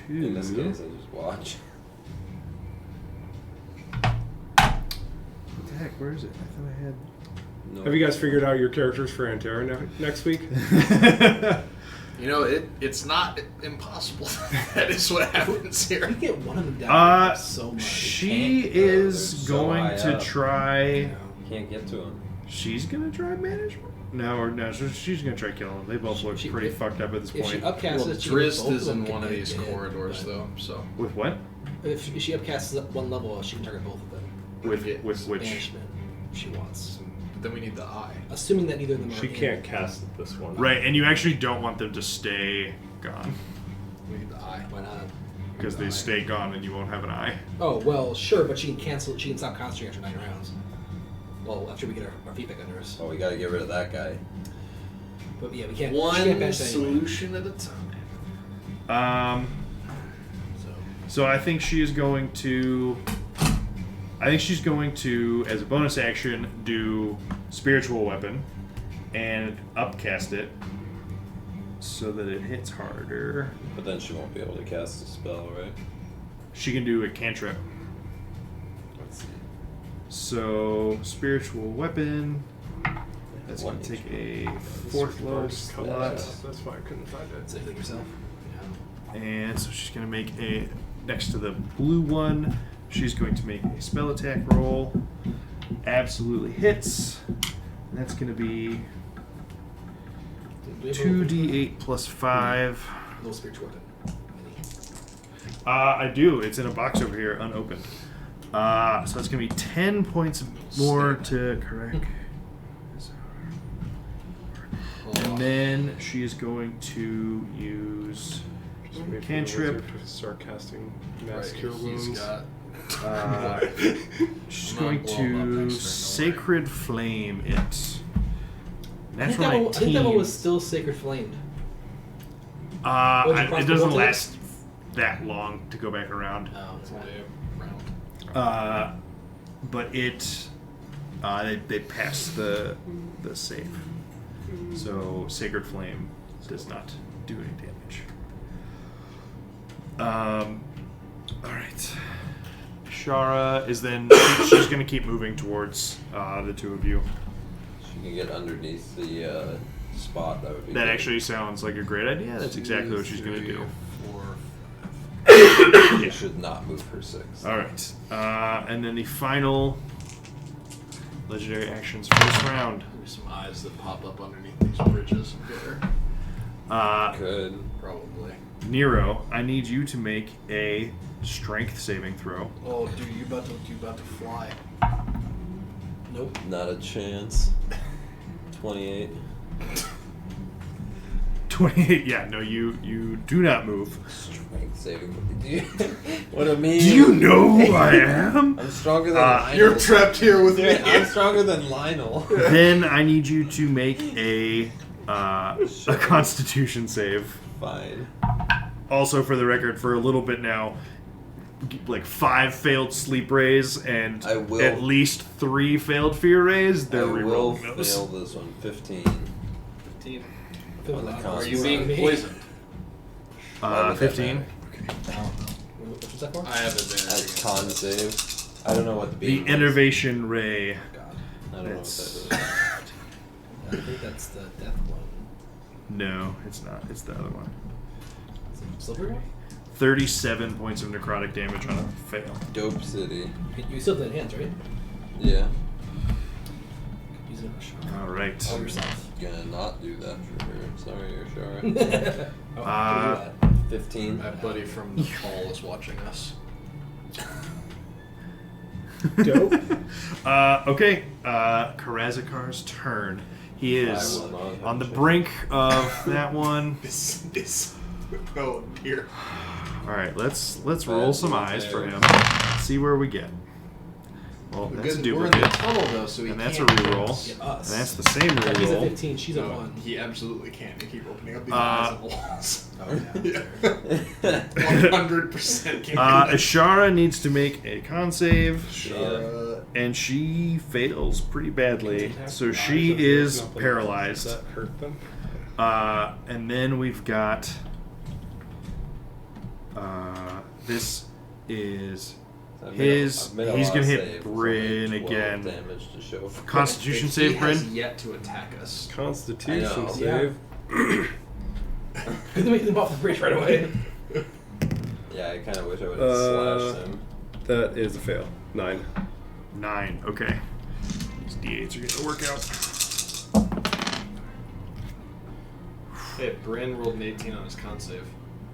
In this to. case, I just watch. What the heck? Where is it? I thought I had. No. Have you guys figured out your characters for Antera next week? You know, it's not impossible. That is what happens here. You get one of them down so much. She can't- is they're so going high to up. try. Can't get to him. She's gonna try management. No, so she's gonna try killing them. They both look She- pretty if- fucked up at this If she point. upcasts Well, it, she can Drizzt both is them in can one of get these hit, corridors, but though. So With what? If she upcasts at one level, she can target both of them. With Yeah. with which? Banishment, if she wants. then we need the eye. Assuming that neither of them are She in- can't cast this one. Right, and you actually don't want them to stay gone We need the eye. Why not? because they stay gone and you won't have an eye. Oh, well, sure, but she can cancel. She can stop concentrating after 9 rounds. Well, after we get our feedback under us. Oh, we gotta get rid of that guy. But yeah, we can't. she can't One banish that anyway. solution at a time. So So I think she is going to. I think she's going to, as a bonus action, do spiritual weapon and upcast it so that it hits harder. But then she won't be able to cast a spell, right? She can do a cantrip. Let's see. So spiritual weapon. That's going One to take HP. a fourth level slot. That's why I couldn't find it. Save it yourself. And so she's going to make a, next to the blue one, she's going to make a spell attack roll. Absolutely hits. And that's going to be 2d8 plus 5. No spiritual weapon. I do. It's in a box over here, unopened. So it's going to be 10 points more to correct. And then she is going to use Just wait for the cantrip. wizard to start casting mass Right, cure he's wounds. got- She's I'm going not blown up to next turn, no sacred flame it. I think, Natural that one, I think that one 19. was still sacred flamed. What'd you It cross doesn't the last that long to go back around. Oh, It's only a round. But it, they pass the save. So sacred flame does not do any damage. All right. Shara is then she's going to keep moving towards the two of you. She can get underneath the spot. That would be That good. actually sounds like a great idea. That's exactly what she's going to do. 4. She should not move her 6. All right. And then the final legendary actions for this round. There's some eyes that pop up underneath these bridges there. Good. Probably. Nero, I need you to make a strength saving throw. Oh, dude, you about to fly. nope. Not a chance. 28. 28. Yeah, no, you do not move. Strength saving. Do you, what I mean? Do you know who I am? I'm stronger than Lionel. You're trapped here with Dude, me. I'm stronger than Lionel. Then I need you to make a Constitution save. Fine. Also, for the record, for a little bit now, like 5 failed sleep rays and I will- at least 3 failed fear rays. They're I will rerolling those. fail this one. 15. 15. On the Are you Right. being poisoned? Why would that 15. matter? What was that for? I have advantage. As against con this. save. I don't know what the The beam is. Innervation Ray. God. I don't know what It's- that is. I think that's the death one. No, it's not. It's the other one. Is it silver one? 37 points of necrotic damage on a fail. Dope City. You still have that in hands, right? Yeah. Use it on a shot. All right. All yourself. Gonna not do that for her. Sorry, Ashara. Oh, do 15. My buddy from the hall is watching us. Dope. Okay. Karazakar's turn. He is I will not have on the a chance. brink of that one. This. Oh dear. All right, let's roll some eyes for him. See where we get. Well, that's a We're in the duplicate, tunnel though, so he and that's a can't reroll, Get us. and that's the same that. He's a reroll. 15, she's a No, 1. he absolutely can't. They keep opening up these eyes on the walls. Oh, yeah. Yeah. 100% can't. Ashara needs to make a con save, Shara. and she fails pretty badly, so she There's is nothing paralyzed. That hurt them. And then we've got this is his. I've made a He's lot gonna of hit saves. It's Bryn only 12 again. Damage to show for Constitution He save, has Bryn. yet to attack us. Constitution I know. save. Good to make them off the bridge right away. Yeah, I kind of wish I would have slashed him. That is a fail. 9. 9. Okay. These d8s are gonna work out. Hey, Bryn rolled an 18 on his con save.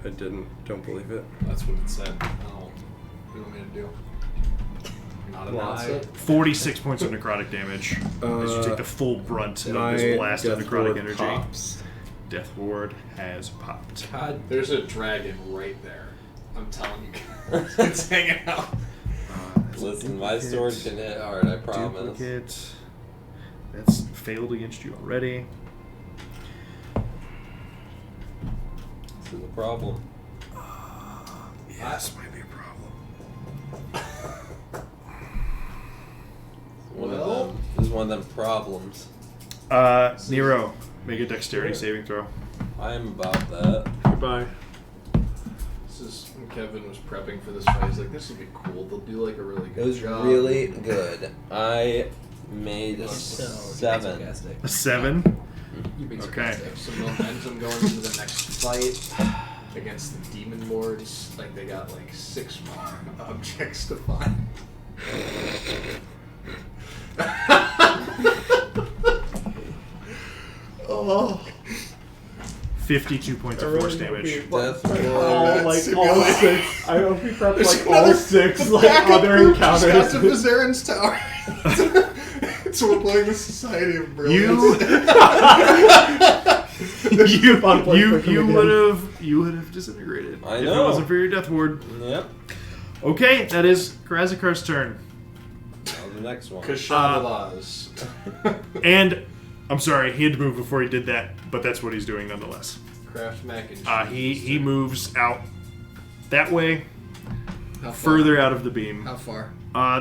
I didn't. Don't believe it. That's what it said. Oh, what do you want me to do? Not Lots lie. of- 46 points of necrotic damage as you take the full brunt of My this blast of death necrotic ward energy. pops. Death ward has popped. God. There's a dragon right there. I'm telling you. It's hanging out. That's a Listen, my duplicate. sword can hit hard, I promise. Duplicate. That's failed against you already. This is a problem. Yes, might be a problem. one of them problems. Nero, make a dexterity saving throw. I am about that. Goodbye. This is when Kevin was prepping for this fight. He's like, this will be cool. They'll do like a really good It was job. really good. I made a So, 7. sarcastic. A 7. You're being Okay. sarcastic. Some momentum going into the next fight against the demon lords. Like they got like 6 more objects to find. Oh. 52 points of force damage. Death All, like, Simulate. all 6. I hope we prepped, There's like, all another- 6, the like, backup other group just got encounters. to Vizarin's tower. So we're playing the Society of You, Brilliance. you, Fun place for you comedians. would have disintegrated I if know. it wasn't for your death ward. Yep. Okay, that is Karazakar's turn. That was the next one. Kashandalas. And I'm sorry, he had to move before he did that, but that's what he's doing nonetheless. Kraft mac and cheese. He moves out that way, How far? further out of the beam. How far?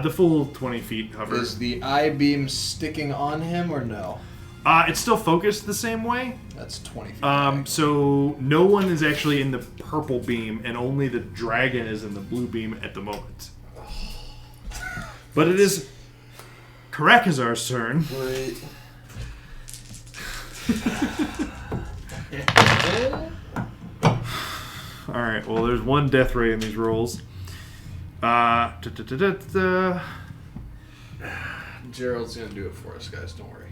The full 20 feet hover. Is the eye beam sticking on him or no? It's still focused the same way. That's 20 feet. back. So no one is actually in the purple beam, and only the dragon is in the blue beam at the moment. But it is Karakazar's turn. Great. Alright, well, there's one death ray in these rolls. Gerald's gonna do it for us, guys. Don't worry.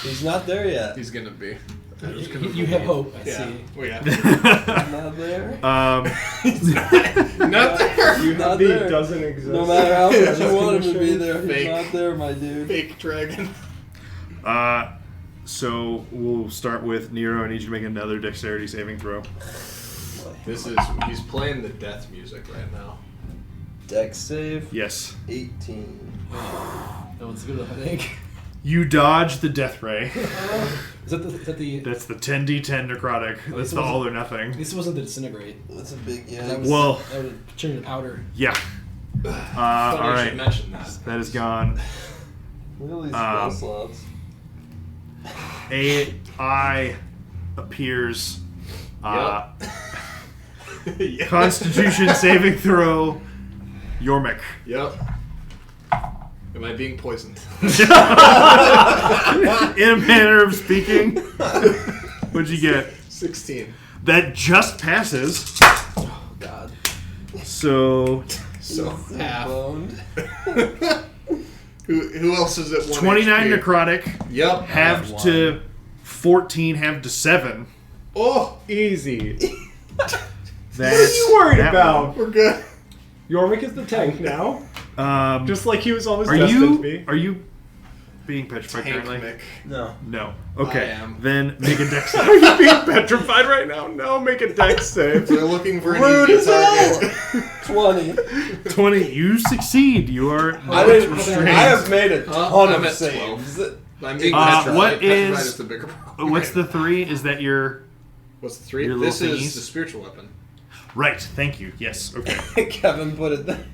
He's not there yet. He's gonna be. You have hope, I see. We have. Not there. Not there. You Not the there. doesn't exist. No matter how much you Yeah, want him to be there, Fake. he's not there, my dude. Fake dragon. So we'll start with Nero. I need you to make another dexterity saving throw. He's playing the death music right now. Dex save. Yes. 18. That one's good enough, I think. You dodge the death ray. Is that the... That's the 10d10 necrotic. That's the all or nothing. At least it wasn't the disintegrate. That's a big That yeah. was, Well- that would have turned to powder. Yeah. Funny All you should right. mention that. That is gone. Look at these spell Um, slots. A eye appears. Yeah. Constitution saving throw. Yormik. Yep. Am I being poisoned? In a manner of speaking. What'd you get? 16. That just passes. Oh, God. So So half. Boned. Who else is at 1 29 HP? necrotic. Yep. Halved to 14, halved to 7. Oh, Easy. That's, What are you worried that about? we're good. Yormik is the tank now. one. Just like he was always Are destined to be. you being petrified Tank currently? Mick. No. No. Okay. I am. Then make a dex Are save. you being petrified right now? No, make a dex save. They're looking for an Rude easy as target. 20. 20. You succeed. You are I didn't. restrained. I have made a Huh? ton I'm of at 12. saves. I'm being Uh, petrified. what Petrified is- the bigger problem. What's the 3? Is that your... What's the 3? your This little is thingies? the spiritual weapon. Right. Thank you. Yes. Okay. Kevin put it there.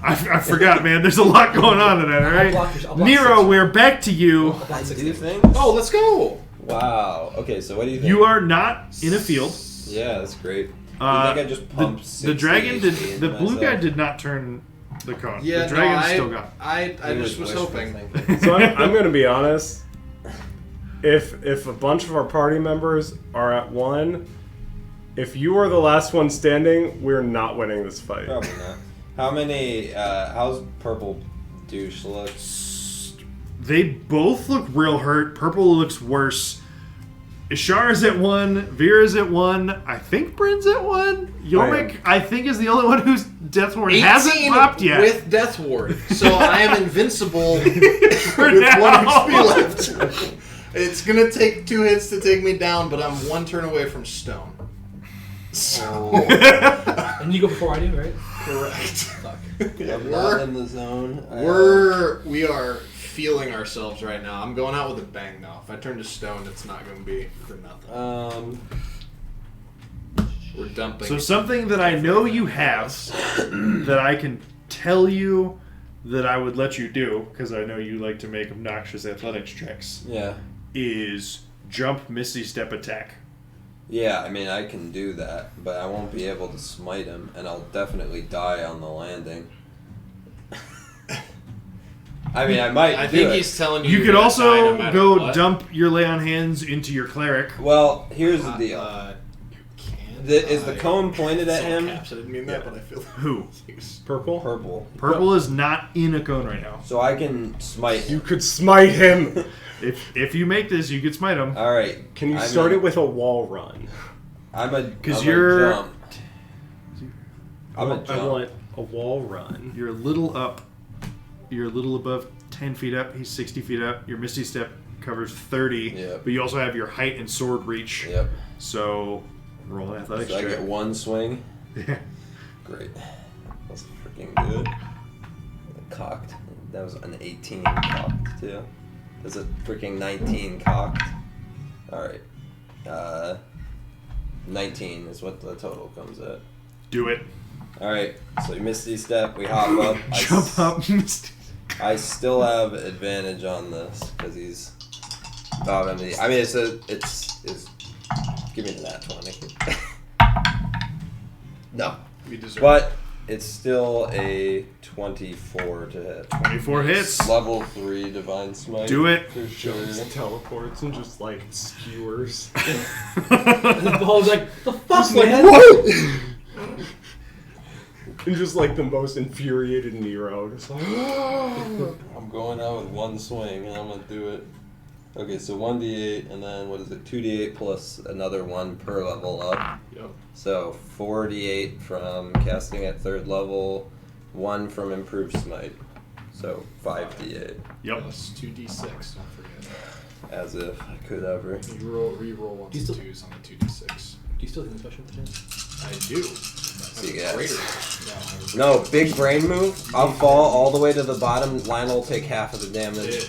I forgot, man. There's a lot going on in that, all right? I'll block Nero, 6. we're back to you. I'll block 6. Do you think? Oh, let's go. Wow. Okay, so what do you think? You are not in a field. Yeah, that's great. Uh, you think I just pumped the dragon 60 did. HP The into blue guy myself? did not turn the cone. Yeah, the dragon's no, still gone. I He just was wishful hoping. thinking. So I'm going to be honest. If a bunch of our party members are at 1, if you are the last one standing, we're not winning this fight. Probably not. How many? How's purple douche look? They both look real hurt. Purple looks worse. Ishar's at 1. Vera's at 1. I think Bryn's at 1. Yormik, I think, is the only one whose death ward hasn't 18 popped yet. with death ward, so I am invincible with now. 1 HP left. It's gonna take 2 hits to take me down, but I'm 1 turn away from stone. So And you go before I do, right? correct. Fuck. I'm not in the zone. We are feeling ourselves right now. I'm going out with a bang now. If I turn to stone, it's not going to be for nothing. We're dumping. So something that I know you have that I can tell you that I would let you do, because I know you like to make obnoxious athletics checks, Yeah. is jump, Misty Step, attack. Yeah, I mean, I can do that, but I won't be able to smite him, and I'll definitely die on the landing. I mean, I might I do think it. he's telling you. You you're could gonna also die no matter go what. dump your lay on hands into your cleric. Well, here's the deal. You can't. Is the cone pointed at him? Caps. I didn't mean that, but I feel. Who? Purple? Purple. Purple is not in a cone right now. So I can smite You him. could smite him. If you make this, you could smite him. All right. Can you I start mean, it with a wall run? I'm a 'Cause I'm you're- a jump. I'm a I jump. want a wall run. You're a little up. You're a little above 10 feet up. He's 60 feet up. Your Misty Step covers 30. Yep. But you also have your height and sword reach. Yep. So roll an athletics So I check. get one swing. Yeah. Great. That's freaking good. Cocked. That was an 18 cocked too. That's a freaking 19 cocked. All right. 19 is what the total comes at. Do it. All right. So you Misty Step. We hop up. Jump up, Misty. I still have advantage on this because he's Bob MD. I mean, it's give me the nat 20. No, We deserve. but it's still a 24 to hit. 24 hits. Level 3 divine smite. Do it. for sure. Just teleports and just like skewers. And the beholder's like, the fuck, Just like, man? what? And just like the most infuriated Nero. Just like, I'm going out with one swing and I'm gonna do it. Okay, so 1d8 and then what is it? 2d8 plus another one per level up. Yep. So 4d8 from casting at 3rd level, 1 from improved smite. So 5d8. Yep. Plus 2d6. Don't forget. As if I could ever. You re-roll ones You and still- twos on the 2d6. Do you still think special intelligence? I do. See you Greater. guys. No, No, big brain move. I'll fall all the way to the bottom. Lionel will take half of the damage.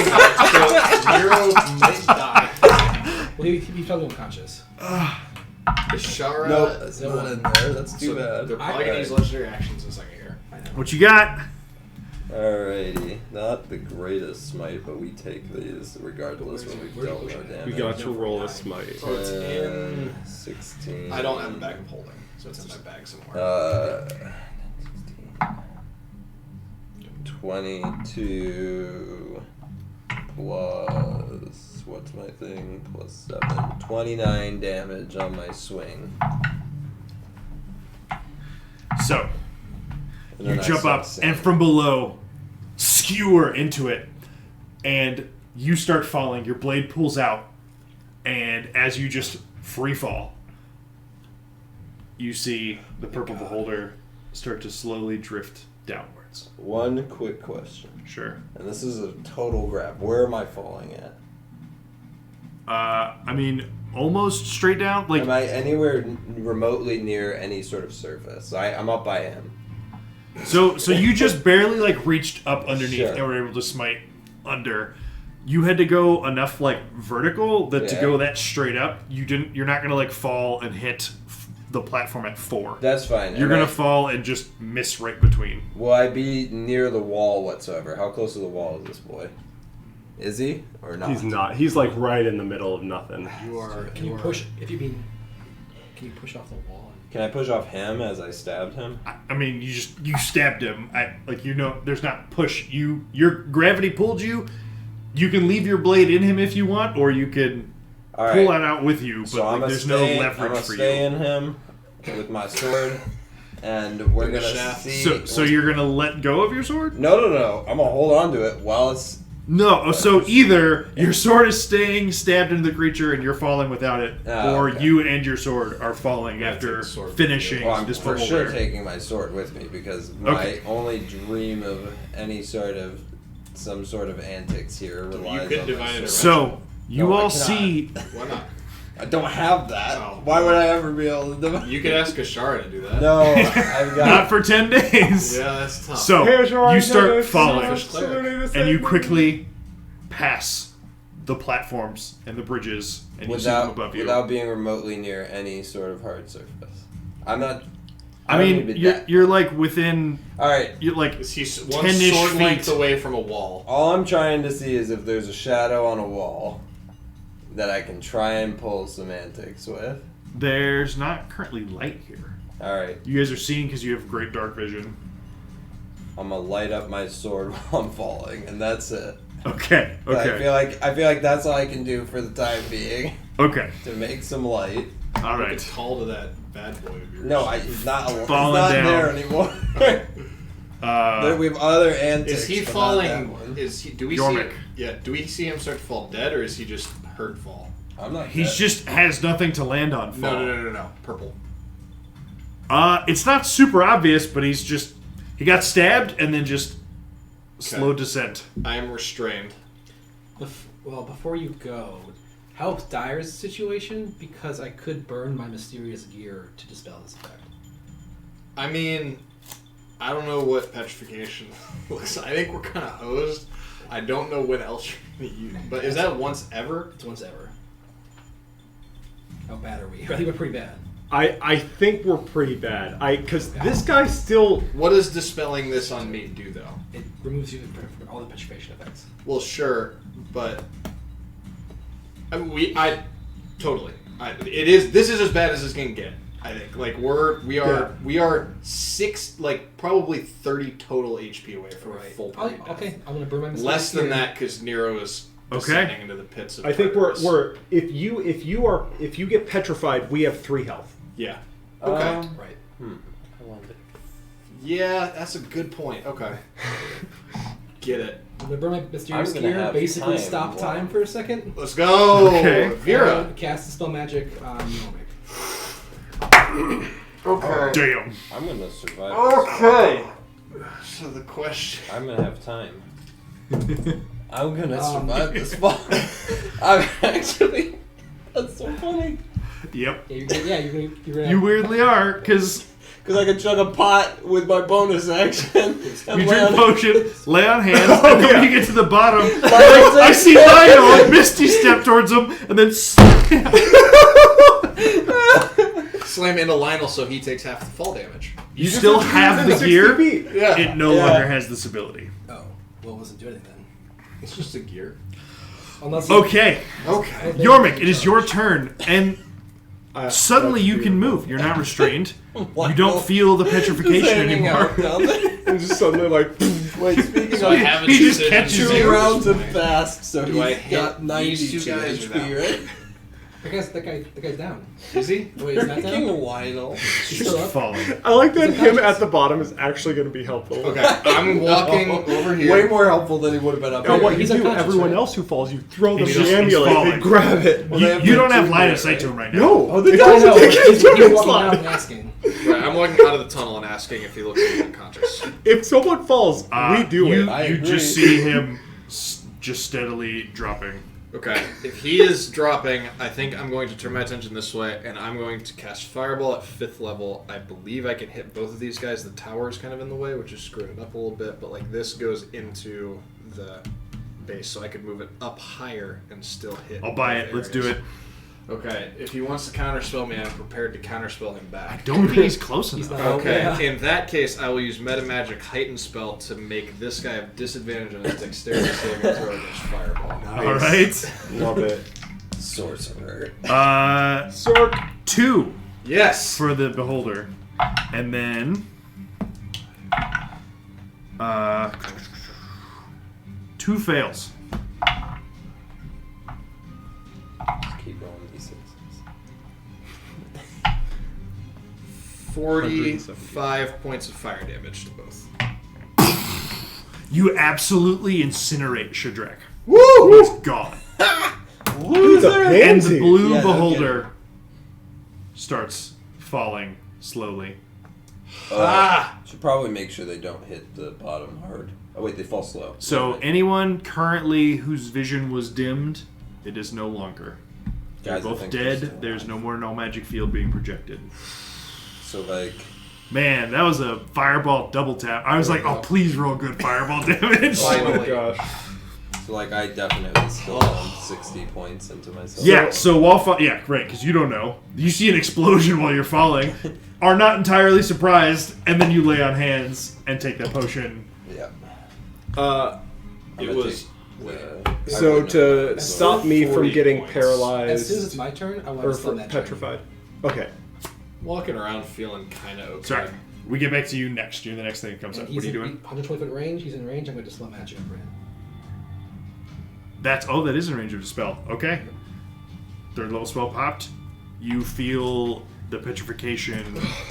Nero might die. Well, he's probably unconscious. Shara. No, that's not in there. That's too bad. They're probably gonna use legendary actions in a second here. I know. What you got? Alrighty. Not the greatest smite, but we take these regardless when we've dealt our damage. we got to roll a smite. So it's in. 16. I don't have a bag of holding, so it's in my bag somewhere. 22 plus what's my thing? Plus 7. 29 damage on my swing. So And you then I jump start up singing. and from below skewer into it, and you start falling. Your blade pulls out, and as you just free fall, you see the purple beholder start to slowly drift downwards. One quick question, Sure. and this is a total grab. Where am I falling at? I mean, almost straight down. Like Am I anywhere remotely near any sort of surface? I'm up by him. so you just barely like reached up underneath Sure. and were able to smite under. You had to go enough like vertical that to Yeah. go that straight up, you're not gonna like fall and hit the platform at 4. That's fine. You're And gonna fall and just miss right between. Will I be near the wall whatsoever? How close to the wall is this boy? Is he or not? He's not. He's like right in the middle of nothing. You are. Can you push? If you mean, can you push off the wall? Can I push off him as I stabbed him? I mean, you stabbed him. There's not push. Your gravity pulled you. You can leave your blade in him if you want, or you can All pull right. that out with you. But So I'm like, gonna there's stay, no I'm leverage gonna for stay you. in him with my sword, and we're In the gonna shaft. see. So you're gonna let go of your sword? No. I'm gonna hold on to it while it's. No. So either your sword is staying stabbed into the creature and you're falling without it, Oh, or okay. you and your sword are falling Yeah, after take the sword with finishing you. Well, I'm this for beholder. sure taking my sword with me because my Okay. only dream of any sort of some sort of antics here relies could on divine my sword. intervention. So you No, I all cannot. see. Why not? I don't have that. Oh. Why would I ever be able to divine? You could ask Ashara to do that. No, I've got. Not for 10 days. Yeah, that's tough. So you start falling, Selfish and you quickly pass the platforms and the bridges, and you see them without above you. without being remotely near any sort of hard surface. I'm not. I mean, you're like within. All right. You're like Is he one 10-ish sword length feet. away from a wall? All I'm trying to see is if there's a shadow on a wall that I can try and pull semantics with. There's not currently light here. All right. You guys are seeing because you have great dark vision. I'm gonna light up my sword while I'm falling, and that's it. Okay. But Okay. I feel like that's all I can do for the time being Okay. to make some light. All Make a right. call to that bad boy of yours. No, he's not. He's Falling not down. there anymore. We have other antics. Is he but not that falling? one. Is he? Do we Yormik. see? Yeah. Do we see him start to fall dead, or is he just hurt fall? I'm not. He's dead. just has nothing to land on. Fall. No. Purple. It's not super obvious, but he got stabbed and then just slow descent. I am restrained. Well, before you go, how dire is the situation? Because I could burn my mysterious gear to dispel this effect. I mean, I don't know what petrification looks like. I think we're kind of hosed. I don't know what else you're going to use. But is that once ever? It's once ever. How bad are we? I think we're pretty bad. I think we're pretty bad. Because this guy still. What does dispelling this on me do, though? It removes you from all the petrification effects. Well, sure, but I mean, totally. This is as bad as it's gonna get. I think. Like we are 6, like probably 30 total HP away from a full party death. Okay, I'm gonna burn my mysterious Less than gear. that because Nero is descending into the pits of. I think Tartarus. we're if you get petrified, we have 3 health. Yeah. Okay. Right. I wonder. Yeah, that's a good point. Okay. Get it. I'm gonna burn my mysterious I'm gonna gear. have Basically, time. stop time for a second. Let's go, Okay. Vera. Cast the spell magic on Yormik. Okay. Damn. I'm gonna survive. Okay. So the question. I'm gonna have time. I'm gonna survive this fall. I'm actually. That's so funny. Yep. Yeah, you're gonna. You weirdly are, because Because I can chug a pot with my bonus action. you drink potion, lay on hands, and then when you get to the bottom, Lionel's I see Lionel and Misty step towards him, and then Slam into Lionel so he takes half the fall damage. you still have the gear. Yeah. It no longer has this ability. Oh, well, it wasn't doing anything then. It's just a gear. Unless Okay, Okay. Yormik, it is your turn, and suddenly you can move. You're not restrained. You don't feel the petrification hanging anymore. out down there. And just suddenly like. Wait, speaking So of I have a he just decision catches to two you. make. rounds of fast, so Do I he's hit got 92 these two guys or HP, that? right? that guy's down. Is he? Wait, is that King down? Lionel. He's Just still up? falling. I like that Is it him conscious? at the bottom is actually going to be helpful. Okay. I'm walking over here. Way more helpful than he would have been up Now here. what you He's do, unconscious, everyone right? else who falls, you throw them He's the just- he's amulet, falling. they grab it. Well, they have You don't the have two line there, of sight right? to him right now. No, Oh, they I don't know. know. He's walking down and asking. Right, I'm walking out of the tunnel and asking if he looks like he's unconscious. If someone falls, we do you, it. I You agree. just see him just steadily dropping. Okay. If he is dropping, I think I'm going to turn my attention this way, and I'm going to cast Fireball at 5th level. I believe I can hit both of these guys. The tower is kind of in the way, which is screwing it up a little bit, but like this goes into the base, so I could move it up higher and still hit. I'll buy both it. Let's do areas. it. Okay. If he wants to counterspell me, I'm prepared to counterspell him I back. don't think he's close He's enough. not- Okay, Yeah. in that case, I will use Metamagic Heighten Spell to make this guy have disadvantage on his dexterity saving throw against Fireball. All right. Love it. Sorcerer. Sork. 2 Yes! for the beholder, and then 2 fails. Just keep rolling d6s. 45 points of fire damage to both. You absolutely incinerate Shadrach. Woo! He's gone. Loser! And the blue Yeah, no beholder starts falling slowly. Should probably make sure they don't hit the bottom hard. Oh wait, they fall slow. So Right. anyone currently whose vision was dimmed, it is no longer. They're Guys, I both think they're dead. still There's alive. no more no magic field being projected. So like, Man, that was a fireball double tap. I was like, oh, please roll good fireball damage. Oh my Finally. gosh. So like I definitely still have 60 points into myself. Yeah, so while right, because you don't know. You see an explosion while you're falling, are not entirely surprised, and then you lay on hands and take that potion. Yeah. It was. So to stop me from 40 getting points. paralyzed As soon as it's my turn, I want or to stun that dragon. petrified. Okay. Walking around feeling kind of okay. Sorry, we get back to you next. You're the next thing that comes up. And What are you he's doing? 120 foot range. He's in range. I'm going to slow magic over him. That is in range of the spell. Okay. Third level spell popped. You feel the petrification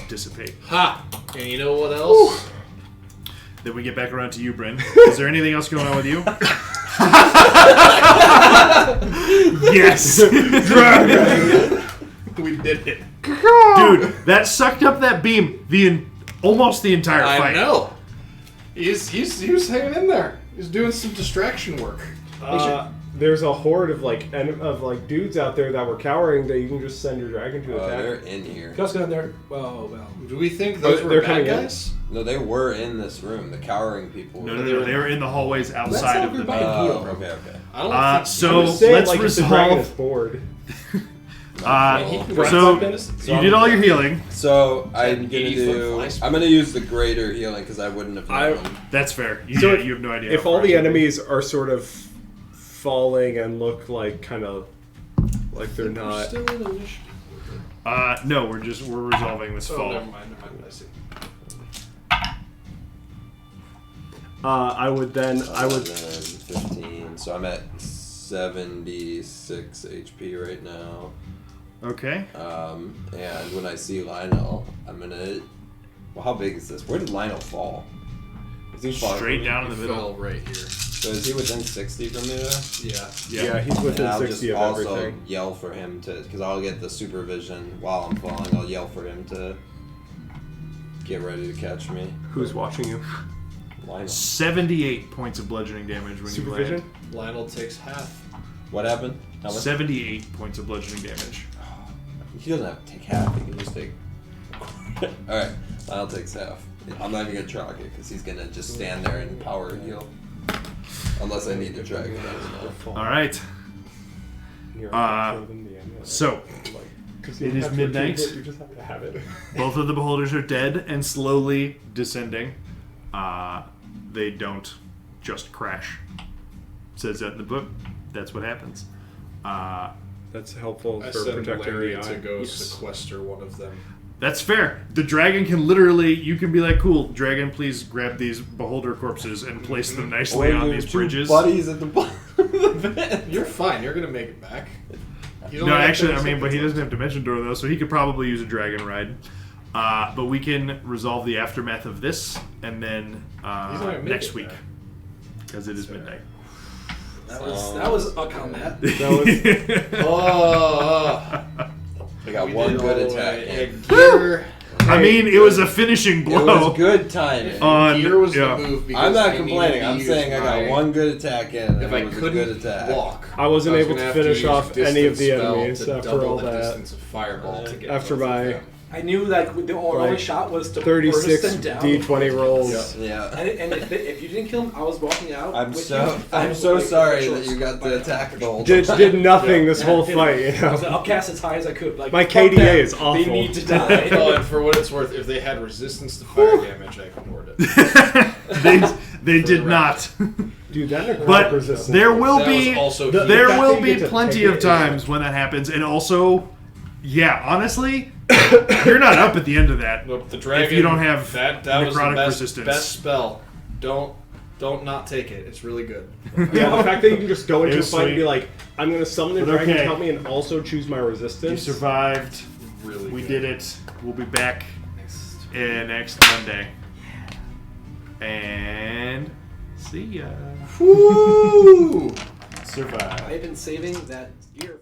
dissipate. Ha! And you know what else? Then we get back around to you, Bryn. Is there anything else going on with you? Yes! We did it. Dude, that sucked up that beam almost the entire I fight. know. He was hanging in there. He's doing some distraction work. There's a horde of dudes out there that were cowering that you can just send your dragon to They're attack. in here. Let's go in there. Well. Do we think those They're were bad coming in? guys? No, they were in this room. The cowering people. No, they were in the hallways outside not of the everybody. building. Okay. I don't think So I'm just saying, let's if the dragon is resolve. bored. So you did all your healing. So I'm Ten gonna 80 foot do. fly speed. I'm gonna use the greater healing because I wouldn't have known. That's fair. So You have no idea. If how all far the you- enemies are sort of falling and look like kind of like they're not. Still in initiative. No, we're resolving this Oh, fall. never mind. I see. I would 15. So I'm at 76 HP right now. Okay. And when I see Lionel, I'm gonna. Well, how big is this? Where did Lionel fall? Is he far Straight from me? down in the He middle. fell right here. So is he within 60 from me there? Yeah. Yeah, he's within And I'll 60 just of also everything. yell for him to, because I'll get the supervision while I'm falling. I'll yell for him to get ready to catch me. Who's watching you? Lionel. 78 points of bludgeoning damage when Supervision? you land. Lionel takes half. What happened? How much? 78 points of bludgeoning damage. He doesn't have to take half. He can just take. All right, Lionel takes half. I'm not even gonna track it because he's gonna just stand there and power heal. Unless I need to track it. I don't know. All right. So it is midnight. You just have to have it. Both of the beholders are dead and slowly descending. They don't just crash. It says that in the book. That's what happens. That's helpful I for sent protecting Larry the eye. to go sequester one of them. That's fair. The dragon can literally, you can be like, cool, dragon, please grab these beholder corpses and place them nicely on these bridges. Buddies at the bottom of the bed. You're fine. You're gonna make it back. You don't No, have actually, 30 I mean, but he seconds doesn't have Dimension Door, though, so he could probably use a dragon ride. But we can resolve the aftermath of this, and then He's not gonna make next it week, back. because it is midnight. That was a combat. Oh, I got we one did good all attack. the way. in. Gear, I mean, it was a finishing It blow. was good timing. gear was yeah. the move. Because I'm not I complaining. needed to I'm use saying I got my- one good attack in. And If it I was a good couldn't attack. walk, I wasn't was able gonna to have finish use off any of distance the spell enemies to after double all the that. distance of fireball to get After both of my them. I knew like the only Like, shot was to 36 burst them down. D20 rolls. Yeah. And if you didn't kill him, I was walking out. I'm with so you. I'm so Like, sorry shorts that you got by the the attack the whole Did, time. did nothing this whole Yeah. fight, you I was know? like, I'll cast as high as I could. Like My fuck KDA them. is awful. They need to die. Oh, and for what it's worth, if they had resistance to fire damage, I ignored it. they did not. Dude, that necrotic But resistance. there will That be was also The- huge. there fact will that you be get to plenty pick of it is- times when that happens, and also, yeah, honestly, you're not up at the end of that. Look, the dragon. If you don't have that was the necrotic best, resistance. best spell. Don't not take it. It's really good. Yeah, the fact that you can just go into a It's fight and be sweet. like, I'm going to summon the But dragon okay. to help me and also choose my You resistance. survived. Really We good. did it. We'll be back next Monday. And see ya. Woo! Survive. I've been saving that gear.